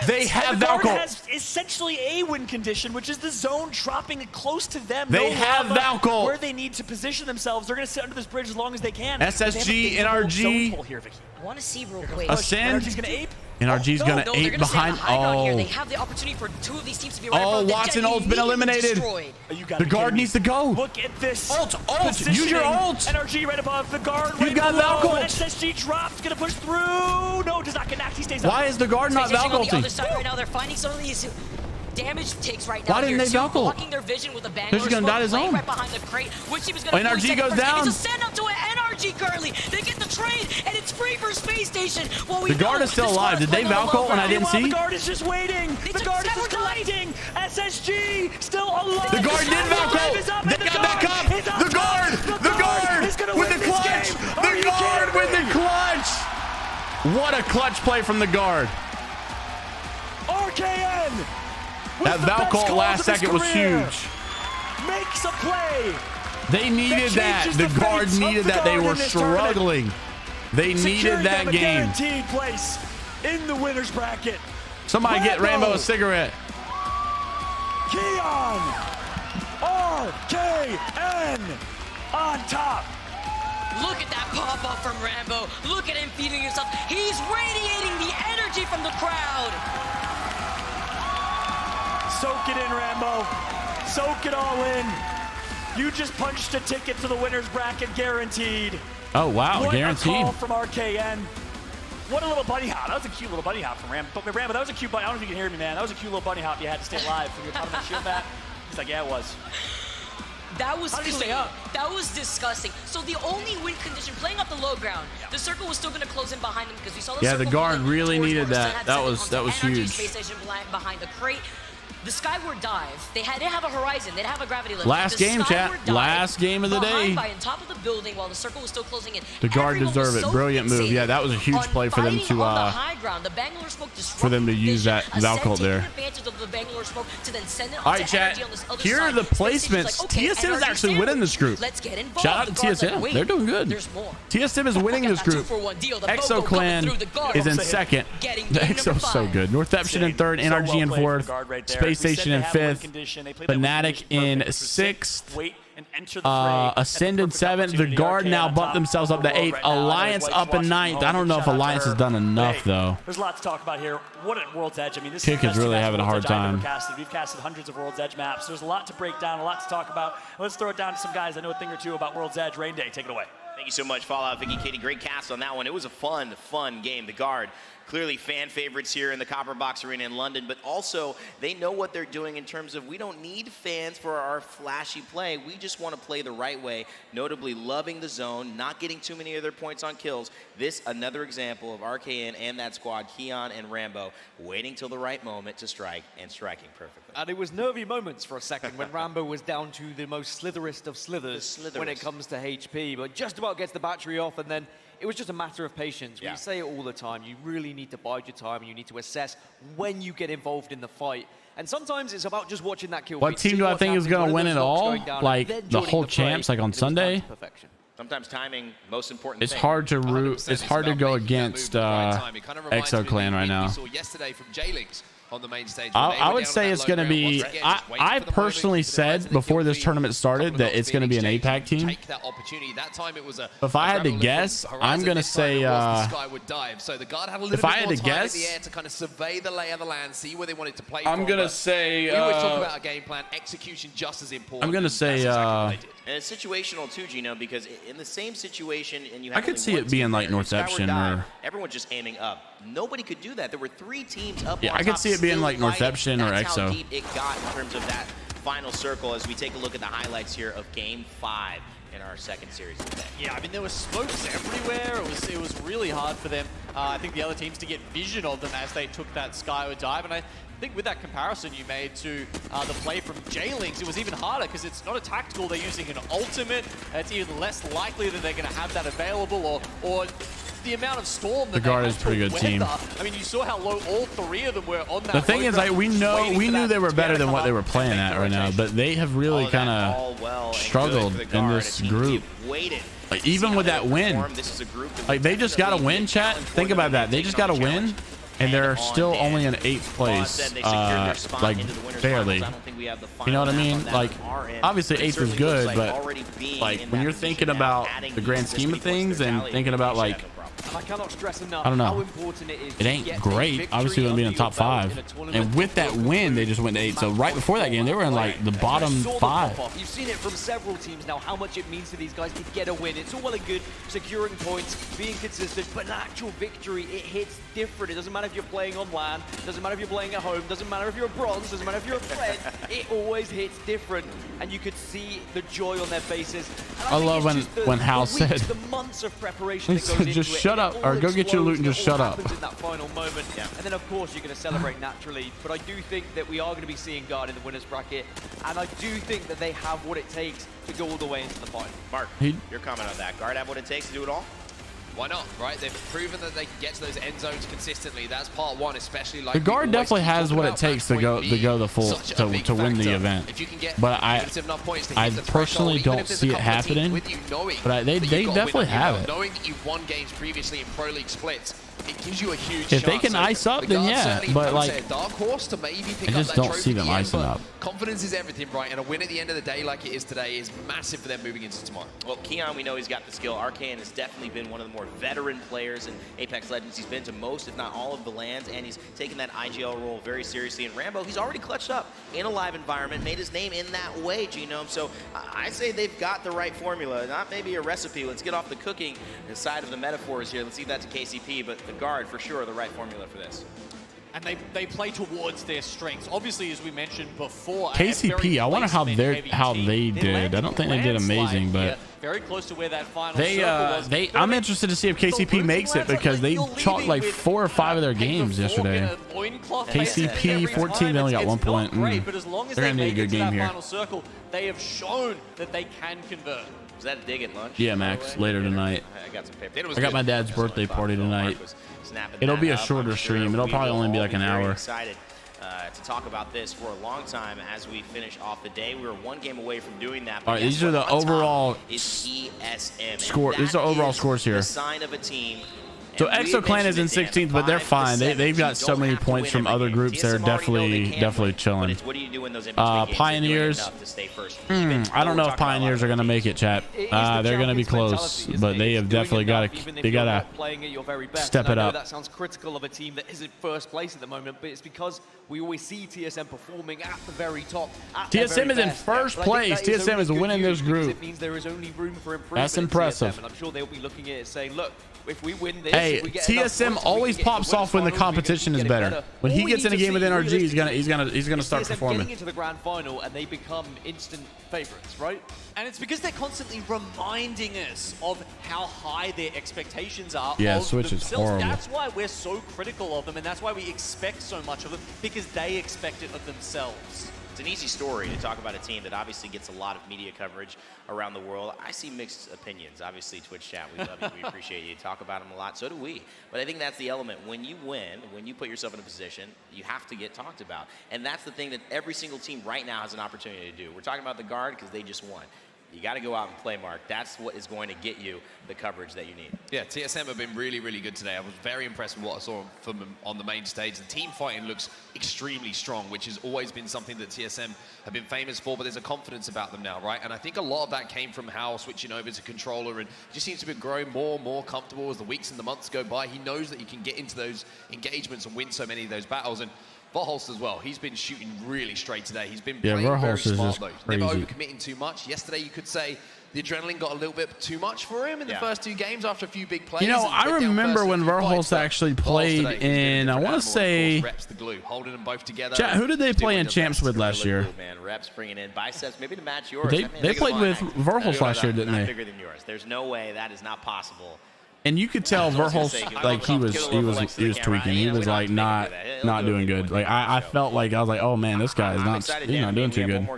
They have Valk. The guard has essentially a win condition, which is the zone dropping close to them. They have Valk. Where they need to position themselves. They're going to sit under this bridge as long as they can. SSG, NRG. I want to see real quick. Ascend. NRG's going to ape. NRG's gonna ape behind. Oh. They have the opportunity for 2 of these teams to be right above. Watson ult's been eliminated. The guard needs to go. Look at this. Ult. Use your ult. NRG right above the guard. You got Valk ult. SSG dropped. Gonna push through. No, does not connect. He stays up. Why is the guard not Valk ulting? On the other side right now, they're finding some of these damage takes right now. Why didn't they Valk ult? Blocking their vision with a They're just gonna die to zone. Right behind the crate, which he was gonna NRG goes down. It's a send up to an NRG currently. They get the trade, and it's free for Space Station. The guard is still alive. Did they Valk ult and I didn't see? The guard is just waiting. The guard is just collecting. SSG still alive. The guard did Valk ult. They got back up. The guard with the clutch. The guard with the clutch. What a clutch play from the guard. RKN. That Valk ult last second was huge. Makes a play. They needed that. The guard needed that. They were struggling. They needed that game. Guaranteed place in the winners bracket. Somebody get Rambo a cigarette. Keon, RKN on top. Look at that pop-up from Rambo. Look at him feeding himself. He's radiating the energy from the crowd. Soak it in, Rambo. Soak it all in. You just punched a ticket to the winner's bracket, guaranteed. Oh, wow, guaranteed. What a call from RKN. What a little bunny hop. That was a cute little bunny hop from Rambo. But Rambo, that was a cute bunny. I don't know if you can hear me, man. That was a cute little bunny hop you had to stay alive from your tournament shield bat. He's like, yeah, it was. That was How did he stay up? That was disgusting. So the only win condition, playing up the low ground, the circle was still going to close in behind him because we saw the circle. Yeah, the guard really needed that. That was huge. Space station behind the crate. The Skyward dive. They didn't have a horizon. They didn't have a gravity limit. Last game, chat. Last game of the day. By on top of the building while the circle was still closing in. The guard deserve it. Brilliant move. Yeah, that was a huge play for them to use that Valcult there. All right, chat. Here are the placements. TSM is actually winning this group. Shout out to TSM. They're doing good. TSM is winning this group. Exo Clan is in second. The Exo's so good. Northeption in third. NRG in fourth. Space Station in fifth. Fnatic in sixth. Ascend in seventh. The guard now bumped themselves up to eighth. Alliance up in ninth. I don't know if Alliance has done enough though. There's a lot to talk about here. What at World's Edge? I mean, this Kick is really having a hard time. We've casted hundreds of World's Edge maps. There's a lot to break down, a lot to talk about. Let's throw it down to some guys that know a thing or two about World's Edge. Rain Day, take it away. Thank you so much, Fallout, Vicky, Katie. Great cast on that one. It was a fun game. The guard, clearly fan favorites here in the Copper Box Arena in London, but also they know what they're doing in terms of we don't need fans for our flashy play. We just want to play the right way, notably loving the zone, not getting too many of their points on kills. This, another example of RKN and that squad, Keon and Rambo, waiting till the right moment to strike and striking perfectly. And it was nervy moments for a second when Rambo was down to the most slitherest of slithers when it comes to HP, but just about gets the battery off, and then it was just a matter of patience. We say it all the time. You really need to bide your time. You need to assess when you get involved in the fight. And sometimes it's about just watching that kill. What team do I think is going to win it all? Like the whole champs, like on Sunday? Sometimes timing, most important. It's hard to root. It's hard to go against Exo Clan right now. Yesterday from JMeyels on the main stage. I would say it's going to be. I personally said before this tournament started that it's going to be an APAC team. If I had to guess, I'm going to say. If I had to guess, to kind of survey the lay of the land, see where they wanted to play. I'm going to say. We always talk about a game plan, execution just as important. I'm going to say. And it's situational too, Gino, because in the same situation, and you have I could see it being like Northeption or everyone's just aiming up. Nobody could do that. There were 3 teams up. Yeah, I could see it being like Northeption or That's Exo. How deep it got in terms of that final circle as we take a look at the highlights here of Game 5 in our second series today. Yeah, I mean, there were smokes everywhere. It was really hard for them. I think the other teams to get vision of them as they took that skyward dive, and I think with that comparison you made to the play from JMeyels, it was even harder because it's not a tactical. They're using an ultimate. It's even less likely that they're going to have that available, or the amount of storm that the guard is a pretty good team. I mean, you saw how low all 3 of them were on that. The thing is, like, we knew they were better than what they were playing at right now, but they have really kind of struggled in this group. Like, even with that win, like, they just got to win, chat. Think about that. They just got to win, and they're still only in 8th place, like, barely. You know what I mean? Like, obviously 8th is good, but, like, when you're thinking about the grand scheme of things and thinking about, like, I cannot stress enough I don't know. how important it is. It ain't great. Obviously, going to be in the top 5. And with that win, they just went to 8. So right before that game, they were in like the bottom 5. You've seen it from several teams now, how much it means to these guys to get a win. It's all well and good securing points, being consistent, but an actual victory, it hits different. It doesn't matter if you're playing on LAN, doesn't matter if you're playing at home, doesn't matter if you're a bronze, doesn't matter if you're a pledge. It always hits different, and you could see the joy on their faces. I love when Hal said, the months of preparation that goes into just shut up, or go get your loot and just shut up. In that final moment, and then of course you're going to celebrate naturally. But I do think that we are going to be seeing Guard in the winners bracket, and I do think that they have what it takes to go all the way into the final. Mark, your comment on that. Guard have what it takes to do it all? Why not, right? They've proven that they can get to those end zones consistently. That's part 1, especially like the guard definitely has what it takes to go the full to win the event. But I personally don't see it happening. But they definitely have it. Knowing that you've won games previously in Pro League splits, it gives you a huge If chance. they can ice up, then yeah. But like, dark horse to maybe pick I just up that don't see them icing up. Confidence is everything, right? And a win at the end of the day, like it is today, is massive for them moving into tomorrow. Well, Keon, we know he's got the skill. Arcane has definitely been one of the more veteran players in Apex Legends. He's been to most, if not all, of the lands, and he's taken that IGL role very seriously. And Rambo, he's already clutched up in a live environment, made his name in that way, Genome. So I say they've got the right formula, not maybe a recipe. Let's get off the cooking side of the metaphors here. Let's leave that to KCP, but the guard for sure the right formula for this. And they play towards their strengths. Obviously, as we mentioned before, KCP, I wonder how they did. I don't think they did amazing, but very close to where that final circle was. I'm interested to see if KCP makes it, because they chalked like 4 or 5 of their games yesterday. KCP 14, they only got 1 point. But as long as They're they gonna need a make good it to game that here. final circle, they have shown that they can convert. Was that a dig at lunch? Yeah, Max, later tonight. I got some paper. I got my dad's birthday party tonight. It'll be a shorter stream. It'll probably only be like an hour. Excited to talk about this for a long time as we finish off the day. We were 1 game away from doing that. All right, these are the overall score. These are overall scores here. The sign of a team. So ExoClan is in 16th, but they're fine. They've got so many points from other groups. They're definitely chilling. Pioneers. I don't know if Pioneers are gonna make it, chat. They're gonna be close, but they have definitely got to. They gotta step it up. That sounds critical of a team that is in first place at the moment, but it's because we always see TSM performing at the very top. TSM is in first place. TSM is winning this group. It means there is only room for improvement. That's impressive. And I'm sure they'll be looking at it saying, look, if we win this, hey, if we get TSM always pops off when the competition is better. When he gets in a game with NRG, he's gonna start performing. Getting into the grand final and they become instant favorites, right? And it's because they're constantly reminding us of how high their expectations are. Yeah, of Switch themselves. is horrible. That's why we're so critical of them, and that's why we expect so much of them, because they expect it of themselves. It's an easy story to talk about a team that obviously gets a lot of media coverage around the world. I see mixed opinions. Obviously, Twitch chat, we love you, we appreciate you. Talk about them a lot, so do we. But I think that's the element. When you win, when you put yourself in a position, you have to get talked about. And that's the thing that every single team right now has an opportunity to do. We're talking about the guard because they just won. You got to go out and play, Mark. That's what is going to get you the coverage that you need. Yeah, TSM have been really, really good today. I was very impressed with what I saw from them on the main stage. The team fighting looks extremely strong, which has always been something that TSM have been famous for, but there's a confidence about them now, right? And I think a lot of that came from Hal switching over to controller, and he just seems to be growing more and more comfortable as the weeks and the months go by. He knows that he can get into those engagements and win so many of those battles. And Verholst as well. He's been shooting really straight today. He's been playing very smart though. Never overcommitting too much. Yesterday, you could say the adrenaline got a little bit too much for him in the first 2 games after a few big plays. You know, I remember when Verholst actually played in, I want to say, Reps the glue, holding them both together. Chat, who did they play in Champs with last year? Man, Reps bringing in biceps, maybe to match yours. They played with Verholst last year, didn't they? Bigger than yours. There's no way that is not possible. And you could tell Verholst, like he was tweaking. He was like not doing good. Like I felt like I was like, oh man, this guy is not doing too good.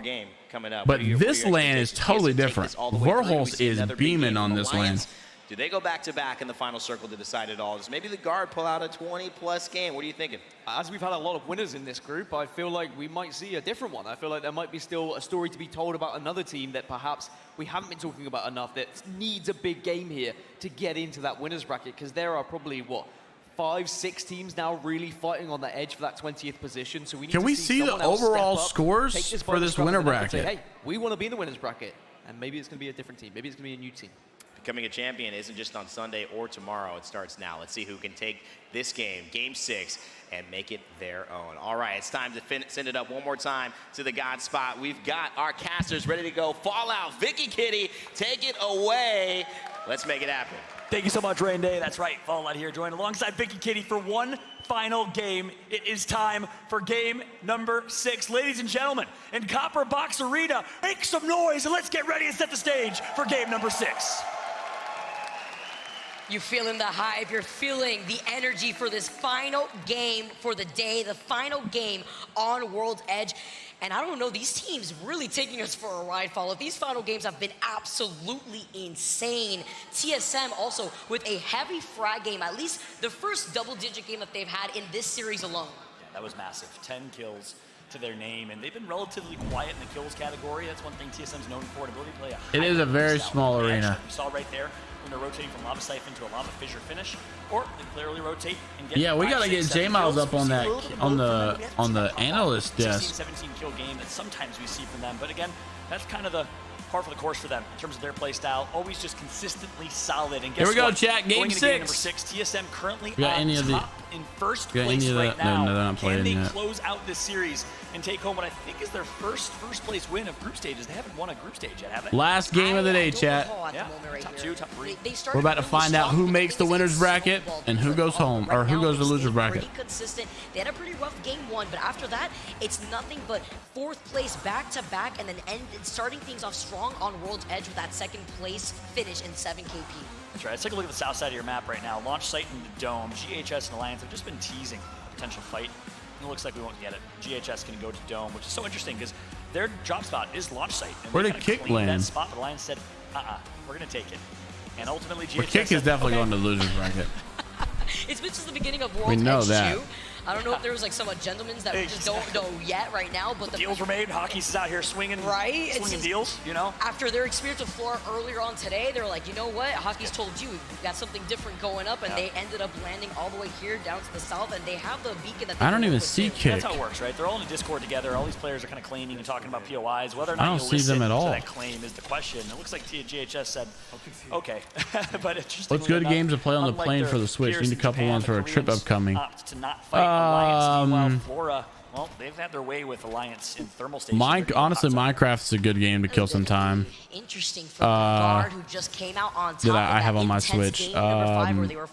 But this LAN is totally different. Verholst is beaming on this LAN. Do they go back-to-back in the final circle to decide it all? Does maybe the guard pull out a 20-plus game? What are you thinking? As we've had a lot of winners in this group, I feel like we might see a different one. I feel like there might be still a story to be told about another team that perhaps we haven't been talking about enough that needs a big game here to get into that winners bracket, because there are probably, what, 5-6 teams now really fighting on the edge for that 20th position. So we need Can to we see the overall scores for this winner bracket? Say, hey, we want to be in the winners bracket, and maybe it's going to be a different team. Maybe it's going to be a new team. Becoming a champion isn't just on Sunday or tomorrow. It starts now. Let's see who can take this game, Game 6, and make it their own. All right, it's time to send it up one more time to the God spot. We've got our casters ready to go. Fallout, Vicky Kitty, take it away. Let's make it happen. Thank you so much, Rain Day. That's right, Fallout here, joined alongside Vicky Kitty for one final game. It is time for game number 6. Ladies and gentlemen, in Copper Box Arena, make some noise and let's get ready and set the stage for game number 6. You're feeling the hype, you're feeling the energy for this final game for the day, the final game on World's Edge. And I don't know, these teams really taking us for a ride, Follow. These final games have been absolutely insane. TSM also with a heavy frag game, at least the first double-digit game that they've had in this series alone. That was massive. 10 kills, to their name, and they've been relatively quiet in the kills category. That's one thing TSM's known for, ability to play a It is a very small arena. You saw right there when they're rotating from Lava Siphon to a Lava Fissure finish, or they clearly rotate and get. Yeah, we gotta get JMeyels up on that on the analyst desk. 17 kill game that sometimes we see from them, but again, that's kind of the par for the course for them in terms of their play style. Always just consistently solid. And guess Here we go, what? chat. Game 6. Game number 6. TSM currently top in first place right now. No, they're not playing Can they yet. close out this series and take home what I think is their first place win of group stages? They haven't won a group stage yet, have they? Last game of the day, chat. Yeah, top 2, top 3. We're about to find out who makes the winner's bracket and who goes home, or who goes to the loser's bracket. Consistent. They had a pretty rough game 1, but after that, it's nothing but 4th place back-to-back, and then starting things off strong on World's Edge with that 2nd place finish in 7 KP. That's right. Let's take a look at the south side of your map right now. Launch site into Dome. GHS and Alliance have just been teasing a potential fight. And it looks like we won't get it. GHS can go to Dome, which is so interesting because their drop spot is launch site. And where did Kick land? That spot, but Alliance said, we're going to take it. And ultimately, GHS Kick is definitely going to the loser's bracket. It's been since the beginning of World's Edge know that. 2. I don't know if there was like some gentlemen's that we just don't know yet right now, but the deals were made. Hockey's is out here swinging, swinging deals, you know? After their experience with Flora earlier on today, they're like, you know what? Hockey's told you we've got something different going up, and they ended up landing all the way here down to the south, and they have the beacon that they I don't even see Kick. That's how it works, right? They're all in a Discord together. All these players are kind of claiming and talking about POIs. Whether or not I don't see them at all. that claim is the question. It looks like GHS said, okay. But it's What's good games to play on the plane for the Switch? Need a couple ones for a trip upcoming. To not fight Alliance. Meanwhile, Flora, well, they've had their way with Alliance in thermal station. Honestly, Minecraft's a good game to kill some time. Interesting for the guard who just came out on top that I have on my Switch.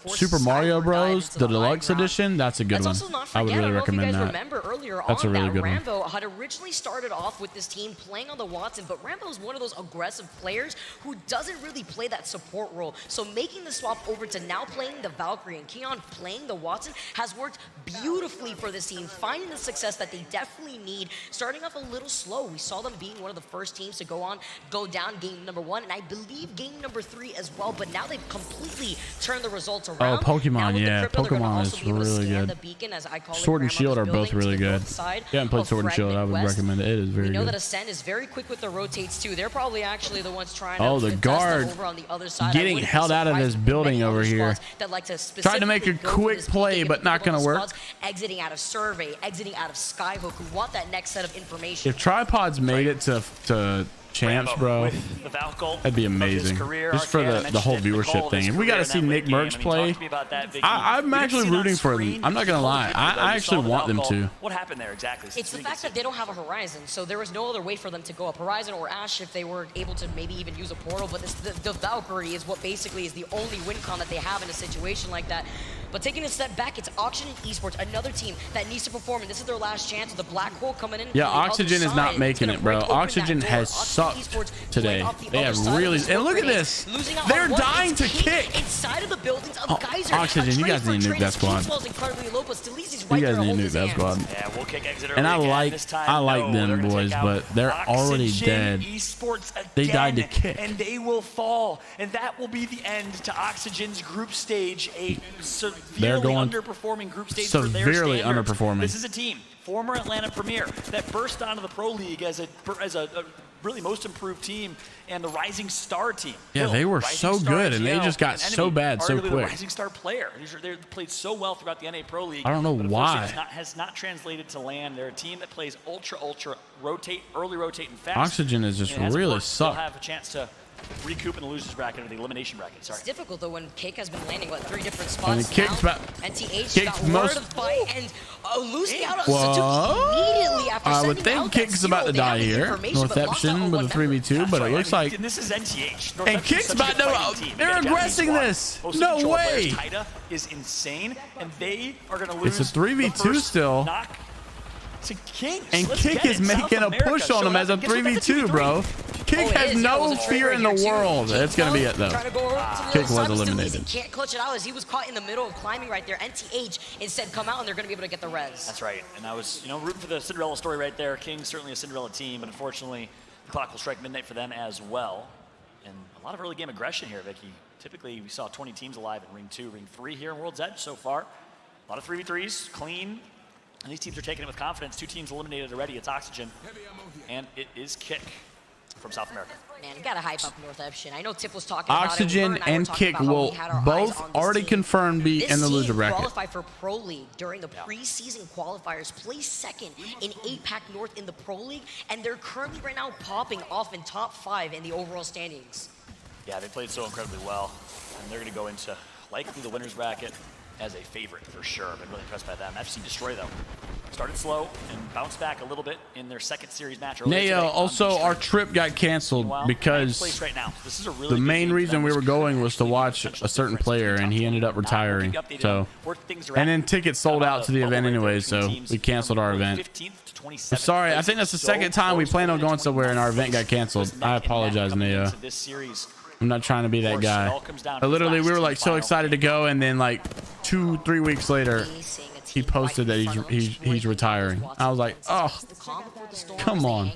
Super Mario Bros. The Deluxe Edition. That's a good one. I would really recommend that. Remember earlier That's a really good one. Rambo had originally started off with this team playing on the Watson, but Rambo is one of those aggressive players who doesn't really play that support role. So making the swap over to now playing the Valkyrie and Keon playing the Watson has worked beautifully for this team, finding the success that they definitely need. Starting off a little slow, we saw them being one of the first teams to go down game number 1, and I believe game number 3 as well, but now they've completely turned the results around. Oh, Pokemon, yeah. Pokemon is really good. Sword and Shield are both really good. If you haven't played Sword and Shield, I would recommend it. It is very good. We know that Ascend is very quick with the rotates too. They're probably actually the ones trying to the guard over on the other side. getting held out of this building over here. Tried to make a quick play, but not going to work. Exiting out of Survey, exiting out of Skyhook, who want that next set of information. If Tripods made it to champs, bro, that'd be amazing. Just for the whole viewership thing. If we got to see Nick Merckx play, I'm actually rooting for them. I'm not gonna lie. I actually want them to. What happened there exactly? It's the fact that they don't have a Horizon, so there was no other way for them to go up. Horizon or Ashe if they were able to maybe even use a portal, but the Valkyrie is what basically is the only win con that they have in a situation like that. But taking a step back, it's Oxygen Esports, another team that needs to perform, and this is their last chance with the Black Hole coming in. Yeah, Oxygen is not making it, bro. Oxygen has sucked today. They have really, and look at this. They're dying to Kick. Inside of the buildings of Geyser. Oxygen, you guys need to nuke that squad. You guys need to nuke that squad. Yeah, we'll kick exit and I like them boys, but they're already dead. They died to Kick. And they will fall, and that will be the end to Oxygen's group stage. Severely underperforming group stage for their standards. Underperforming. This is a team, former Atlanta Premier, that burst onto the Pro League as a really most improved team and the Rising Star team. Yeah, they were so good, and they just got so bad so quick. The Rising Star player. They played so well throughout the NA Pro League. I don't know why. Has not translated to land. They're a team that plays ultra rotate, early rotate, and fast. Oxygen is just really sucked. They'll have a chance to recoup in the losers bracket or the elimination bracket. Sorry. It's difficult though when Kick has been landing 3 different spots. And Kick's about NTH got word of fight and losing out on Satuki immediately after I would think Kick's about to die here. Northeption with a 3v2, but it looks like. And this is NTH. And Kick's about to. They're aggressing this. No way. Taida is insane, and they are going to lose. It's a 3v2 still. To King. And Kick is making a push on him as a 3v2, bro. Kick has no fear in the world. It's going to be it, though. Kick was eliminated. Can't clutch it out as he was caught in the middle of climbing right there. NTH instead come out, and they're going to be able to get the res. That's right. And I was, rooting for the Cinderella story right there. King's certainly a Cinderella team, but unfortunately, the clock will strike midnight for them as well. And a lot of early game aggression here, Vicky. Typically, we saw 20 teams alive in Ring 2, Ring 3 here in World's Edge so far. A lot of 3v3s, clean. And these teams are taking it with confidence. 2 teams eliminated already. It's Oxygen, and it is Kick from South America. Man, you gotta hype up North Option. I know Tip was talking Oxygen about it. and Kick will both already confirmed be in the loser bracket. Qualified for Pro League during the preseason qualifiers, placed second in APAC North in the Pro League, and they're currently right now popping off in top 5 in the overall standings. Yeah, they played so incredibly well, and they're gonna go into likely the winners bracket as a favorite for sure. I've been really impressed by them. FC Destroy though started slow and bounced back a little bit in their second series match. Nayo, also our trip got canceled because right now. This is a really the main reason we were going was to watch a certain player, and he ended up retiring. So, and then tickets sold out to the event anyway, so we canceled our event. I'm sorry, I think that's the second time we planned on going somewhere and our event got canceled. I apologize, Nayo. I'm not trying to be that guy. But literally, we were like so excited to go, and then like 2-3 weeks later, he posted that he's retiring. I was like, oh, come on.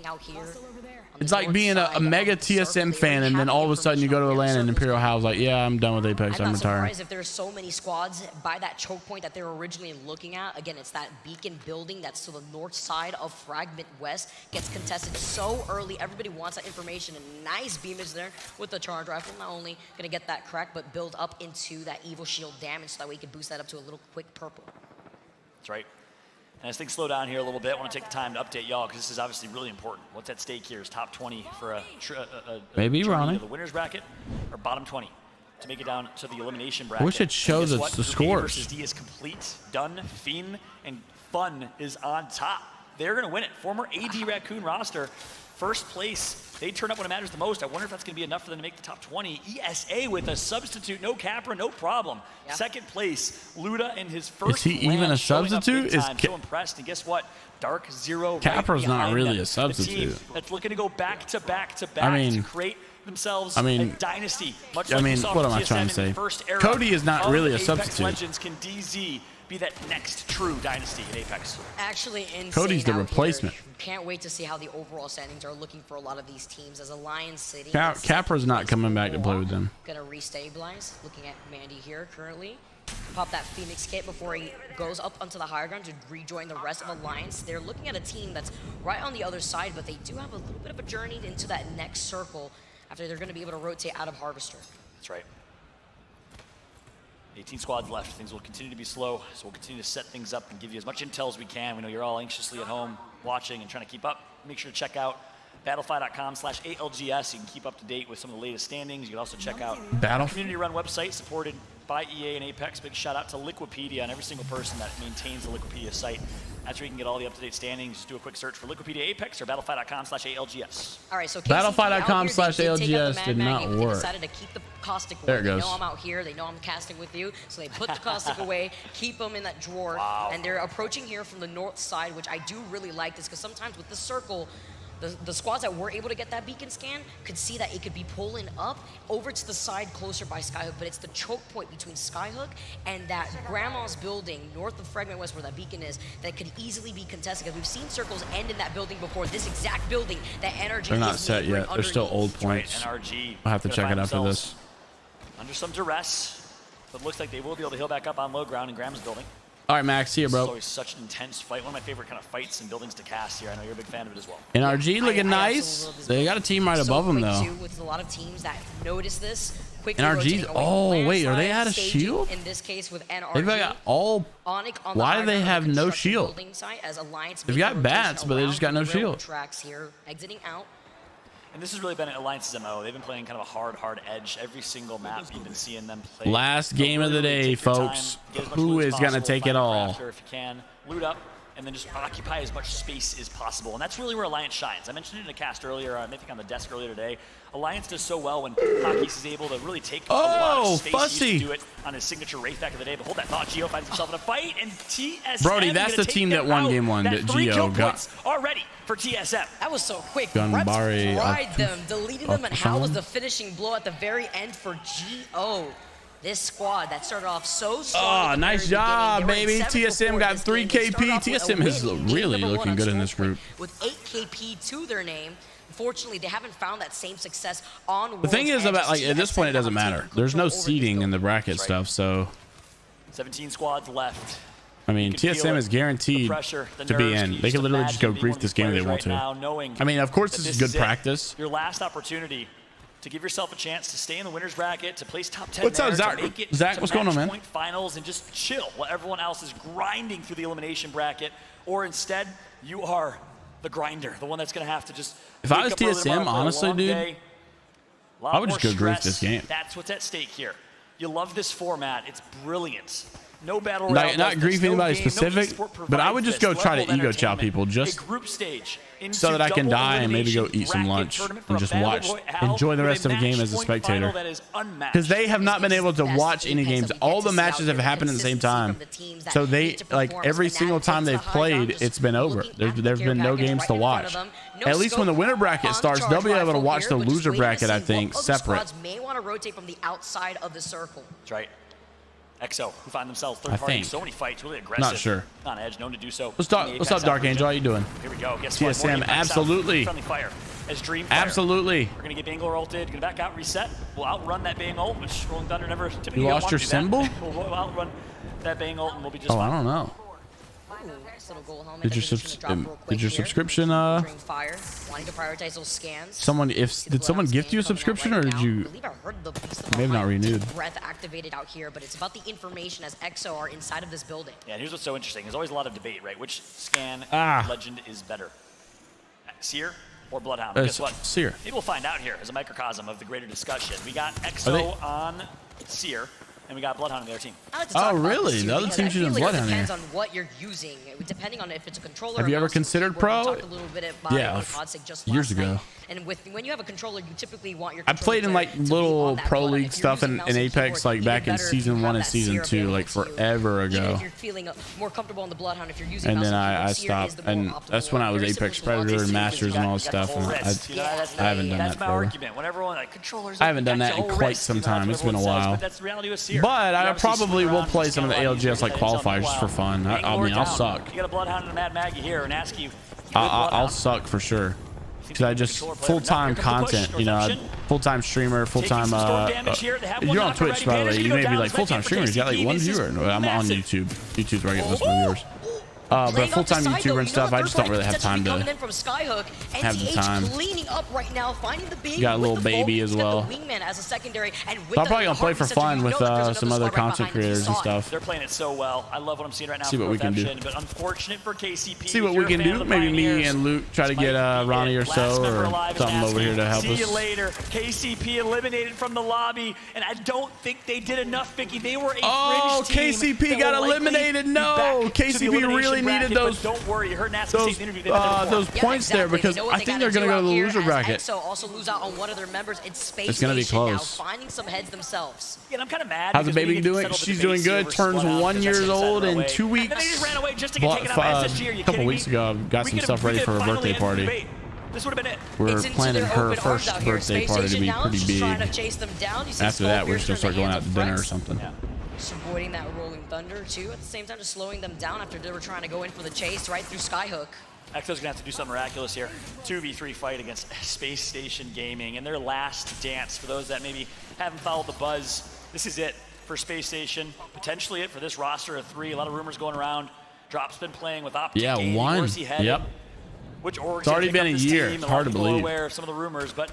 It's like being a mega TSM fan, and then all of a sudden you go to Atlanta and Imperial House like, yeah, I'm done with Apex. I'm retiring. I'm not surprised if there's so many squads by that choke point that they were originally looking at. Again, it's that beacon building that's to the north side of Fragment West. Gets contested so early. Everybody wants that information. A nice beam is there with the charge rifle. Not only going to get that crack, but build up into that Evil Shield damage so that way you can boost that up to a little quick purple. That's right. And as things slow down here a little bit, I want to take the time to update y'all because this is obviously really important. What's at stake here is top 20 for a maybe Ronnie the winners bracket, or bottom 20 to make it down to the elimination bracket. We should show the scores. Versus D is complete, done, Fiend, and Fun is on top. They're going to win it. Former AD Raccoon roster, first place. They turn up when it matters the most. I wonder if that's going to be enough for them to make the top 20. ESA with a substitute, no Capra, no problem. Yeah. Second place, Luda in his first. Is he even a substitute? Is so impressed. And guess what? Dark Zero. Capra's right not really them. A substitute. That's looking to go back to back to back to create themselves a dynasty. Much like what am I trying to say? Cody is not really a substitute. Legends can DZ be that next true dynasty in Apex. Actually, Cody's the replacement. Can't wait to see how the overall standings are looking for a lot of these teams as Alliance City. Capra's not coming back to play with them. Gonna restabilize. Looking at Mandy here currently. Pop that Phoenix kit before he goes up onto the higher ground to rejoin the rest of Alliance. They're looking at a team that's right on the other side, but they do have a little bit of a journey into that next circle after they're going to be able to rotate out of Harvester. That's right. 18 squads left. Things will continue to be slow, so we'll continue to set things up and give you as much intel as we can. We know you're all anxiously at home watching and trying to keep up. Make sure to check out battlefy.com/ALGS. You can keep up to date with some of the latest standings. You can also check out the community-run website supported by EA and Apex. Big shout out to Liquipedia and every single person that maintains the Liquipedia site. That's where you can get all the up-to-date standings. Just do a quick search for Liquipedia Apex or battlefy.com/ALGS. All right, so battlefy.com/ALGS did not work. They decided to keep the caustic away. There it goes. They know I'm out here. They know I'm casting with you. So they put the caustic away, keep them in that drawer. Wow. And they're approaching here from the north side, which I do really like this because sometimes with the circle, the squads that were able to get that beacon scan could see that it could be pulling up over to the side closer by Skyhook, but it's the choke point between Skyhook and that Grandma's building north of Fragment West where that beacon is that could easily be contested because we've seen circles end in that building before. This exact building that NRG They're not set yet. They're still old points. NRG I'll have to check it after this. Under some duress, but looks like they will be able to heal back up on low ground in Graham's building. All right, Max, see you, bro. It's always such an intense fight. One of my favorite kind of fights and buildings to cast here. I know you're a big fan of it as well. NRG looking nice. They got a team right above them, though. With a lot of teams that notice this. NRG's, oh, wait, are they out of shield? In this case with NRG. They've got all. Why do they have no shield? They've got bats, but they just got no shield. Tracks here, exiting out. And this has really been Alliance's MO. They've been playing kind of a hard edge every single map. You've been seeing them play. Last game of the day, folks. Who is going to take it all? If you can, loot up, and then just occupy as much space as possible. And that's really where Alliance shines. I mentioned it in a cast earlier, I think on the desk earlier today. Alliance does so well when Hawkeyes is able to really take a lot of space. Fussy. He used to do it on his signature Wraith back in the day, but hold that thought. Geo finds himself in a fight, and TSM Brody, that's the team that won game one that Geo got. Already for TSM. That was so quick. Gunbari fried them, deleted them, and how was the finishing blow at the very end for Geo? This squad that started off so strong. Oh, nice job, baby. TSM got 3 KP. TSM is really looking good in this group. With 8 KP to their name. Unfortunately, they haven't found that same success on the thing is about, like, at this point, it doesn't matter. There's no seeding in the bracket stuff, so. 17 squads left. I mean, TSM is guaranteed to be in. They could literally just go grief this game if they want to. I mean, of course, this is good practice. Your last opportunity to give yourself a chance to stay in the winner's bracket, to place top 10. What's up, Zach? Zach, what's going on, man? Point finals and just chill while everyone else is grinding through the elimination bracket. Or instead, you are the grinder, the one that's going to have to just. If I was TSM, honestly, dude, I would just go grief this game. That's what's at stake here. You love this format. It's brilliant. No battle royale. Not grief anybody specific, but I would just go try to ego chow people just so that I can die and maybe go eat some lunch and just watch, enjoy the rest of the game as a spectator. Because they have not been able to watch any games. All the matches have happened at the same time. So they, like, every single time they've played, it's been over. There's been no games to watch. At least when the winner bracket starts, they'll be able to watch the loser bracket, I think, separate. May want to rotate from the outside of the circle. That's right. XO, who find themselves third party in so many fights, really aggressive. Not sure. On edge, known to do so. What's up, Dark Angel? How you doing? Here we go. Guess TSM, what? absolutely. Friendly fire. As Dream fire. Absolutely. We're gonna get Bangalore ulted. Gonna back out, reset. We'll outrun that Bang ult, which Rolling Thunder never typically. You lost your symbol? We'll outrun that Bang ult, and we'll be just. Oh, I don't know. Did your subscription someone did someone gift you a subscription or did you may have not renewed? Breath activated out here, but it's about the information as EXO are inside of this building. Yeah, and here's what's so interesting. There's always a lot of debate, right? Which scan legend is better? Seer or Bloodhound? Guess what? Seer. Maybe we'll find out here as a microcosm of the greater discussion. We got EXO on Seer. And we got Bloodhound on the other team. Oh, really? The other team's using Bloodhound here. It depends on what you're using, depending on if it's a controller. Have you ever considered Pro? Yeah, years ago. And when you have a controller, you typically want your. I played in like little Pro League stuff in Apex, like back in season 1 and season 2, like forever ago. If you're feeling more comfortable on the Bloodhound, if you're using. And then I stopped, and that's when I was Apex Predator and Masters and all that stuff. And I haven't done that forever. I haven't done that in quite some time. It's been a while. But I probably will play some of the ALGS like qualifiers just for fun. I mean, I'll suck. You got a Bloodhound and a Mad Maggie here, and ask you. I'll suck for sure. Because I just full-time content, you know, full-time streamer, full-time. You're on Twitch, by the way. You may be like full-time streamer. You got like 1 viewer. No, I'm on YouTube. YouTube's where I get most of my viewers. But full-time YouTuber and stuff, I just don't really have time to have the time. Got a little baby as well. So I'm probably gonna play for fun with some other content creators and stuff. They're playing it so well. I love what I'm seeing right now. See what we can do. But unfortunate for KCP. See what we can do. Maybe me and Luke try to get Ronnie or so or something over here to help us. See you later. KCP eliminated from the lobby, and I don't think they did enough, Vicky. They were a fringe team. KCP got eliminated. No, KCP really needed those. Don't worry, you heard Nasty say in the interview. Those points there because I think they're gonna go to the loser bracket. So also lose out on one of their members in Space It's gonna be close. Finding some heads themselves. Yeah, I'm kind of mad. How's the baby doing? She's doing good. Turns 1 year old in 2 weeks. And they just ran away just to get taken out by SSG. Are you a couple weeks ago, got some stuff ready for her birthday party. This would have been it. We're planning her first birthday party to be pretty big. After that, we're just gonna start going out to dinner or something. Just avoiding that Rolling Thunder too. At the same time, just slowing them down after they were trying to go in for the chase right through Skyhook. EXO's gonna have to do something miraculous here. 2v3 fight against Space Station Gaming in their last dance. For those that maybe haven't followed the buzz, this is it for Space Station. Potentially it for this roster of 3. A lot of rumors going around. Drop's been playing with Optic. Yeah, Gaming. 1. Where's he headed? Yep. Which orgs it's already been a year. It's hard to believe. Aware of some of the rumors, but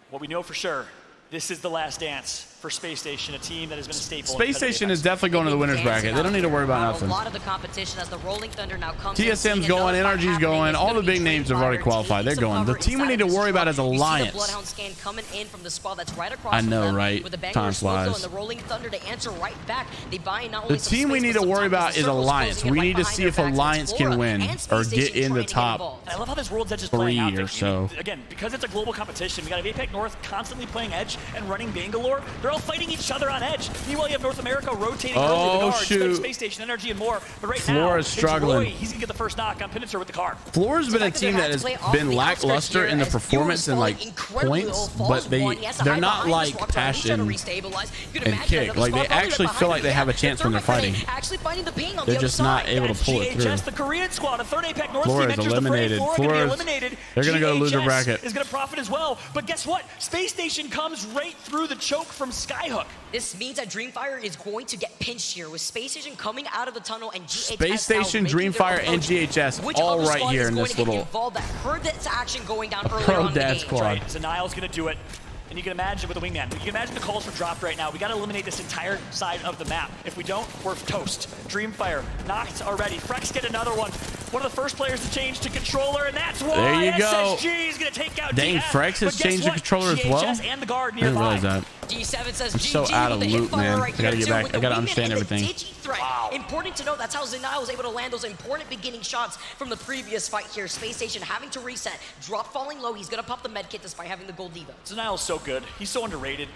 what we know for sure, this is the last dance for Space Station, a team that has been a staple. Space Station is definitely going to the winner's bracket. They don't need to worry about nothing. A lot of the competition as the Rolling Thunder now comes. TSM's going, NRG's going, all the big names have already qualified. They're going. The team we need to worry about is Alliance. Bloodhound scan coming in from the spot that's right across I know, right? Time flies. The Rolling Thunder to answer right back. They buy not only the team we need to worry about is Alliance. We need to see if Alliance can win or get in the top I love how this World's Edge is playing out. 3 or so. Again, because it's a global competition, we got APAC North constantly playing Edge and running Bangalore. They're all fighting each other on Edge. Meanwhile, you have North America rotating early the guards, shoot. Space Station, Energy, and more. But right Floor now, is struggling. Roy. He's gonna get the first knock on Pinitzer with the car. Floor's been a team that has been lackluster in the performance and like points, but they're not like passion and kick. Like they actually feel like they have a chance when they're fighting. They're just not able to pull it through. The Korean squad, a third APAC North Floor team is eliminated. They're gonna go loser bracket. Is gonna profit as well. But guess what? Space Station comes right through the choke from Skyhook. This means that Dreamfire is going to get pinched here with Space Station coming out of the tunnel and GHS. Space Station, Dreamfire, and GHS all right here in this little heard this action going down earlier pro on in the dad game. squad. Right, Zanile's going to do it. And you can imagine with the wingman, you can imagine the calls for dropped right now. We got to eliminate this entire side of the map. If we don't, we're toast. Dreamfire knocked already. Frex get another one. One of the first players to change to controller, and that's why there you go. SSG is going to take out Dang, DF. Frex has changed the controller as well. And the guard I didn't nearby. realize that. G7 says I'm so out of the loop, man. Right, I gotta get back. I gotta understand everything. Wow. Important to note, that's how Zanile was able to land those important beginning shots from the previous fight here. Space Station having to reset, drop falling low. He's gonna pop the med kit despite having the gold diva. Zanile's so good. He's so underrated.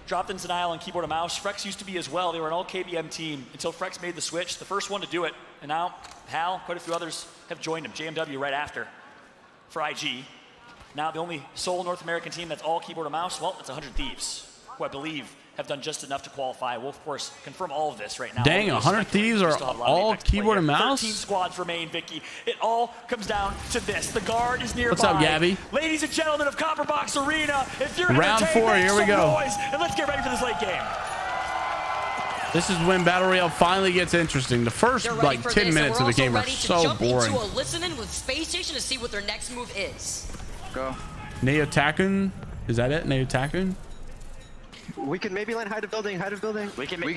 Dropped in Zanile on keyboard and mouse. Frex used to be as well. They were an all KBM team until Frex made the switch, the first one to do it. And now Hal, quite a few others have joined him. JMW right after for IG. Now the only sole North American team that's all keyboard and mouse, well, it's 100 Thieves, who I believe have done just enough to qualify. We'll, of course, confirm all of this right now. Dang, 100 Thieves are all keyboard and mouse? 13 squads remain, Vicky. It all comes down to this. The guard is nearby. What's up, Gabby? Ladies and gentlemen of Copperbox Arena, if you're round 4, here we go. Noise, and let's get ready for this late game. This is when Battle Royale finally gets interesting. The first like 10 minutes of the game are so boring. Into a listen-in with Space Station to see what their next move is. Go. Neo Takun? Is that it? Neo Takun? We can maybe land hide a building, We can maybe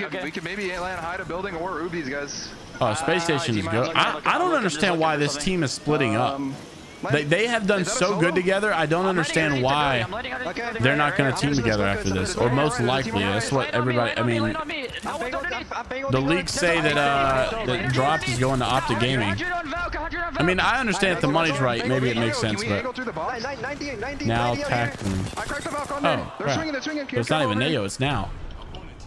land hide a building or oob these guys. Oh, Space Station is good. I don't understand why this team is splitting up. They have done so good together. I don't understand why they're not going to team together after this. Or most likely, that's what everybody. I mean, the leaks say that that Dropped is going to Optic Gaming. I mean, I understand if the money's right, maybe it makes sense, but now Takun. Oh, crap. So it's not even Neo, it's now.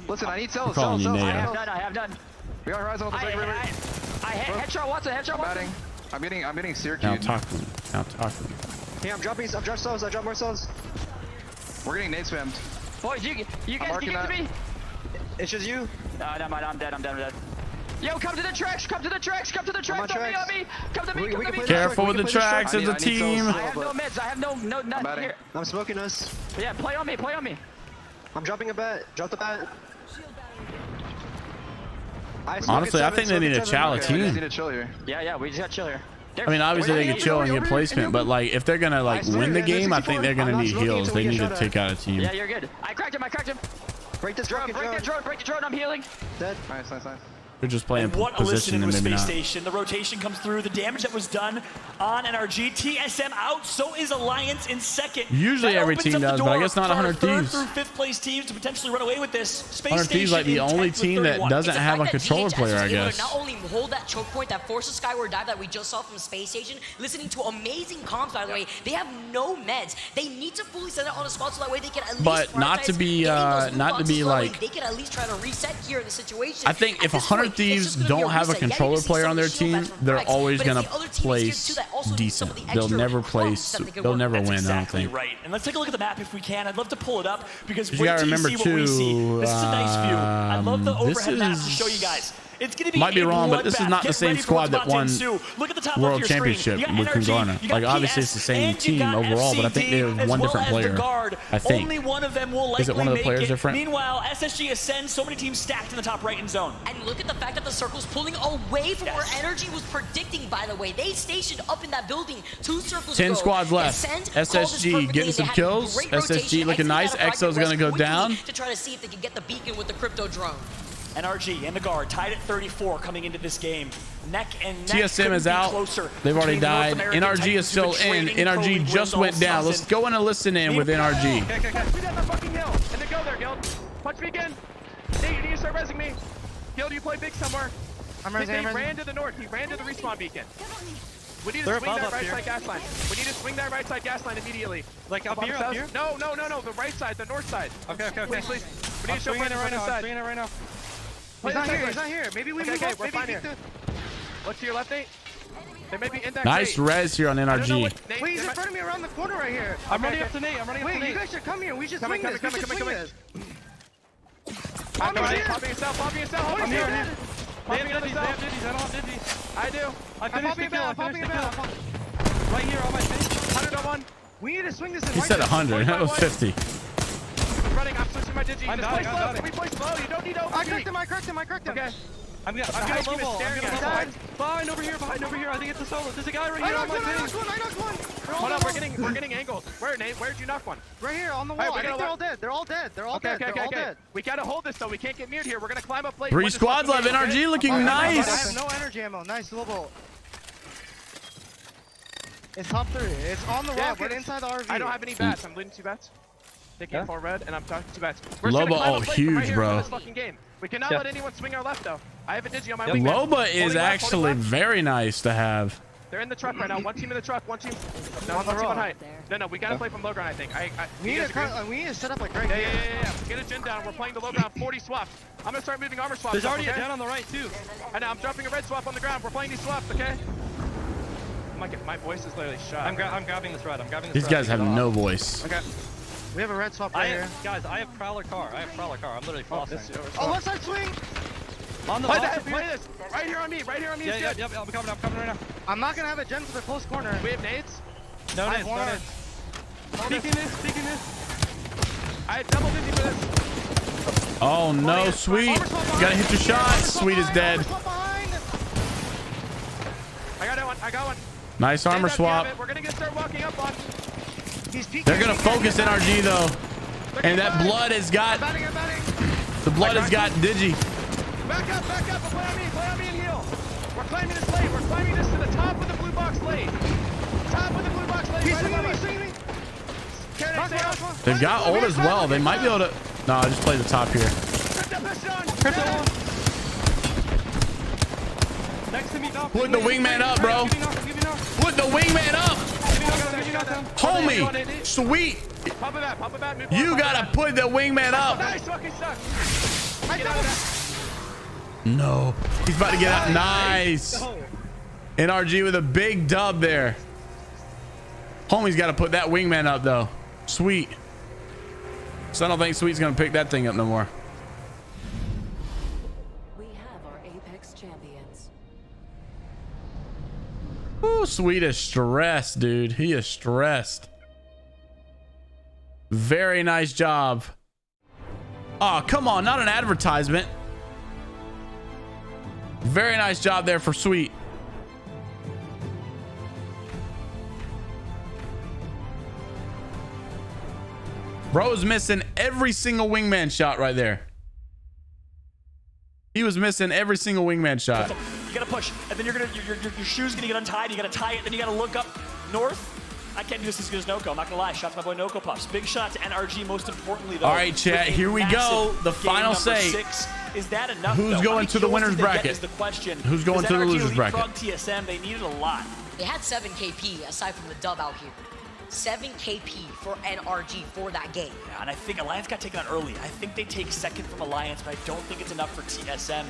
Listen, I need cells. I'm calling you Neo. I have done. We got Horizon on the second river. Headshot Watson, headshot Watson. I'm getting Syracuse. Now Takun. Yeah, I've dropped cells, I dropped more cells. We're getting nade spammed. Boys, you guys can get to me. It's just you. No, never mind, I'm dead. Yo, come to the tracks, come to the tracks. On me. Come to me. Careful with the tracks as a team. I have no meds, I have no nothing here. I'm smoking us. Yeah, play on me. I'm dropping a bat. Drop the bat. Honestly, I think they need to chow a team. Need to chill here. Yeah, we just got chill here. I mean, obviously they can chill and get placement, but like if they're gonna like win the game, I think they're gonna need heals. They need to take out a team. Yeah, you're good. I cracked him. Break this drone. Break the drone. I'm healing. Dead. Nice. They're just playing what position a and with maybe Space not. Station. The rotation comes through. The damage that was done on NRG. TSM out. So is Alliance in second. Usually that every team does, but I guess not 100 Thieves. Third through 5th place teams to potentially run away with this. Space 100 Thieves like the only team that doesn't have a controller player, I guess. Not only hold that choke point that forces Skyward Dive that we just saw from Space Station, listening to amazing comms, by the way. They have no meds. They need to fully set it on a spot so that way they can at least. But not to be like. They can at least try to reset here in the situation. I think if 100 Thieves don't have a controller player on their team, they're always gonna place decent. They'll never place. They'll never win. Exactly, I don't think. Right. And let's take a look at the map if we can. I'd love to pull it up because you gotta remember what we see. This is a nice view. I love the overhead map to show you guys. It's going to be might be wrong, but this is not the same squad that won World Championship with Kungana. Like obviously it's the same team overall, but I think they have one different player. I think. Only one of them will likely is it one of the players different? Meanwhile, SSG ascends. So many teams stacked in the top right in zone. And look at the fact that the circle's pulling away from where Energy was predicting. By the way, they stationed up in that building. 2 circles. 10 squads left. SSG getting some kills. SSG looking nice. Exo's gonna go down. To try to see if they can get the beacon with the crypto drone. NRG and the guard tied at 34 coming into this game. Neck and neck. TSM is out. They've already died. NRG is still in. NRG just went down. Let's go in and listen in with NRG. Okay. We got that fucking hill. And then go there, Guild. Punch me again. Nate, you need to start resing me. Guild, you play big somewhere. I'm resing. He ran to the north. He ran to the respawn beacon. We need to swing that right side gas line. We need to swing that right side gas line immediately. Like up here? No. The right side, the north side. Okay. Please. We need to show Brandon right now. Swinging it right now. He's not here. Maybe we move up. We're fine here. Look to your left, Nate. They may be in that nice crate. res here on NRG. Wait, he's in front of me around the corner right here. I'm running up to Nate. Wait, you guys should come here. We should swing this. Popping yourself. I'm here. They have dizzies. I don't have dizzies. I do. I'm popping it out. Right here on my face. 100 on one. We need to swing this in. He said 100. That was 50. running. I'm switching my digi. Just play slow. Can we play slow? You don't need to overpeak. I cracked him. Okay. I'm gonna behind over here. I think it's a solo. There's a guy right here on my ping. I knocked one. Hold up, we're getting angles. Where, Nate? Where'd you knock one? Right here on the wall. I think they're all dead. They're all dead. Okay. We gotta hold this though. We can't get mirrored here. We're gonna climb up late. 3 squads left. NRG looking nice. I have no energy ammo. Nice global. It's top 3. It's on the rocket inside the RV. I don't have any bats. I'm leading 2 bats. Taking 4 red, and I'm talking 2 bats. We're Loba, huge, bro. We cannot let anyone swing our left though. I have a digi on my wing. Loba is actually very nice to have. They're in the truck right now. One team in the truck. One team. No, one team on height. No, we gotta play from low ground. I think. We need to set up like right here. Yeah. Get a gen down. We're playing the low ground. 40 swaps. I'm gonna start moving armor swaps. There's already a gen on the right too. I know. I'm dropping a red swap on the ground. We're playing these swaps. Okay. My voice is literally shot. I'm grabbing this red. These guys have no voice. Okay. We have a red swap right here. Guys, I have Prowler car. I'm literally flossing. Oh, left side swing. On the play this. Right here on me. Yeah. I'm coming right now. I'm not gonna have a gen for the close corner. We have nades? No nades. Peeking this. I had double digi for this. Oh no, Sweet. You gotta hit your shot. Sweet is dead. I got one. Nice armor swap. We're gonna start walking up on. They're gonna focus NRG though. And that blood has got. The blood has got digi. Back up. Play on me and heal. We're climbing this lane. We're climbing this to the top of the blue box lane. He's swinging me. They've got ult as well. They might be able to. No, just play the top here. Next to me, Put the wingman up, bro. Put the wingman up. Homie, Sweet. You gotta put the wingman up. No, he's about to get out. Nice. NRG with a big dub there. Homie's got to put that wingman up though. Sweet. So I don't think Sweet's gonna pick that thing up no more. We have our Apex champions. Ooh, Sweet is stressed, dude. He is stressed. Very nice job. Oh, come on, not an advertisement. Very nice job there for Sweet. Bro was missing every single wingman shot right there. He was missing every single wingman shot. You gotta push, and then your shoe's gonna get untied. You gotta tie it, then you gotta look up north. I can't do this as good as Noko. I'm not gonna lie. Shots to my boy Noko Puffs. Big shot to NRG. Most importantly, though. All right, chat. Here we go. The final say. 6. Is that enough? Who's going to the winner's bracket? Is the question. Who's going to the loser's bracket? TSM. They needed a lot. They had 7 KP aside from the dub out here. 7 KP for NRG for that game. Yeah, and I think Alliance got taken out early. I think they take second from Alliance, but I don't think it's enough for TSM.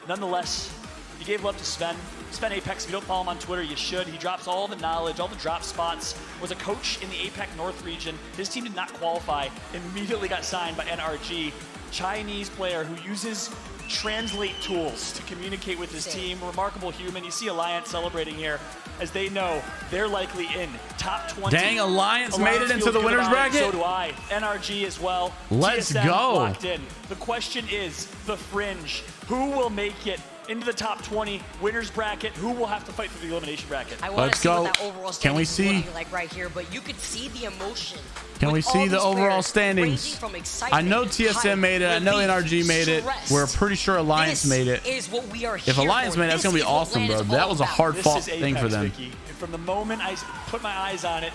Nonetheless, you gave love to Sven. Sven Apex, if you don't follow him on Twitter, you should. He drops all the knowledge, all the drop spots, was a coach in the APAC North region. His team did not qualify, immediately got signed by NRG. Chinese player who uses translate tools to communicate with his team. Remarkable human. You see Alliance celebrating here as they know they're likely in top 20. Dang, Alliance made it into the winner's bracket. So do I. NRG as well. Let's TSM go. Locked in. The question is the fringe. Who will make it into the top 20 winners bracket? Who will have to fight for the elimination bracket? I want to see what that overall standings looking like right here, but you could see the emotion. Can we see the overall standings? I know TSM made it. I know NRG made it. We're pretty sure Alliance made it. If Alliance made it, that's going to be awesome, bro. That was a hard-fought thing for them. Vicky. From the moment I put my eyes on it,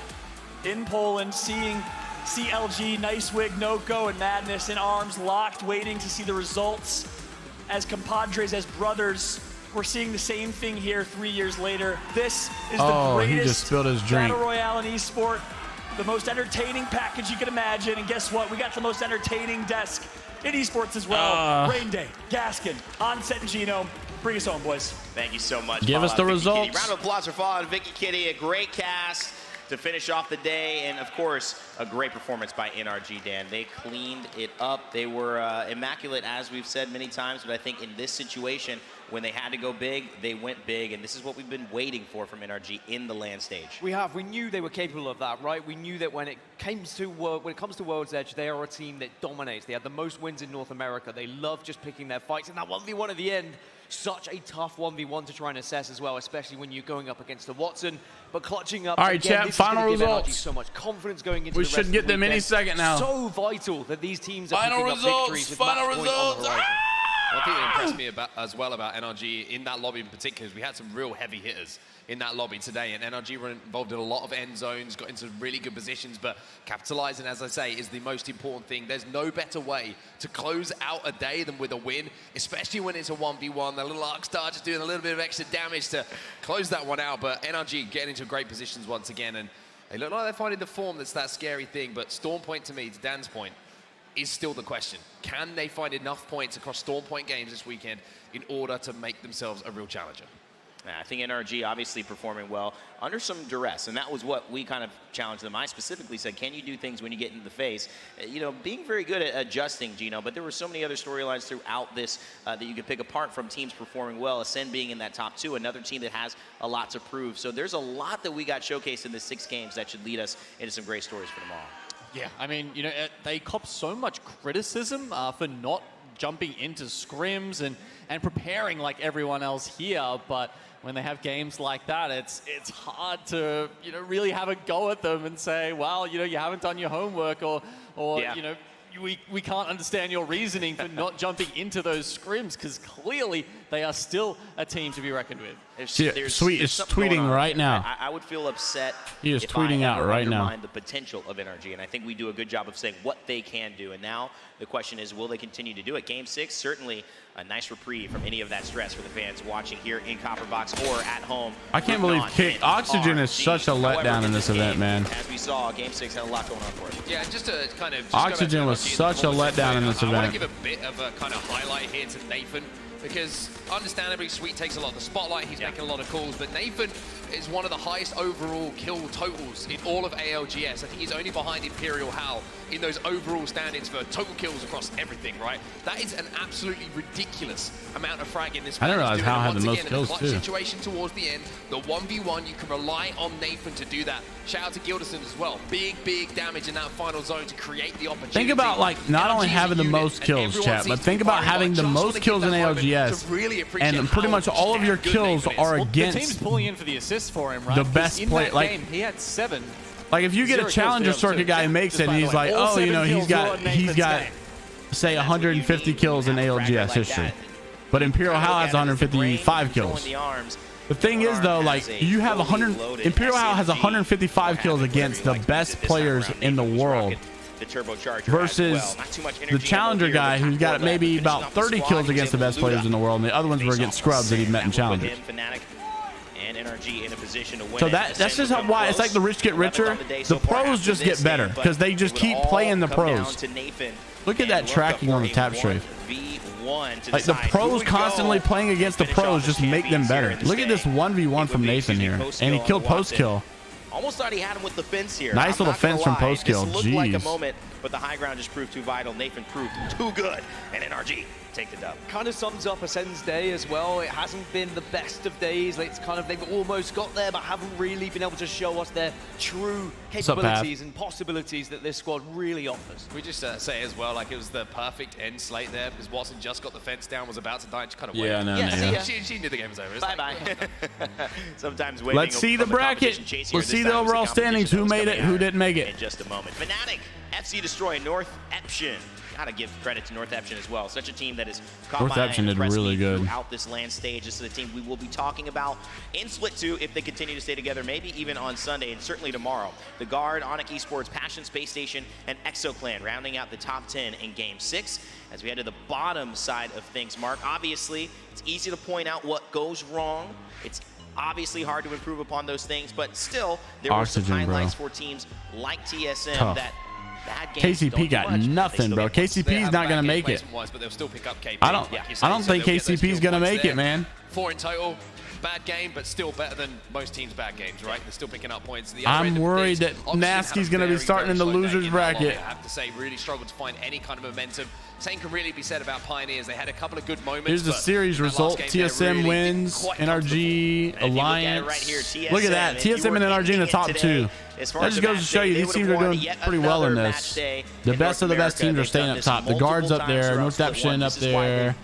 in Poland, seeing CLG, Nice Wig, Noko, and Madness in arms, locked, waiting to see the results. As compadres, as brothers, we're seeing the same thing here 3 years later. This is the greatest he just spilled his drink. battle royale in esport. The most entertaining package you can imagine. And guess what? We got the most entertaining desk in esports as well. Rain Day, Gaskin, Onset, and Genome. Bring us home, boys. Thank you so much. Give us the results. Round of applause for Fallout and Vicky Kitty. A great cast to finish off the day, and of course, a great performance by NRG, Dan. They cleaned it up. They were immaculate, as we've said many times, but I think in this situation, when they had to go big, they went big, and this is what we've been waiting for from NRG in the LAN stage. We knew they were capable of that, right? We knew that when it comes to World's Edge, they are a team that dominates. They had the most wins in North America. They love just picking their fights, and that 1v1 at the end, such a tough 1v1 to try and assess as well, especially when you're going up against the Watson. But clutching up, all right, again, chat, final results. So much confidence going into we the should rest get of the them any second now. So vital that these teams are final picking results, up victories with final match point on results. the horizon. One thing that impressed me as well about NRG in that lobby in particular is we had some real heavy hitters in that lobby today, and NRG were involved in a lot of end zones, got into really good positions, but capitalizing, as I say, is the most important thing. There's no better way to close out a day than with a win, especially when it's a 1v1. The little ARC-Star just doing a little bit of extra damage to close that one out, but NRG getting into great positions once again, and they look like they're finding the form that's that scary thing, but Storm Point, to me, to Dan's point, is still the question. Can they find enough points across Storm Point games this weekend in order to make themselves a real challenger? I think NRG obviously performing well under some duress, and that was what we kind of challenged them. I specifically said, can you do things when you get into the face? You know, being very good at adjusting, Gino, but there were so many other storylines throughout this that you could pick apart from teams performing well. Ascend being in that top 2, another team that has a lot to prove. So there's a lot that we got showcased in the 6 games that should lead us into some great stories for tomorrow. Yeah, I mean, you know, they cop so much criticism for not jumping into scrims and preparing like everyone else here, but when they have games like that, it's hard to, you know, really have a go at them and say, well, you know, you haven't done your homework, or yeah, you know, we can't understand your reasoning for not jumping into those scrims, because clearly they are still a team to be reckoned with. Sweet is tweeting right now. I would feel upset. He is tweeting out right now. The potential of NRG, and I think we do a good job of saying what they can do. And now the question is, will they continue to do it? Game 6, certainly a nice reprieve from any of that stress for the fans watching here in Copperbox or at home. I can't believe Oxygen is such a letdown in this event, man. As we saw, Game 6 had a lot going on for it. Yeah, just to kind of... Oxygen was such a letdown in this event. I want to give a bit of a kind of highlight here to Nathan, because understandably Sweet takes a lot of the spotlight, he's making a lot of calls, but Nathan is one of the highest overall kill totals in all of ALGS. I think he's only behind Imperial Hal in those overall standings for total kills across everything, right? That is an absolutely ridiculous amount of fragging this man. I didn't realize Hal had the most kills too. Situation towards the end, the 1v1, you can rely on Nathan to do that. Shout out to Gilderson as well. Big damage in that final zone to create the opportunity. Think about, like, not only having the most kills, chat, but think about having the most kills in ALGS, and pretty much all of your kills are against the team's pulling in for the assist for him, right? The best player. Like, he had 7. Like, if you get a challenger circuit guy who makes it, and he's like, oh, you know, he's got say 150 kills in ALGS history, but Imperial Hal has 155 kills. The thing is, though, like, you have Imperial Hal has 155 kills against the best players in the world, versus the challenger guy who's got maybe about 30 kills against the best players in the world, and the other ones were against scrubs that he met in challengers. So that's just why it's like the rich get richer. The pros just get better because they just keep playing the pros. Look at that tracking on the tap strafe. Like, the pros constantly playing against the pros just make them better. Look at this 1v1 from Nathan here, and he killed post kill. Almost thought he had him with the fence here. Nice little fence from post kill. This looked like a moment, but the high ground just proved too vital. Nathan proved too good, and NRG take the dub. Kind of sums up Ascend's day as well. It hasn't been the best of days. It's kind of, they've almost got there, but haven't really been able to show us their true capabilities and possibilities that this squad really offers. We just say as well, like, it was the perfect end slate there, because Watson just got the fence down, was about to die, just kind of waited. She knew the game was over. Bye-bye. Sometimes waiting. Let's see the bracket. Let's see the overall standings. Who made it? Who didn't make it? In just a moment. Fnatic, FC Destroy, North Eption. Gotta give credit to North Eption as well. Such a team that is North Eption did really good throughout this LAN stage. This is a team we will be talking about in Split 2 if they continue to stay together, maybe even on Sunday and certainly tomorrow. The Guard, Onyx Esports, Passion Space Station, and ExoClan rounding out the top 10 in Game 6. As we head to the bottom side of things, Mark, obviously it's easy to point out what goes wrong. It's obviously hard to improve upon those things, but still there were some highlights for teams like TSM that KCP got nothing, bro. KCP's not gonna make it. I don't think KCP's gonna make it, man. 4 in total. Bad game, but still better than most teams' bad games, right? They're still picking up points. I'm worried that Nasky's going to be starting in the losers bracket. I have to say, really struggled to find any kind of momentum. Same can really be said about Pioneers. They had a couple of good moments. Here's the series result. TSM wins. NRG, Alliance. Look at that. TSM and NRG in the top 2. That just goes to show you these teams are doing pretty well in this. The best of the best teams are staying up top. The Guards up there. Northampton up there.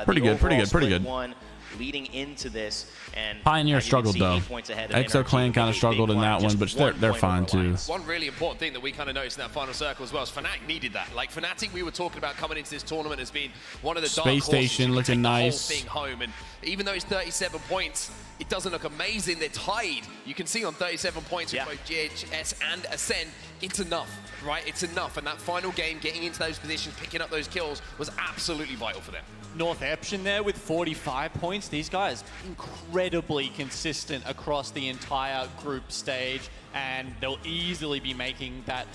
Pretty good, pretty good, pretty good. Leading into this, and Pioneer struggled though. Exo Clan kind of struggled in that one, but they're fine too. One really important thing that we kind of noticed in that final circle as well is Fnatic needed that. Like Fnatic, we were talking about coming into this tournament as being one of the dark horses. Space Station looking nice. The whole thing home, and even though it's 37 points, it doesn't look amazing. They're tied. You can see on 37 points with both GHS and Ascend, it's enough, right? It's enough, and that final game, getting into those positions, picking up those kills, was absolutely vital for them. Northampton there with 45 points. These guys incredibly consistent across the entire group stage, and they'll easily be making that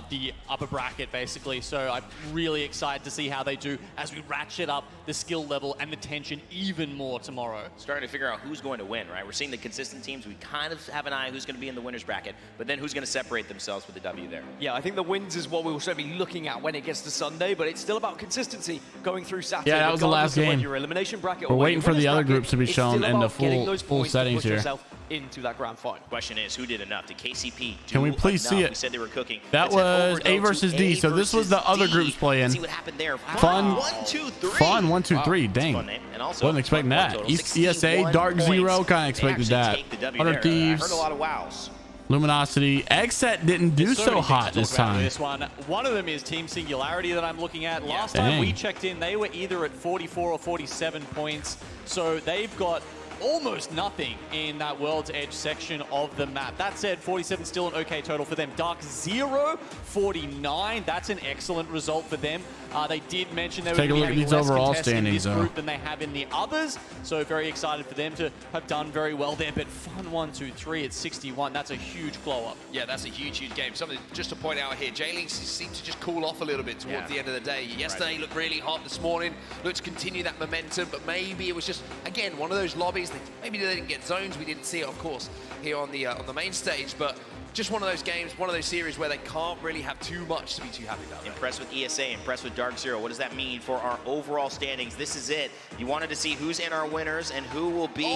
the upper bracket basically. So I'm really excited to see how they do as we ratchet up the skill level and the tension even more tomorrow. Starting to figure out who's going to win, right? We're seeing the consistent teams. We kind of have an eye who's going to be in the winners bracket, but then who's going to separate themselves with the W there? Yeah, I think the wins is what we'll certainly be looking at when it gets to Sunday, but it's still about consistency going through Saturday. Yeah, that was the last game. Your elimination bracket We're waiting for the other groups to be shown in the full settings here. Into that grand final. Question is, who did enough? Did KCP do Can we please enough? see it? We said they were cooking. That was A versus D. So this was the other groups playing. See what happened there. Fun. 1, 2, 3. Fun 1, 2, 3. Dang. And also, wasn't expecting that. ESA, Dark Zero, kind of expected that. 100 Thieves. Heard a lot of wows. Luminosity. Xset didn't do so hot this time. This one of them is Team Singularity that I'm looking at. Last time we checked in, they were either at 44 or 47 points. So they've got almost nothing in that World's Edge section of the map. That said, 47 still an okay total for them. Dark Zero, 49. That's an excellent result for them. They did mention they were having less contests in this group than they have in the others. So very excited for them to have done very well there. But Fun 1, 2, 3 at 61. That's a huge glow up. Yeah, that's a huge, huge game. Something just to point out here, JMeyels seemed to just cool off a little bit towards the end of the day. Yesterday looked really hot. This morning looked to continue that momentum, but maybe it was just, again, one of those lobbies. Maybe they didn't get zones. We didn't see it, of course, here on the main stage, but just one of those games, one of those series where they can't really have too much to be too happy about. Impressed with ESA, impressed with Dark Zero. What does that mean for our overall standings? This is it. You wanted to see who's in our winners and who will be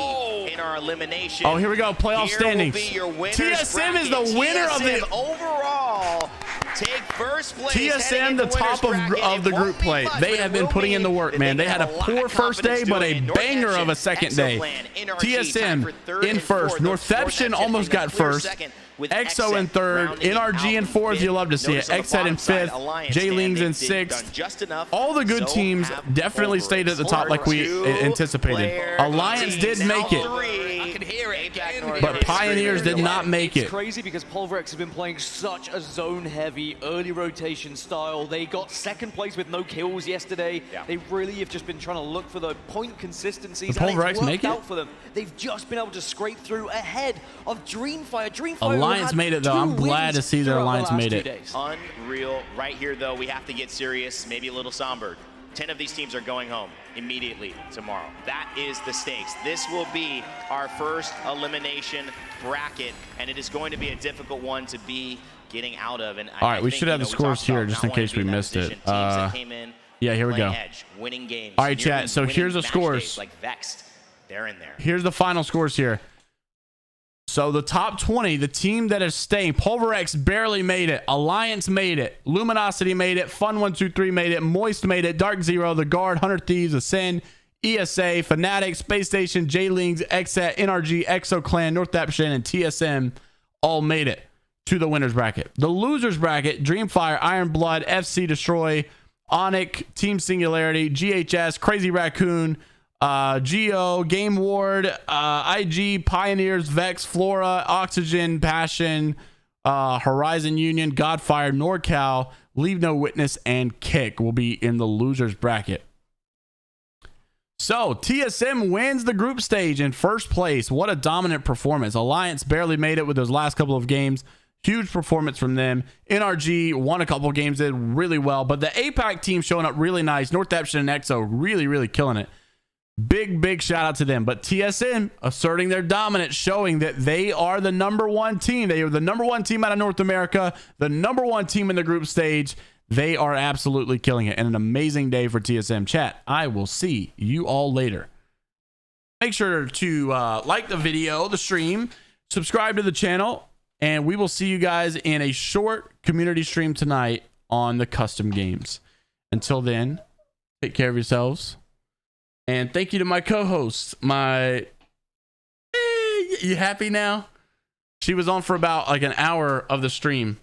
in our elimination. Oh, here we go. Playoff standings. Will be your TSM bracket. is the winner of the overall. Take first place. TSM, the top of the group play. They have been putting in the work, man. They had a poor first day, but a banger of a second day. TSM in first. Northampton almost got first. EXO in third, NRG in fourth. You love to see it. XSET in fifth, J-Lings in sixth. All the good teams definitely stayed at the top like we anticipated. Alliance did make it, but Pioneers did not make it. It's crazy because Pulverex has been playing such a zone-heavy early rotation style. They got second place with no kills yesterday. They really have just been trying to look for the point consistencies. Did Pulverex make it? Out for them. They've just been able to scrape through ahead of Dreamfire. Alliance made it though. I'm glad to see their Alliance made it. Unreal. Right here though, we have to get serious, maybe a little somber. 10 of these teams are going home immediately tomorrow. That is the stakes. This will be our first elimination bracket, and it is going to be a difficult one to be getting out of. And all right, we should have the scores here just in case we missed it. Yeah, here we go. Winning games. All right, chat. So here's the scores. Like Vexed, they're in there. Here's the final scores here. So the top 20, the team that is staying, Pulverex barely made it. Alliance made it. Luminosity made it. Fun 1, 2, 3 made it. Moist made it. Dark Zero, The Guard, 100 Thieves, Ascend, ESA, Fnatic, Space Station, J-Lings, XSET, NRG, EXO Clan, Northampton, and TSM all made it to the winners bracket. The losers bracket, Dreamfire, Iron Blood, FC Destroy, Onyx, Team Singularity, GHS, Crazy Raccoon, Geo, Game Ward, IG, Pioneers, Vex, Flora, Oxygen, Passion, Horizon Union, Godfire, NorCal, Leave No Witness, and Kick will be in the losers bracket. So TSM wins the group stage in first place. What a dominant performance. Alliance barely made it with those last couple of games. Huge performance from them. NRG won a couple of games, did really well, but the APAC team showing up really nice. Northampton and EXO really, really killing it. Big shout out to them. But TSM asserting their dominance, showing that they are the #1 team. They are the #1 team out of North America, the #1 team in the group stage. They are absolutely killing it, and an amazing day for TSM. Chat, I will see you all later. Make sure to like the video, the stream, subscribe to the channel, and we will see you guys in a short community stream tonight on the custom games. Until then, take care of yourselves. And thank you to my co-host, you happy now? She was on for about like an hour of the stream,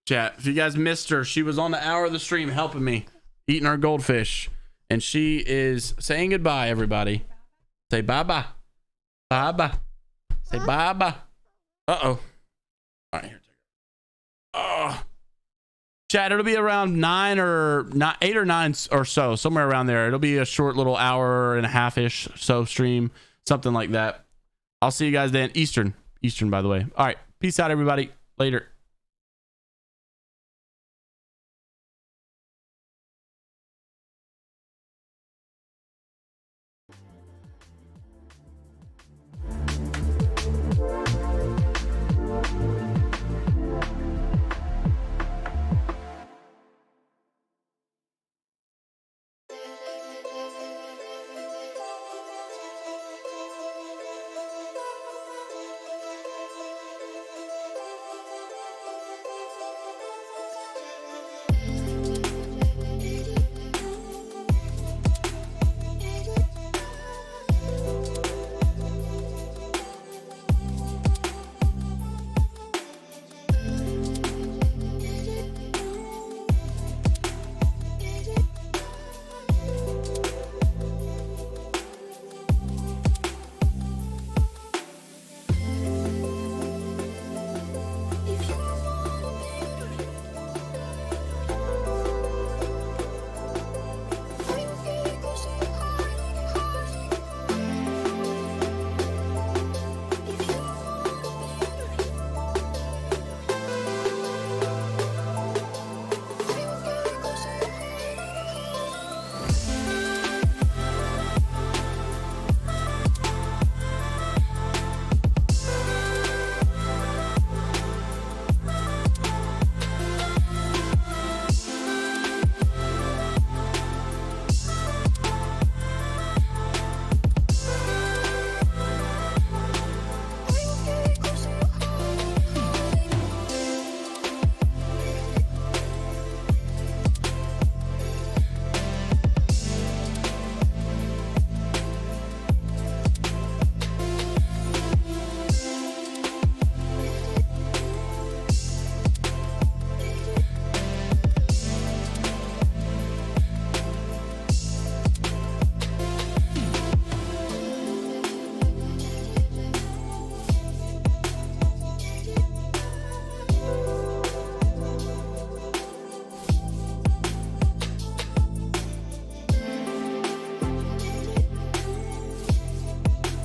chat. If you guys missed her, she was on the hour of the stream helping me, eating our goldfish. And she is saying goodbye, everybody. Say bye-bye. Bye-bye. Say bye-bye. Uh-oh. All right, here. Oh. Chat, it'll be around 8 or 9 or so, somewhere around there. It'll be a short little hour and a half-ish so stream, something like that. I'll see you guys then. Eastern, by the way. All right. Peace out, everybody. Later.